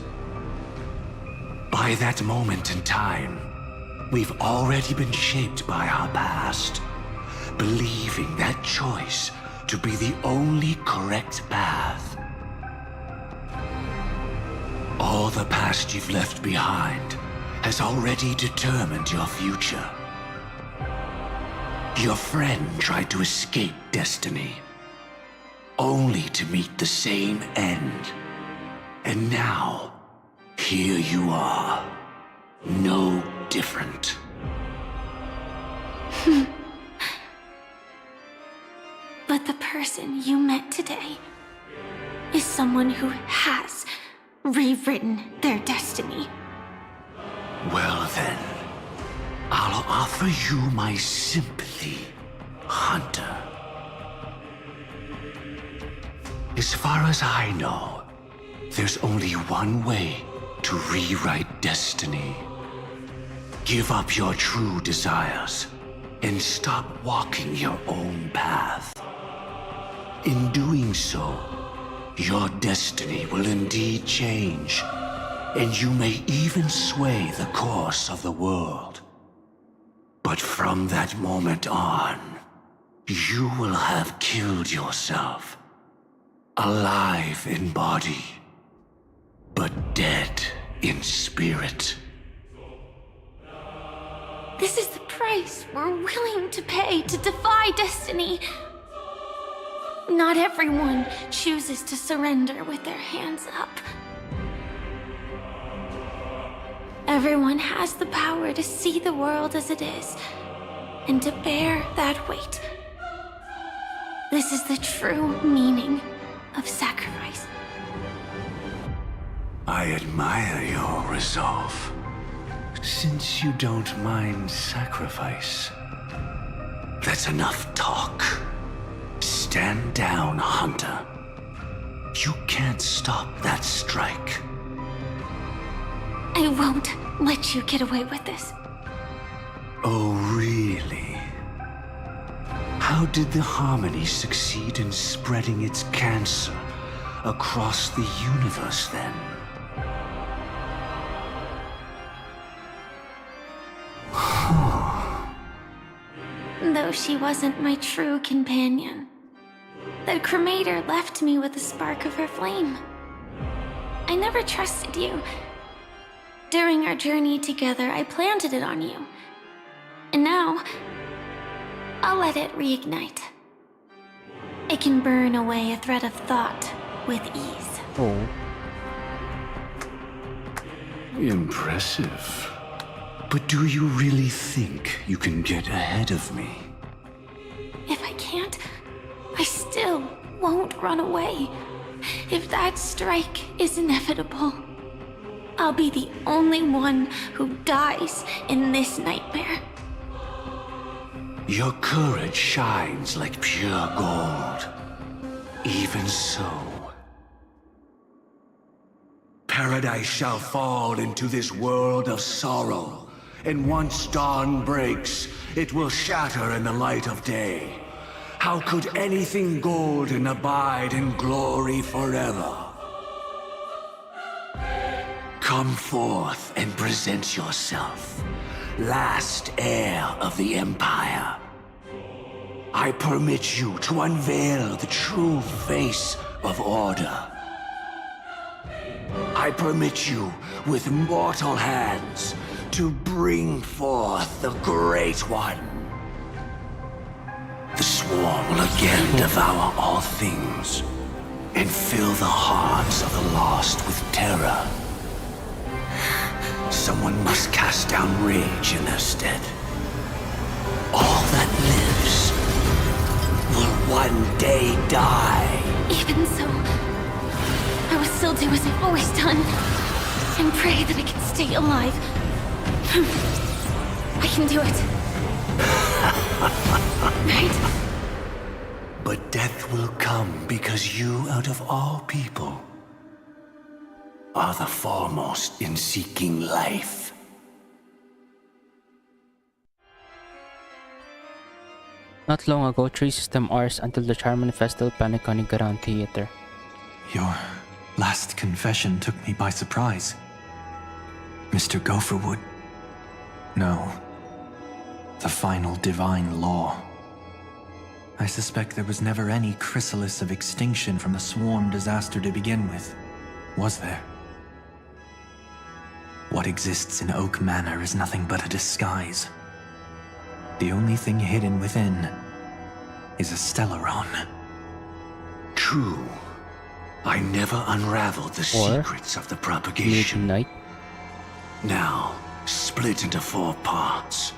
By that moment in time, we've already been shaped by our past, believing that choice to be the only correct path. All the past you've left behind has already determined your future. Your friend tried to escape destiny, only to meet the same end. And now, here you are, no different. But the person you met today is someone who has rewritten their destiny. Well then, I'll offer you my sympathy, Hunter. As far as I know, there's only one way to rewrite destiny. Give up your true desires and stop walking your own path. In doing so, your destiny will indeed change, and you may even sway the course of the world. But from that moment on, you will have killed yourself. Alive in body, but dead in spirit. This is the price we're willing to pay to defy destiny. Not everyone chooses to surrender with their hands up. Everyone has the power to see the world as it is, and to bear that weight. This is the true meaning of sacrifice. I admire your resolve. Since you don't mind sacrifice, that's enough talk. Stand down, Hunter. You can't stop that strike. I won't let you get away with this. Oh, really? How did the Harmony succeed in spreading its cancer across the universe then? Though she wasn't my true companion, the cremator left me with a spark of her flame. I never trusted you. During our journey together, I planted it on you. And now, I'll let it reignite. It can burn away a thread of thought with ease. Oh. Impressive. But do you really think you can get ahead of me? If I can't, I still won't run away. If that strike is inevitable, I'll be the only one who dies in this nightmare. Your courage shines like pure gold. Even so, paradise shall fall into this world of sorrow, and once dawn breaks, it will shatter in the light of day. How could anything golden abide in glory forever? Come forth and present yourself, last heir of the Empire. I permit you to unveil the true face of order. I permit you, with mortal hands, to bring forth the Great One. The swarm will again devour all things, and fill the hearts of the lost with terror. Someone must cast down rage in their stead. All that lives will one day die. Even so, I will still do as I've always done, and pray that I can stay alive. I can do it. Right? But death will come because you, out of all people, are the foremost in seeking life. Not long ago, 3 system hours until the Charming Festival Penacony Grand Theater. Your last confession took me by surprise. Mr. Gopherwood. No. The final divine law. I suspect there was never any chrysalis of extinction from the swarm disaster to begin with, was there? What exists in Oak Manor is nothing but a disguise. The only thing hidden within is a Stellaron. True. I never unraveled the secrets of the propagation. Now, split into 4 parts.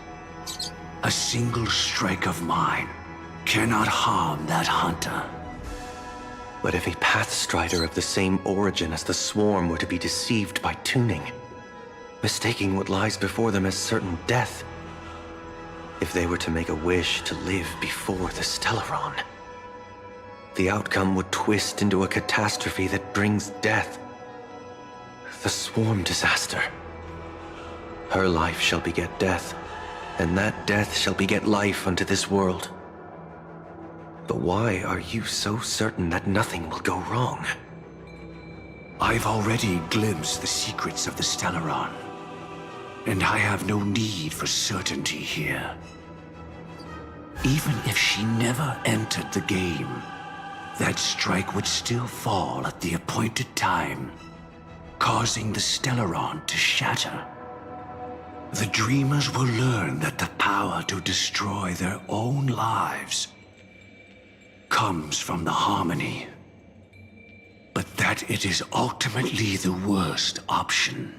A single strike of mine cannot harm that hunter. But if a Pathstrider of the same origin as the Swarm were to be deceived by tuning, mistaking what lies before them as certain death, if they were to make a wish to live before the Stellaron, the outcome would twist into a catastrophe that brings death. The Swarm disaster. Her life shall beget death, and that death shall beget life unto this world. But why are you so certain that nothing will go wrong? I've already glimpsed the secrets of the Stellaron, and I have no need for certainty here. Even if she never entered the game, that strike would still fall at the appointed time, causing the Stellaron to shatter. The dreamers will learn that the power to destroy their own lives comes from the Harmony, but that it is ultimately the worst option.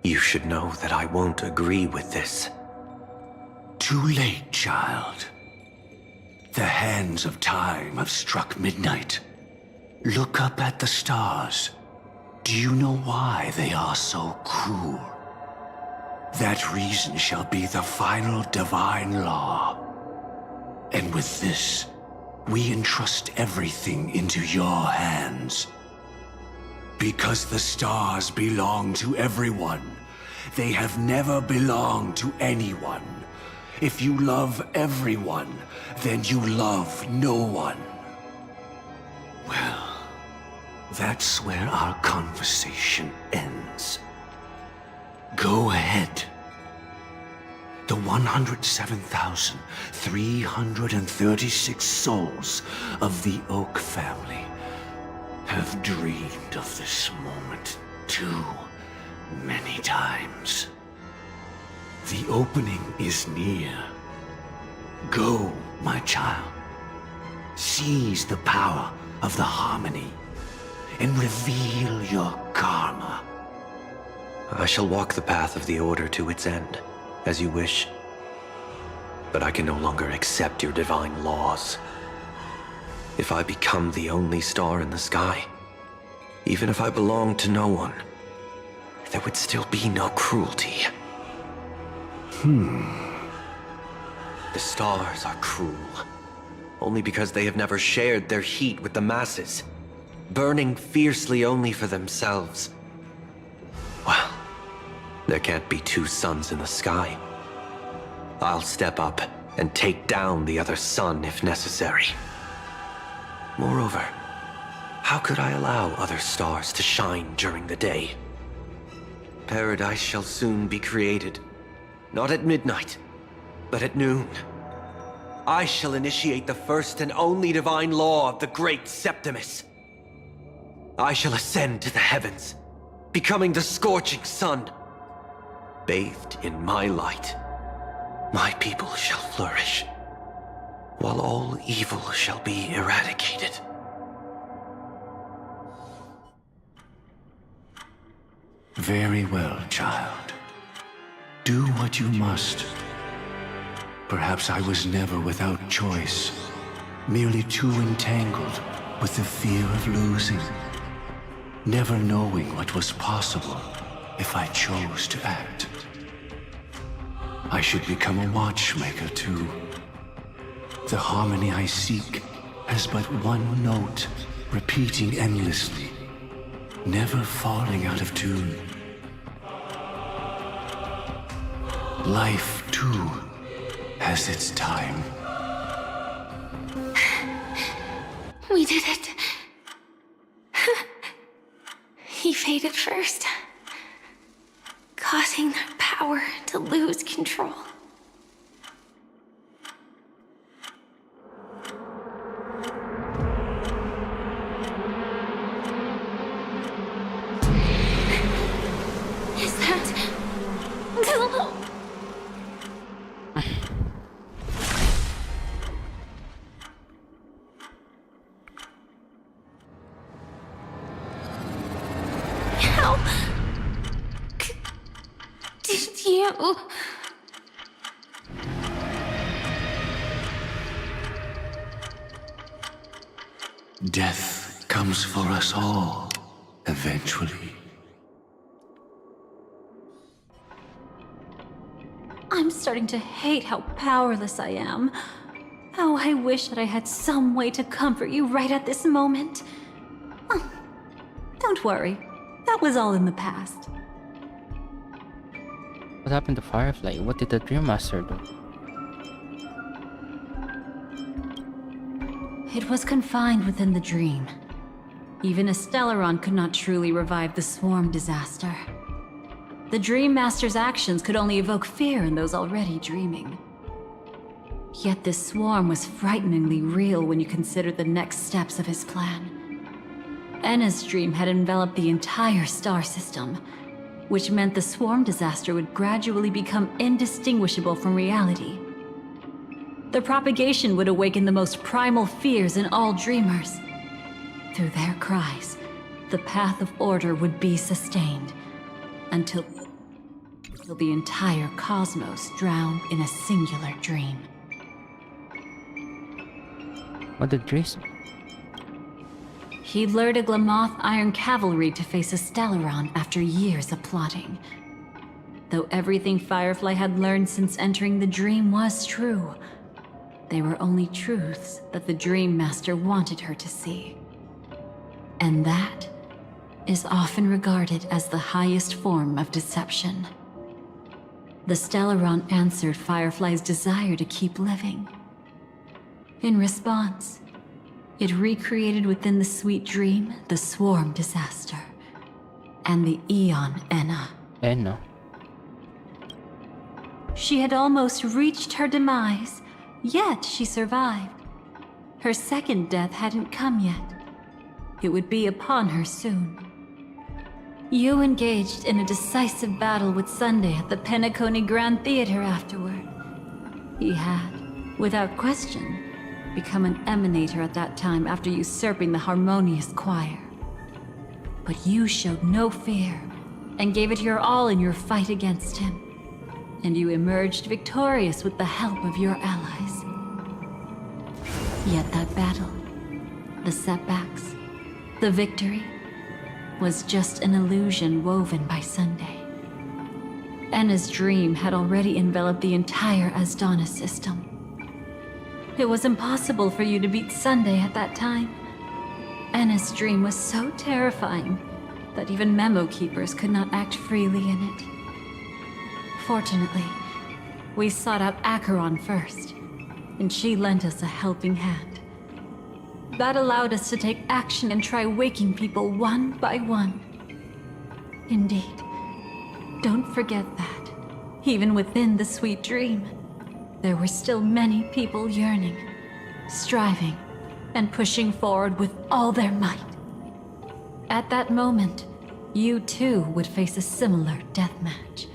You should know that I won't agree with this. Too late, child. The hands of time have struck midnight. Look up at the stars. Do you know why they are so cruel? That reason shall be the final divine law. And with this, We entrust everything into your hands. Because the stars belong to everyone. They have never belonged to anyone. If you love everyone, then you love no one. Well, that's where our conversation ends. Go ahead. The 107,336 souls of the Oak family have dreamed of this moment too many times. The opening is near. Go, my child. Seize the power of the harmony and reveal your karma. I shall walk the path of the Order to its end, as you wish. But I can no longer accept your divine laws. If I become the only star in the sky, even if I belong to no one, there would still be no cruelty. The stars are cruel, only because they have never shared their heat with the masses, burning fiercely only for themselves. Well, there can't be two suns in the sky. I'll step up and take down the other sun if necessary. Moreover, how could I allow other stars to shine during the day? Paradise shall soon be created, not at midnight, but at noon. I shall initiate the first and only divine law of the great Septimus. I shall ascend to the heavens, becoming the scorching sun. Bathed in my light, my people shall flourish, while all evil shall be eradicated. Very well, child. Do what you must. Perhaps I was never without choice, merely too entangled with the fear of losing, never knowing what was possible if I chose to act. I should become a watchmaker too. The harmony I seek has but one note, repeating endlessly, never falling out of tune. Life, too, has its time. We did it. He faded first, causing their power to lose control. Is that Dahlia? How did you? Death comes for us all, eventually. I'm starting to hate how powerless I am. How I wish that I had some way to comfort you right at this moment. Oh, don't worry. That was all in the past. What happened to Firefly? What did the Dream Master do? It was confined within the dream. Even a Stellaron could not truly revive the swarm disaster. The Dream Master's actions could only evoke fear in those already dreaming. Yet this swarm was frighteningly real when you consider the next steps of his plan. Enna's dream had enveloped the entire star system, which meant the swarm disaster would gradually become indistinguishable from reality. The propagation would awaken the most primal fears in all dreamers. Through their cries, the path of order would be sustained, until the entire cosmos drowned in a singular dream. What did Drace? He lured a Glamoth Iron Cavalry to face a Stellaron after years of plotting. Though everything Firefly had learned since entering the dream was true, they were only truths that the Dream Master wanted her to see. And that is often regarded as the highest form of deception. The Stellaron answered Firefly's desire to keep living. In response, it recreated within the sweet dream the Swarm disaster and the Eon Enna. Enna. She had almost reached her demise, yet she survived. Her second death hadn't come yet. It would be upon her soon. You engaged in a decisive battle with Sunday at the Penacony Grand Theater afterward. He had, without question, become an emanator at that time after usurping the Harmonious Choir. But you showed no fear and gave it your all in your fight against him. And you emerged victorious with the help of your allies. Yet that battle, the setbacks, the victory, was just an illusion woven by Sunday. Enna's dream had already enveloped the entire Asdana system. It was impossible for you to beat Sunday at that time. Enna's dream was so terrifying that even memo keepers could not act freely in it. Fortunately, we sought out Acheron first, and she lent us a helping hand. That allowed us to take action and try waking people one by one. Indeed, don't forget that, even within the sweet dream, there were still many people yearning, striving, and pushing forward with all their might. At that moment, you too would face a similar deathmatch.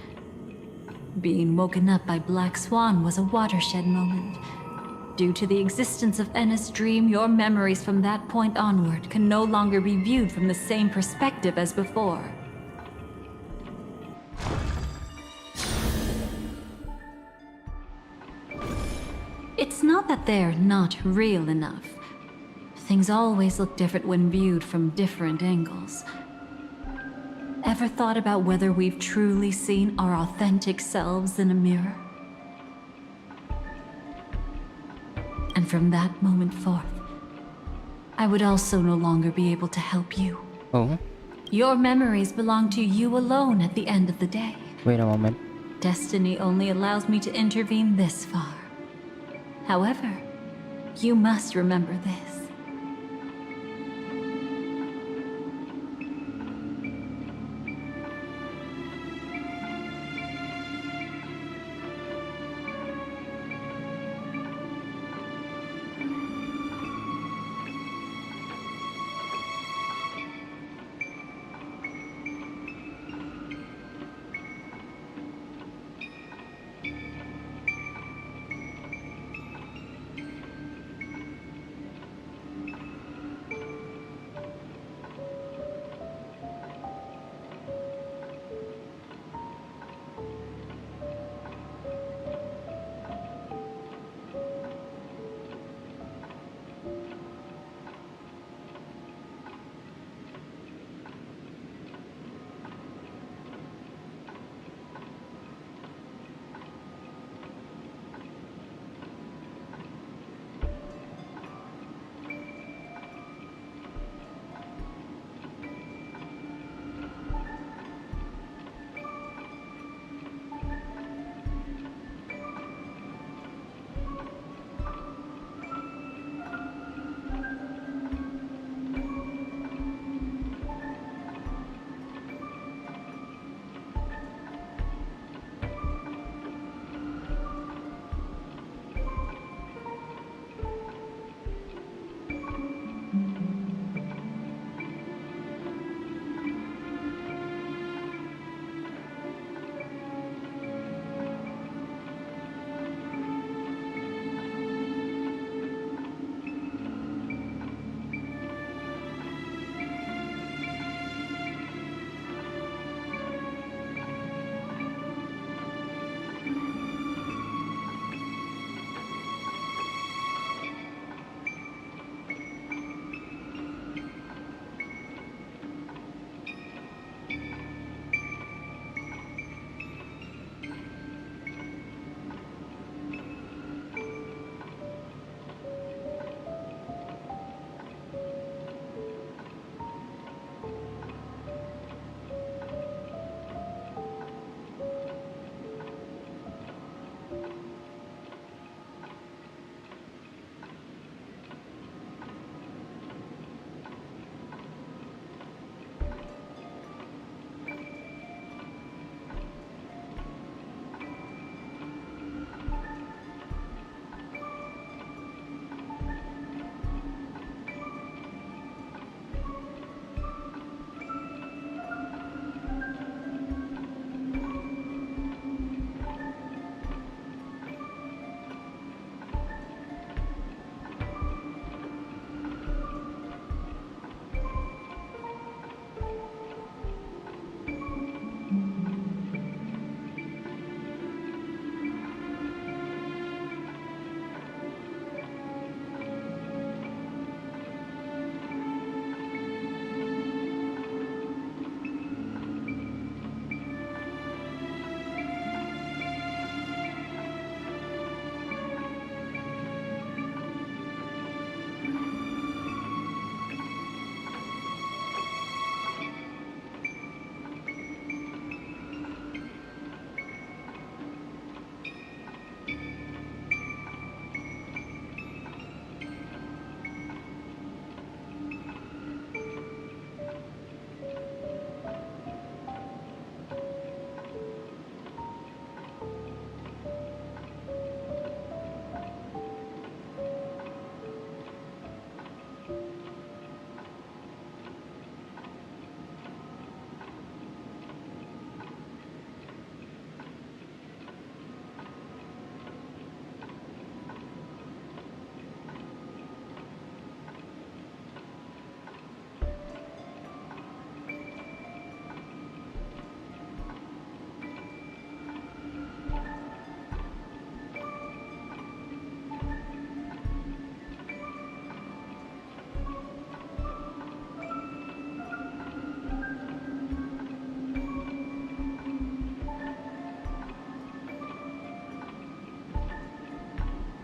Being woken up by Black Swan was a watershed moment. Due to the existence of Enna's dream, your memories from that point onward can no longer be viewed from the same perspective as before. It's not that they're not real enough. Things always look different when viewed from different angles. Ever thought about whether we've truly seen our authentic selves in a mirror? And from that moment forth, I would also no longer be able to help you. Oh? Your memories belong to you alone at the end of the day. Wait a moment. Destiny only allows me to intervene this far. However, you must remember this.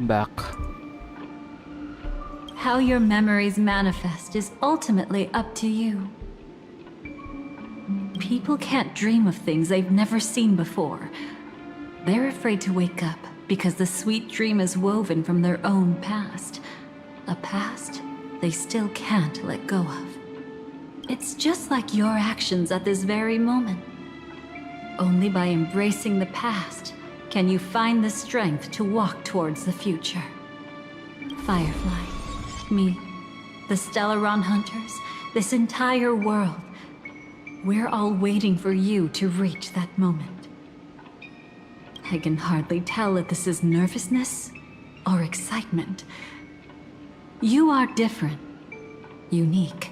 back. How your memories manifest is ultimately up to you. People can't dream of things they've never seen before. They're afraid to wake up because the sweet dream is woven from their own past. A past they still can't let go of. It's just like your actions at this very moment. Only by embracing the past can you find the strength to walk towards the future. Firefly, me, the Stellaron Hunters, this entire world. We're all waiting for you to reach that moment. I can hardly tell if this is nervousness or excitement. You are different, unique,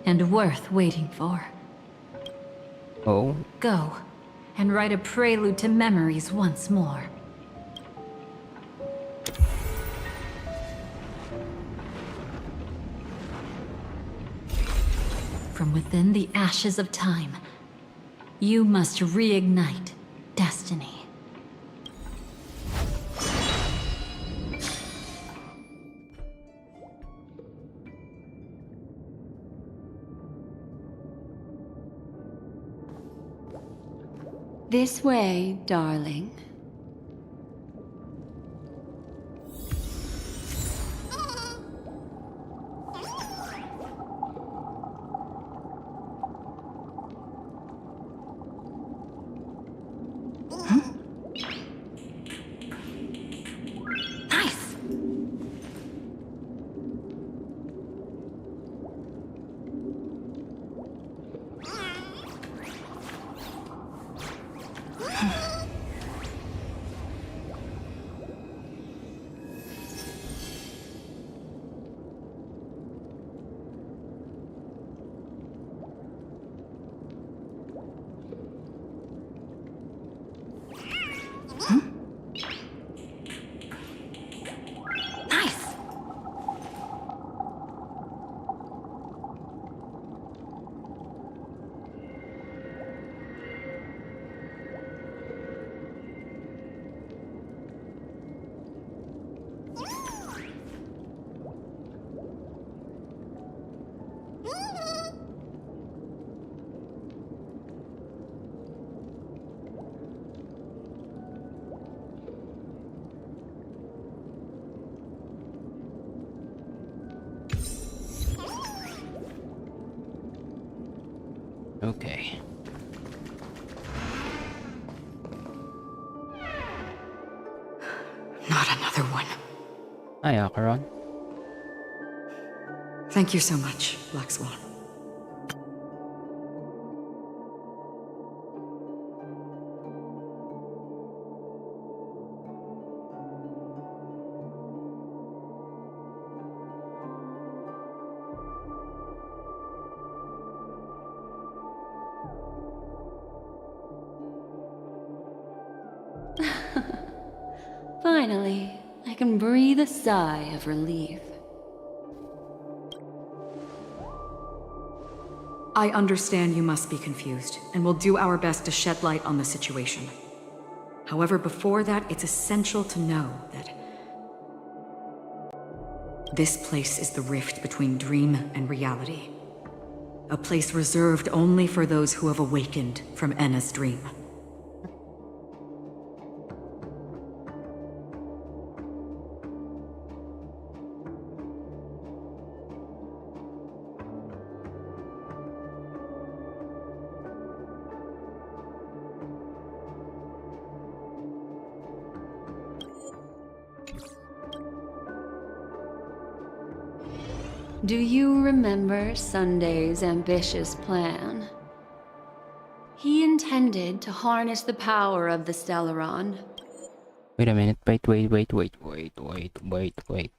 and worth waiting for. Oh. Go, and write a prelude to memories once more. From within the ashes of time, you must reignite destiny. This way, darling. Okay. Not another one. Hi, Acheron. Thank you so much, Black Swan. Finally, I can breathe a sigh of relief. I understand you must be confused, and will do our best to shed light on the situation. However, before that, it's essential to know that this place is the rift between dream and reality. A place reserved only for those who have awakened from Enna's dream. Do you remember Sunday's ambitious plan? He intended to harness the power of the Stellaron. Wait a minute. Wait.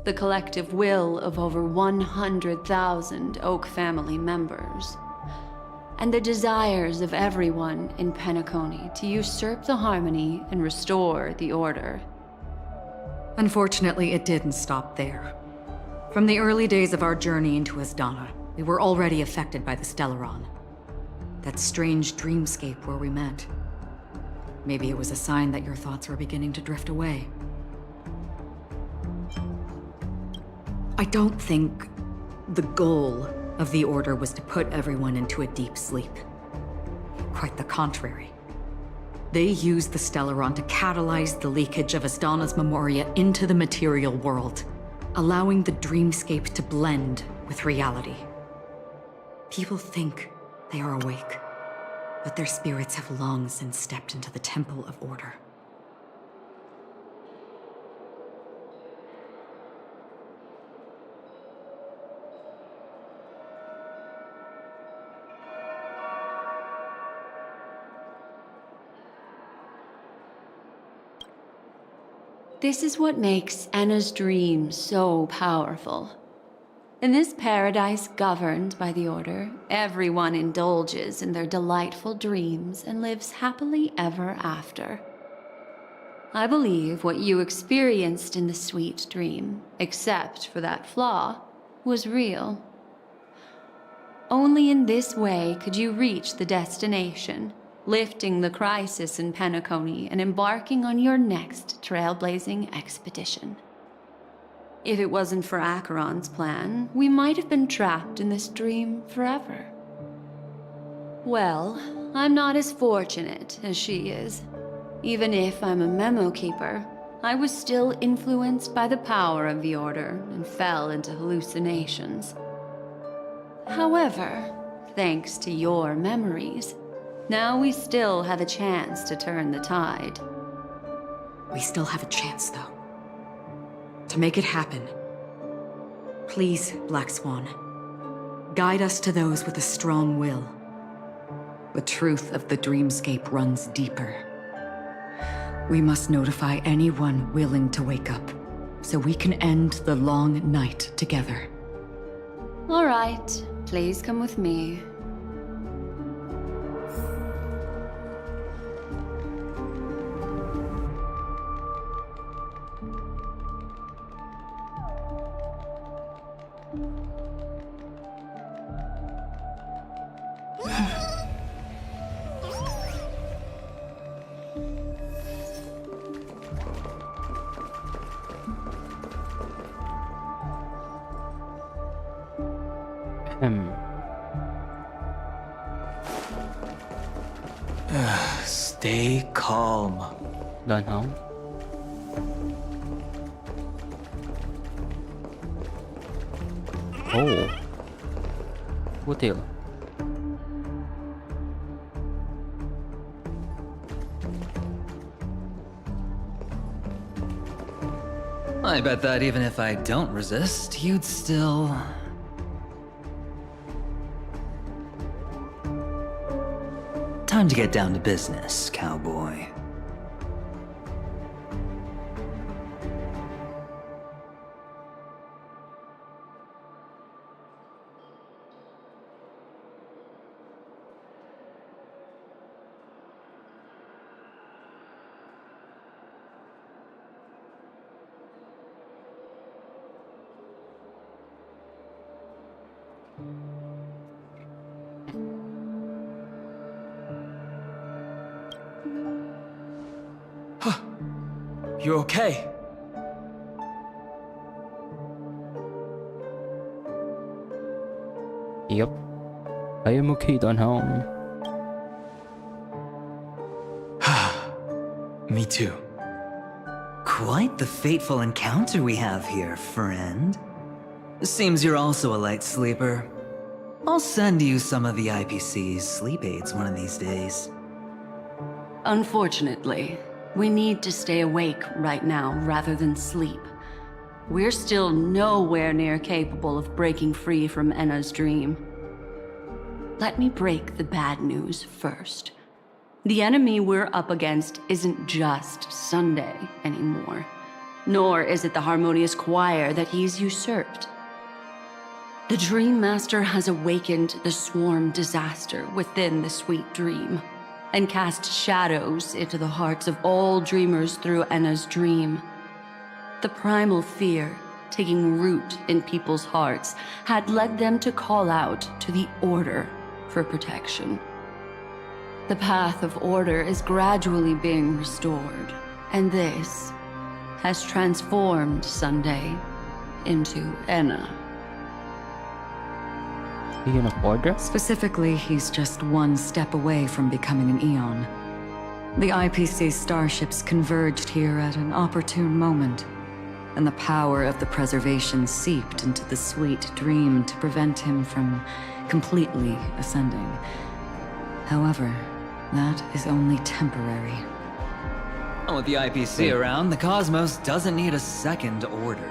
The collective will of over 100,000 Oak family members, and the desires of everyone in Penacony to usurp the harmony and restore the order. Unfortunately, it didn't stop there. From the early days of our journey into Asdana, we were already affected by the Stellaron. That strange dreamscape where we met. Maybe it was a sign that your thoughts were beginning to drift away. I don't think the goal of the Order was to put everyone into a deep sleep. Quite the contrary. They used the Stellaron to catalyze the leakage of Asdana's Memoria into the material world, allowing the dreamscape to blend with reality. People think they are awake, but their spirits have long since stepped into the Temple of Order. This is what makes Anna's dream so powerful. In this paradise governed by the Order, everyone indulges in their delightful dreams and lives happily ever after. I believe what you experienced in the sweet dream, except for that flaw, was real. Only in this way could you reach the destination, lifting the crisis in Penacony and embarking on your next trailblazing expedition. If it wasn't for Acheron's plan, we might have been trapped in this dream forever. Well, I'm not as fortunate as she is. Even if I'm a memo keeper, I was still influenced by the power of the Order and fell into hallucinations. However, thanks to your memories, now we still have a chance to turn the tide. We still have a chance, though. To make it happen, please, Black Swan, guide us to those with a strong will. The truth of the dreamscape runs deeper. We must notify anyone willing to wake up, so we can end the long night together. All right, please come with me. Stay calm. Don't know. Oh. Butil. I bet that even if I don't resist, you'd still... Time to get down to business, cowboy. You okay? Yep. I am okay, Don Home. Me too. Quite the fateful encounter we have here, friend. Seems you're also a light sleeper. I'll send you some of the IPC's sleep aids one of these days. Unfortunately, we need to stay awake right now rather than sleep. We're still nowhere near capable of breaking free from Enna's dream. Let me break the bad news first. The enemy we're up against isn't just Sunday anymore, nor is it the harmonious choir that he's usurped. The Dream Master has awakened the swarm disaster within the sweet dream, and cast shadows into the hearts of all dreamers through Enna's dream. The primal fear taking root in people's hearts had led them to call out to the Order for protection. The path of order is gradually being restored, and this has transformed Sunday into Enna. Being of order? Specifically, he's just one step away from becoming an Eon. The IPC starships converged here at an opportune moment, and the power of the preservation seeped into the sweet dream to prevent him from completely ascending. However, that is only temporary. With the IPC around, the cosmos doesn't need a second order.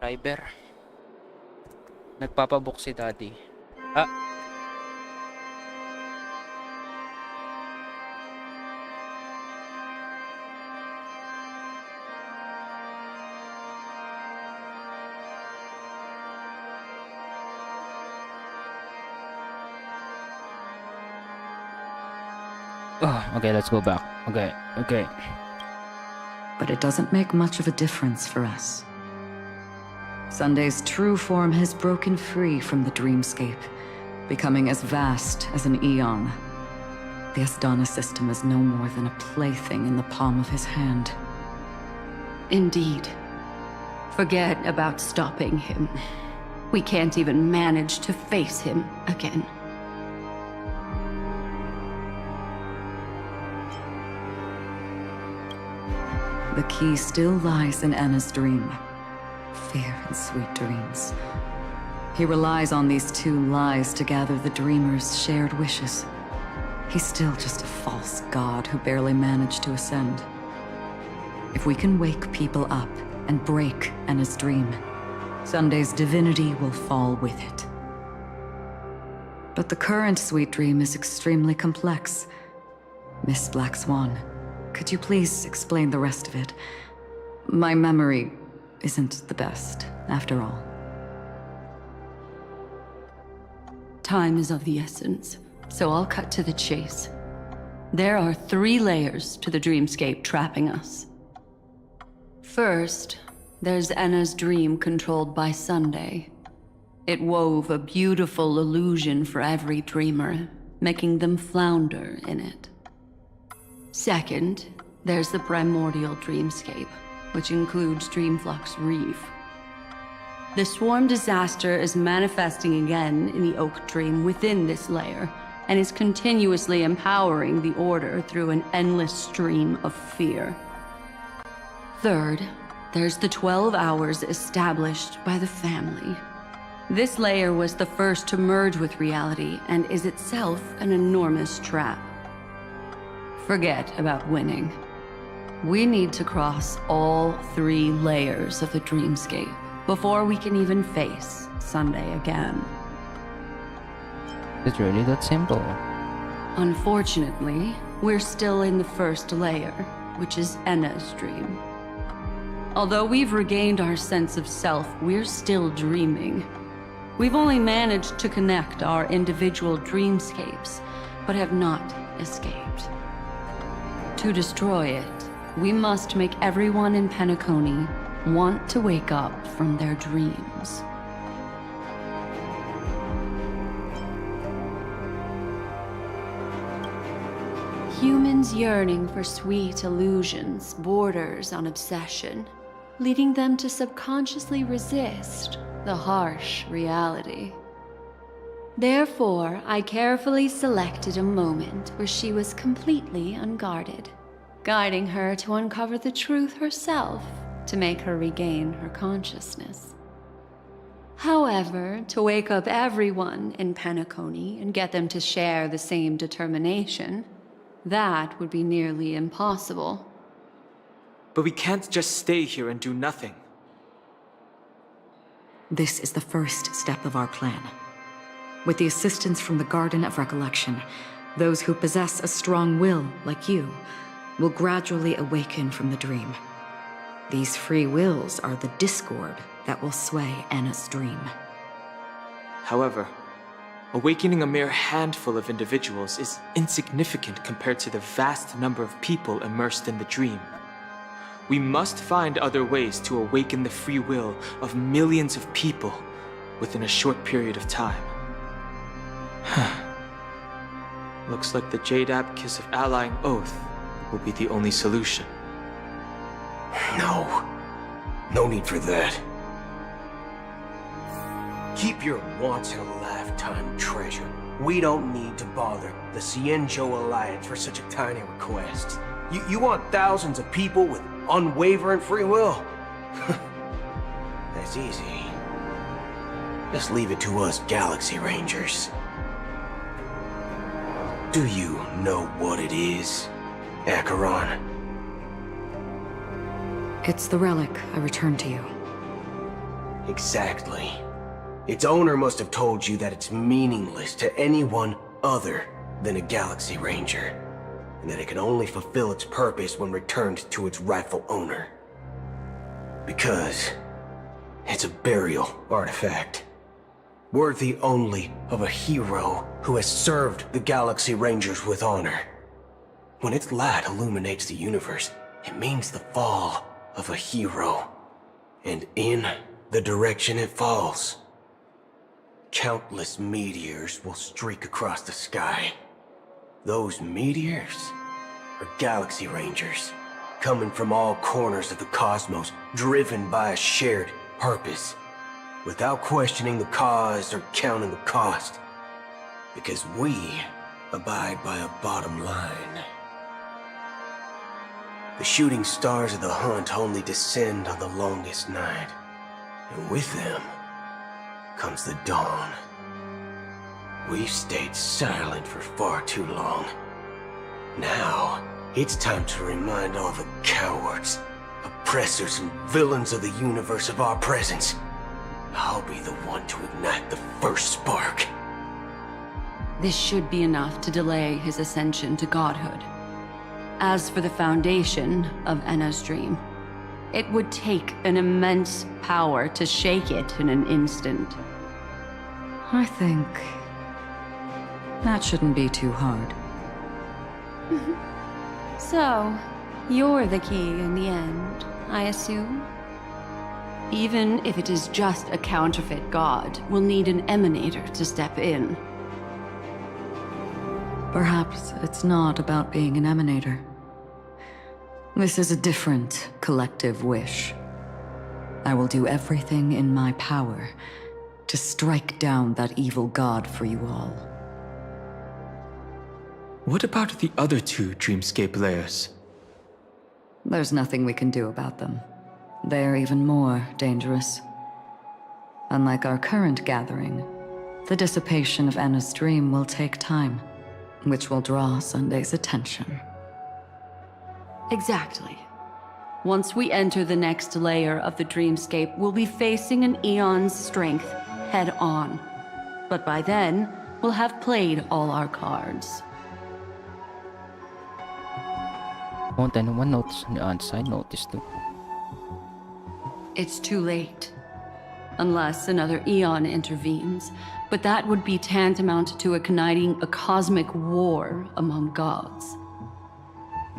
Driver. Nagpapabook si Daddy. Ah! Oh, okay, let's go back. Okay. But it doesn't make much of a difference for us. Sunday's true form has broken free from the dreamscape, becoming as vast as an eon. The Asdana system is no more than a plaything in the palm of his hand. Indeed. Forget about stopping him. We can't even manage to face him again. The key still lies in Anna's dream. Fear and sweet dreams. He relies on these two lies to gather the dreamers' shared wishes. He's still just a false god who barely managed to ascend. If we can wake people up and break Anna's dream, Sunday's divinity will fall with it. But the current sweet dream is extremely complex. Miss Black Swan, could you please explain the rest of it? My memory isn't the best, after all. Time is of the essence, so I'll cut to the chase. There are 3 layers to the dreamscape trapping us. First, there's Anna's dream controlled by Sunday. It wove a beautiful illusion for every dreamer, making them flounder in it. Second, there's the primordial dreamscape, which includes Dreamflux Reef. The swarm disaster is manifesting again in the Oak Dream within this layer, and is continuously empowering the Order through an endless stream of fear. Third, there's the 12 hours established by the family. This layer was the first to merge with reality and is itself an enormous trap. Forget about winning. We need to cross all 3 layers of the dreamscape before we can even face Sunday again. It's really that simple. Unfortunately, we're still in the first layer, which is Enna's dream. Although we've regained our sense of self, we're still dreaming. We've only managed to connect our individual dreamscapes, but have not escaped. To destroy it, we must make everyone in Penacony want to wake up from their dreams. Humans yearning for sweet illusions borders on obsession, leading them to subconsciously resist the harsh reality. Therefore, I carefully selected a moment where she was completely unguarded, guiding her to uncover the truth herself to make her regain her consciousness. However, to wake up everyone in Penacony and get them to share the same determination, that would be nearly impossible. But we can't just stay here and do nothing. This is the first step of our plan. With the assistance from the Garden of Recollection, those who possess a strong will, like you, will gradually awaken from the dream. These free wills are the discord that will sway Anna's dream. However, awakening a mere handful of individuals is insignificant compared to the vast number of people immersed in the dream. We must find other ways to awaken the free will of millions of people within a short period of time. Looks like the Jade Abacus of Allying Oath will be the only solution. No need for that. Keep your once-in-a-lifetime treasure. We don't need to bother the Cienjo Alliance for such a tiny request. You want thousands of people with unwavering free will? That's easy. Just leave it to us Galaxy Rangers. Do you know what it is, Acheron? It's the relic I returned to you. Exactly. Its owner must have told you that it's meaningless to anyone other than a Galaxy Ranger, and that it can only fulfill its purpose when returned to its rightful owner. Because it's a burial artifact, worthy only of a hero who has served the Galaxy Rangers with honor. When its light illuminates the universe, it means the fall of a hero. And in the direction it falls, countless meteors will streak across the sky. Those meteors are Galaxy Rangers, coming from all corners of the cosmos, driven by a shared purpose, without questioning the cause or counting the cost, because we abide by a bottom line. The shooting stars of the hunt only descend on the longest night, and with them comes the dawn. We've stayed silent for far too long. Now, it's time to remind all the cowards, oppressors, and villains of the universe of our presence. I'll be the one to ignite the first spark. This should be enough to delay his ascension to godhood. As for the foundation of Enna's dream, it would take an immense power to shake it in an instant. I think that shouldn't be too hard. So, you're the key in the end, I assume? Even if it is just a counterfeit god, we'll need an emanator to step in. Perhaps it's not about being an emanator. This is a different collective wish. I will do everything in my power to strike down that evil god for you all. What about the other two Dreamscape layers? There's nothing we can do about them. They're even more dangerous. Unlike our current gathering, the dissipation of Enna's dream will take time, which will draw Sunday's attention. Exactly. Once we enter the next layer of the dreamscape, we'll be facing an eon's strength head on. But by then, we'll have played all our cards. Won't anyone notice on the outside? Notice too. It's too late. Unless another eon intervenes. But that would be tantamount to igniting a cosmic war among gods.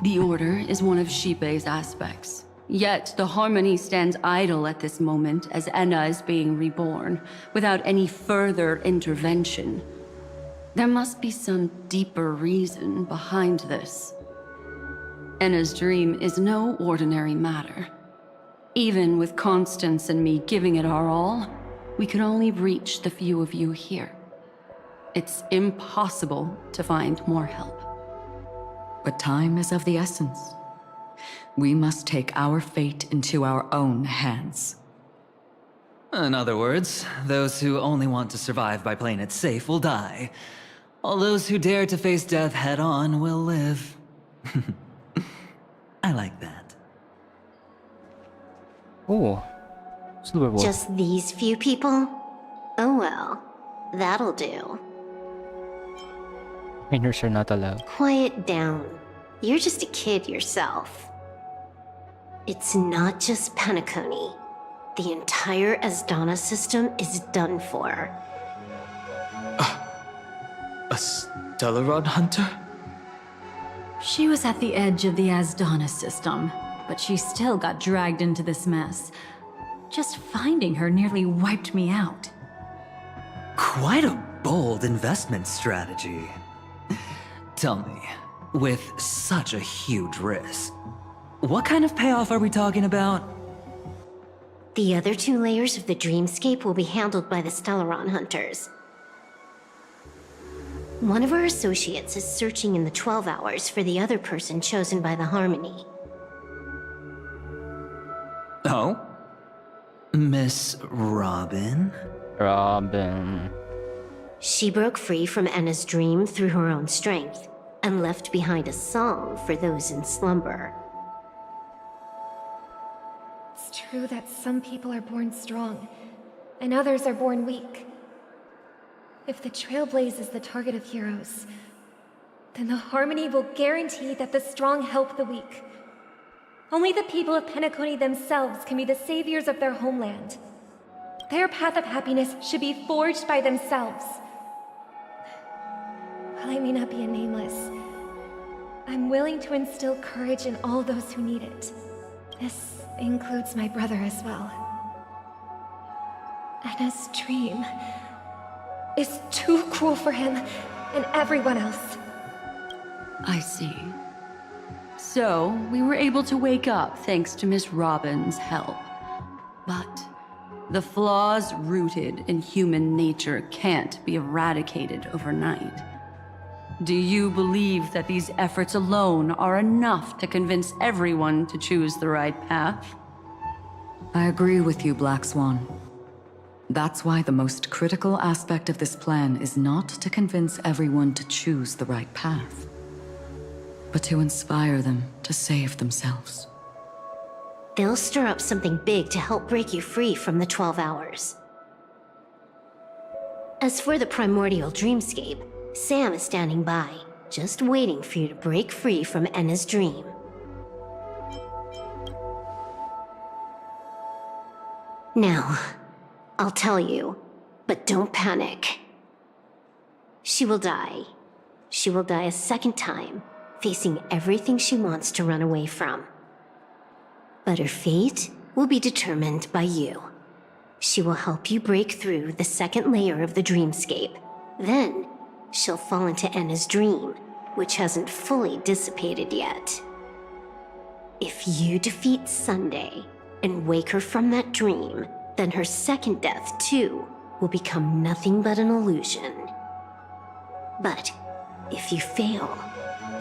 The Order is one of Shibei's aspects. Yet the Harmony stands idle at this moment as Enna is being reborn, without any further intervention. There must be some deeper reason behind this. Enna's dream is no ordinary matter. Even with Constance and me giving it our all, we could only reach the few of you here. It's impossible to find more help. But time is of the essence. We must take our fate into our own hands. In other words, those who only want to survive by playing it safe will die. All those who dare to face death head-on will live. I like that. Oh, silver wolf. Just these few people? Oh well, that'll do. Minors are not allowed. Quiet down. You're just a kid yourself. It's not just Penacony. The entire Asdana system is done for. A Stellaron hunter? She was at the edge of the Asdana system, but she still got dragged into this mess. Just finding her nearly wiped me out. Quite a bold investment strategy. Tell me, with such a huge risk, what kind of payoff are we talking about? The other two layers of the dreamscape will be handled by the Stellaron hunters. One of our associates is searching in the 12 hours for the other person chosen by the Harmony. Oh? Miss Robin? Robin. She broke free from Enna's dream through her own strength, and left behind a song for those in slumber. It's true that some people are born strong, and others are born weak. If the Trailblaze is the target of heroes, then the Harmony will guarantee that the strong help the weak. Only the people of Penacony themselves can be the saviors of their homeland. Their path of happiness should be forged by themselves. While I may not be a nameless, I'm willing to instill courage in all those who need it. This includes my brother as well. Anna's dream is too cruel for him and everyone else. I see. So, we were able to wake up thanks to Miss Robin's help. But the flaws rooted in human nature can't be eradicated overnight. Do you believe that these efforts alone are enough to convince everyone to choose the right path? I agree with you, Black Swan. That's why the most critical aspect of this plan is not to convince everyone to choose the right path, but to inspire them to save themselves. They'll stir up something big to help break you free from the 12 hours. As for the primordial dreamscape, Sam is standing by, just waiting for you to break free from Enna's dream. Now, I'll tell you, but don't panic. She will die. She will die a second time, facing everything she wants to run away from. But her fate will be determined by you. She will help you break through the second layer of the dreamscape. Then, she'll fall into Enna's dream, which hasn't fully dissipated yet. If you defeat Sunday and wake her from that dream, then her second death, too, will become nothing but an illusion. But if you fail,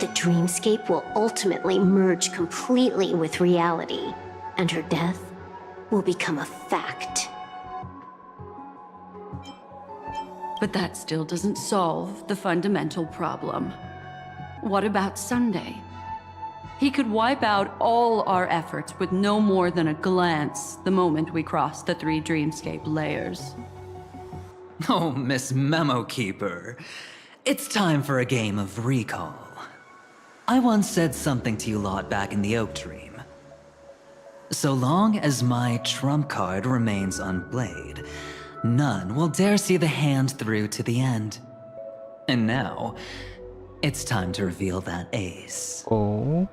the dreamscape will ultimately merge completely with reality, and her death will become a fact. But that still doesn't solve the fundamental problem. What about Sunday? He could wipe out all our efforts with no more than a glance the moment we cross the 3 dreamscape layers. Oh, Miss Memo Keeper. It's time for a game of recall. I once said something to you lot back in the Oak Dream. So long as my trump card remains unplayed, none will dare see the hand through to the end. And now, it's time to reveal that ace. Oh?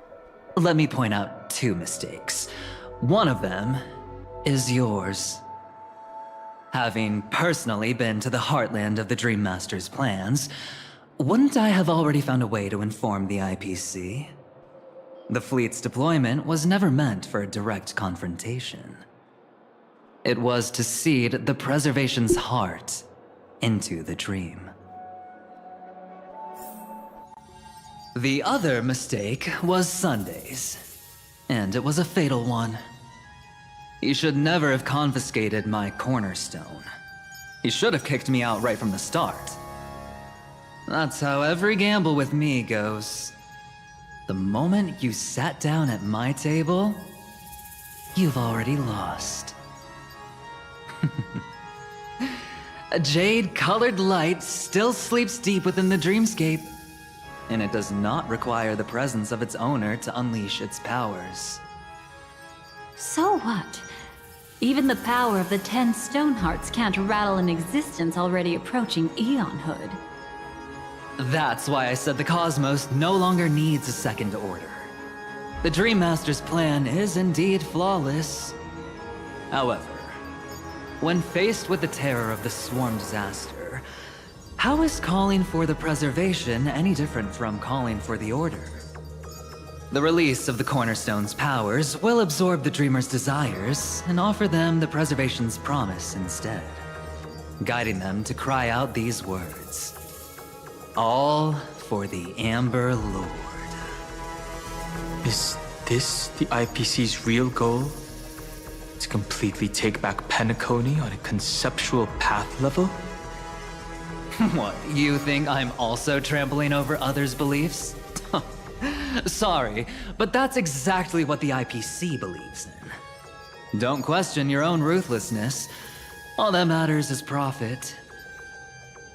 Let me point out 2 mistakes. One of them is yours. Having personally been to the heartland of the Dream Master's plans, wouldn't I have already found a way to inform the IPC? The fleet's deployment was never meant for a direct confrontation. It was to seed the Preservation's heart into the dream. The other mistake was Sundays, and it was a fatal one. He should never have confiscated my cornerstone. He should have kicked me out right from the start. That's how every gamble with me goes. The moment you sat down at my table, you've already lost. A jade-colored light still sleeps deep within the dreamscape, and it does not require the presence of its owner to unleash its powers. So what? Even the power of the 10 Stonehearts can't rattle an existence already approaching eonhood. That's why I said the cosmos no longer needs a second order. The Dream Master's plan is indeed flawless. However, when faced with the terror of the swarm disaster, how is calling for the preservation any different from calling for the order? The release of the Cornerstone's powers will absorb the Dreamer's desires and offer them the preservation's promise instead, guiding them to cry out these words. All for the Amber Lord. Is this the IPC's real goal? To completely take back Penacony on a conceptual path level? What, you think I'm also trampling over others' beliefs? Sorry, but that's exactly what the IPC believes in. Don't question your own ruthlessness. All that matters is profit.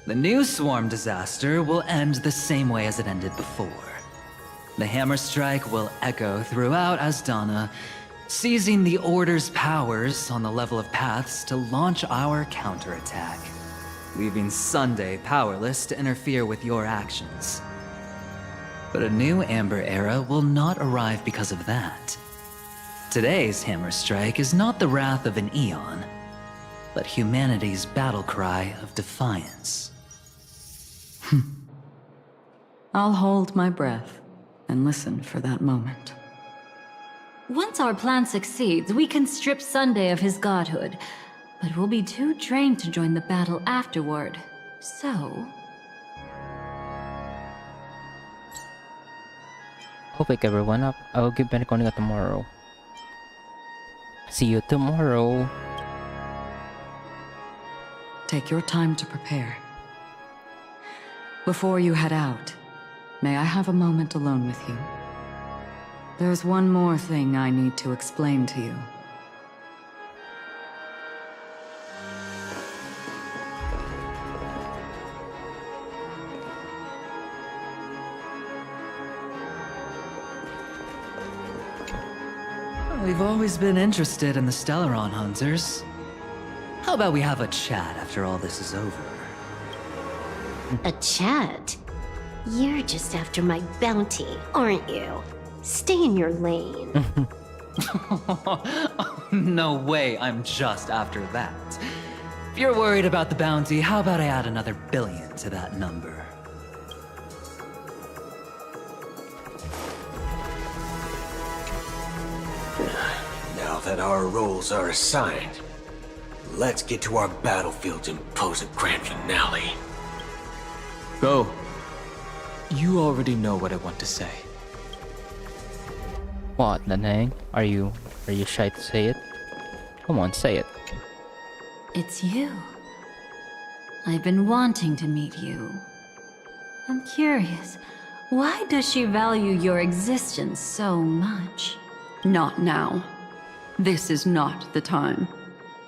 The new swarm disaster will end the same way as it ended before. The hammer strike will echo throughout Asdana, seizing the Order's powers on the level of paths to launch our counterattack, leaving Sunday powerless to interfere with your actions. But a new Amber Era will not arrive because of that. Today's hammer strike is not the wrath of an eon, but humanity's battle cry of defiance. I'll hold my breath and listen for that moment. Once our plan succeeds, we can strip Sunday of his godhood, but we'll be too drained to join the battle afterward. So... I'll wake everyone up. I will give Penaconiga tomorrow. See you tomorrow. Take your time to prepare. Before you head out, may I have a moment alone with you? There's one more thing I need to explain to you. We've always been interested in the Stellaron hunters. How about we have a chat after all this is over? A chat? You're just after my bounty, aren't you? Stay in your lane. No way, I'm just after that. If you're worried about the bounty, how about I add another billion to that number? Now that our roles are assigned, let's get to our battlefields and pose a grand finale. Go. You already know what I want to say. What, Nanang? Are you shy to say it? Come on, say it. It's you. I've been wanting to meet you. I'm curious, why does she value your existence so much? Not now. This is not the time.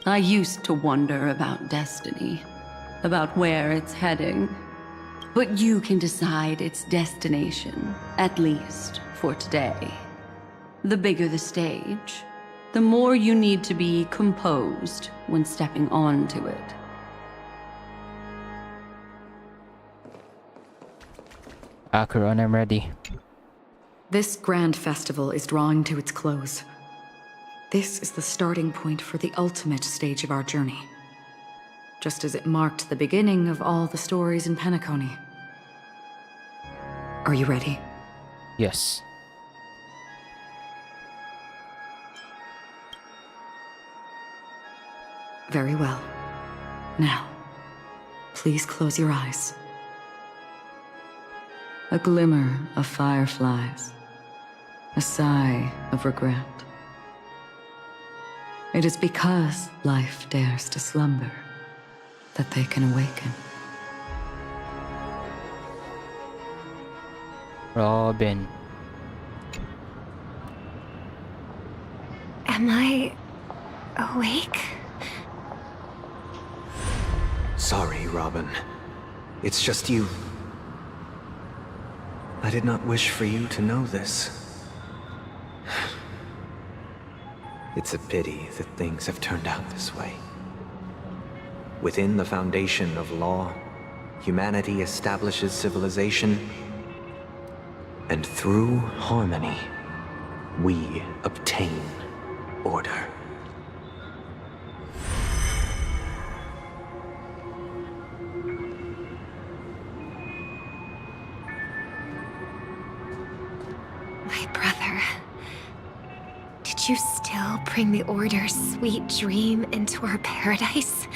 I used to wonder about destiny, about where it's heading. But you can decide its destination, at least for today. The bigger the stage, the more you need to be composed when stepping onto it. Acheron, I'm ready. This grand festival is drawing to its close. This is the starting point for the ultimate stage of our journey. Just as it marked the beginning of all the stories in Penacony. Are you ready? Yes. Very well. Now, please close your eyes. A glimmer of fireflies. A sigh of regret. It is because life dares to slumber that they can awaken. Robin. Am I awake? Sorry, Robin. It's just you. I did not wish for you to know this. It's a pity that things have turned out this way. Within the foundation of law, humanity establishes civilization, and through harmony, we obtain order. My brother. Did you still bring the Order's sweet dream into our paradise?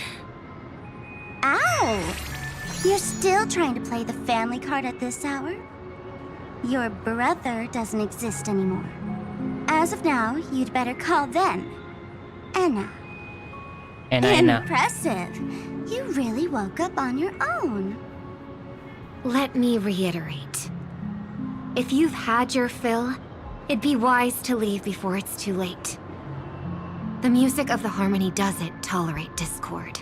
Ow! You're still trying to play the family card at this hour? Your brother doesn't exist anymore. As of now, you'd better call them Enna. Enna. Impressive. You really woke up on your own. Let me reiterate. If you've had your fill, it'd be wise to leave before it's too late. The music of the harmony doesn't tolerate discord.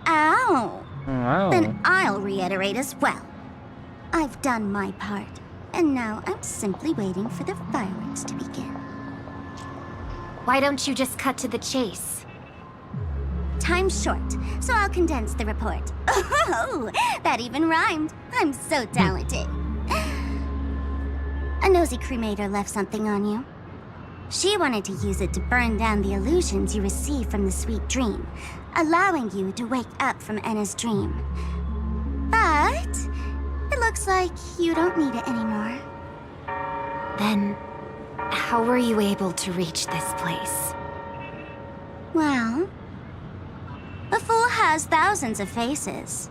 Ow! Wow. Then I'll reiterate as well. I've done my part, and now I'm simply waiting for the fireworks to begin. Why don't you just cut to the chase? Time's short, so I'll condense the report. Oh, that even rhymed. I'm so talented. A nosy cremator left something on you. She wanted to use it to burn down the illusions you receive from the sweet dream, allowing you to wake up from Enna's dream. But it looks like you don't need it anymore. Then, how were you able to reach this place? Well, a fool has thousands of faces.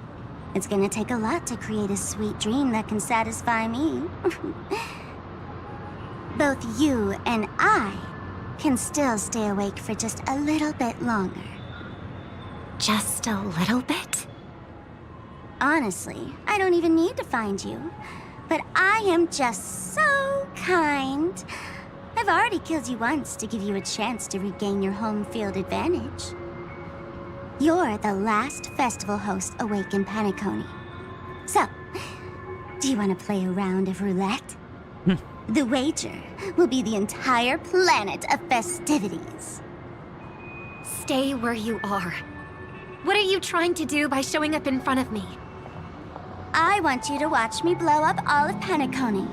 It's gonna take a lot to create a sweet dream that can satisfy me. Both you and I can still stay awake for just a little bit longer. Just a little bit? Honestly, I don't even need to find you. But I am just so kind. I've already killed you once to give you a chance to regain your home field advantage. You're the last festival host awake in Penacony. So, do you want to play a round of roulette? The wager will be the entire planet of festivities. Stay where you are. What are you trying to do by showing up in front of me? I want you to watch me blow up all of Penacony.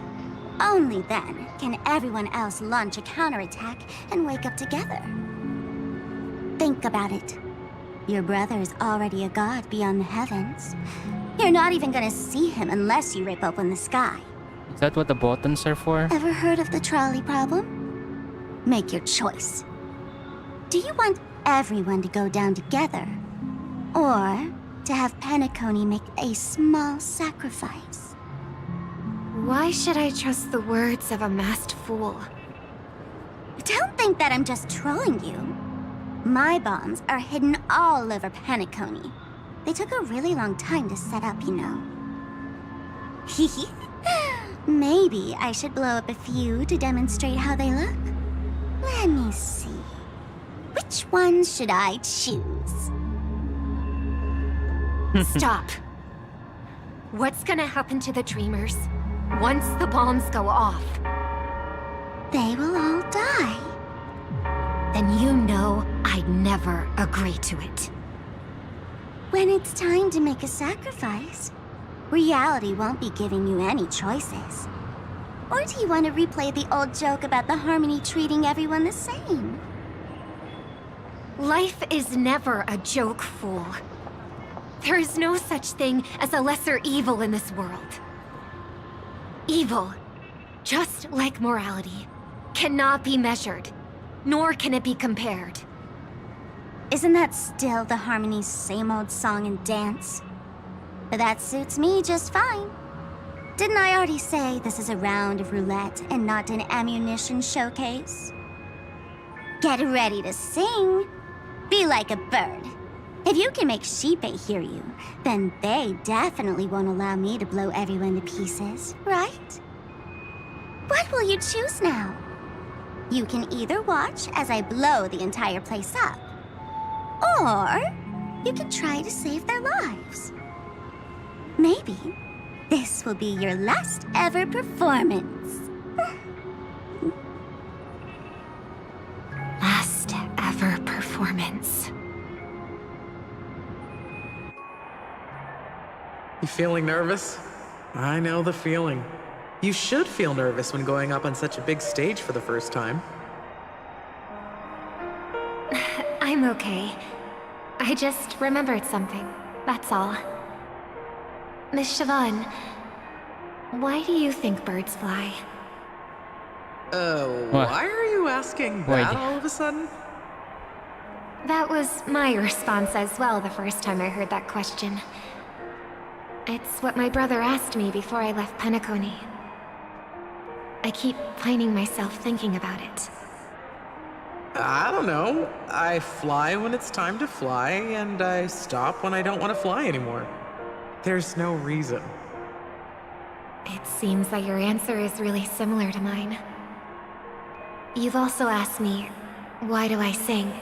Only then can everyone else launch a counterattack and wake up together. Think about it. Your brother is already a god beyond the heavens. You're not even gonna see him unless you rip open the sky. Is that what the buttons are for? Ever heard of the trolley problem? Make your choice. Do you want everyone to go down together? Or to have Penacony make a small sacrifice? Why should I trust the words of a masked fool? Don't think that I'm just trolling you. My bombs are hidden all over Penacony. They took a really long time to set up, you know. Maybe I should blow up a few to demonstrate how they look. Let me see. Which one should I choose? Stop. What's gonna happen to the dreamers once the bombs go off? They will all die. Then you know I'd never agree to it. When it's time to make a sacrifice, reality won't be giving you any choices. Or do you want to replay the old joke about the harmony treating everyone the same? Life is never a joke, fool. There is no such thing as a lesser evil in this world. Evil, just like morality, cannot be measured, nor can it be compared. Isn't that still the harmony's same old song and dance? But that suits me just fine. Didn't I already say this is a round of roulette and not an ammunition showcase? Get ready to sing. Be like a bird. If you can make Sheepei hear you, then they definitely won't allow me to blow everyone to pieces, right? What will you choose now? You can either watch as I blow the entire place up, or you can try to save their lives. Maybe this will be your last ever performance. Last ever performance. You feeling nervous? I know the feeling. You should feel nervous when going up on such a big stage for the first time. I'm okay. I just remembered something, that's all. Miss Siobhan, why do you think birds fly? Why are you asking that all of a sudden? That was my response as well the first time I heard that question. It's what my brother asked me before I left Penacony. I keep finding myself thinking about it. I don't know. I fly when it's time to fly, and I stop when I don't want to fly anymore. There's no reason. It seems that your answer is really similar to mine. You've also asked me, Why do I sing?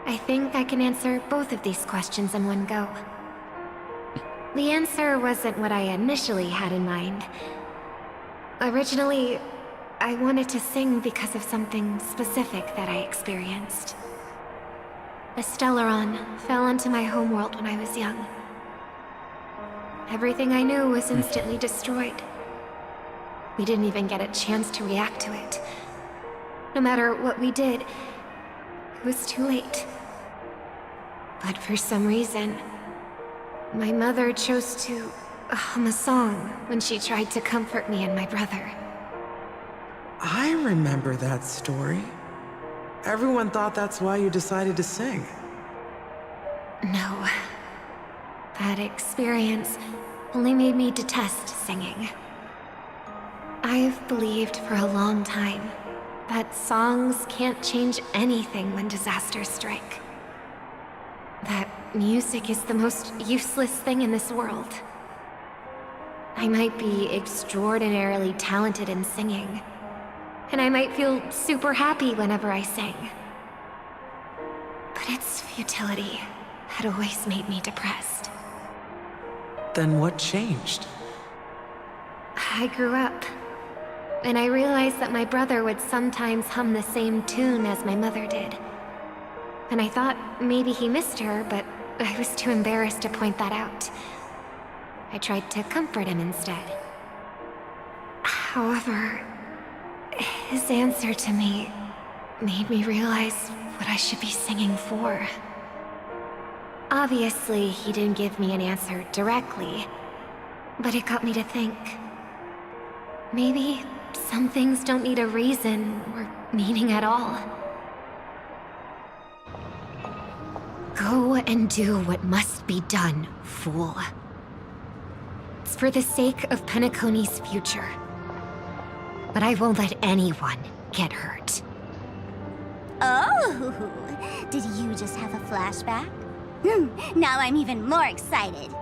I think I can answer both of these questions in one go. The answer wasn't what I initially had in mind. Originally, I wanted to sing because of something specific that I experienced. A Stellaron fell onto my homeworld when I was young. Everything I knew was instantly destroyed. We didn't even get a chance to react to it. No matter what we did, it was too late. But for some reason, my mother chose to hum a song when she tried to comfort me and my brother. I remember that story. Everyone thought that's why you decided to sing. No. That experience only made me detest singing. I've believed for a long time that songs can't change anything when disasters strike. That music is the most useless thing in this world. I might be extraordinarily talented in singing, and I might feel super happy whenever I sing. But its futility had always made me depressed. Then what changed? I grew up, and I realized that my brother would sometimes hum the same tune as my mother did. And I thought maybe he missed her, but I was too embarrassed to point that out. I tried to comfort him instead. However, his answer to me made me realize what I should be singing for. Obviously, he didn't give me an answer directly, but it got me to think. Maybe some things don't need a reason or meaning at all. Go and do what must be done, fool. It's for the sake of Penacony's future. But I won't let anyone get hurt. Oh, did you just have a flashback? Now I'm even more excited.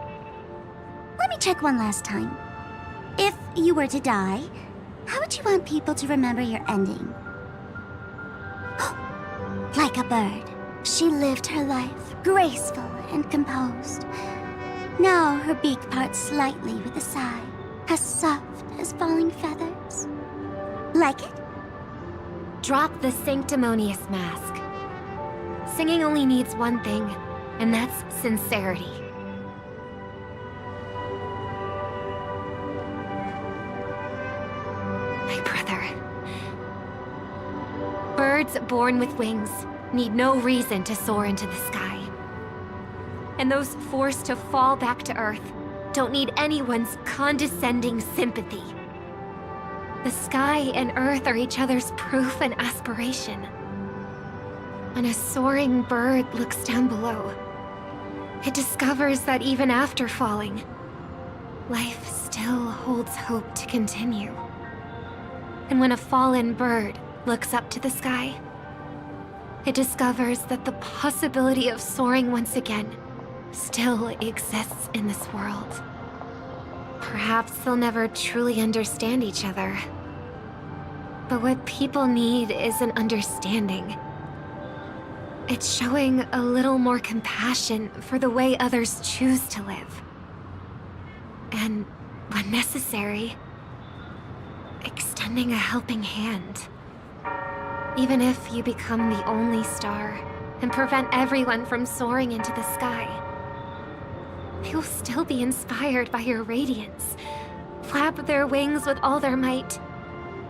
Let me check one last time. If you were to die, how would you want people to remember your ending? Like a bird, she lived her life, graceful and composed. Now her beak parts slightly with a sigh, as soft as falling feathers. Like it? Drop the sanctimonious mask. Singing only needs one thing, and that's sincerity. My brother. Birds born with wings need no reason to soar into the sky. And those forced to fall back to Earth don't need anyone's condescending sympathy. The sky and Earth are each other's proof and aspiration. When a soaring bird looks down below, it discovers that even after falling, life still holds hope to continue. And when a fallen bird looks up to the sky, it discovers that the possibility of soaring once again still exists in this world. Perhaps they'll never truly understand each other. But what people need is an understanding. It's showing a little more compassion for the way others choose to live. And, when necessary, extending a helping hand. Even if you become the only star and prevent everyone from soaring into the sky, they will still be inspired by your radiance, flap their wings with all their might,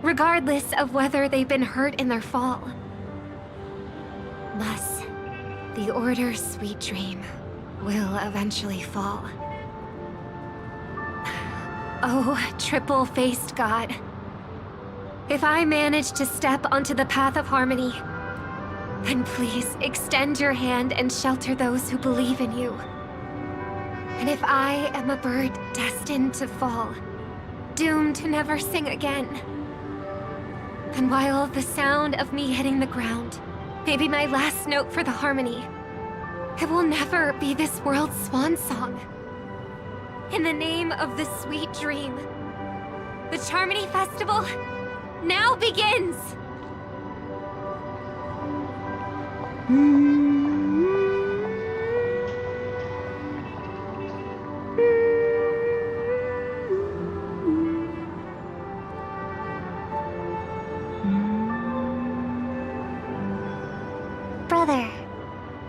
regardless of whether they've been hurt in their fall. Thus, the Order's sweet dream will eventually fall. Oh, triple-faced God. If I manage to step onto the path of harmony, then please extend your hand and shelter those who believe in you. And if I am a bird destined to fall, doomed to never sing again, then while the sound of me hitting the ground may be my last note for the harmony, it will never be this world's swan song. In the name of the sweet dream, the Charmony Festival now begins! Brother,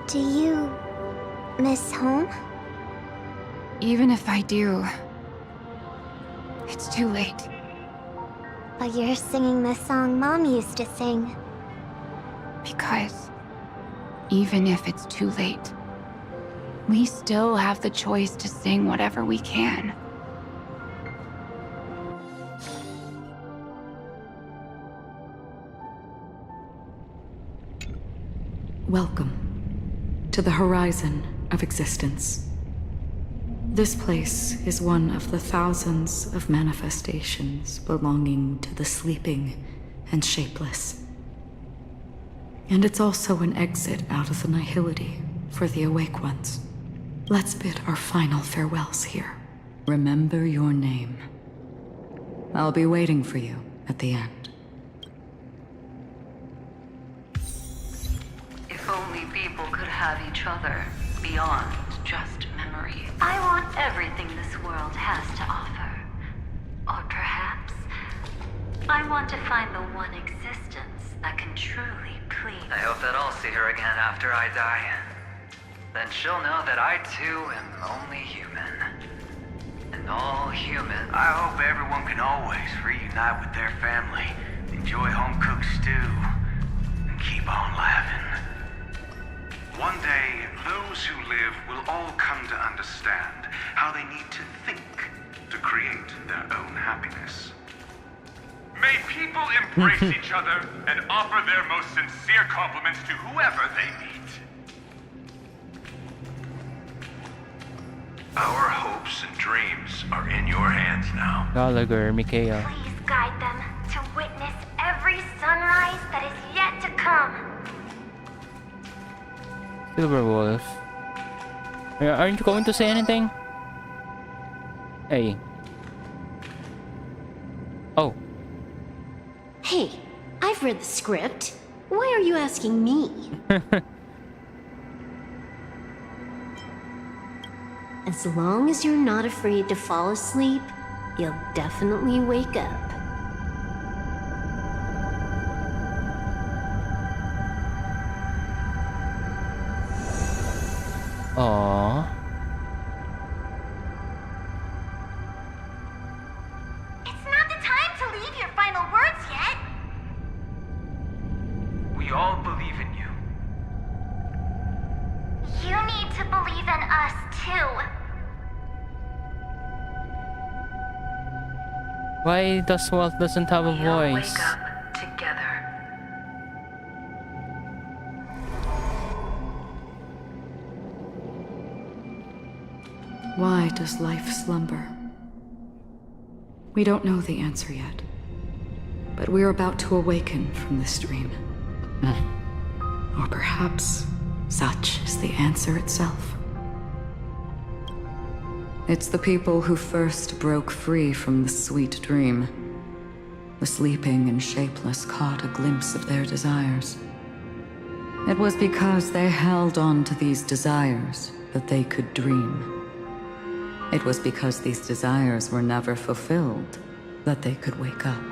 do you miss home? Even if I do, it's too late. But you're singing the song Mom used to sing. Because even if it's too late, we still have the choice to sing whatever we can. Welcome to the horizon of existence. This place is one of the thousands of manifestations belonging to the sleeping and shapeless. And it's also an exit out of the nihility for the awake ones. Let's bid our final farewells here. Remember your name. I'll be waiting for you at the end. If only people could have each other beyond just memory. I want everything this world has to offer. Or perhaps, I want to find the one existence that can truly please. I hope that I'll see her again after I die. Then she'll know that I too am only human. And all human. I hope everyone can always reunite with their family, enjoy home-cooked stew, and keep on laughing. One day, those who live will all come to understand how they need to think to create their own happiness. May people embrace each other and offer their most sincere compliments to whoever they meet. Our hopes and dreams are in your hands now. Gallagher, Mikhail. Please guide them to witness every sunrise that is yet to come. Silverwolf. Aren't you going to say anything? Hey. Oh. Hey, I've read the script. Why are you asking me? As long as you're not afraid to fall asleep, you'll definitely wake up. Aww. It's not the time to leave your final words yet. We all believe in you. You need to believe in us too. Why does Walt doesn't have a voice? Wake up together. Why does life slumber? We don't know the answer yet, but we're about to awaken from this dream. Or perhaps such is the answer itself. It's the people who first broke free from the sweet dream. The sleeping and shapeless caught a glimpse of their desires. It was because they held on to these desires that they could dream. It was because these desires were never fulfilled that they could wake up.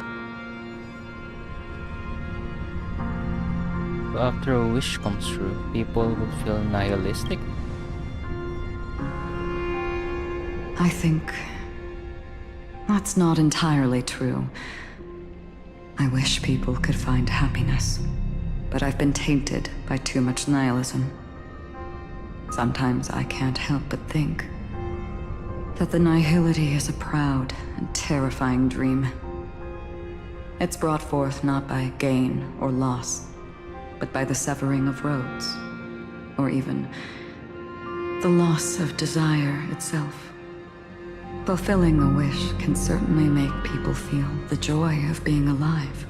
After a wish comes true, people will feel nihilistic. I think that's not entirely true. I wish people could find happiness, but I've been tainted by too much nihilism. Sometimes I can't help but think that the nihility is a proud and terrifying dream. It's brought forth not by gain or loss, but by the severing of roads, or even the loss of desire itself. Fulfilling a wish can certainly make people feel the joy of being alive.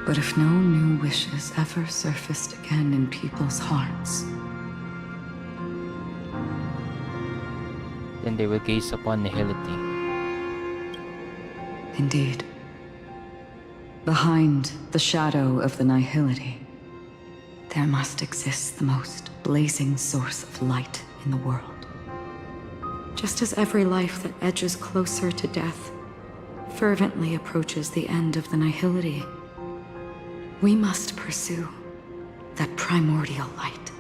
But if no new wishes ever surfaced again in people's hearts, then they will gaze upon nihility. Indeed. Behind the shadow of the nihility there must exist the most blazing source of light in the world. Just as every life that edges closer to death fervently approaches the end of the nihility, we must pursue that primordial light.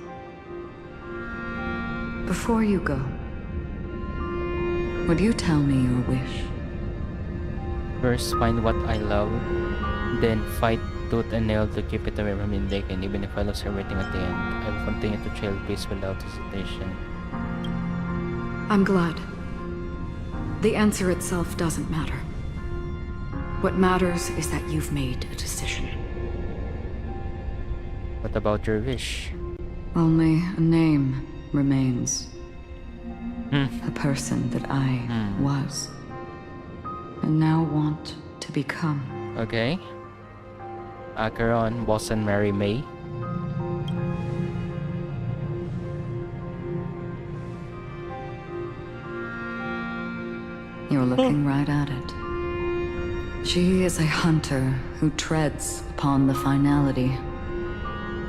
Before you go, would you tell me your wish? First, find what I love, then fight tooth and nail to keep it away from Indek, and even if I lose everything at the end, I will continue to trail peace without hesitation. I'm glad. The answer itself doesn't matter. What matters is that you've made a decision. What about your wish? Only a name remains. A person that I was, and now want to become. Okay. Acheron, Boss, and Mary May. You're looking right at it. She is a hunter who treads upon the finality,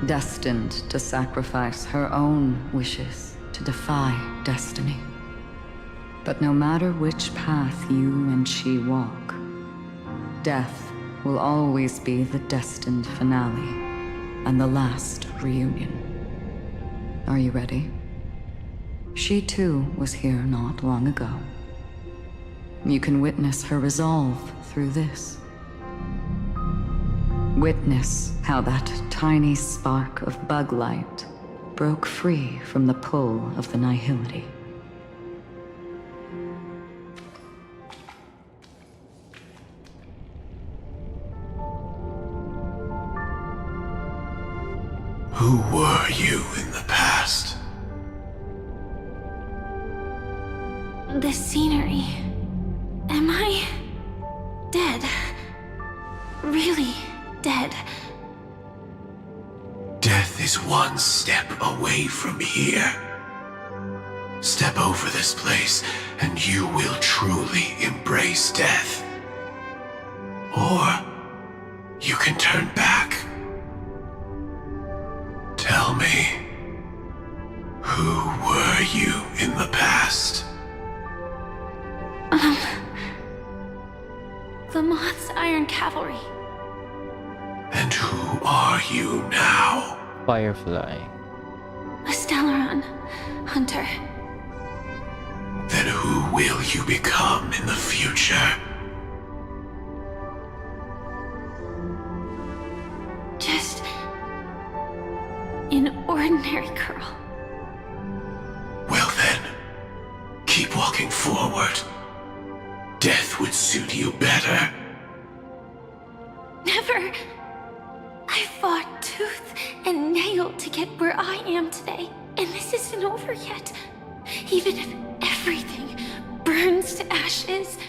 destined to sacrifice her own wishes to defy destiny. But no matter which path you and she walk, death will always be the destined finale and the last reunion. Are you ready? She too was here not long ago. You can witness her resolve through this. Witness how that tiny spark of bug light broke free from the pull of the nihility. Who were you in the past? The scenery. Am I dead? Really dead? Death is one step away from here. Step over this place, and you will truly embrace death. Or you can turn back. Tell me, who were you in the past? The Moth's Iron Cavalry. And who are you now? Firefly. A Stellaron hunter. Then who will you become in the future? Just an ordinary girl. Well then, keep walking forward. Death would suit you better. Never. I fought tooth and nail to get where I am today, and this isn't over yet. Even if everything burns to ashes,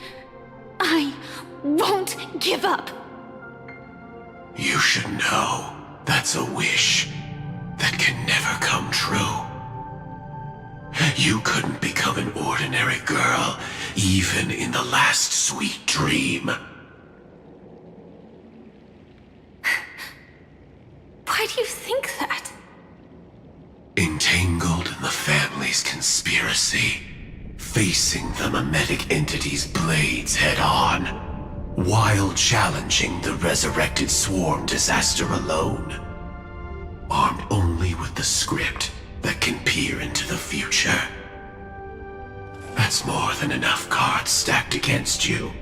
I won't give up. You should know that's a wish that can never come true. You couldn't become an ordinary girl, even in the last sweet dream. Why do you think that? Entangled in the family's conspiracy, facing the mimetic entity's blades head-on, while challenging the resurrected swarm disaster alone, armed only with the script that can peer into the future. That's more than enough cards stacked against you.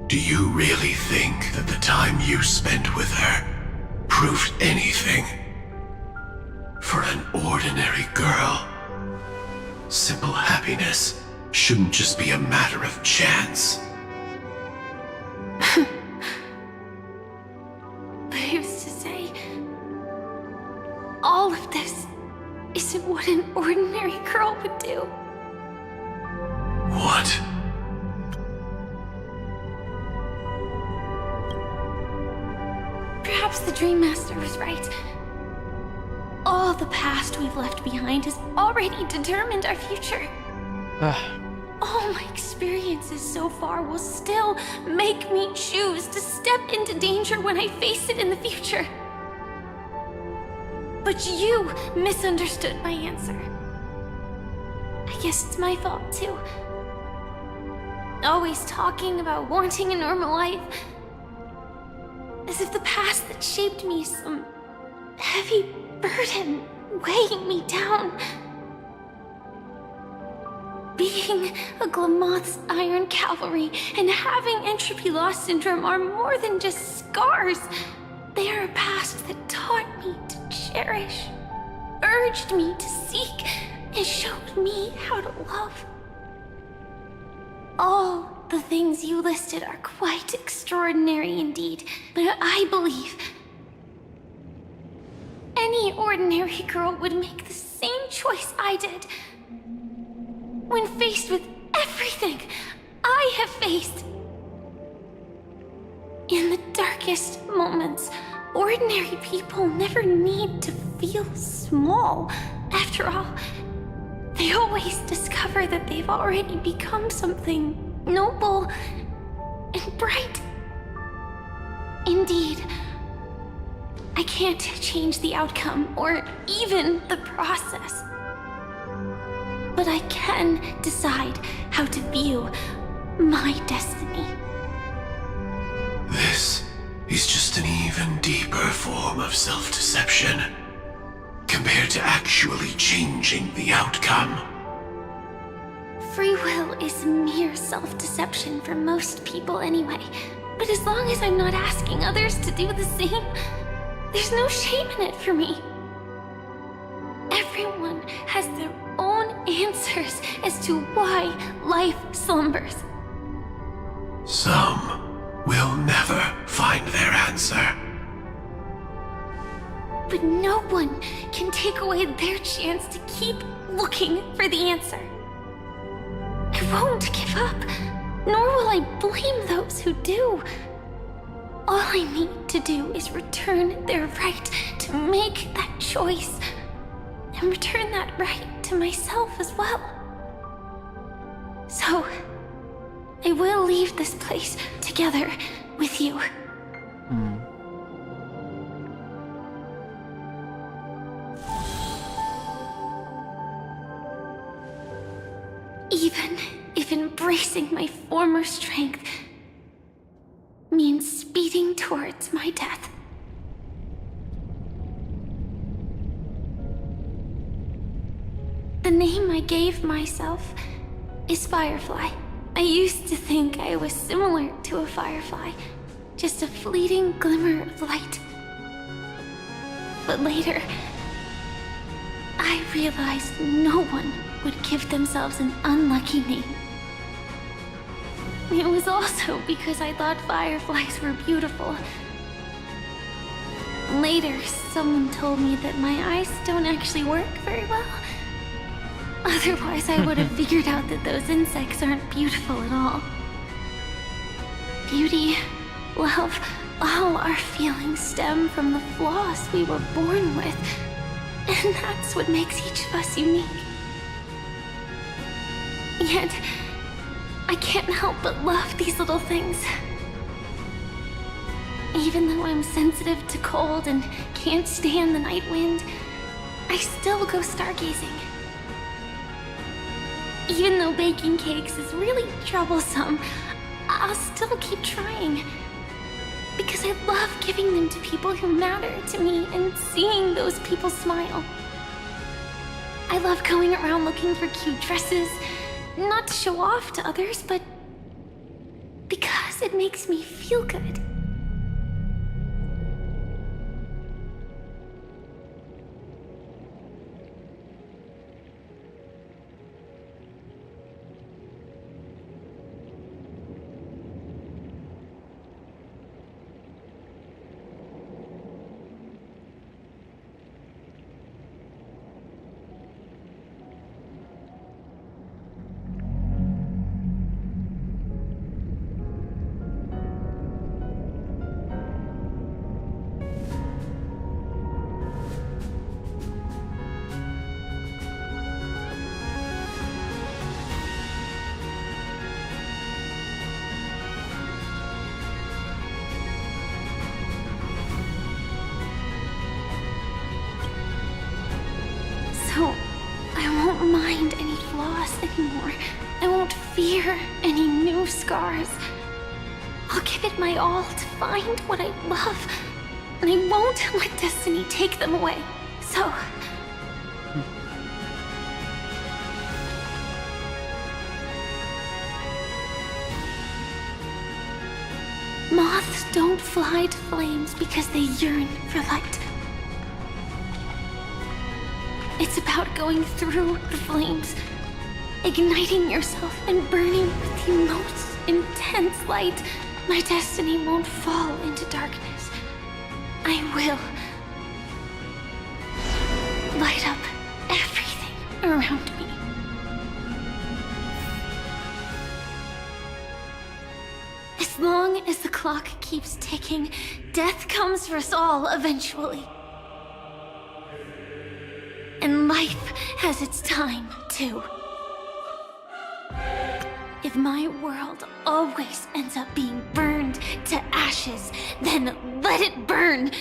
Do you really think that the time you spent with her proved anything? For an ordinary girl, simple happiness shouldn't just be a matter of chance. But who's to say all of this isn't what an ordinary girl would do? What? Perhaps the Dream Master was right. All the past we've left behind has already determined our future. All my experiences so far will still make me choose to step into danger when I face it in the future. But you misunderstood my answer. I guess it's my fault, too. Always talking about wanting a normal life. As if the past that shaped me is some heavy burden weighing me down. Being a Glamoth's Iron Cavalry and having entropy loss syndrome are more than just scars. They are a past that taught me to cherish, urged me to seek, and showed me how to love. All the things you listed are quite extraordinary indeed, but I believe any ordinary girl would make the same choice I did. When faced with everything I have faced. In the darkest moments, ordinary people never need to feel small. After all, they always discover that they've already become something noble and bright. Indeed, I can't change the outcome or even the process. But I can decide how to view my destiny. This is just an even deeper form of self-deception, compared to actually changing the outcome. Free will is mere self-deception for most people anyway. But as long as I'm not asking others to do the same, there's no shame in it for me. Everyone has their own answers as to why life slumbers. Some will never find their answer. But no one can take away their chance to keep looking for the answer. I won't give up, nor will I blame those who do. All I need to do is return their right to make that choice, and return that right to myself as well. So, I will leave this place together with you. Even if embracing my former strength means speeding towards my death. The name I gave myself is Firefly. I used to think I was similar to a firefly, just a fleeting glimmer of light. But later, I realized no one would give themselves an unlucky name. It was also because I thought fireflies were beautiful. Later, someone told me that my eyes don't actually work very well. Otherwise, I would have figured out that those insects aren't beautiful at all. Beauty, love, all our feelings stem from the flaws we were born with. And that's what makes each of us unique. Yet, I can't help but love these little things. Even though I'm sensitive to cold and can't stand the night wind, I still go stargazing. Even though baking cakes is really troublesome, I'll still keep trying. Because I love giving them to people who matter to me and seeing those people smile. I love going around looking for cute dresses, not to show off to others, but because it makes me feel good. So, I won't mind any flaws anymore. I won't fear any new scars. I'll give it my all to find what I love, and I won't let destiny take them away. So... Moths don't fly to flames because they yearn for light. It's about going through the flames, igniting yourself and burning with the most intense light. My destiny won't fall into darkness. I will light up everything around me. As long as the clock keeps ticking, death comes for us all eventually. And life has its time, too. If my world always ends up being burned to ashes, then let it burn!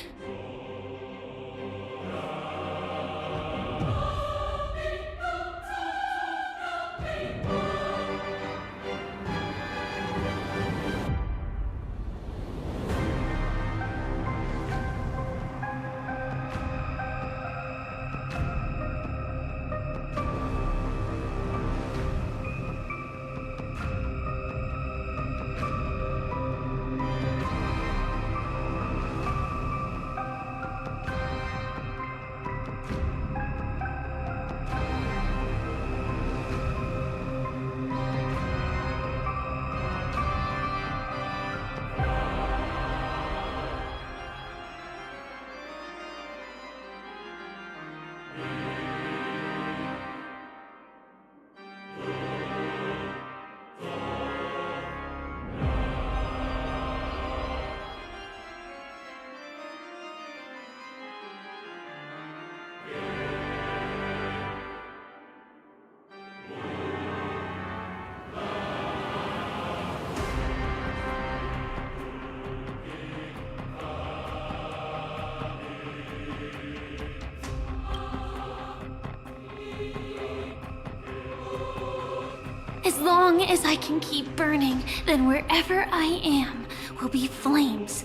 As long as I can keep burning, then wherever I am will be flames,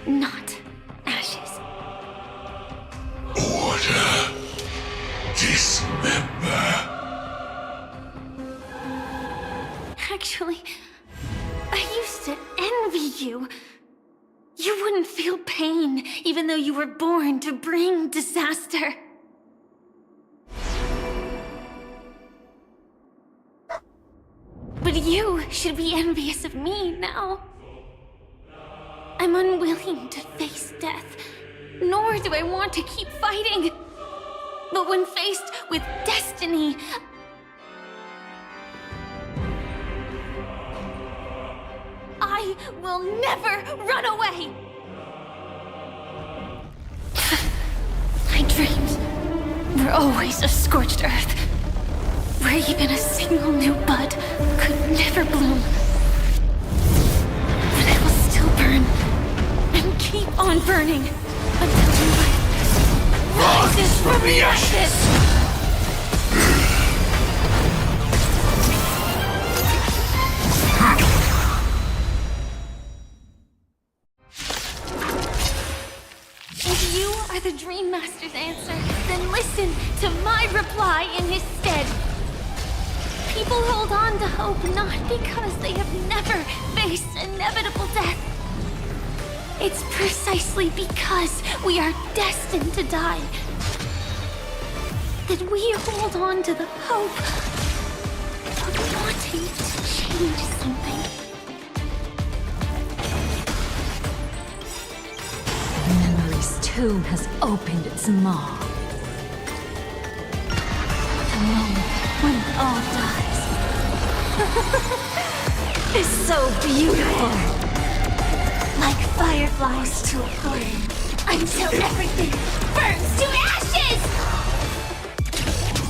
not ashes. Order. Dismember. Actually, I used to envy you. You wouldn't feel pain, even though you were born to bring disaster. But you should be envious of me now. I'm unwilling to face death, nor do I want to keep fighting. But when faced with destiny, I will never run away! My dreams were always a scorched earth, where even a single new bud could never bloom. But I will still burn, and keep on burning, until life rises from the ashes! If you are the Dream Master's answer, then listen to my reply in his stead. People hold on to hope not because they have never faced inevitable death. It's precisely because we are destined to die that we hold on to the hope of wanting to change something. Memory's tomb has opened its maw. The moment when all dies is so beautiful. Like fireflies to a flame, until everything burns to ashes!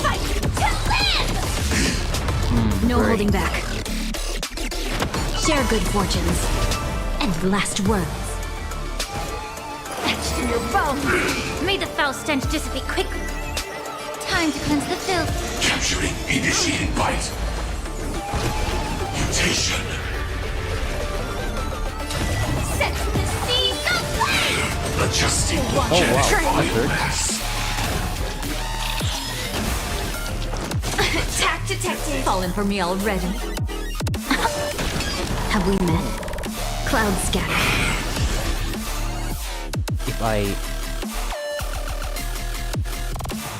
Fight to live! No holding back. Share good fortunes and last words. Etched in your bones. May the foul stench dissipate quickly. Time to cleanse the filth. Capturing, initiating bite. Mutation. Set the seeds aflame! Adjusting wow, biomass. Attack detected. Fallen for me already. Have we met? Cloud scatter. If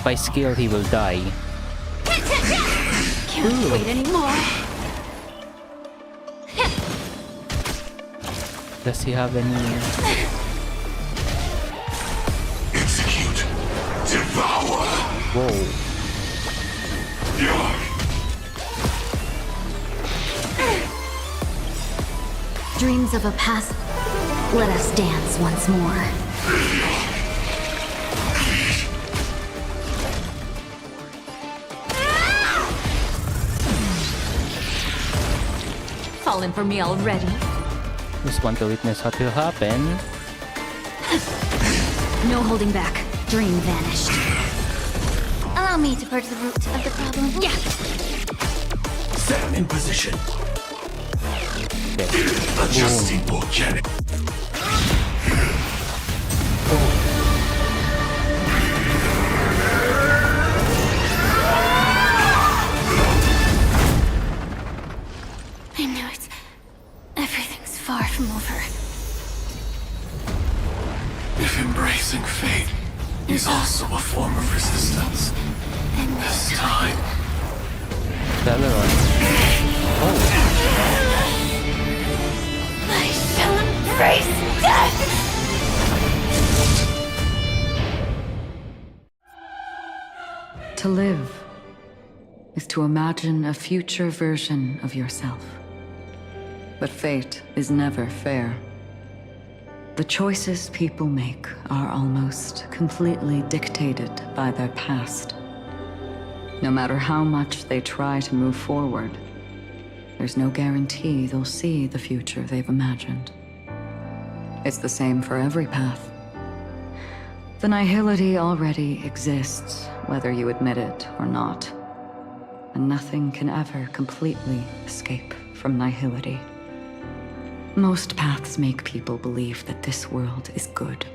I skill, he will die. Can't wait anymore. Does he have any? Execute. Devour. Whoa. Dreams of a past. Let us dance once more. Fallen for me already. Just want to witness what will happen. No holding back. Dream vanished. Allow me to purge the root of the problem. Yeah. Set him in position. Okay. Adjusting volcanic. I know it. Everything's far from over. If embracing fate is also a form of resistance, this time. Celeron. Oh. I shall embrace death! To live is to imagine a future version of yourself. But fate is never fair. The choices people make are almost completely dictated by their past. No matter how much they try to move forward, there's no guarantee they'll see the future they've imagined. It's the same for every path. The nihility already exists, whether you admit it or not. And nothing can ever completely escape from nihility. Most paths make people believe that this world is good.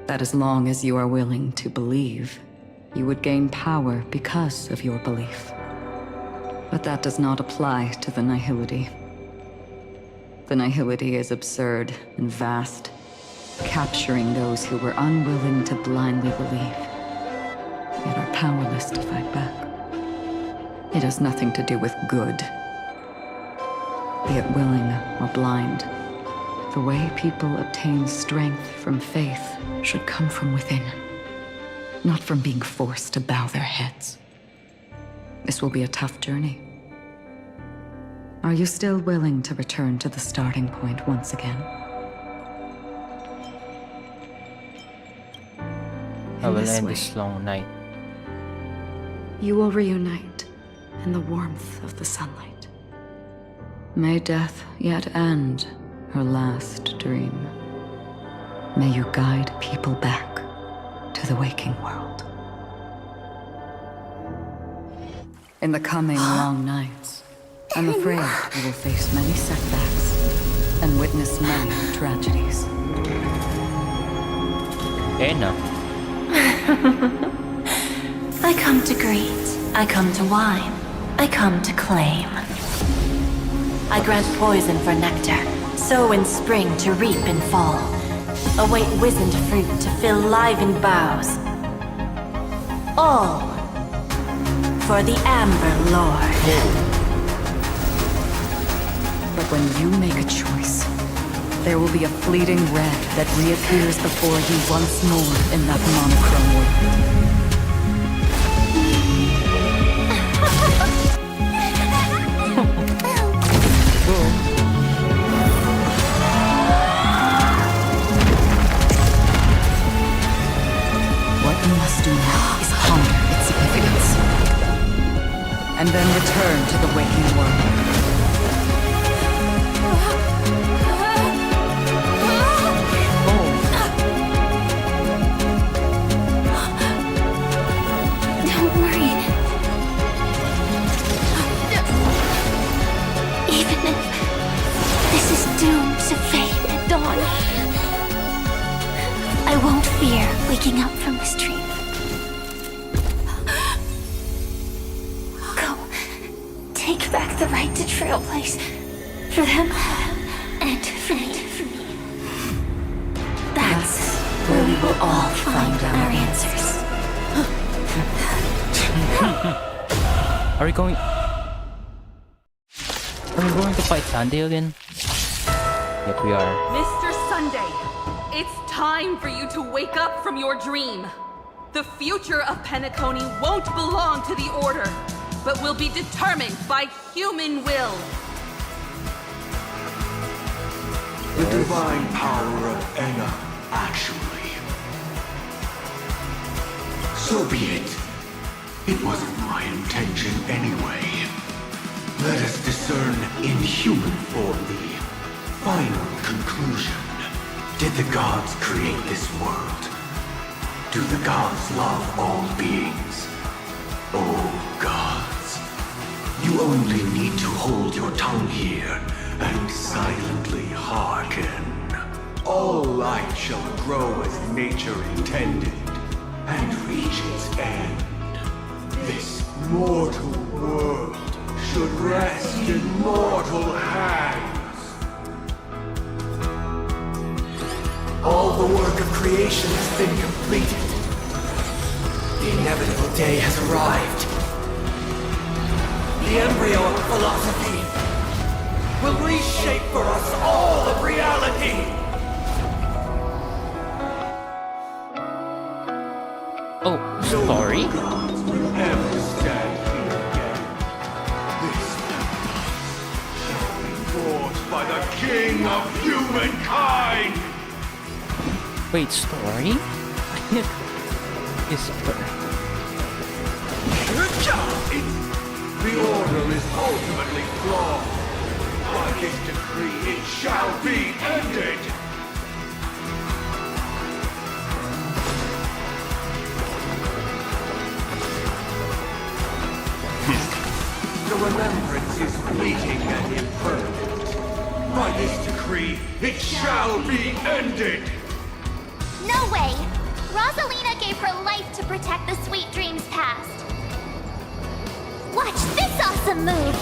That as long as you are willing to believe, you would gain power because of your belief. But that does not apply to the nihility. The nihility is absurd and vast, capturing those who were unwilling to blindly believe, yet are powerless to fight back. It has nothing to do with good. Be it willing or blind, the way people obtain strength from faith should come from within, not from being forced to bow their heads. This will be a tough journey. Are you still willing to return to the starting point once again? I will this end way, this long night. you will reunite in the warmth of the sunlight. May death yet end her last dream. May you guide people back to the waking world. In the coming long nights, I'm afraid you will face many setbacks and witness many tragedies. Anna. I come to greet. I come to wine. I come to claim. I grant poison for nectar, sow in spring to reap in fall. Await wizened fruit to fill livened boughs. All for the Amber Lord. But when you make a choice, there will be a fleeting red that reappears before you once more in that monochrome world. What you must do now is ponder its significance, and then return to the waking world. take back the right to Trailblaze. For them, and for me. That's where we will all find our answers. Are we going to fight Sunday again? Yep, we are. Mr. Sunday, it's time for you to wake up from your dream. The future of Penacony won't belong to the Order, but will be determined by human will. The divine power of Enna, actually. So be it. It wasn't my intention anyway. Let us discern in human form the final conclusion. Did the gods create this world? Do the gods love all beings? Oh gods, you only need to hold your tongue here and silently hearken. All light shall grow as nature intended and reach its end. This mortal world should rest in mortal hands. All the work of creation has been completed. The inevitable day has arrived. The embryo of philosophy will reshape for us all of reality. Oh, story? Ever stand here again. This shall be forged by the king of humankind. Wait, story? Is the order is ultimately flawed. By this decree, it shall be ended. The remembrance is fleeting and impermanent. By this decree, it shall be ended. No way! Rosalina gave her life to protect the sweet dreams past. Watch this awesome move!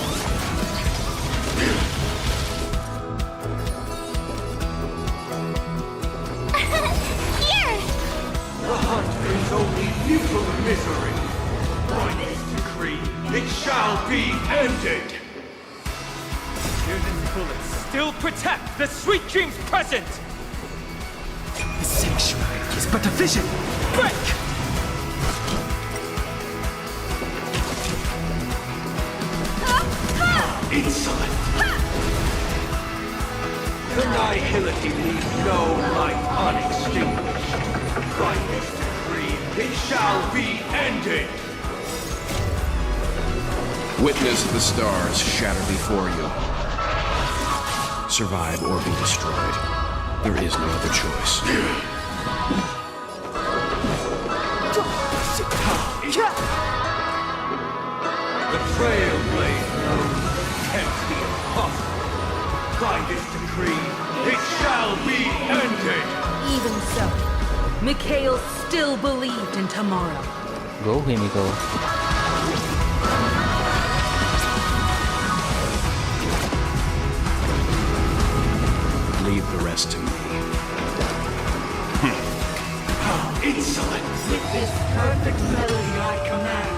Here! The hunt is only futile misery. By this decree, it shall be ended. Union's bullets still protect the sweet dreams present! The sanctuary is but a vision. Break! Insolent. The nihility leaves no light unextinguished. By this decree, it shall be ended. Witness the stars shatter before you. Survive or be destroyed. There is no other choice. The trailblazer attempts the impossible. By this decree, it shall be ended. Even so, Mikhail still believed in tomorrow. Go, Himiko. Leave the rest to me. How insolent! With this perfect melody I command,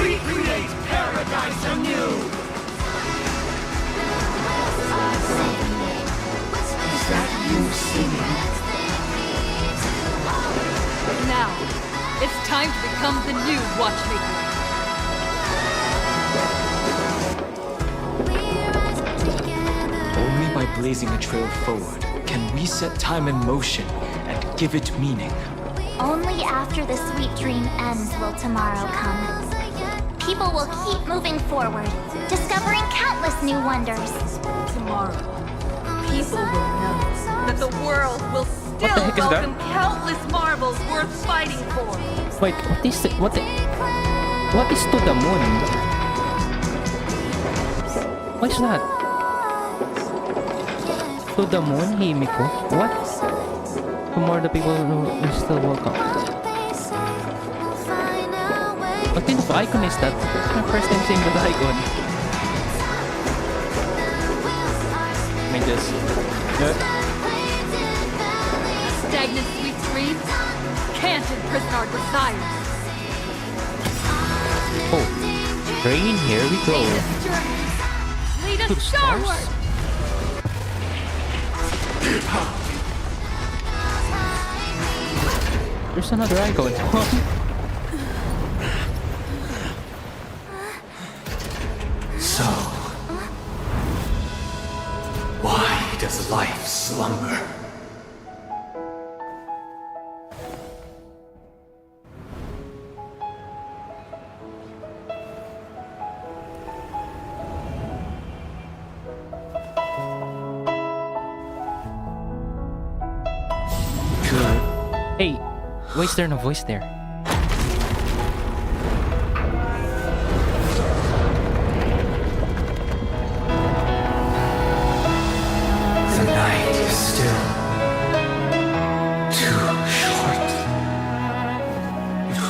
recreate paradise anew! Is that you singing? Now, it's time to become the new Watchmaker. Only by blazing a trail forward can we set time in motion and give it meaning. Only after the sweet dream ends will tomorrow come. People will keep moving forward, discovering countless new wonders. Tomorrow, people will know that the world will the still heck is that? welcome countless marvels worth fighting for. Wait, what is it? What is to the moon? What is that? To the moon, Himiko? What? Tomorrow the people will still welcome. What kind of icon is that? It's my first time seeing that icon. Let me just... Stagnant sweet dreams can't imprison our desires. Oh, rain, here we go. Lead To us skyward! There's another icon. So, why does life slumber? Hey, why is there no voice there? The night is still too short.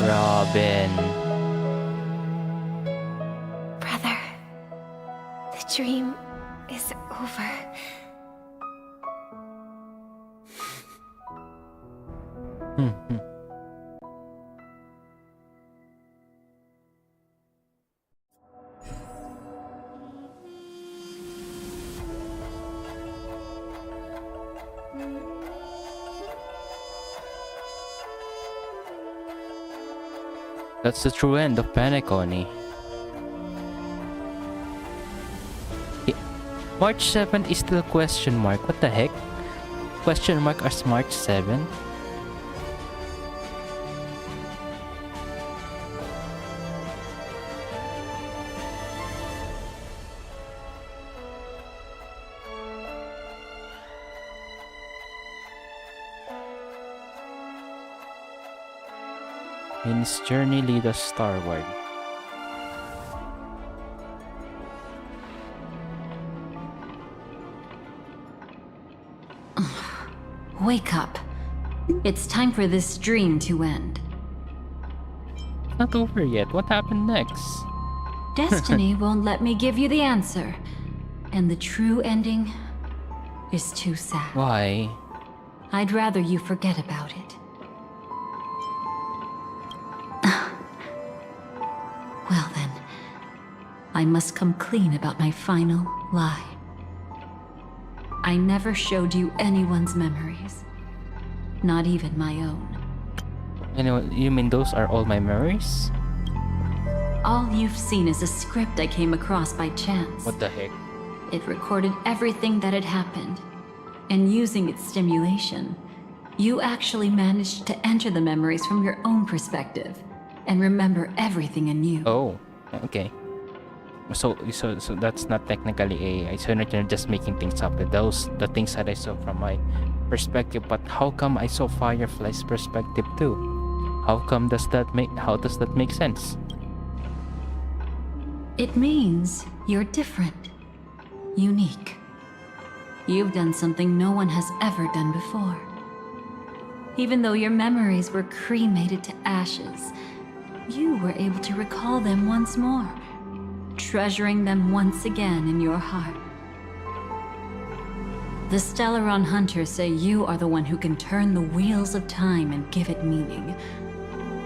Robin. Brother, the dream is over. That's the true end of Penacony. March 7th is still question mark. What the heck? Question mark as March 7th? In his journey lead us starward. Wake up. It's time for this dream to end. Not over yet. What happened next? Destiny won't let me give you the answer. And the true ending is too sad. Why? I'd rather you forget about it. Well then, I must come clean about my final lie. I never showed you anyone's memories. Not even my own. Anyway, you mean those are all my memories? All you've seen is a script I came across by chance. What the heck? It recorded everything that had happened. And using its stimulation, you actually managed to enter the memories from your own perspective and remember everything anew. Oh, okay. So that's not technically AI. So you're just making things up. Those the things that I saw from my perspective. But how come I saw Firefly's perspective too? How does that make sense? It means you're different, unique. You've done something no one has ever done before. Even though your memories were cremated to ashes, you were able to recall them once more, treasuring them once again in your heart. The Stellaron Hunters say you are the one who can turn the wheels of time and give it meaning.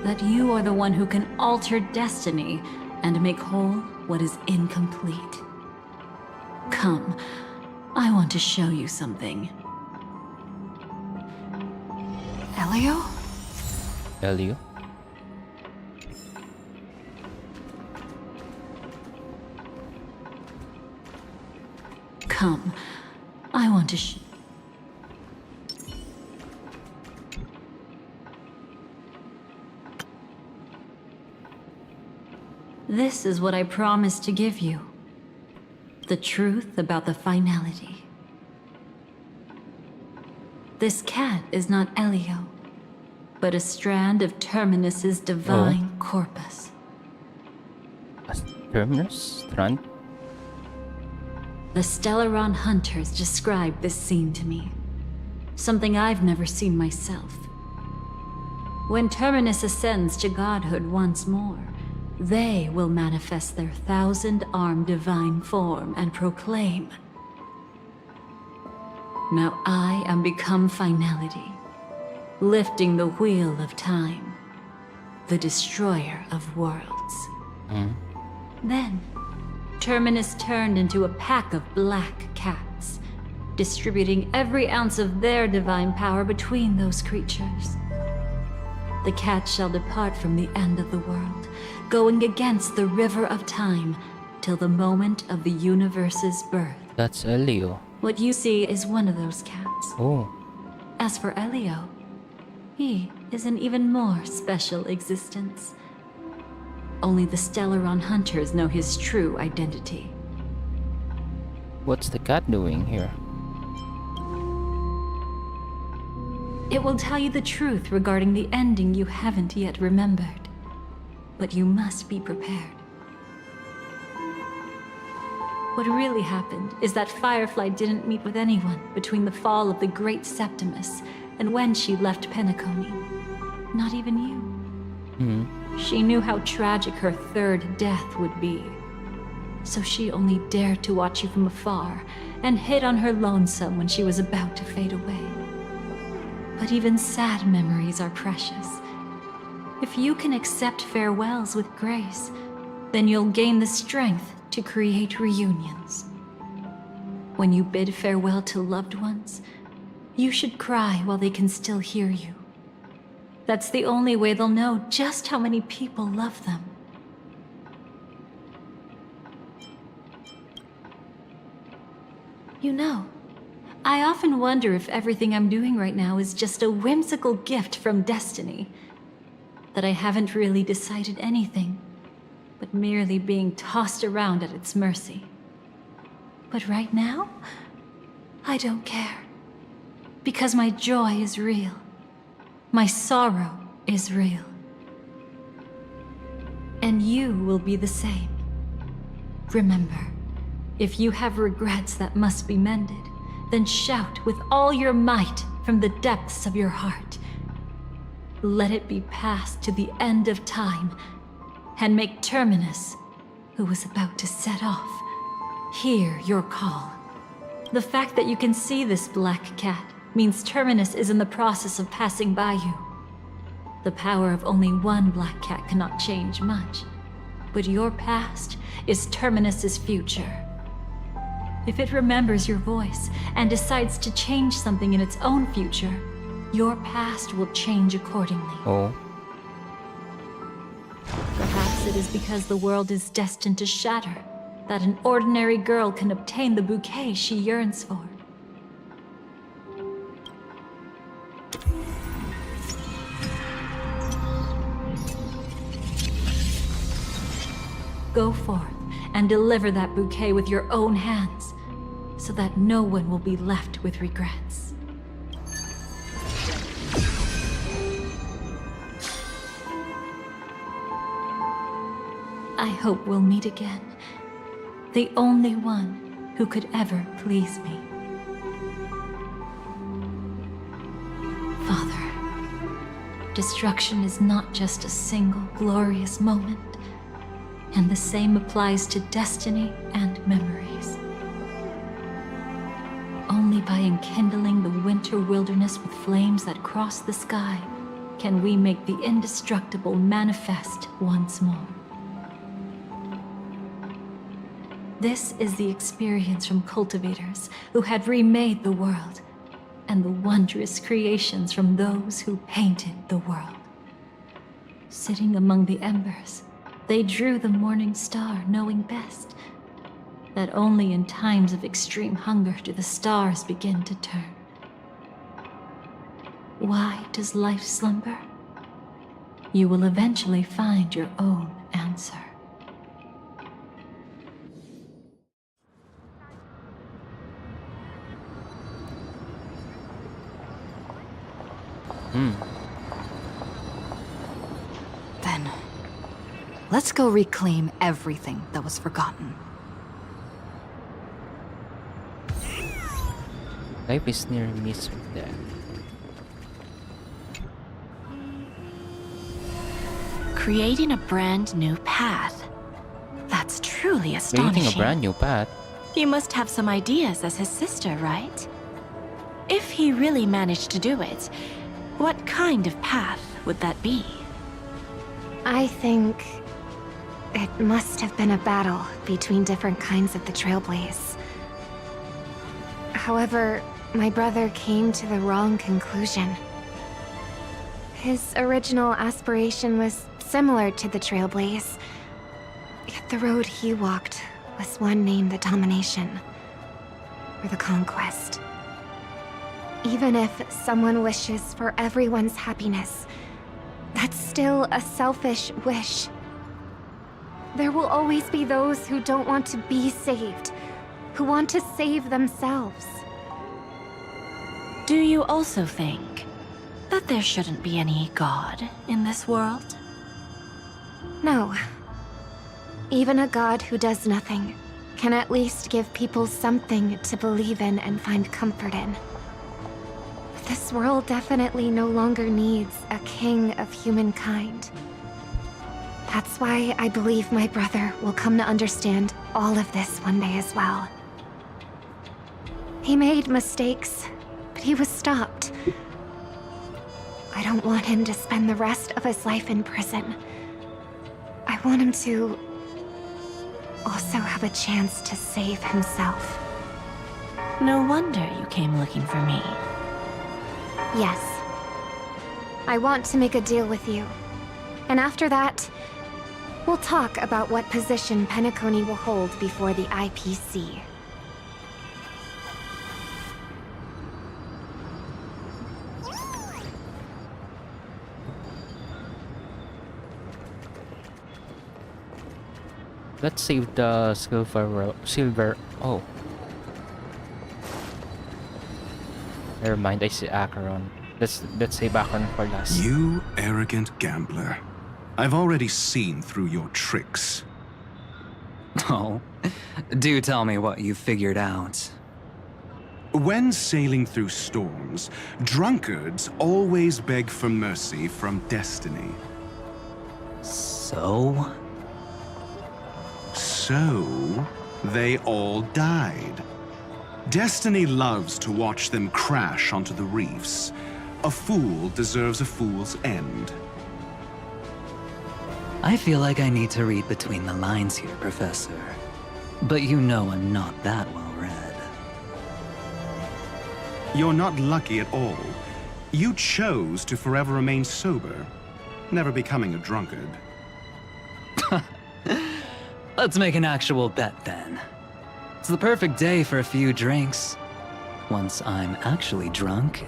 That you are the one who can alter destiny and make whole what is incomplete. Come, I want to show you something. Elio? Elio? Come, I want to This is what I promised to give you. The truth about the finality. This cat is not Elio, but a strand of Terminus's divine corpus. Terminus? Strand? The Stellaron Hunters described this scene to me. Something I've never seen myself. When Terminus ascends to godhood once more, They will manifest their 1,000-armed divine form and proclaim, "Now I am become finality, lifting the wheel of time, the destroyer of worlds." Then, Terminus turned into a pack of black cats, distributing every ounce of their divine power between those creatures. The cats shall depart from the end of the world, going against the river of time, till the moment of the universe's birth. That's Elio. What you see is one of those cats. Oh. As for Elio, he is an even more special existence. Only the Stellaron hunters know his true identity. What's the cat doing here? It will tell you the truth regarding the ending you haven't yet remembered. But you must be prepared. What really happened is that Firefly didn't meet with anyone between the fall of the Great Septimus and when she left Penacony. Not even you. She knew how tragic her third death would be. So she only dared to watch you from afar and hid on her lonesome when she was about to fade away. But even sad memories are precious. If you can accept farewells with grace, then you'll gain the strength to create reunions. When you bid farewell to loved ones, you should cry while they can still hear you. That's the only way they'll know just how many people love them. You know, I often wonder if everything I'm doing right now is just a whimsical gift from destiny. That I haven't really decided anything, but merely being tossed around at its mercy. But right now, I don't care. Because my joy is real. My sorrow is real. And you will be the same. Remember, if you have regrets that must be mended, then shout with all your might from the depths of your heart. Let it be passed to the end of time, and make Terminus, who is about to set off, hear your call. The fact that you can see this black cat means Terminus is in the process of passing by you. The power of only one black cat cannot change much, but your past is Terminus's future. If it remembers your voice and decides to change something in its own future, your past will change accordingly. Oh. Perhaps it is because the world is destined to shatter that an ordinary girl can obtain the bouquet she yearns for. Go forth and deliver that bouquet with your own hands, so that no one will be left with regrets. I hope we'll meet again. The only one who could ever please me. Father, destruction is not just a single glorious moment, and the same applies to destiny and memories. Only by enkindling the winter wilderness with flames that cross the sky can we make the indestructible manifest once more. This is the experience from cultivators who had remade the world, and the wondrous creations from those who painted the world. Sitting among the embers, they drew the morning star, knowing best that only in times of extreme hunger do the stars begin to turn. Why does life slumber? You will eventually find your own answer. Then, let's go reclaim everything that was forgotten. Life is near a miss with death. Creating a brand new path. That's truly astonishing. Creating a brand new path? He must have some ideas as his sister, right? If he really managed to do it, what kind of path would that be? I think it must have been a battle between different kinds of the Trailblaze. However, my brother came to the wrong conclusion. His original aspiration was similar to the Trailblaze, yet the road he walked was one named the Domination, or the Conquest. Even if someone wishes for everyone's happiness, that's still a selfish wish. There will always be those who don't want to be saved, who want to save themselves. Do you also think that there shouldn't be any god in this world? No. Even a god who does nothing can at least give people something to believe in and find comfort in. But this world definitely no longer needs a king of humankind. That's why I believe my brother will come to understand all of this one day as well. He made mistakes, but he was stopped. I don't want him to spend the rest of his life in prison. I want him to also have a chance to save himself. No wonder you came looking for me. Yes. I want to make a deal with you. And after that, we'll talk about what position Penacony will hold before the IPC. Let's save the silver. Oh. Never mind, I see Acheron. Let's save Acheron for last. You arrogant gambler. I've already seen through your tricks. Oh, do tell me what you figured out. When sailing through storms, drunkards always beg for mercy from destiny. So? So, they all died. Destiny loves to watch them crash onto the reefs. A fool deserves a fool's end. I feel like I need to read between the lines here, Professor. But you know I'm not that well read. You're not lucky at all. You chose to forever remain sober, never becoming a drunkard. Let's make an actual bet then. It's the perfect day for a few drinks. Once I'm actually drunk,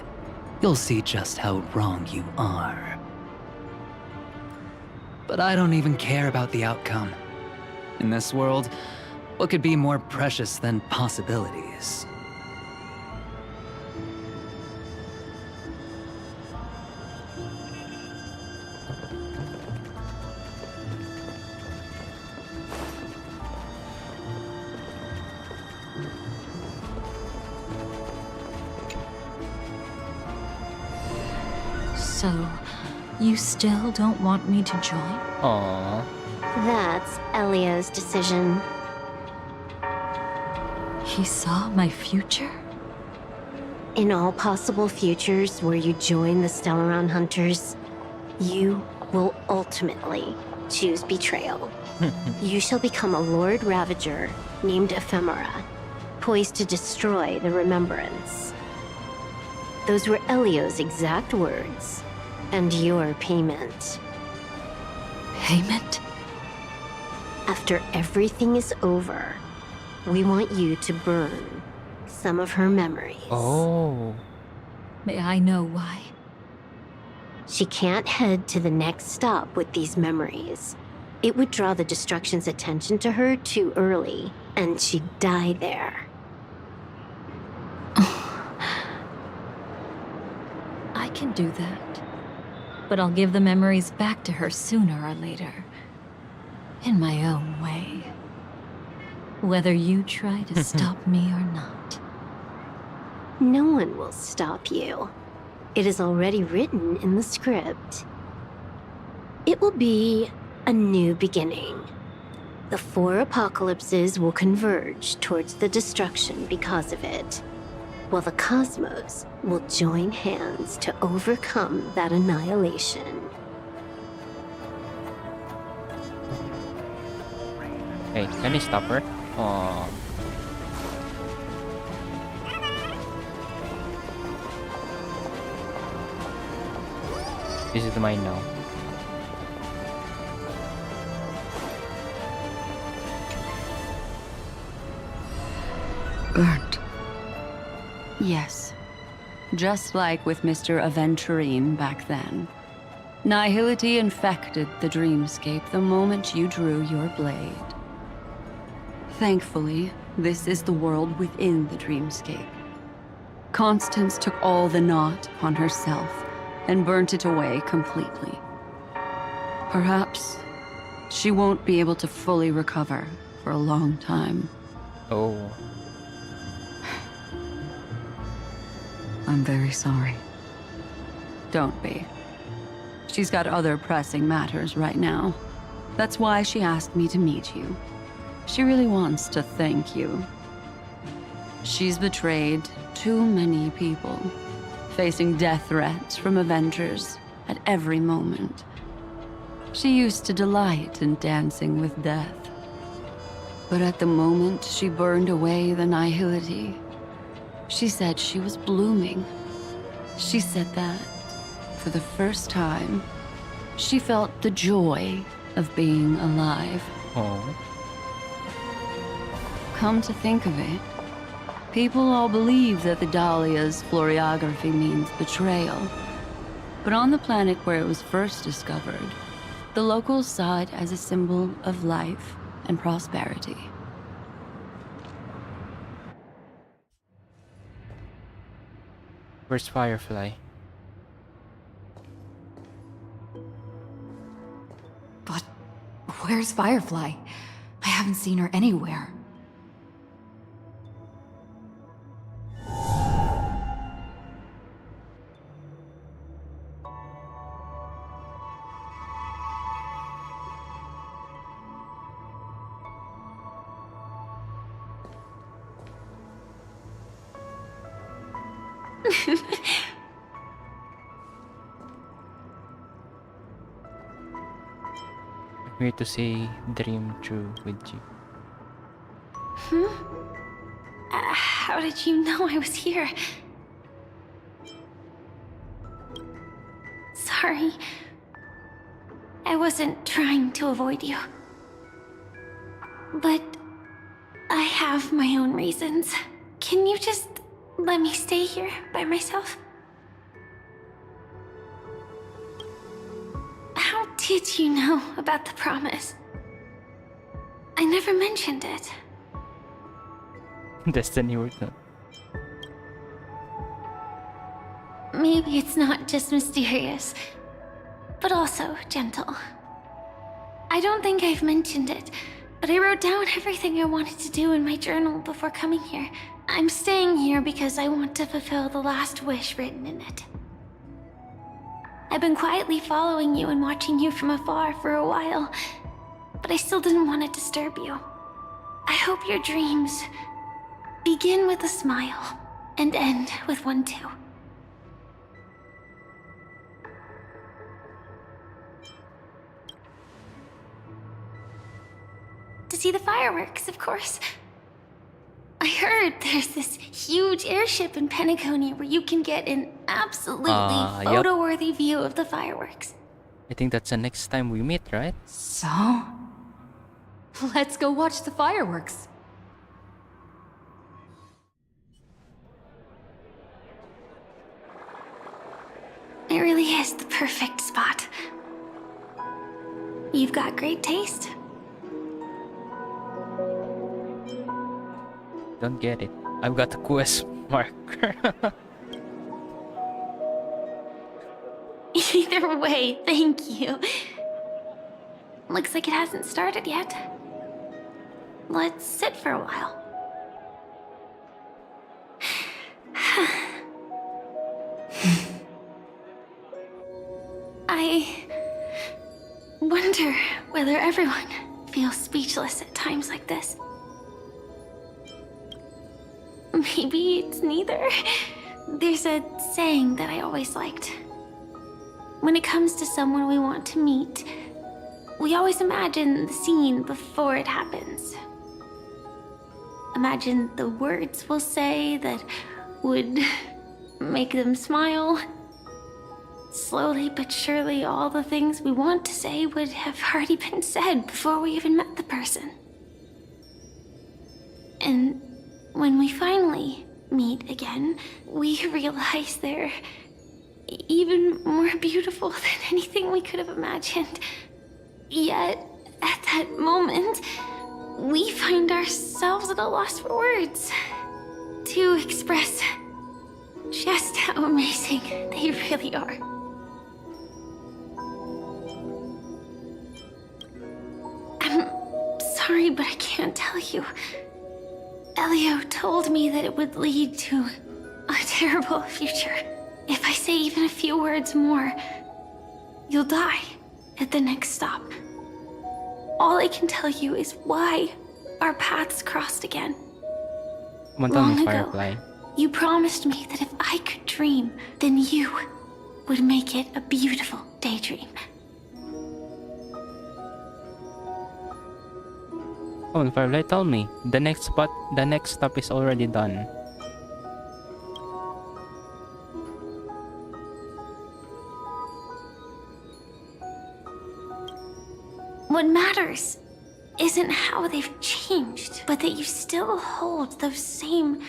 you'll see just how wrong you are. But I don't even care about the outcome. In this world, what could be more precious than possibilities? So, you still don't want me to join? Aww. That's Elio's decision. He saw my future? In all possible futures where you join the Stellaron Hunters, you will ultimately choose betrayal. You shall become a Lord Ravager named Ephemera, poised to destroy the Remembrance. Those were Elio's exact words, and your payment. Payment? After everything is over, we want you to burn some of her memories. Oh. May I know why? She can't head to the next stop with these memories. It would draw the Destruction's attention to her too early, and she'd die there. I can do that. But I'll give the memories back to her sooner or later. In my own way. Whether you try to stop me or not. No one will stop you. It is already written in the script. It will be a new beginning. The 4 apocalypses will converge towards the destruction because of it, while the cosmos will join hands to overcome that annihilation. Hey, can you stop her? Oh. This is mine now. Burnt. Yes. Just like with Mr. Aventurine back then. Nihility infected the dreamscape the moment you drew your blade. Thankfully, this is the world within the dreamscape. Constance took all the knot upon herself and burnt it away completely. Perhaps she won't be able to fully recover for a long time. Oh. I'm very sorry. Don't be. She's got other pressing matters right now. That's why she asked me to meet you. She really wants to thank you. She's betrayed too many people, facing death threats from Avengers at every moment. She used to delight in dancing with death. But at the moment she burned away the nihility, she said she was blooming. She said that, for the first time, she felt the joy of being alive. Oh. Come to think of it, people all believe that the Dahlia's floriography means betrayal. But on the planet where it was first discovered, the locals saw it as a symbol of life and prosperity. Where's Firefly? But where's Firefly? I haven't seen her anywhere. I'm here to say dream true with you. How did you know I was here? Sorry. I wasn't trying to avoid you. But I have my own reasons. Can you just let me stay here by myself? How did you know about the promise? I never mentioned it. Destiny worked out. Maybe it's not just mysterious, but also gentle. I don't think I've mentioned it, but I wrote down everything I wanted to do in my journal before coming here. I'm staying here because I want to fulfill the last wish written in it. I've been quietly following you and watching you from afar for a while, but I still didn't want to disturb you. I hope your dreams begin with a smile and end with one too. To see the fireworks, of course. I heard there's this huge airship in Penacony where you can get an absolutely Yep. photo-worthy view of the fireworks. I think that's the next time we meet, right? So? Let's go watch the fireworks. It really is the perfect spot. You've got great taste. Don't get it. I've got a quest marker. Either way, thank you. Looks like it hasn't started yet. Let's sit for a while. wonder whether everyone feels speechless at times like this. Maybe it's neither. There's a saying that I always liked. When it comes to someone we want to meet, we always imagine the scene before it happens. Imagine the words we'll say that would make them smile. Slowly but surely, all the things we want to say would have already been said before we even met the person. And when we finally meet again, we realize they're even more beautiful than anything we could have imagined. Yet, at that moment, we find ourselves at a loss for words to express just how amazing they really are. I'm sorry, but I can't tell you. Elio told me that it would lead to a terrible future. If I say even a few words more, you'll die at the next stop. All I can tell you is why our paths crossed again. Long ago, Firefly. you promised me that if I could dream, then you would make it a beautiful daydream. Come on, Firefly, tell me. The next stop is already done. What matters isn't how they've changed, but that you still hold those same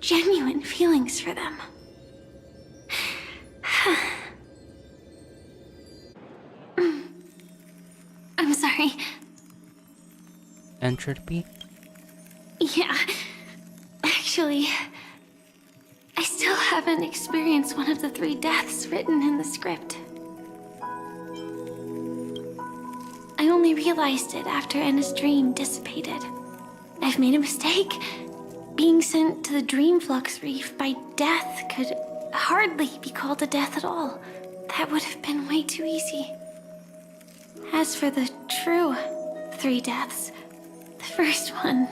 genuine feelings for them. I'm sorry. Entropy? Yeah. Actually, I still haven't experienced one of the 3 deaths written in the script. I only realized it after Anna's dream dissipated. I've made a mistake. Being sent to the Dream Flux Reef by death could hardly be called a death at all. That would have been way too easy. As for the true 3 deaths, the first one,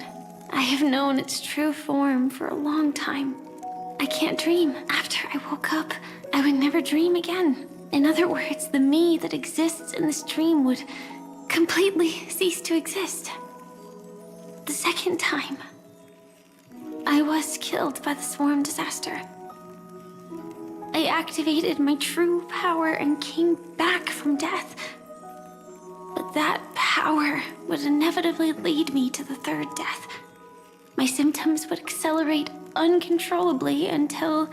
I have known its true form for a long time. I can't dream. After I woke up, I would never dream again. In other words, the me that exists in this dream would completely cease to exist. The second time, I was killed by the swarm disaster. I activated my true power and came back from death. But that power would inevitably lead me to the 3rd death. My symptoms would accelerate uncontrollably until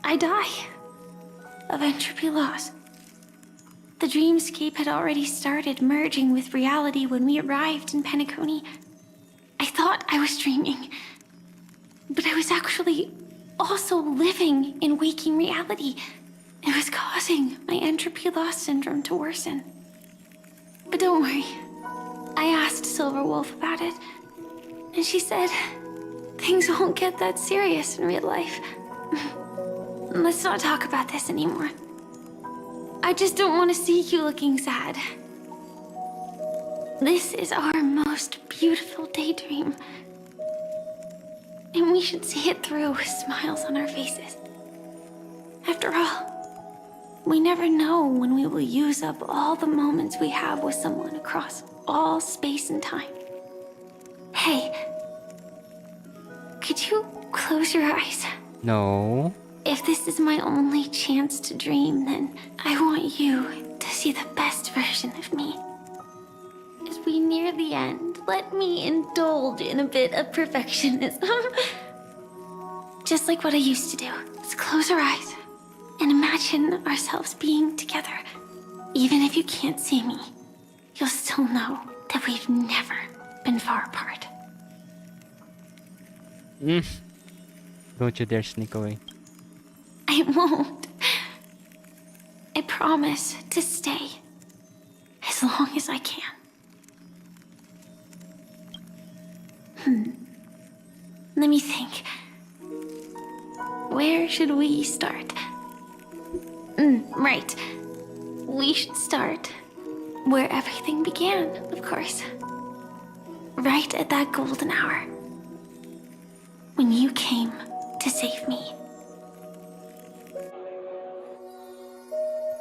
I die of entropy loss. The dreamscape had already started merging with reality when we arrived in Penacony. I thought I was dreaming, but I was actually also living in waking reality. It was causing my entropy loss syndrome to worsen. But don't worry, I asked Silverwolf about it, and she said things won't get that serious in real life. Let's not talk about this anymore. I just don't want to see you looking sad. This is our most beautiful daydream. And we should see it through with smiles on our faces. After all, we never know when we will use up all the moments we have with someone across all space and time. Hey, could you close your eyes? No. If this is my only chance to dream, then I want you to see the best version of me. As we near the end, let me indulge in a bit of perfectionism. Just like what I used to do. Let's close our eyes and imagine ourselves being together. Even if you can't see me, you'll still know that we've never been far apart. Don't you dare sneak away. I won't. I promise to stay as long as I can. Let me think. Where should we start? Right. We should start where everything began, of course. Right at that golden hour. When you came to save me.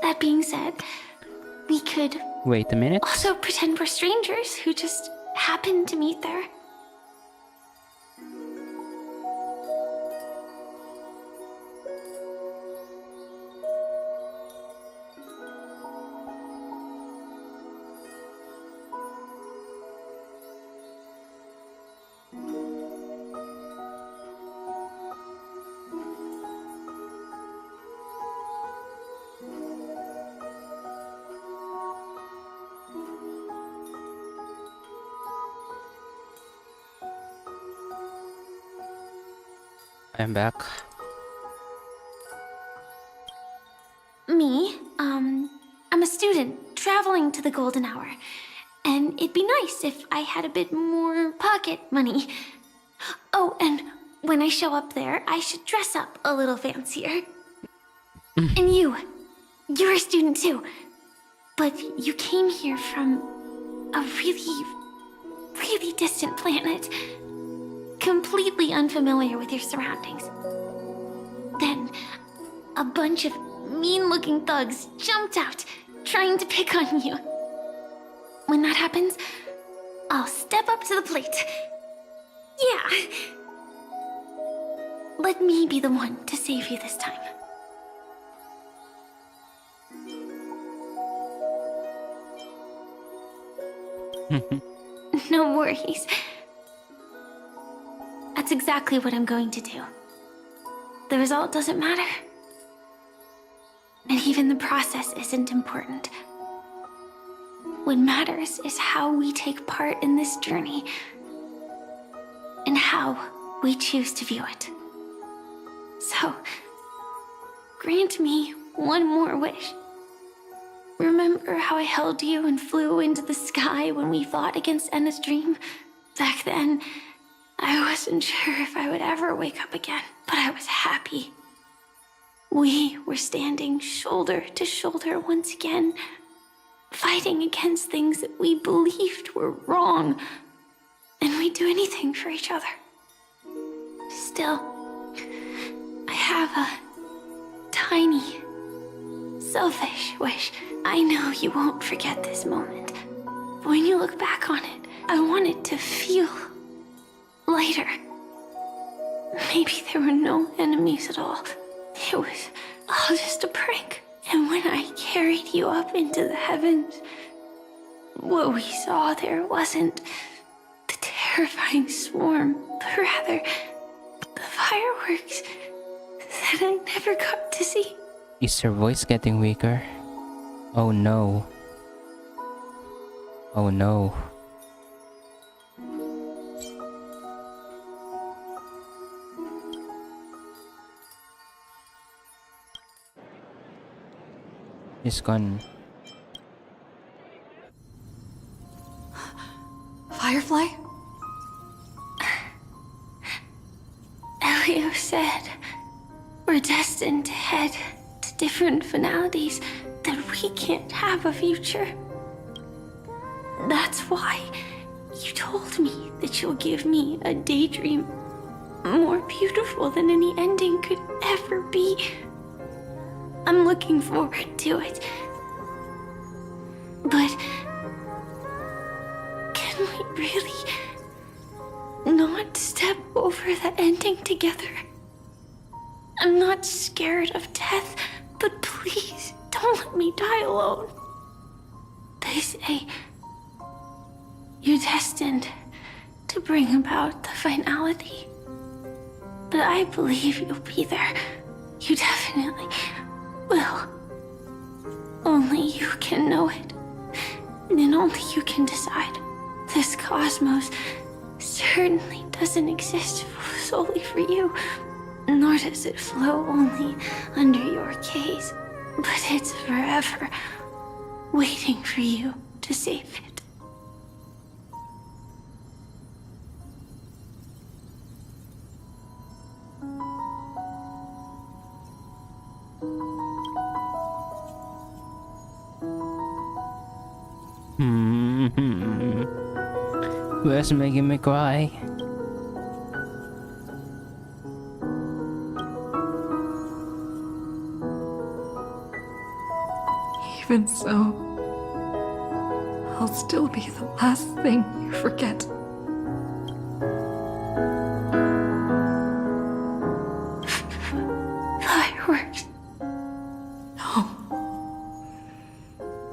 That being said, we could Wait a minute. also pretend we're strangers who just happened to meet there. I'm back. Me, I'm a student traveling to the golden hour. And it'd be nice if I had a bit more pocket money. Oh, and when I show up there, I should dress up a little fancier. And you're a student too. But you came here from a really, really distant planet. Completely unfamiliar with your surroundings. Then, a bunch of mean-looking thugs jumped out, trying to pick on you. When that happens, I'll step up to the plate. Yeah. Let me be the one to save you this time. No worries. That's exactly what I'm going to do. The result doesn't matter. And even the process isn't important. What matters is how we take part in this journey. And how we choose to view it. So, grant me one more wish. Remember how I held you and flew into the sky when we fought against Enna's dream? Back then, I wasn't sure if I would ever wake up again, but I was happy. We were standing shoulder to shoulder once again, fighting against things that we believed were wrong, and we'd do anything for each other. Still, I have a tiny, selfish wish. I know you won't forget this moment, but when you look back on it, I want it to feel lighter. Maybe there were no enemies at all. It was all just a prank. And when I carried you up into the heavens, what we saw there wasn't the terrifying swarm, but rather the fireworks that I never got to see. Is her voice getting weaker? Oh no. Oh no. He's gone. Firefly? Elio said we're destined to head to different finalities, that we can't have a future. That's why you told me that you'll give me a daydream more beautiful than any ending could ever be. I'm looking forward to it. But can we really not step over the ending together? I'm not scared of death, but please don't let me die alone. They say you're destined to bring about the finality. But I believe you'll be there. You definitely will. Only you can know it. And only you can decide. This cosmos certainly doesn't exist solely for you. Nor does it flow only under your gaze. But it's forever waiting for you to save it. Who is making me cry? Even so, I'll still be the last thing you forget. Fireworks. No.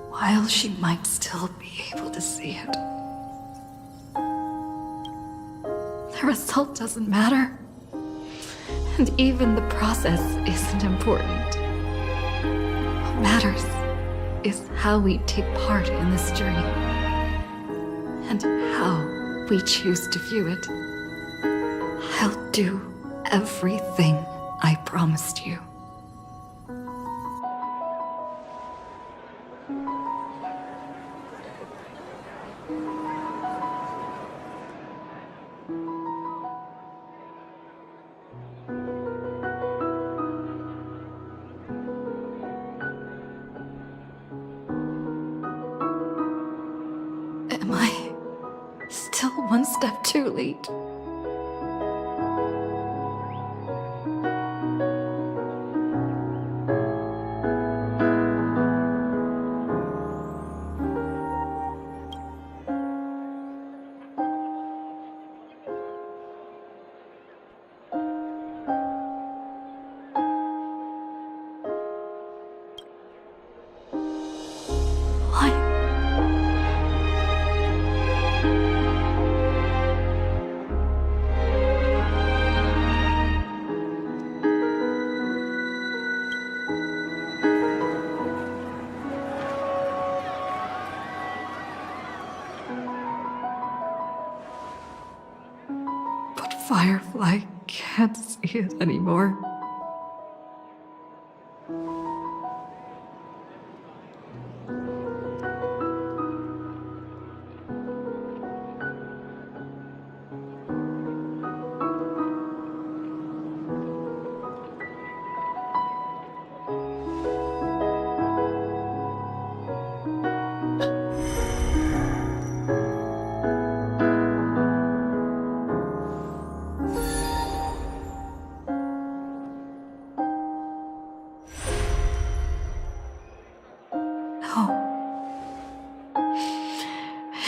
While she might still be able to see it, the result doesn't matter. And even the process isn't important. What matters is how we take part in this journey. And how we choose to view it. I'll do everything I promised you. Am I still one step too late? Firefly can't see it anymore.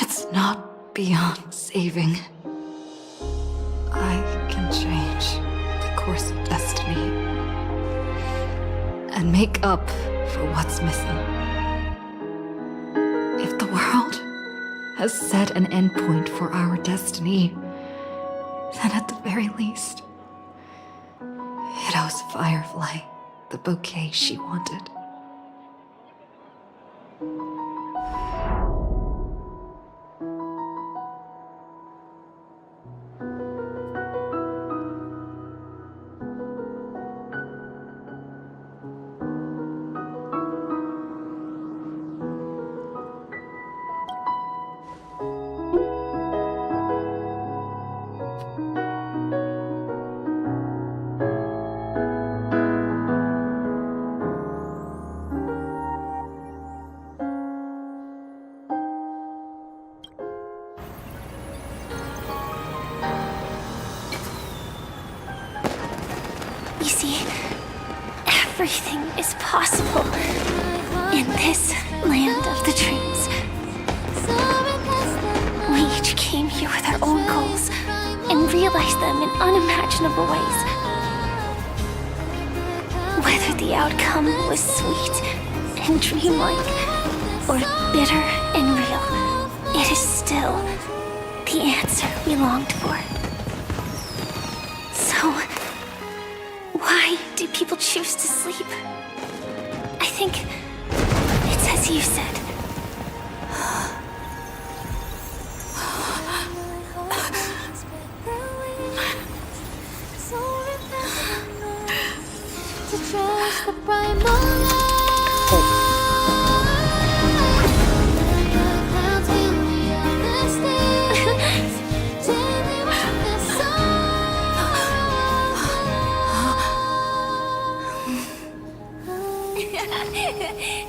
It's not beyond saving. I can change the course of destiny and make up for what's missing. If the world has set an endpoint for our destiny, then at the very least, it owes Firefly the bouquet she wanted. You see, everything is possible in this land of the dreams. We each came here with our own goals and realized them in unimaginable ways. Whether the outcome was sweet and dreamlike or bitter and real, it is still the answer we longed for. So, why do people choose to sleep? I think it's as you said.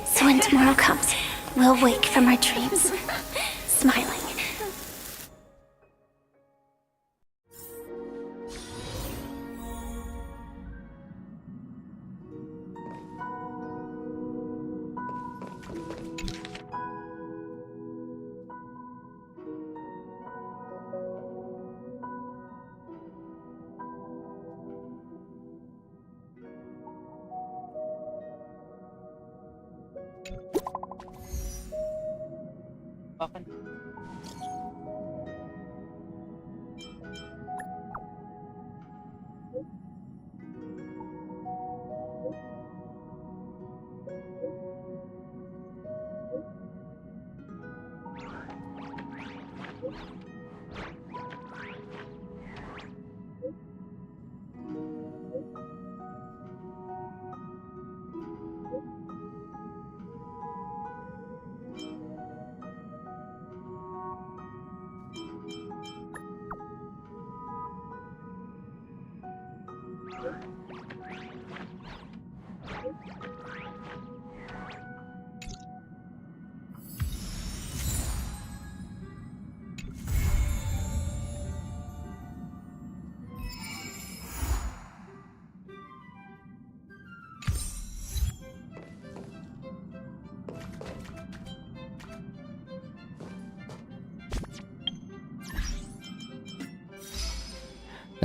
So when tomorrow comes, we'll wake from our dreams, smiling.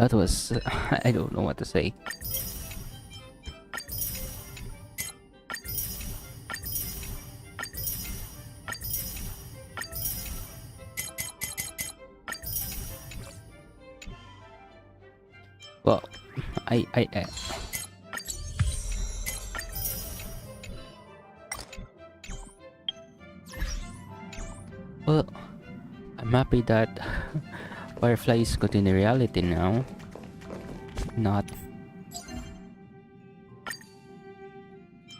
That was... I don't know what to say. Well, I well, I'm happy that Firefly is good in reality now. Not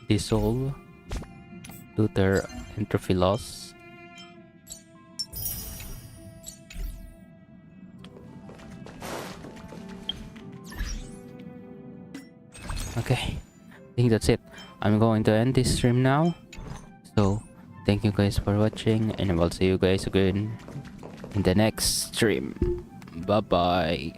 dissolve due to their entropy loss. Okay, I think that's it. I'm going to end this stream now. So, thank you guys for watching, and I will see you guys again in the next stream. Bye bye.